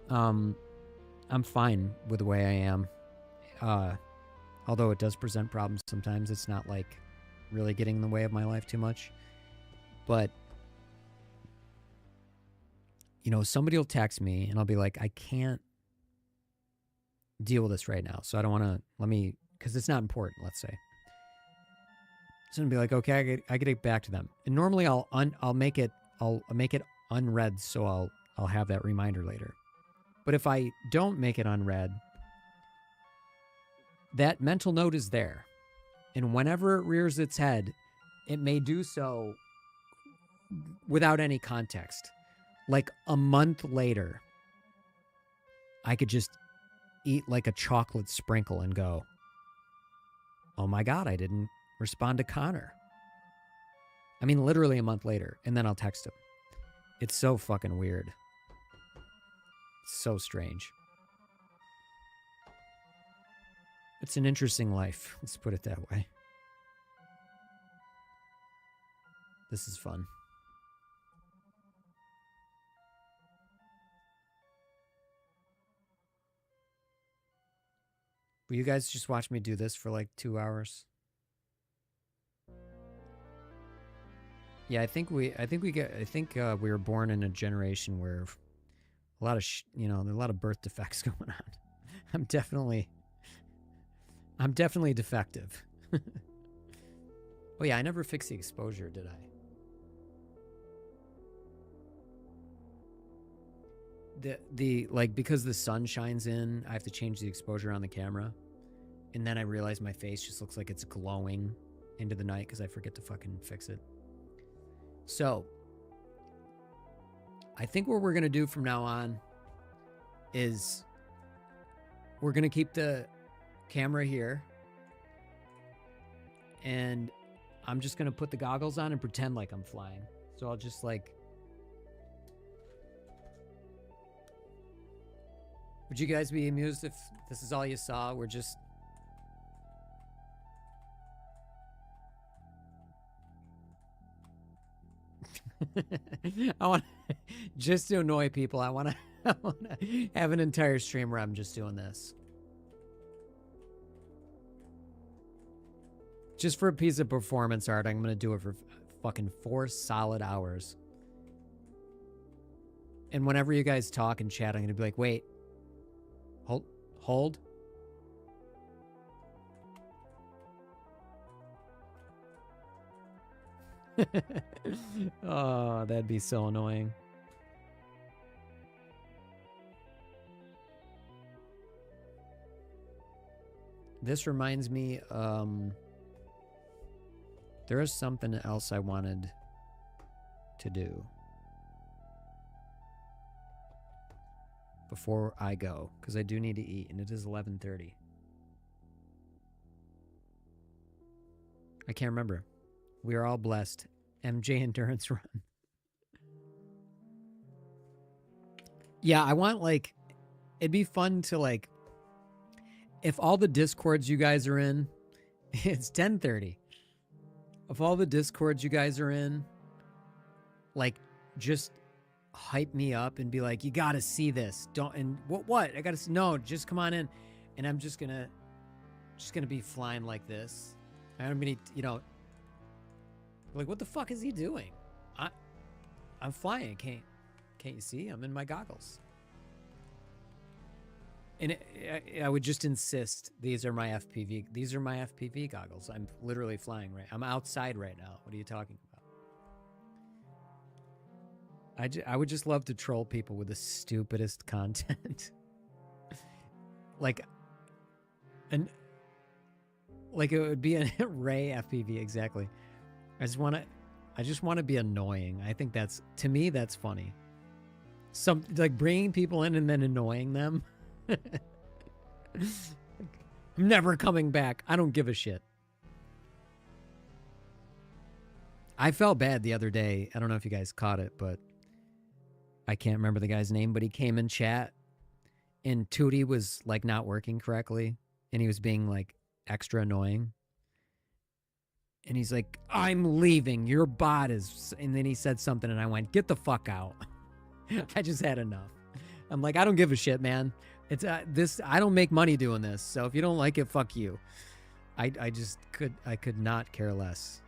Speaker 1: I'm fine with the way I am. Although it does present problems sometimes. It's not like really getting in the way of my life too much. But, you know, somebody will text me and I'll be like, I can't deal with this right now. So I don't want to, because it's not important, let's say. So I'll be like, okay, I get it back to them. And normally I'll make it unread, so I'll have that reminder later. But if I don't make it unread, that mental note is there. And whenever it rears its head, it may do so without any context. Like a month later, I could just eat like a chocolate sprinkle and go, oh my God, I didn't respond to Connor. I mean, literally a month later, and then I'll text him. It's so fucking weird. It's so strange. It's an interesting life. Let's put it that way. This is fun. Will you guys just watch me do this for like 2 hours? Yeah, I think we were born in a generation where a lot of there are a lot of birth defects going on. I'm definitely defective. Oh yeah, I never fixed the exposure, did I? Because the sun shines in, I have to change the exposure on the camera. And then I realize my face just looks like it's glowing into the night because I forget to fucking fix it. So, I think what we're going to do from now on is we're going to keep the camera here. And I'm just going to put the goggles on and pretend like I'm flying. So I'll just like... Would you guys be amused if this is all you saw? We're just... I want just to annoy people. I want to have an entire stream where I'm just doing this. Just for a piece of performance art, I'm going to do it for fucking 4 solid hours. And whenever you guys talk and chat, I'm going to be like, wait. Hold. Oh, that'd be so annoying. This reminds me, there is something else I wanted to do before I go, because I do need to eat, and it is 11:30. I can't remember. We are all blessed. MJ Endurance Run. Yeah, I want, like, it'd be fun to, like, if all the Discords you guys are in, it's 10:30. If all the Discords you guys are in, like, just hype me up and be like, you gotta see this. Don't, and what? I gotta see, no, just come on in. And I'm just gonna be flying like this. I'm gonna, like, what the fuck is he doing? I'm flying. Can't you see? I'm in my goggles. And I would just insist these are my FPV. These are my FPV goggles. I'm literally flying right. I'm outside right now. What are you talking about? I would just love to troll people with the stupidest content. like it would be an Ray FPV, exactly. I just want to be annoying. I think to me that's funny. Like bringing people in and then annoying them. I'm never coming back. I don't give a shit. I felt bad the other day. I don't know if you guys caught it, but I can't remember the guy's name, but he came in chat and Tootie was like not working correctly and he was being like extra annoying. And he's like, I'm leaving. Your bot is... And then he said something and I went, get the fuck out. I just had enough. I'm like, I don't give a shit, man. It's this. I don't make money doing this. So if you don't like it, fuck you. I could not care less.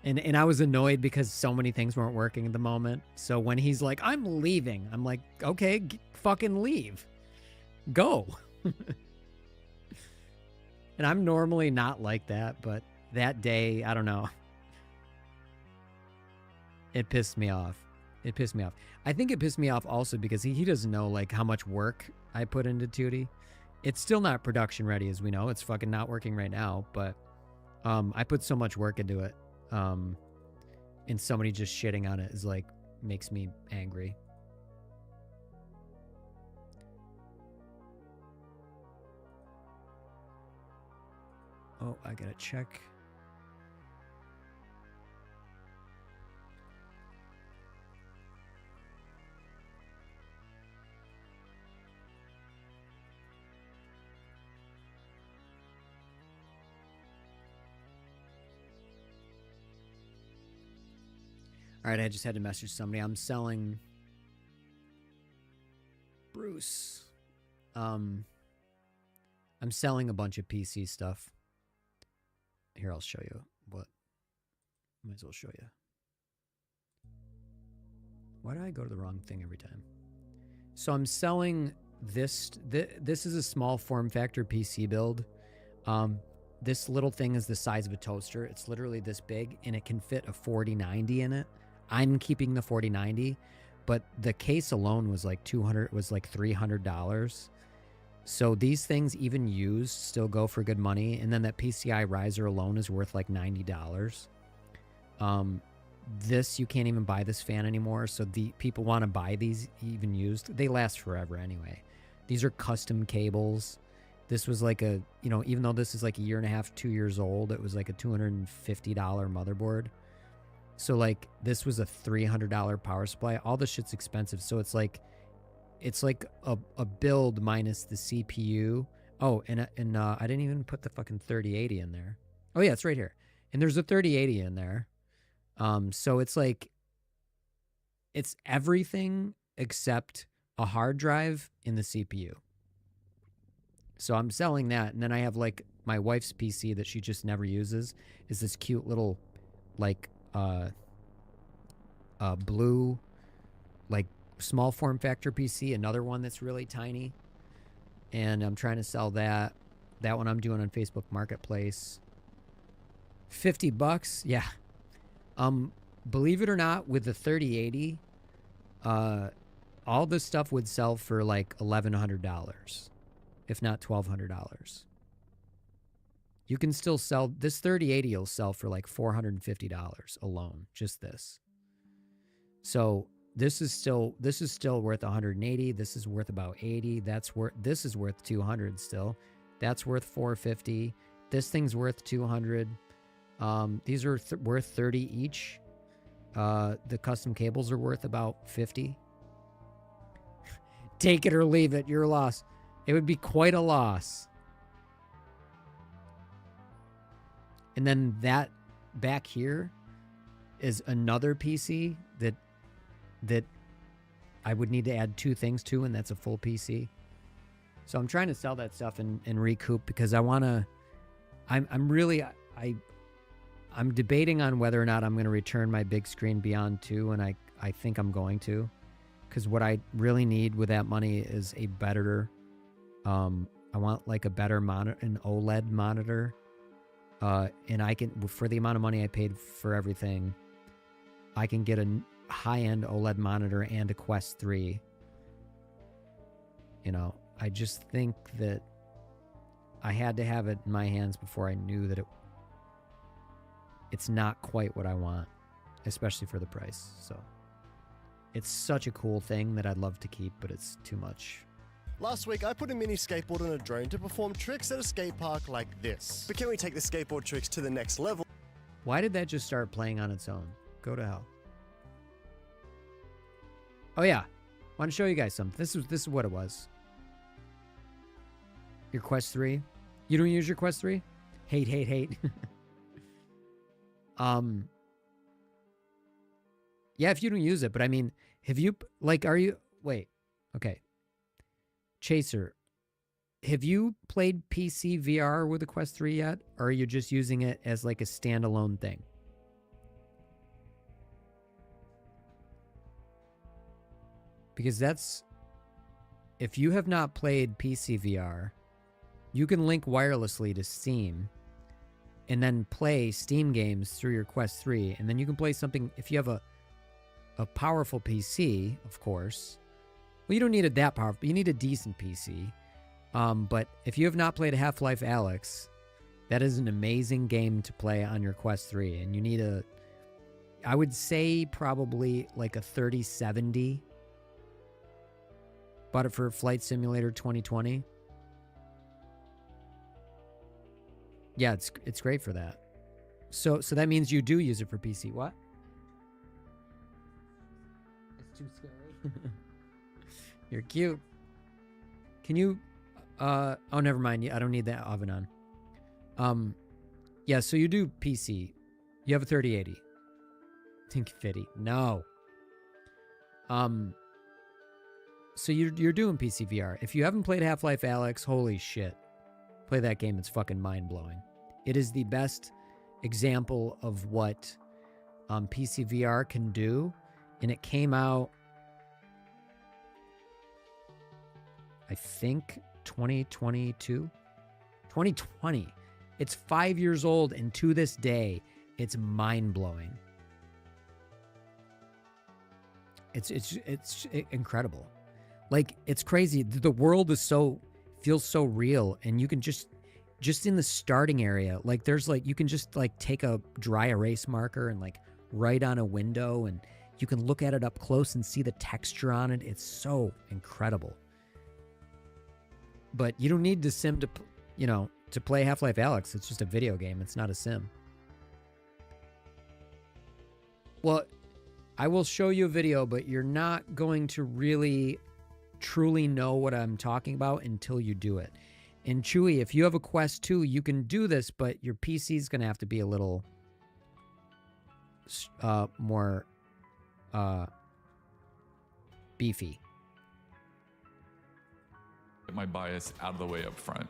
Speaker 1: And I was annoyed because so many things weren't working at the moment. So when he's like, I'm leaving, I'm like, okay, fucking leave. Go. And I'm normally not like that, but that day, I don't know. It pissed me off. It pissed me off. I think it pissed me off also because he doesn't know like how much work I put into Tootie. It's still not production ready, as we know. It's fucking not working right now, but I put so much work into it. And somebody just shitting on it is like, makes me angry. Oh, I gotta check. All right, I just had to message somebody. I'm selling Bruce. I'm selling a bunch of PC stuff. Here, I'll show you what. Might as well show you. Why do I go to the wrong thing every time? So I'm selling this. This is a small form factor PC build. This little thing is the size of a toaster. It's literally this big, and it can fit a 4090 in it. I'm keeping the 4090, but the case alone was like $300. So these things, even used, still go for good money. And then that PCI riser alone is worth like $90. This, you can't even buy this fan anymore. So the people want to buy these even used. They last forever anyway. These are custom cables. This was like a, you know, even though this is like a year and a half, 2 years old, it was like a $250 motherboard. So like this was a $300 power supply. All this shit's expensive. So it's like a build minus the CPU. Oh, and I didn't even put the fucking 3080 in there. Oh yeah, it's right here. And there's a 3080 in there. So it's like, it's everything except a hard drive in the CPU. So I'm selling that. And then I have like my wife's PC that she just never uses is this cute little like blue like small form factor PC, another one that's really tiny, and I'm trying to sell that one. I'm doing on Facebook Marketplace. $50, yeah. Believe it or not, with the 3080, all this stuff would sell for like $1,100, if not $1,200. You can still sell this 3080. Will sell for like $450 alone, just this. So this is still worth 180. This is worth about 80. This is worth 200 still. That's worth 450. This thing's worth 200. These are worth 30 each. The custom cables are worth about 50. Take it or leave it. Your loss. It would be quite a loss. And then that back here is another PC that I would need to add 2 things to, and that's a full PC. So I'm trying to sell that stuff and recoup because I want to. I'm debating on whether or not I'm going to return my big screen Beyond 2, and I think I'm going to, because what I really need with that money is a better. I want like a better monitor, an OLED monitor. And I can, for the amount of money I paid for everything, I can get a high-end OLED monitor and a Quest 3. You know, I just think that I had to have it in my hands before I knew that it's not quite what I want, especially for the price. So it's such a cool thing that I'd love to keep, but it's too much.
Speaker 17: Last week, I put a mini skateboard on a drone to perform tricks at a skate park like this. But can we take the skateboard tricks to the next level?
Speaker 1: Why did that just start playing on its own? Go to hell. Oh yeah, I want to show you guys something. This is what it was. Your Quest 3. You don't use your Quest 3? Hate, hate, hate. Yeah, if you don't use it, but I mean, have you, like, are you, wait, okay. Chaser, have you played PC VR with the Quest 3 yet? Or are you just using it as like a standalone thing? Because that's, if you have not played PC VR, you can link wirelessly to Steam and then play Steam games through your Quest 3. And then you can play something, if you have a powerful PC, of course. Well, you don't need it that powerful. You need a decent PC. But if you have not played Half-Life Alyx, that is an amazing game to play on your Quest 3. And you need I would say probably like a 3070. Bought it for Flight Simulator 2020. Yeah, it's great for that. So that means you do use it for PC. What? It's too scary. You're cute. Can you oh, never mind. I don't need that oven on. Yeah, so you do PC. You have a 3080. Think 50. No. So you're doing PC VR. If you haven't played Half-Life Alyx, holy shit. Play that game. It's fucking mind-blowing. It is the best example of what PC VR can do. And it came out, I think, 2022? 2020. It's 5 years old, and to this day, it's mind-blowing. It's incredible. Like, it's crazy. The world is feels so real, and you can just in the starting area, like, there's like, you can just like take a dry erase marker and like write on a window, and you can look at it up close and see the texture on it. It's so incredible. But you don't need the sim to, to play Half-Life Alyx. It's just a video game. It's not a sim. Well, I will show you a video, but you're not going to really truly know what I'm talking about until you do it. And Chewy, if you have a Quest 2, you can do this, but your PC is going to have to be a little more beefy.
Speaker 18: Get my bias out of the way up front.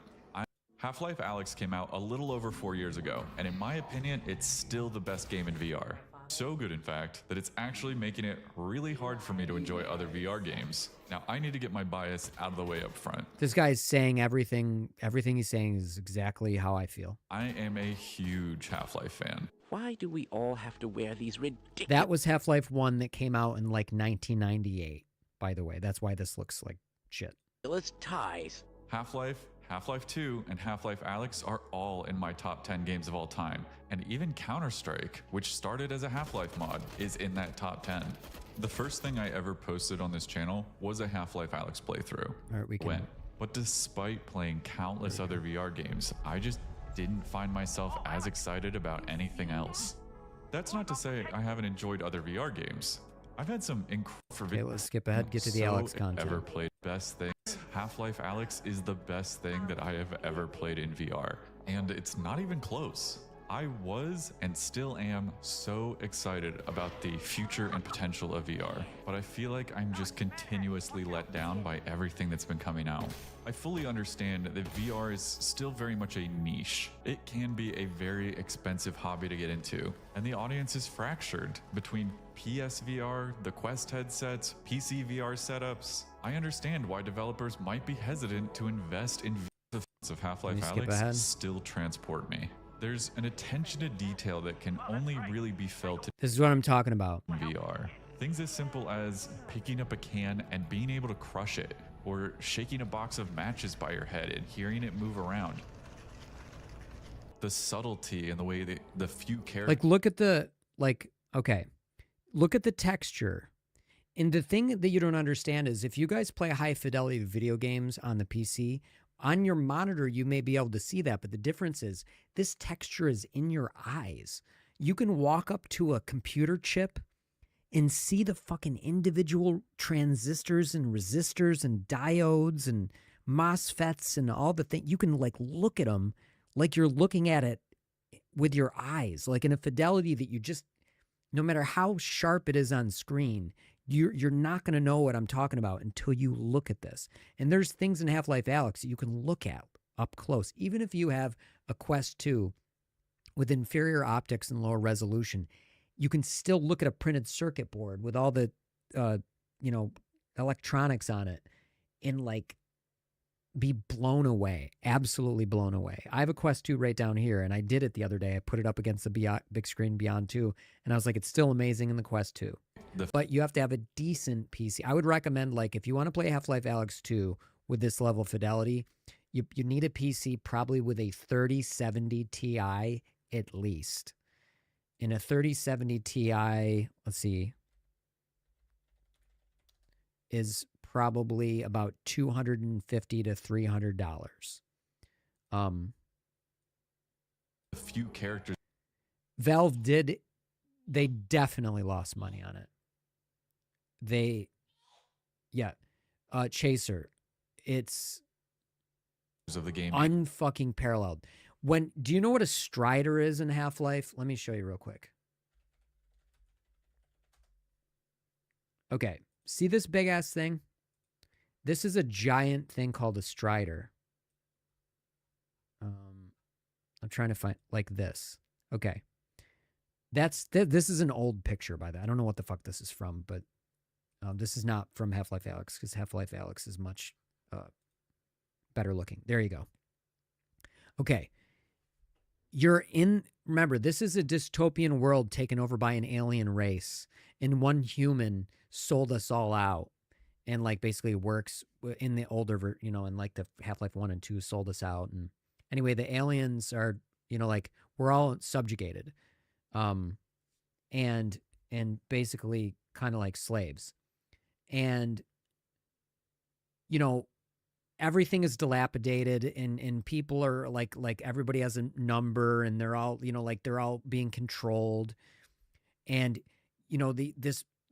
Speaker 18: Half-Life Alyx came out a little over 4 years ago, and in my opinion, it's still the best game in VR. So good, in fact, that it's actually making it really hard for me to enjoy other VR games. Now, I need to get my bias out of the way up front.
Speaker 1: This guy's saying everything he's saying is exactly how I feel.
Speaker 18: I am a huge Half-Life fan.
Speaker 19: Why do we all have to wear these ridiculous...
Speaker 1: That was Half-Life 1 that came out in like 1998, by the way. That's why this looks like shit.
Speaker 19: ...ties.
Speaker 18: Half-Life, Half-Life 2, and Half-Life Alyx are all in my top 10 games of all time. And even Counter-Strike, which started as a Half-Life mod, is in that top 10. The first thing I ever posted on this channel was a Half-Life Alyx playthrough.
Speaker 1: All right, we can...
Speaker 18: But despite playing countless other VR games, I just didn't find myself as excited about anything else. That's not to say I haven't enjoyed other VR games. I've had some incredible...
Speaker 1: Okay, let's skip ahead, get to the Alyx content.
Speaker 18: Ever played best things. Half-Life Alyx is the best thing that I have ever played in VR. And it's not even close. I was and still am so excited about the future and potential of VR, but I feel like I'm just continuously let down by everything that's been coming out. I fully understand that VR is still very much a niche. It can be a very expensive hobby to get into, and the audience is fractured between PSVR, the Quest headsets, PC VR setups. I understand why developers might be hesitant to invest in VR. The f***s of Half-Life Alyx still transport me. There's an attention to detail that can only really be felt in
Speaker 1: This is what I'm talking about.
Speaker 18: VR. Things as simple as picking up a can and being able to crush it, or shaking a box of matches by your head and hearing it move around. The subtlety and the way that the few characters...
Speaker 1: Like, look at the, okay. Look at the texture. And the thing that you don't understand is if you guys play high-fidelity video games on the PC... On your monitor, you may be able to see that, but the difference is this texture is in your eyes. You can walk up to a computer chip and see the fucking individual transistors and resistors and diodes and MOSFETs and all the things. You can like look at them like you're looking at it with your eyes, like in a fidelity that you just, no matter how sharp it is on screen, you're not going to know what I'm talking about until you look at this. And there's things in Half-Life Alyx that you can look at up close. Even if you have a Quest 2 with inferior optics and lower resolution, you can still look at a printed circuit board with all the, electronics on it and like be blown away, absolutely blown away. I have a Quest 2 right down here, and I did it the other day. I put it up against the big screen Beyond 2, and I was like, it's still amazing in the Quest 2. But you have to have a decent PC. I would recommend, like, if you want to play Half-Life Alyx 2 with this level of fidelity, you need a PC probably with a 3070 Ti at least. In a 3070 Ti, let's see, is probably about $250 to $300.
Speaker 18: A few characters.
Speaker 1: Valve they definitely lost money on it. Chaser, it's
Speaker 18: of the game
Speaker 1: unfucking paralleled. Do you know what a strider is in Half-Life? Let me show you real quick. Okay, see this big ass thing? This is a giant thing called a strider. I'm trying to find, like this. Okay. This is an old picture by that. I don't know what the fuck this is from, but this is not from Half-Life Alyx, because Half-Life Alyx is much better looking. There you go. Okay. Remember, this is a dystopian world taken over by an alien race, and one human sold us all out. And like basically works in the older, in like the Half-Life 1 and 2 sold us out. And anyway, the aliens are, like we're all subjugated, and basically kind of like slaves. And, everything is dilapidated, and people are like everybody has a number, and they're all, they're all being controlled. And,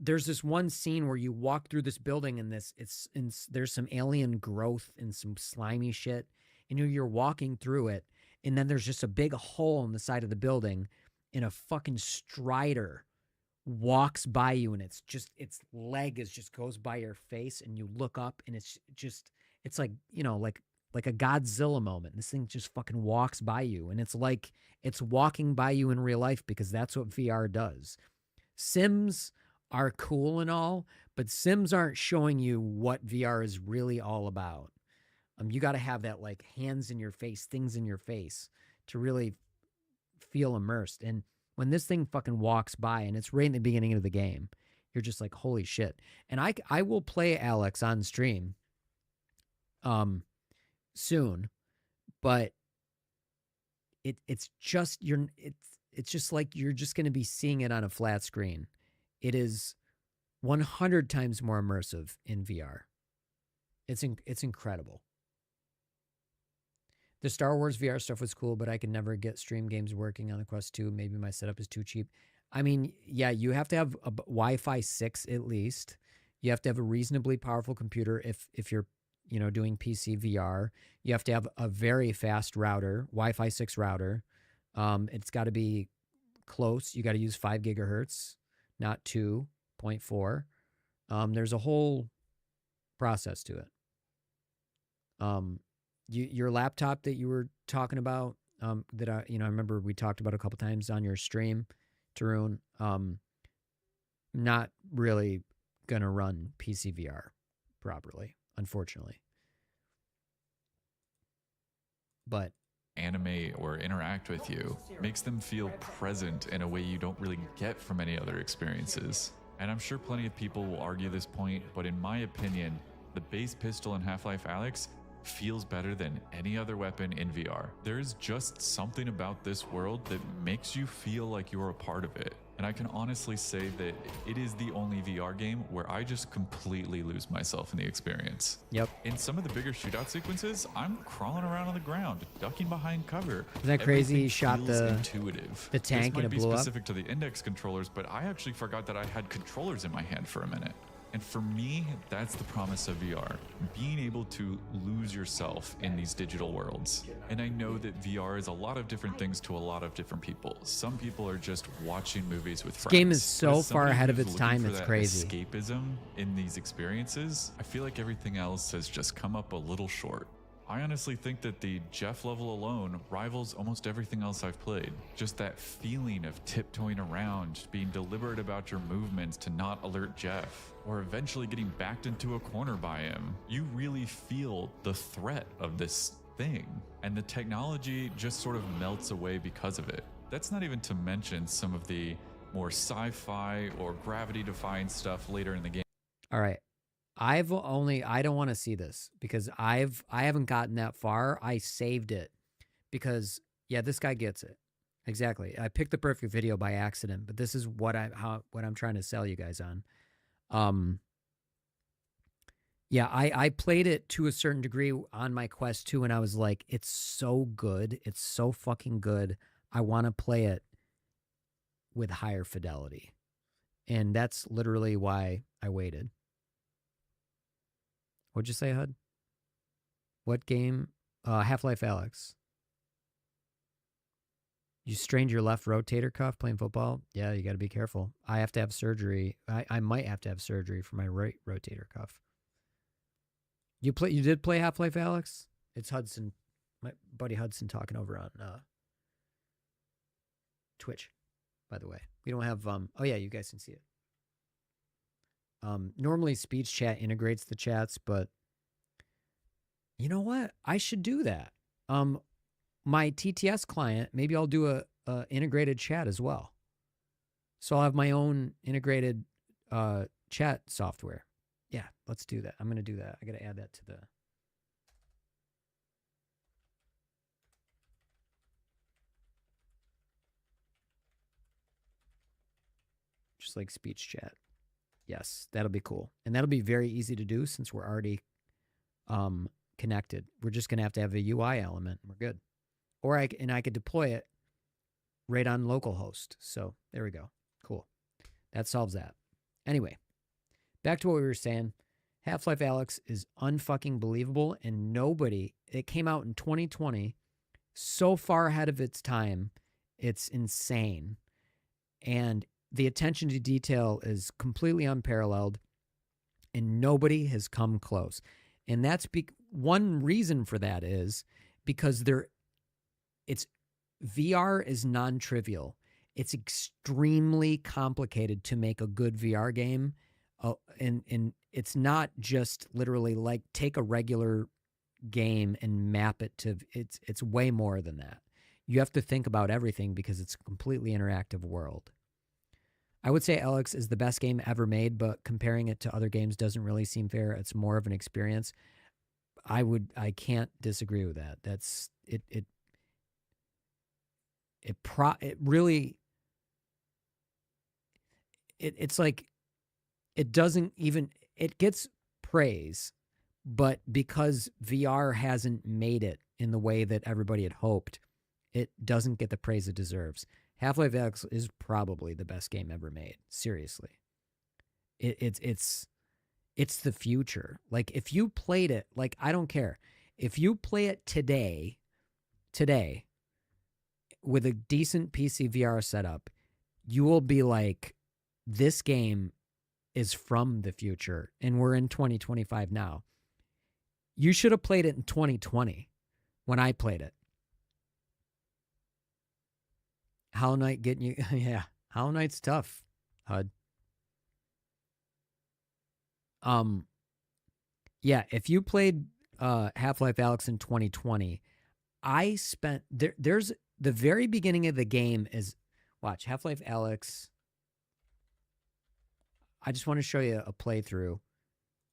Speaker 1: there's this one scene where you walk through this building, and there's some alien growth and some slimy shit, and you're walking through it, and then there's just a big hole in the side of the building, and a fucking strider walks by you, and its leg just goes by your face, and you look up, and it's like, like a Godzilla moment. This thing just fucking walks by you, and it's like it's walking by you in real life, because that's what VR does. Sims are cool and all, but Sims aren't showing you what VR is really all about. You got to have that like hands in your face, things in your face to really feel immersed. And when this thing fucking walks by, and it's right in the beginning of the game, you're just like, holy shit. And I will play Alyx on stream soon, but it's just like you're just going to be seeing it on a flat screen. It is 100 times more immersive in VR. It's incredible. The Star Wars VR stuff was cool, but I could never get stream games working on the Quest 2. Maybe my setup is too cheap. I mean, yeah, you have to have a Wi-Fi 6 at least. You have to have a reasonably powerful computer if you're, doing PC VR. You have to have a very fast router, Wi-Fi 6 router. It's got to be close. You got to use 5 gigahertz, not 2.4. There's a whole process to it. Your laptop that you were talking about, that I remember we talked about a couple times on your stream, Tarun, not really gonna run PC VR properly, unfortunately. But
Speaker 18: animate or interact with you makes them feel present in a way you don't really get from any other experiences. And I'm sure plenty of people will argue this point, but in my opinion, the base pistol in Half-Life Alyx feels better than any other weapon in VR. There is just something about this world that makes you feel like you're a part of it. And I can honestly say that it is the only VR game where I just completely lose myself in the experience.
Speaker 1: Yep.
Speaker 18: In some of the bigger shootout sequences, I'm crawling around on the ground, ducking behind cover.
Speaker 1: Isn't that crazy? He shot
Speaker 18: intuitive.
Speaker 1: The tank and it blew up.
Speaker 18: This might be specific to the index controllers, but I actually forgot that I had controllers in my hand for a minute. And for me, that's the promise of VR, being able to lose yourself in these digital worlds. And I know that VR is a lot of different things to a lot of different people. Some people are just watching movies with friends.
Speaker 1: This game is so
Speaker 18: But as
Speaker 1: far
Speaker 18: somebody
Speaker 1: ahead of
Speaker 18: who's
Speaker 1: its
Speaker 18: looking
Speaker 1: time,
Speaker 18: for
Speaker 1: it's
Speaker 18: that
Speaker 1: crazy.
Speaker 18: Escapism in these experiences, I feel like everything else has just come up a little short. I honestly think that the Jeff level alone rivals almost everything else I've played. Just that feeling of tiptoeing around, being deliberate about your movements to not alert Jeff, or eventually getting backed into a corner by him. You really feel the threat of this thing, and the technology just sort of melts away because of it. That's not even to mention some of the more sci-fi or gravity-defying stuff later in the game.
Speaker 1: All right. I don't want to see this because I haven't gotten that far. I saved it because yeah, this guy gets it. Exactly. I picked the perfect video by accident, but this is what I'm trying to sell you guys on. Yeah, I played it to a certain degree on my Quest 2 and I was like, it's so good. It's so fucking good. I want to play it with higher fidelity. And that's literally why I waited. What'd you say, HUD? What game? Half-Life Alyx. You strained your left rotator cuff playing football? Yeah, you got to be careful. I have to have surgery. I might have to have surgery for my right rotator cuff. You did play Half-Life Alyx? It's Hudson, my buddy Hudson talking over on Twitch, by the way. We don't have, oh yeah, you guys can see it. Normally speech chat integrates the chats, but you know what? I should do that. My TTS client, maybe I'll do a integrated chat as well. So I'll have my own integrated chat software. Yeah, let's do that. I'm going to do that. I got to add that to the... Just like speech chat. Yes, that'll be cool. And that'll be very easy to do since we're already connected. We're just going to have a UI element. We're good. Or I could deploy it right on localhost. So there we go. Cool. That solves that. Anyway, back to what we were saying. Half-Life Alyx is unfucking believable, and it came out in 2020, so far ahead of its time, it's insane. And the attention to detail is completely unparalleled, and nobody has come close. And that's one reason for that is because VR is non-trivial. It's extremely complicated to make a good VR game, and it's not just literally like take a regular game and map it to. It's way more than that. You have to think about everything because it's a completely interactive world. I would say Alyx is the best game ever made, but comparing it to other games doesn't really seem fair. It's more of an experience. I can't disagree with that. That's it. It's like it doesn't even, it gets praise, but because VR hasn't made it in the way that everybody had hoped, it doesn't get the praise it deserves. Half-Life Alyx is probably the best game ever made. Seriously. It's the future. Like if you played it, like I don't care. If you play it today with a decent PC VR setup, you will be like, this game is from the future and we're in 2025 now. You should have played it in 2020 when I played it. Hollow Knight getting you... Yeah, Hollow Knight's tough, HUD. Yeah, if you played Half-Life Alyx in 2020, I spent... There's... The very beginning of the game is... Watch, Half-Life Alyx. I just want to show you a playthrough.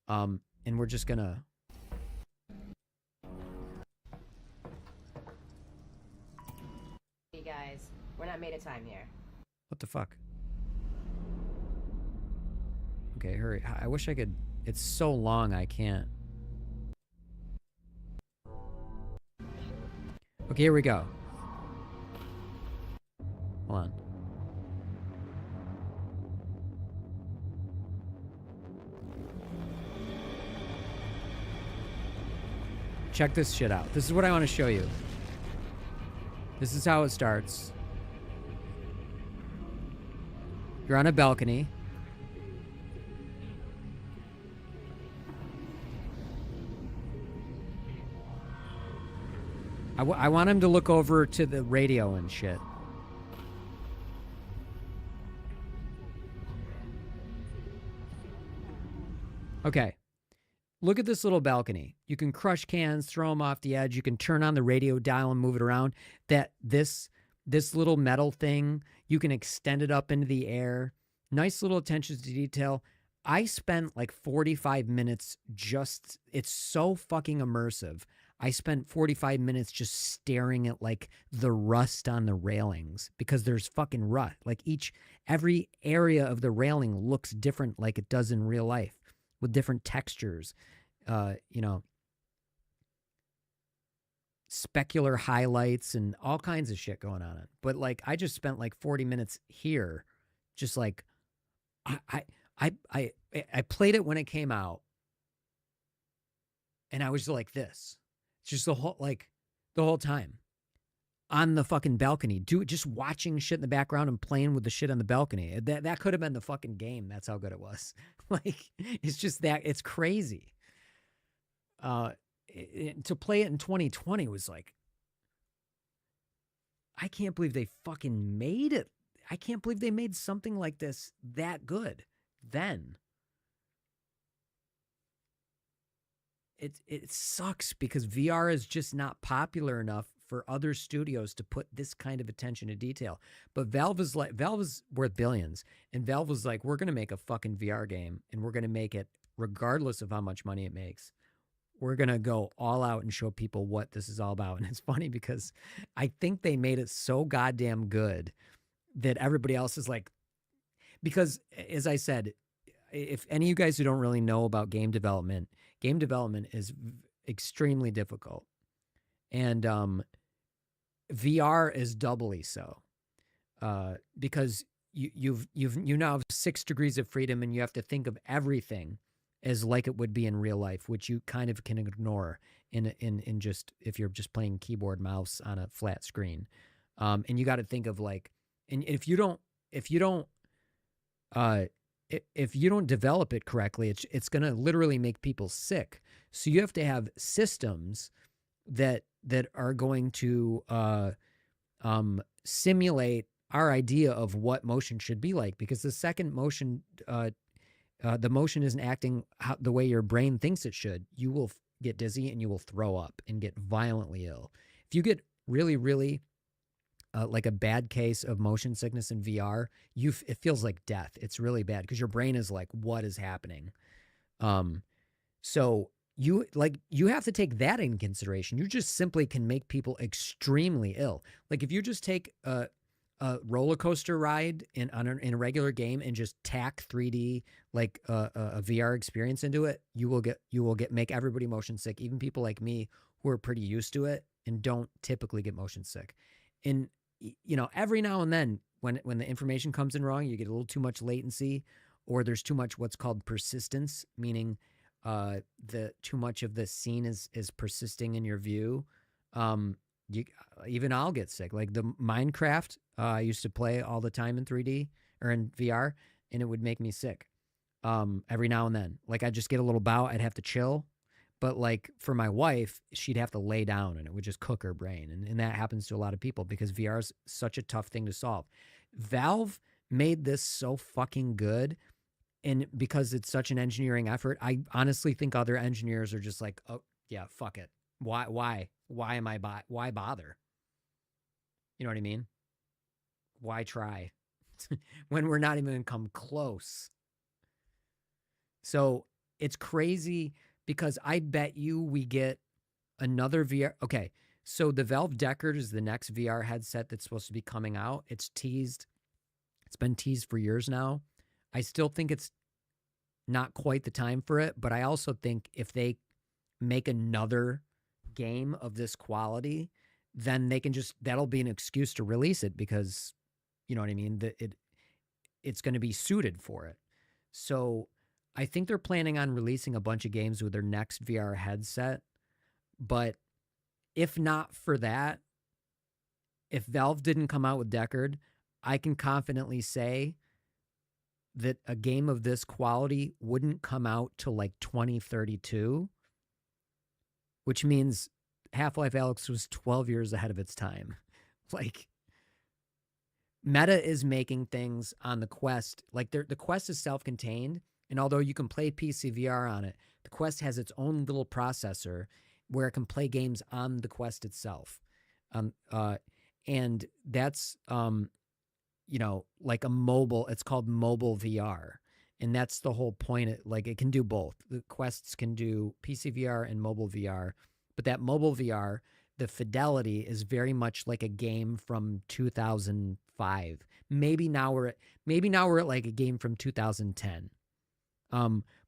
Speaker 1: And we're just gonna...
Speaker 20: Hey guys, we're not made of time here.
Speaker 1: What the fuck? Okay, hurry. I wish I could... It's so long I can't. Okay, here we go. Hold on. check this shit out. This is what I want to show you. This is how it starts. You're on a balcony. I want him to look over to the radio and shit. Okay. Look at this little balcony. You can crush cans, throw them off the edge. You can turn on the radio dial and move it around. This little metal thing, you can extend it up into the air. Nice little attention to detail. I spent like 45 minutes just, it's so fucking immersive. I spent 45 minutes just staring at like the rust on the railings because there's fucking rust. Like every area of the railing looks different like it does in real life with different textures, you know, specular highlights and all kinds of shit going on. But like, I just spent like 40 minutes here, just like, I played it when it came out and I was like this. Just the whole time on the fucking balcony, just watching shit in the background and playing with the shit on the balcony. That could have been the fucking game. That's how good it was. Like, it's just that, it's crazy. To play it in 2020 was like, I can't believe they fucking made it. I can't believe they made something like this that good then. It sucks because VR is just not popular enough for other studios to put this kind of attention to detail. But Valve is worth billions, and Valve was like, we're going to make a fucking VR game, and we're going to make it regardless of how much money it makes. We're going to go all out and show people what this is all about. And it's funny because I think they made it so goddamn good that everybody else is like, because as I said, if any of you guys who don't really know about game development is extremely difficult. And VR is doubly so. Because you now have 6 degrees of freedom and you have to think of everything as like it would be in real life, which you kind of can ignore in just if you're just playing keyboard mouse on a flat screen. And you got to think of like, and if you don't develop it correctly, it's going to literally make people sick. So you have to have systems that are going to simulate our idea of what motion should be like, because the second motion, the motion isn't acting the way your brain thinks it should. You will get dizzy and you will throw up and get violently ill. If you get really, really like a bad case of motion sickness in VR, it feels like death. It's really bad because your brain is like, what is happening? So you have to take that in consideration. You just simply can make people extremely ill. Like if you just take a roller coaster ride in a regular game and just tack 3D like a VR experience into it, you will make everybody motion sick, even people like me who are pretty used to it and don't typically get motion sick. And you know, every now and then when the information comes in wrong, you get a little too much latency, or there's too much what's called persistence, meaning too much of the scene is persisting in your view. Even I'll get sick. Like the Minecraft, I used to play all the time in 3D or in VR, and it would make me sick every now and then. Like I'd just get a little bout, I'd have to chill. But like for my wife, she'd have to lay down and it would just cook her brain. And that happens to a lot of people because VR is such a tough thing to solve. Valve made this so fucking good. And because it's such an engineering effort, I honestly think other engineers are just like, oh yeah, fuck it. Why why bother? You know what I mean? Why try when we're not even gonna come close? So it's crazy. Because I bet you we get another VR. Okay, so the Valve Deckard is the next VR headset that's supposed to be coming out. It's teased. It's been teased for years now. I still think it's not quite the time for it, but I also think if they make another game of this quality, then they can that'll be an excuse to release it because, you know what I mean? It's going to be suited for it. So I think they're planning on releasing a bunch of games with their next VR headset, But if not for that, if Valve didn't come out with Deckard, I can confidently say that a game of this quality wouldn't come out till like 2032, which means Half-Life Alyx was 12 years ahead of its time. Like, Meta is making things on the Quest. Like, the Quest is self-contained, and although you can play PC VR on it, the Quest has its own little processor where it can play games on the Quest itself. And that's, you know, like a mobile, it's called mobile VR. And that's the whole point. Like, it can do both. The Quests can do PC VR and mobile VR. But that mobile VR, the fidelity is very much like a game from 2005. Maybe now we're at like a game from 2010.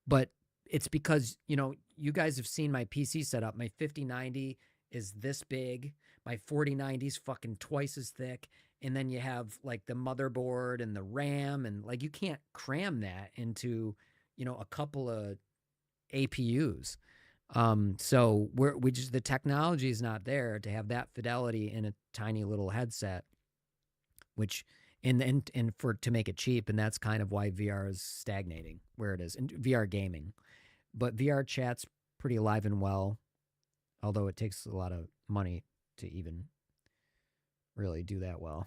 Speaker 1: But it's because, you know, you guys have seen my PC setup. My 5090 is this big. My 4090 is fucking twice as thick. And then you have like the motherboard and the RAM, and like you can't cram that into, you know, a couple of APUs. So we just, the technology is not there to have that fidelity in a tiny little headset, which and for to make it cheap, and that's kind of why VR is stagnating where it is in VR gaming. But VR chat's pretty alive and well, although it takes a lot of money to even really do that well.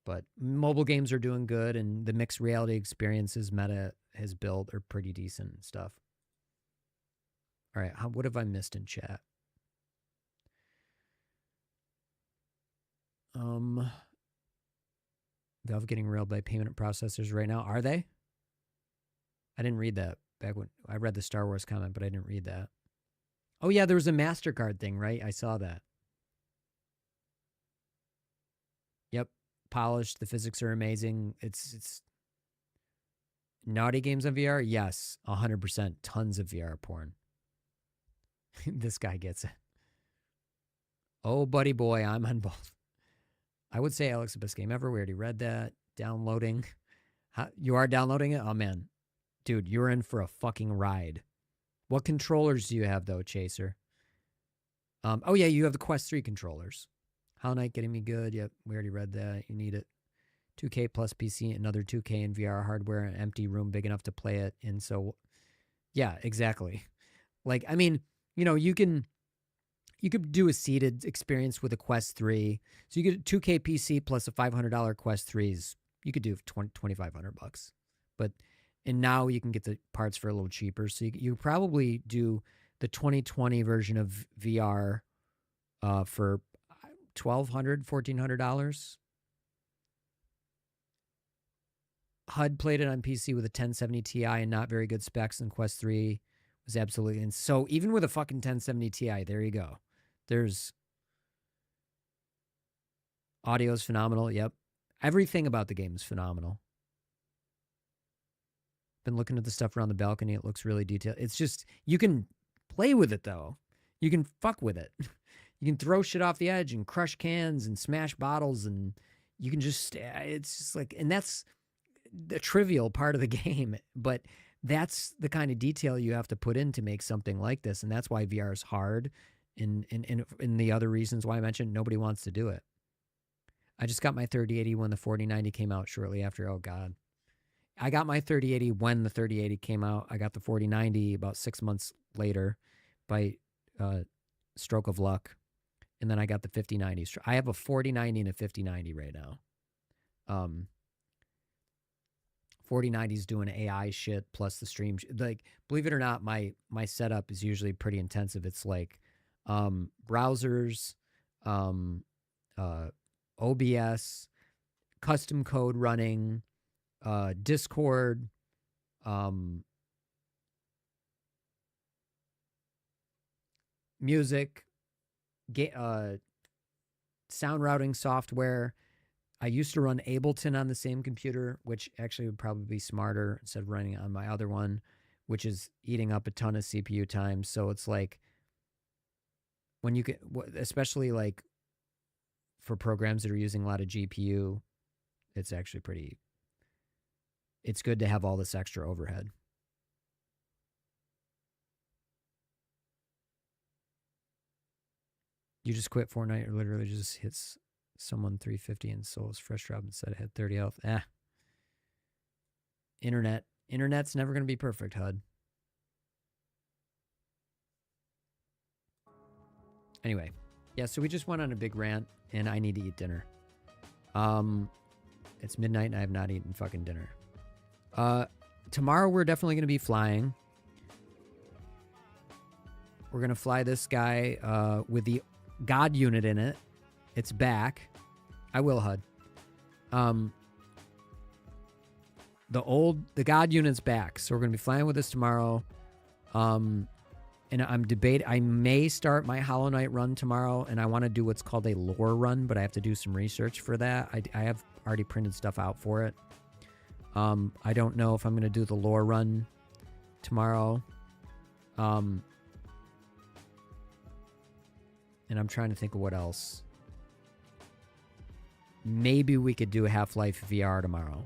Speaker 1: But mobile games are doing good, and the mixed reality experiences Meta has built are pretty decent and stuff. All right, what have I missed in chat? Valve getting railed by payment processors right now. Are they? I didn't read that back when I read the Star Wars comment, but I didn't read that. Oh yeah, there was a MasterCard thing, right? I saw that. Yep, polished. The physics are amazing. It's naughty games on VR. Yes, 100%. Tons of VR porn. This guy gets it. Oh, buddy boy, I'm on both. I would say Alyx the best game ever. We already read that. Downloading. You are downloading it? Oh, man. Dude, you're in for a fucking ride. What controllers do you have, though, Chaser? Oh, yeah, you have the Quest 3 controllers. Hollow Knight getting me good. Yep, we already read that. You need it. 2K plus PC, another 2K in VR hardware, an empty room big enough to play it in. So, yeah, exactly. Like, I mean, you know, you could do a seated experience with a Quest 3. So you get a 2K PC plus a $500 Quest 3s. You could do $2,500. But, and now you can get the parts for a little cheaper. So you probably do the 2020 version of VR for $1,200, $1,400. HUD played it on PC with a 1070 Ti and not very good specs, and Quest 3 was absolutely... And so even with a fucking 1070 Ti, there you go. There's... Audio's phenomenal, yep. Everything about the game is phenomenal. Been looking at the stuff around the balcony. It looks really detailed. It's just... You can play with it, though. You can fuck with it. You can throw shit off the edge and crush cans and smash bottles, and you can just... It's just like... And that's the trivial part of the game, but that's the kind of detail you have to put in to make something like this, and that's why VR is hard, and the other reasons why I mentioned nobody wants to do it. I just got my 3080 when the 4090 came out shortly after. Oh, God. I got my 3080 when the 3080 came out. I got the 4090 about 6 months later by stroke of luck, and then I got the 5090. I have a 4090 and a 5090 right now. 4090's doing AI shit plus the stream. Like, believe it or not, my setup is usually pretty intensive. It's like browsers, OBS, custom code running, Discord, music, sound routing software. I used to run Ableton on the same computer, which actually would probably be smarter instead of running on my other one, which is eating up a ton of CPU time. So it's like when you get, especially like for programs that are using a lot of GPU, it's actually pretty, it's good to have all this extra overhead. You just quit Fortnite or literally just hits someone 350 and souls fresh drop and said it had 30 health. Internet's never going to be perfect, HUD. Anyway, yeah, so we just went on a big rant, and I need to eat dinner. It's midnight, and I have not eaten fucking dinner. Tomorrow, we're definitely going to be flying. We're going to fly this guy with the God unit in it. It's back. I will, HUD. The God unit's back, so we're going to be flying with this tomorrow. And I'm debating, I may start my Hollow Knight run tomorrow, and I want to do what's called a lore run, but I have to do some research for that. I have already printed stuff out for it. I don't know if I'm going to do the lore run tomorrow. And I'm trying to think of what else. Maybe we could do Half-Life VR tomorrow.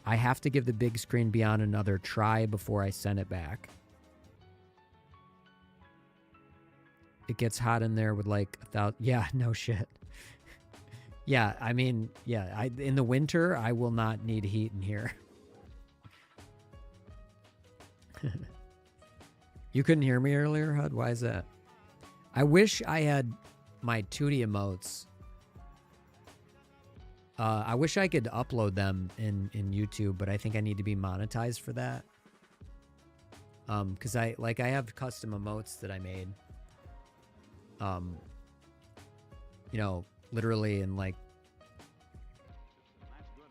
Speaker 1: I have to give the big screen beyond another try before I send it back. It gets hot in there with like 1,000. Yeah, no shit. Yeah, I mean, yeah, in the winter, I will not need heat in here. You couldn't hear me earlier, HUD? Why is that? I wish I had my 2D emotes. I wish I could upload them in YouTube, but I think I need to be monetized for that. Because I have custom emotes that I made. You know, literally in like,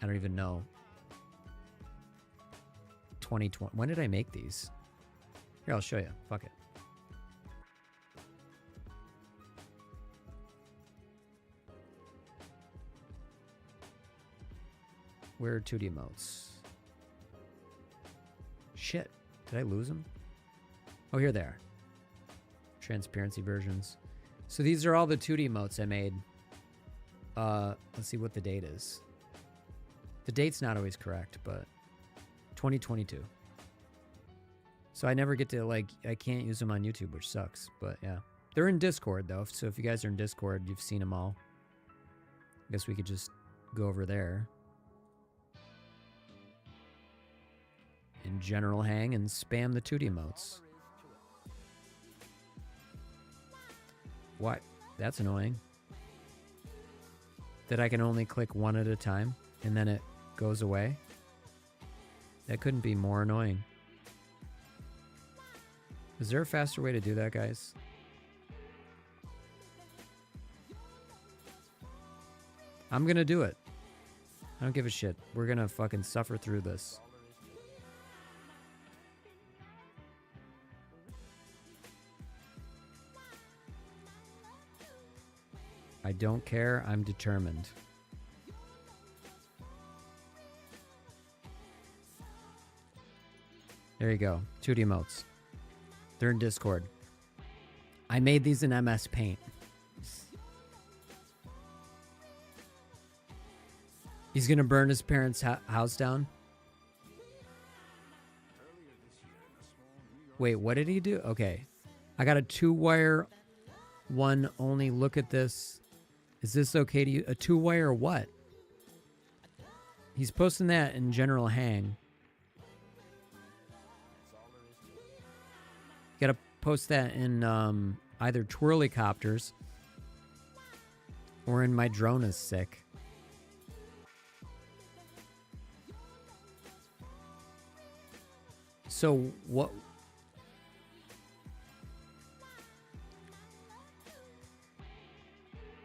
Speaker 1: I don't even know, 2020. When did I make these? Here, I'll show you. Fuck it. Where are 2D emotes? Shit. Did I lose them? Oh, here they are. Transparency versions. So these are all the 2D emotes I made. Let's see what the date is. The date's not always correct, but 2022. So I never get to, like, I can't use them on YouTube, which sucks. But yeah. They're in Discord, though. So if you guys are in Discord, you've seen them all. I guess we could just go over there. In general hang and spam the 2D emotes. What? That's annoying. That I can only click one at a time and then it goes away. That couldn't be more annoying. Is there a faster way to do that, guys? I'm gonna do it. I don't give a shit. We're gonna fucking suffer through this. I don't care. I'm determined. There you go. 2D emotes. They're in Discord. I made these in MS Paint. He's gonna burn his parents' house down? Wait, what did he do? Okay. I got a 2-wire one only. Look at this. Is this okay to use? A 2-wire what? He's posting that in general hang. You gotta post that in either Twirlycopters or in My Drone is Sick. So what?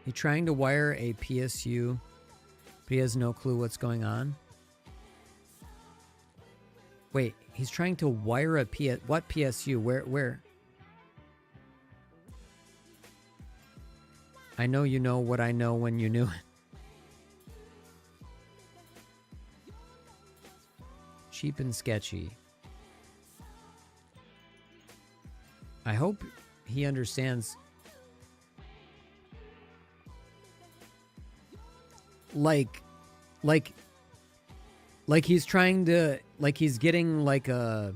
Speaker 1: He's trying to wire a PSU, but he has no clue what's going on. Wait, he's trying to wire a what PSU? Where? I know you know what I know when you knew it. Cheap and sketchy. I hope he understands. Like he's trying to, like he's getting like a,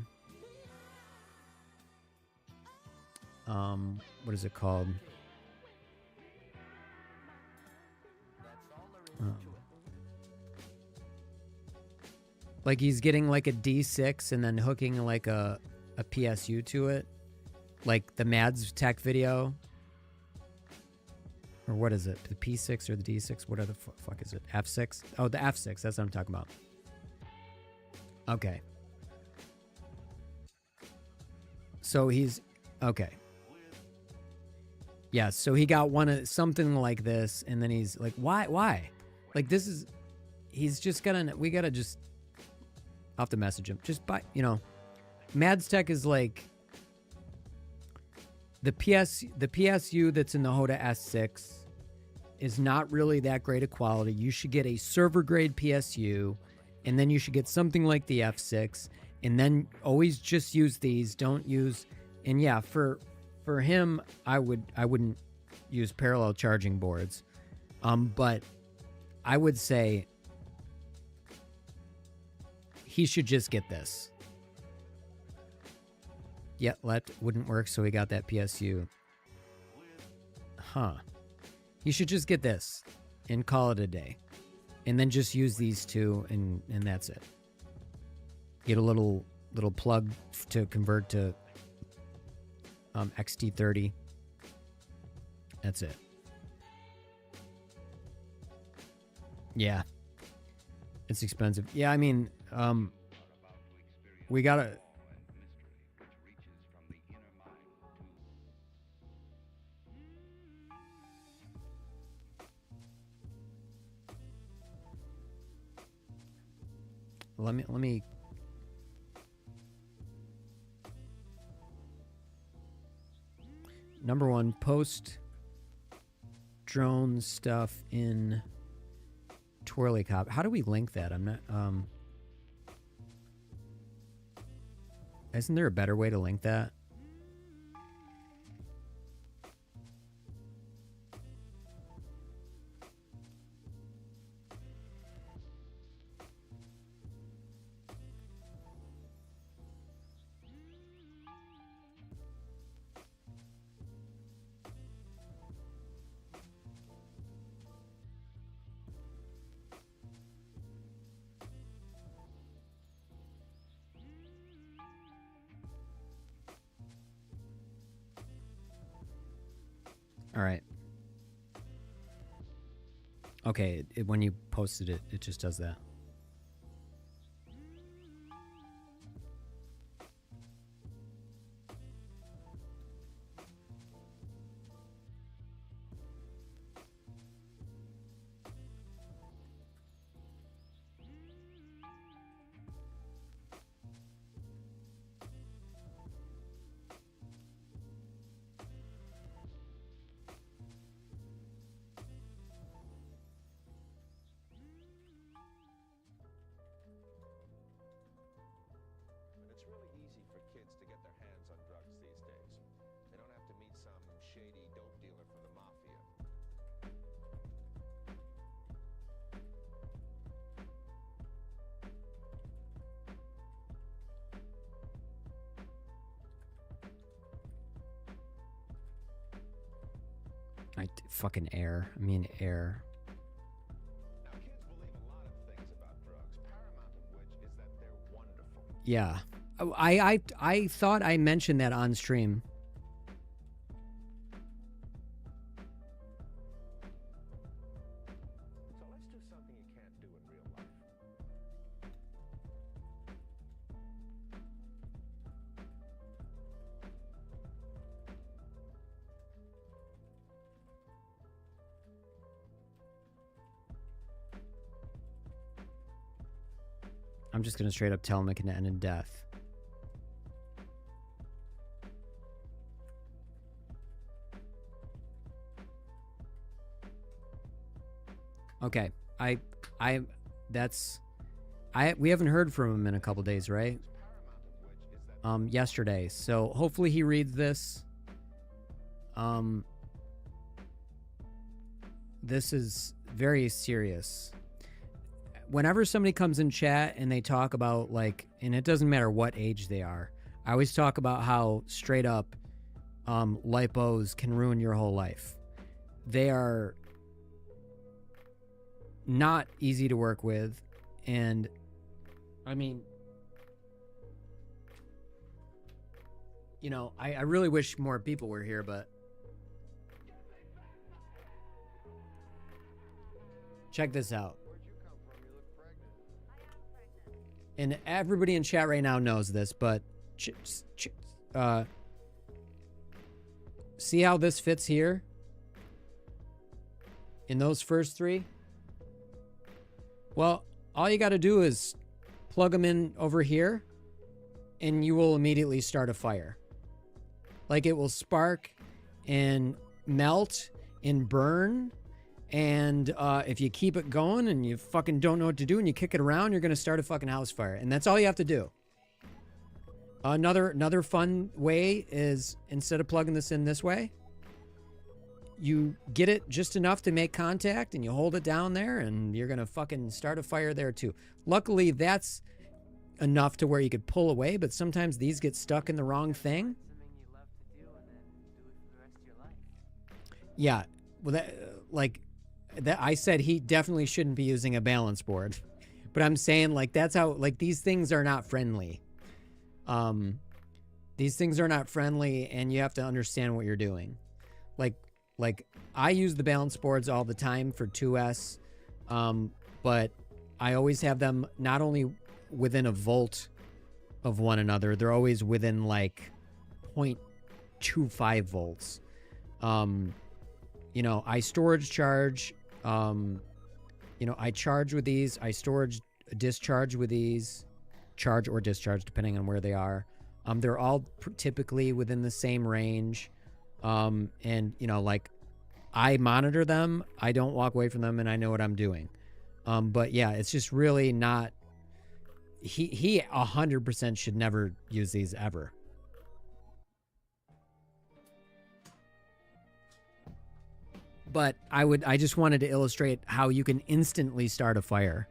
Speaker 1: what is it called? Like he's getting like a D6 and then hooking like a PSU to it. Like the Mads Tech video. Or what is it? The P6 or the D6? What the fuck is it? F6? Oh, the F6. That's what I'm talking about. Okay. So he's... Okay. Yeah, so he got something like this, and then he's like, why? Like, this is... He's just gonna... We gotta just... I'll have to message him. Just buy... You know... Mads Tech is like... The PSU that's in the Hoda S6 is not really that great of quality. You should get a server grade PSU, and then you should get something like the F6, and then always just use these. Don't use... And yeah, for him, I wouldn't use parallel charging boards. But I would say he should just get this. Yeah, that wouldn't work, so he got that PSU. Huh. He should just get this and call it a day. And then just use these two, and that's it. Get a little plug to convert to XT30. That's it. Yeah. It's expensive. Yeah, I mean, we gotta... Let me number one, post drone stuff in Twirly Cop. How do we link that? I'm not isn't there a better way to link that? All right. Okay, when you posted it, it just does that. Fucking air. I mean air. Yeah. I thought I mentioned that on stream. I'm just gonna straight up tell him it can end in death. Okay, we haven't heard from him in a couple days, right? Yesterday. So hopefully he reads this. This is very serious. Whenever somebody comes in chat and they talk about, like, and it doesn't matter what age they are, I always talk about how straight up lipos can ruin your whole life. They are not easy to work with, and I mean, you know, I really wish more people were here, but check this out. And everybody in chat right now knows this, but see how this fits here? In those first three? Well, all you got to do is plug them in over here, and you will immediately start a fire. Like, it will spark and melt and burn. And if you keep it going and you fucking don't know what to do and you kick it around, you're going to start a fucking house fire. And that's all you have to do. Another fun way is, instead of plugging this in this way, you get it just enough to make contact and you hold it down there and you're going to fucking start a fire there too. Luckily, that's enough to where you could pull away, but sometimes these get stuck in the wrong thing. Yeah. Well, that I said he definitely shouldn't be using a balance board, but I'm saying, like, that's how, like, these things are not friendly. These things are not friendly, and you have to understand what you're doing. Like I use the balance boards all the time for 2S, but I always have them not only within a volt of one another, they're always within like 0.25 volts. You know, I storage charge, you know, I charge with these, I storage discharge with these, charge or discharge depending on where they are. They're all typically within the same range. And you know, like, I monitor them, I don't walk away from them, and I know what I'm doing. But yeah, it's just really not, he 100% should never use these ever. But I just wanted to illustrate how you can instantly start a fire.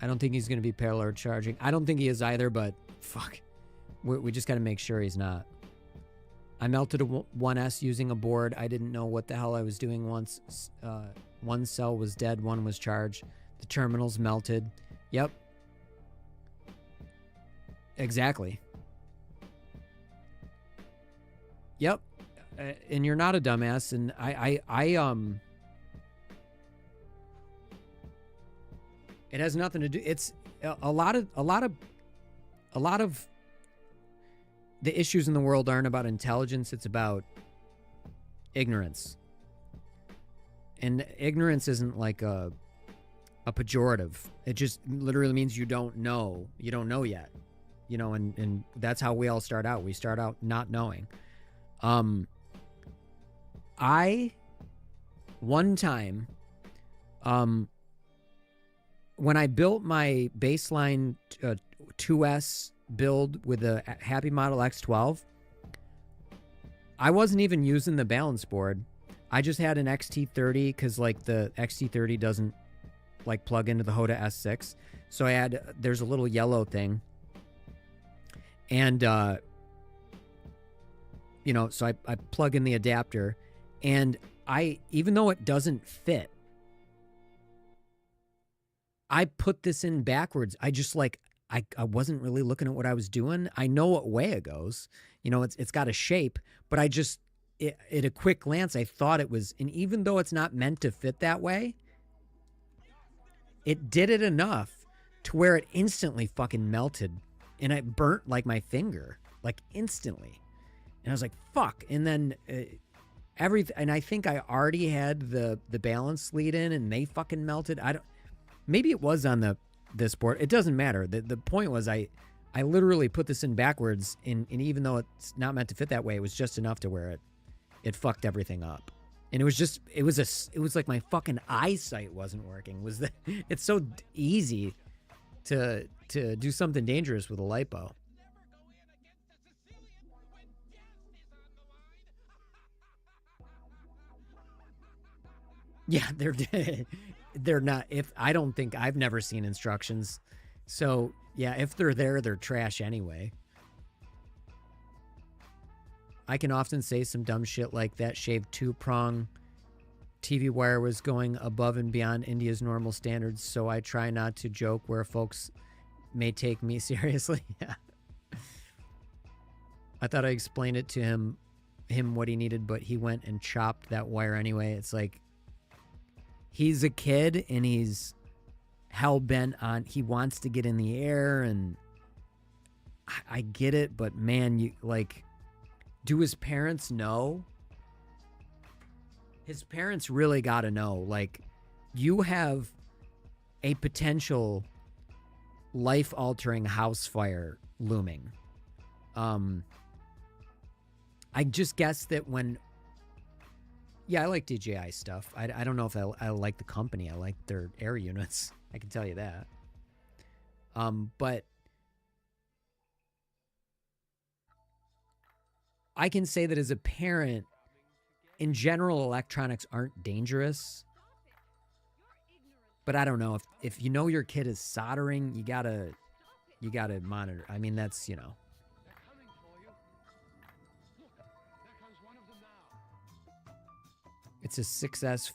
Speaker 1: I don't think he's going to be parallel charging. I don't think he is either, but fuck. We just got to make sure he's not. I melted a 1S using a board. I didn't know what the hell I was doing once. One cell was dead, one was charged. The terminals melted. Yep. Exactly. Yep. And you're not a dumbass, and it has nothing to do. It's a lot of the issues in the world aren't about intelligence. It's about ignorance. And ignorance isn't like a pejorative. It just literally means you don't know. You don't know yet. You know, and that's how we all start out. We start out not knowing. One time, when I built my baseline 2S build with the Happy Model X12, I wasn't even using the balance board. I just had an XT30 because, like, the XT30 doesn't, like, plug into the Hoda S6. So there's a little yellow thing. And, you know, so I plug in the adapter, and even though it doesn't fit, I put this in backwards. I just, like, I wasn't really looking at what I was doing. I know what way it goes. You know, it's got a shape, but at a quick glance, I thought it was, and even though it's not meant to fit that way, it did it enough to where it instantly fucking melted, and it burnt, like, my finger, like, instantly. And I was like, fuck. And then and I think I already had the balance lead in, and they fucking melted. Maybe it was on this board. It doesn't matter. The point was I literally put this in backwards, and even though it's not meant to fit that way, it was just enough to where it fucked everything up. And it was like my fucking eyesight wasn't working. It's so easy to do something dangerous with a lipo. Yeah, they're not. I've never seen instructions. So, yeah, if they're there, they're trash anyway. I can often say some dumb shit like that shaved 2-prong TV wire was going above and beyond India's normal standards, so I try not to joke where folks may take me seriously. Yeah. I thought I explained it to him what he needed, but he went and chopped that wire anyway. It's like, he's a kid and he's hell-bent on, he wants to get in the air, and I get it, but man, you like, do his parents know? His parents really got to know. Like, you have a potential life-altering house fire looming. I just guess that when... Yeah, I like DJI stuff. I don't know if I like the company. I like their air units. I can tell you that. But I can say that as a parent, in general, electronics aren't dangerous. But I don't know, if you know your kid is soldering, you gotta monitor. I mean, that's, you know. It's a 6S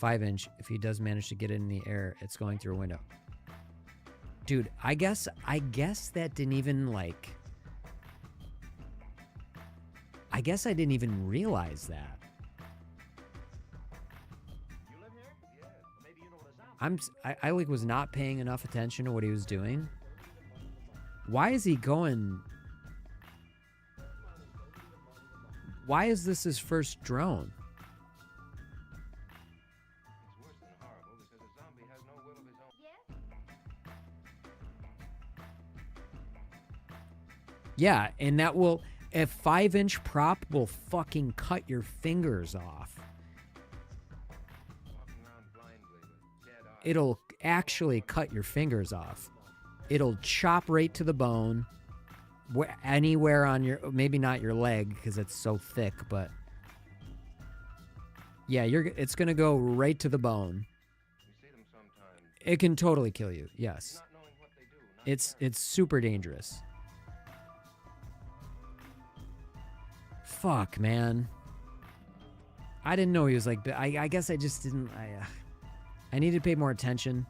Speaker 1: 5-inch. If he does manage to get it in the air, it's going through a window. Dude, I guess that didn't even, like... I guess I didn't even realize that. I like was not paying enough attention to what he was doing. Why is he going? Why is this his first drone? Yeah, and that will, a 5-inch prop will fucking cut your fingers off. It'll actually cut your fingers off. It'll chop right to the bone. Anywhere on your, maybe not your leg because it's so thick, but yeah, it's gonna go right to the bone. It can totally kill you. Yes, it's super dangerous. Fuck, man. I didn't know he was like. I guess I just didn't. I need to pay more attention.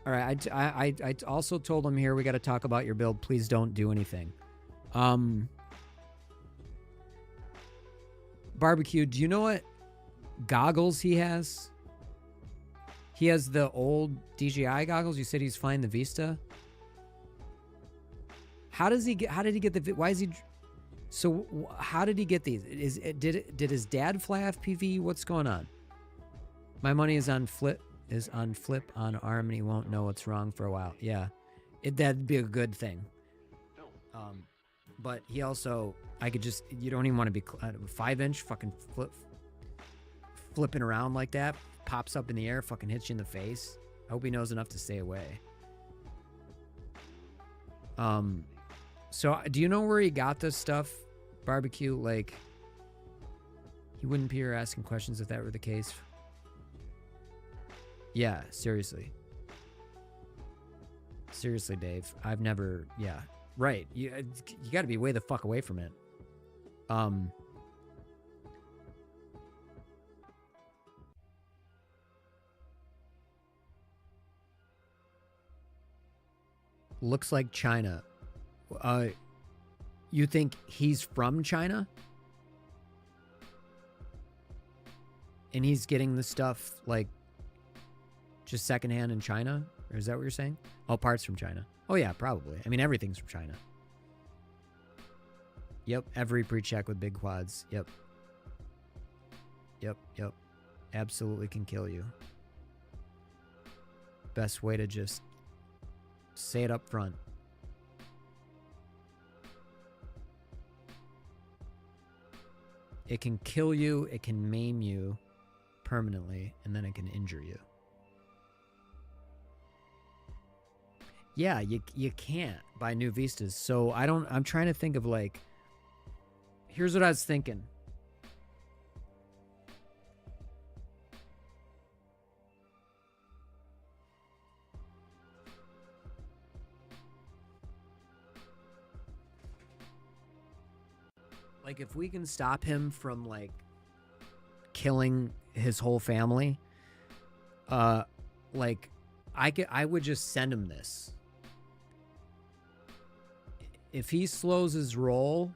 Speaker 1: All right, I also told him here we got to talk about your build. Please don't do anything. Barbecue, do you know what goggles he has? He has the old DJI goggles. You said he's flying the Vista. How did he get the? Why is he? So how did he get these? Did his dad fly FPV? What's going on? My money is on flip on arm, and he won't know what's wrong for a while. Yeah, that'd be a good thing. But he also, I could just, you don't even want to be 5-inch fucking flipping around like that. Pops up in the air, fucking hits you in the face. I hope he knows enough to stay away. So do you know where he got this stuff, Barbecue? Like, he wouldn't be here asking questions if that were the case. Yeah, seriously. Seriously, Dave. I've never, yeah. Right. You got to be way the fuck away from it. Looks like China. You think he's from China? And he's getting the stuff, like, just secondhand in China? Or is that what you're saying? Oh, parts from China. Oh, yeah, probably. I mean, everything's from China. Yep, every pre-check with big quads. Yep. Yep. Absolutely can kill you. Best way to just say it up front. It can kill you, it can maim you permanently, and then it can injure you. Yeah, you can't buy new Vistas. So I'm trying to think of, like, here's what I was thinking. Like, if we can stop him from, like, killing his whole family, like, I would just send him this. If he slows his roll,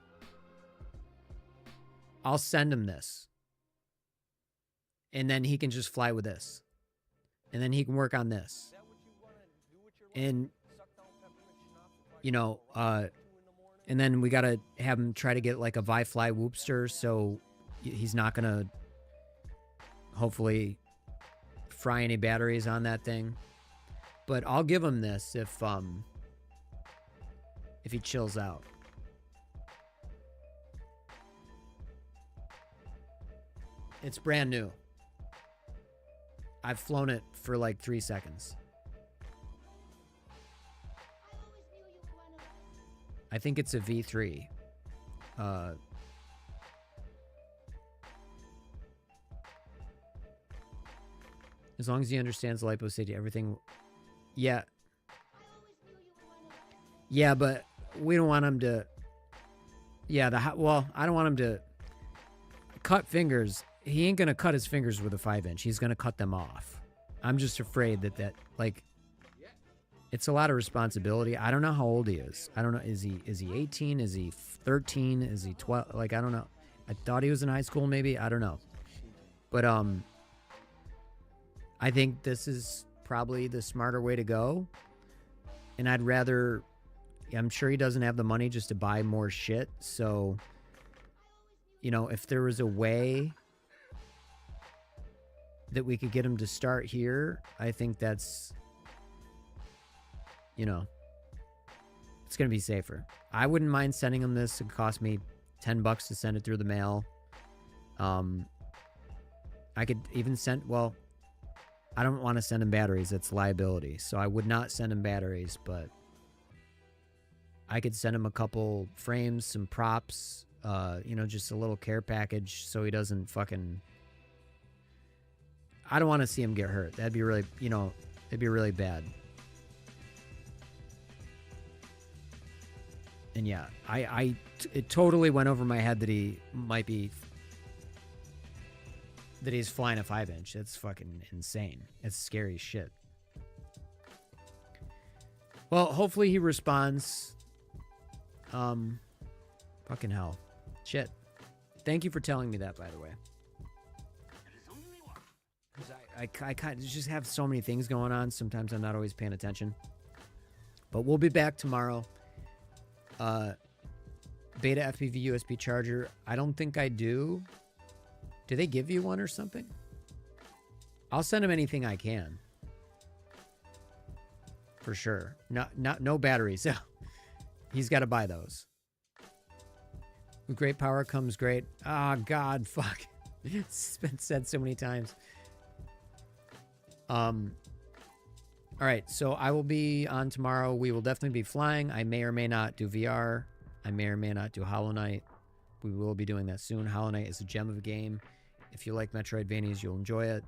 Speaker 1: I'll send him this. And then he can just fly with this. And then he can work on this. And, you know, and then we got to have him try to get like a Vi-Fly Whoopster, so he's not going to hopefully fry any batteries on that thing. But I'll give him this if he chills out. It's brand new. I've flown it for like 3 seconds. I think it's a V3. As long as he understands the lipo safety, everything. Yeah. Yeah, but we don't want him to. Yeah, well, I don't want him to cut fingers. He ain't gonna cut his fingers with a 5-inch. He's gonna cut them off. I'm just afraid that like, it's a lot of responsibility. I don't know how old he is. I don't know. Is he 18? Is he 13? Is he 12? Like, I don't know. I thought he was in high school, maybe. I don't know. But I think this is probably the smarter way to go. And I'd rather. I'm sure he doesn't have the money just to buy more shit. So, you know, if there was a way that we could get him to start here, I think that's, you know, it's going to be safer. I wouldn't mind sending him this. It cost me $10 to send it through the mail. I could even send, well, I don't want to send him batteries. That's liability. So I would not send him batteries, but I could send him a couple frames, some props, you know, just a little care package so he doesn't fucking... I don't want to see him get hurt. That'd be really, you know, it'd be really bad. And yeah, it totally went over my head that he might be, that he's flying a 5-inch. It's fucking insane. It's scary shit. Well, hopefully he responds. Fucking hell. Shit. Thank you for telling me that, by the way. Because I kind of just have so many things going on. Sometimes I'm not always paying attention. But we'll be back tomorrow. Beta FPV USB charger. I don't think I do. Do they give you one or something? I'll send him anything I can. For sure. No batteries. He's got to buy those. With great power comes great. Oh, God, fuck. It's been said so many times. All right, so I will be on tomorrow. We will definitely be flying. I may or may not do VR. I may or may not do Hollow Knight. We will be doing that soon. Hollow Knight is a gem of a game. If you like Metroidvanias, you'll enjoy it.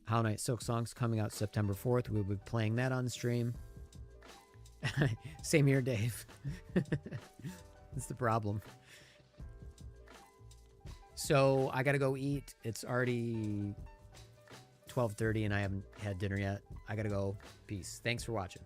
Speaker 1: Hollow Knight Silk Song's coming out September 4th. We'll be playing that on stream. Same here, Dave. That's the problem. So I gotta go eat. It's already 12:30 and I haven't had dinner yet. I gotta go. Peace. Thanks for watching.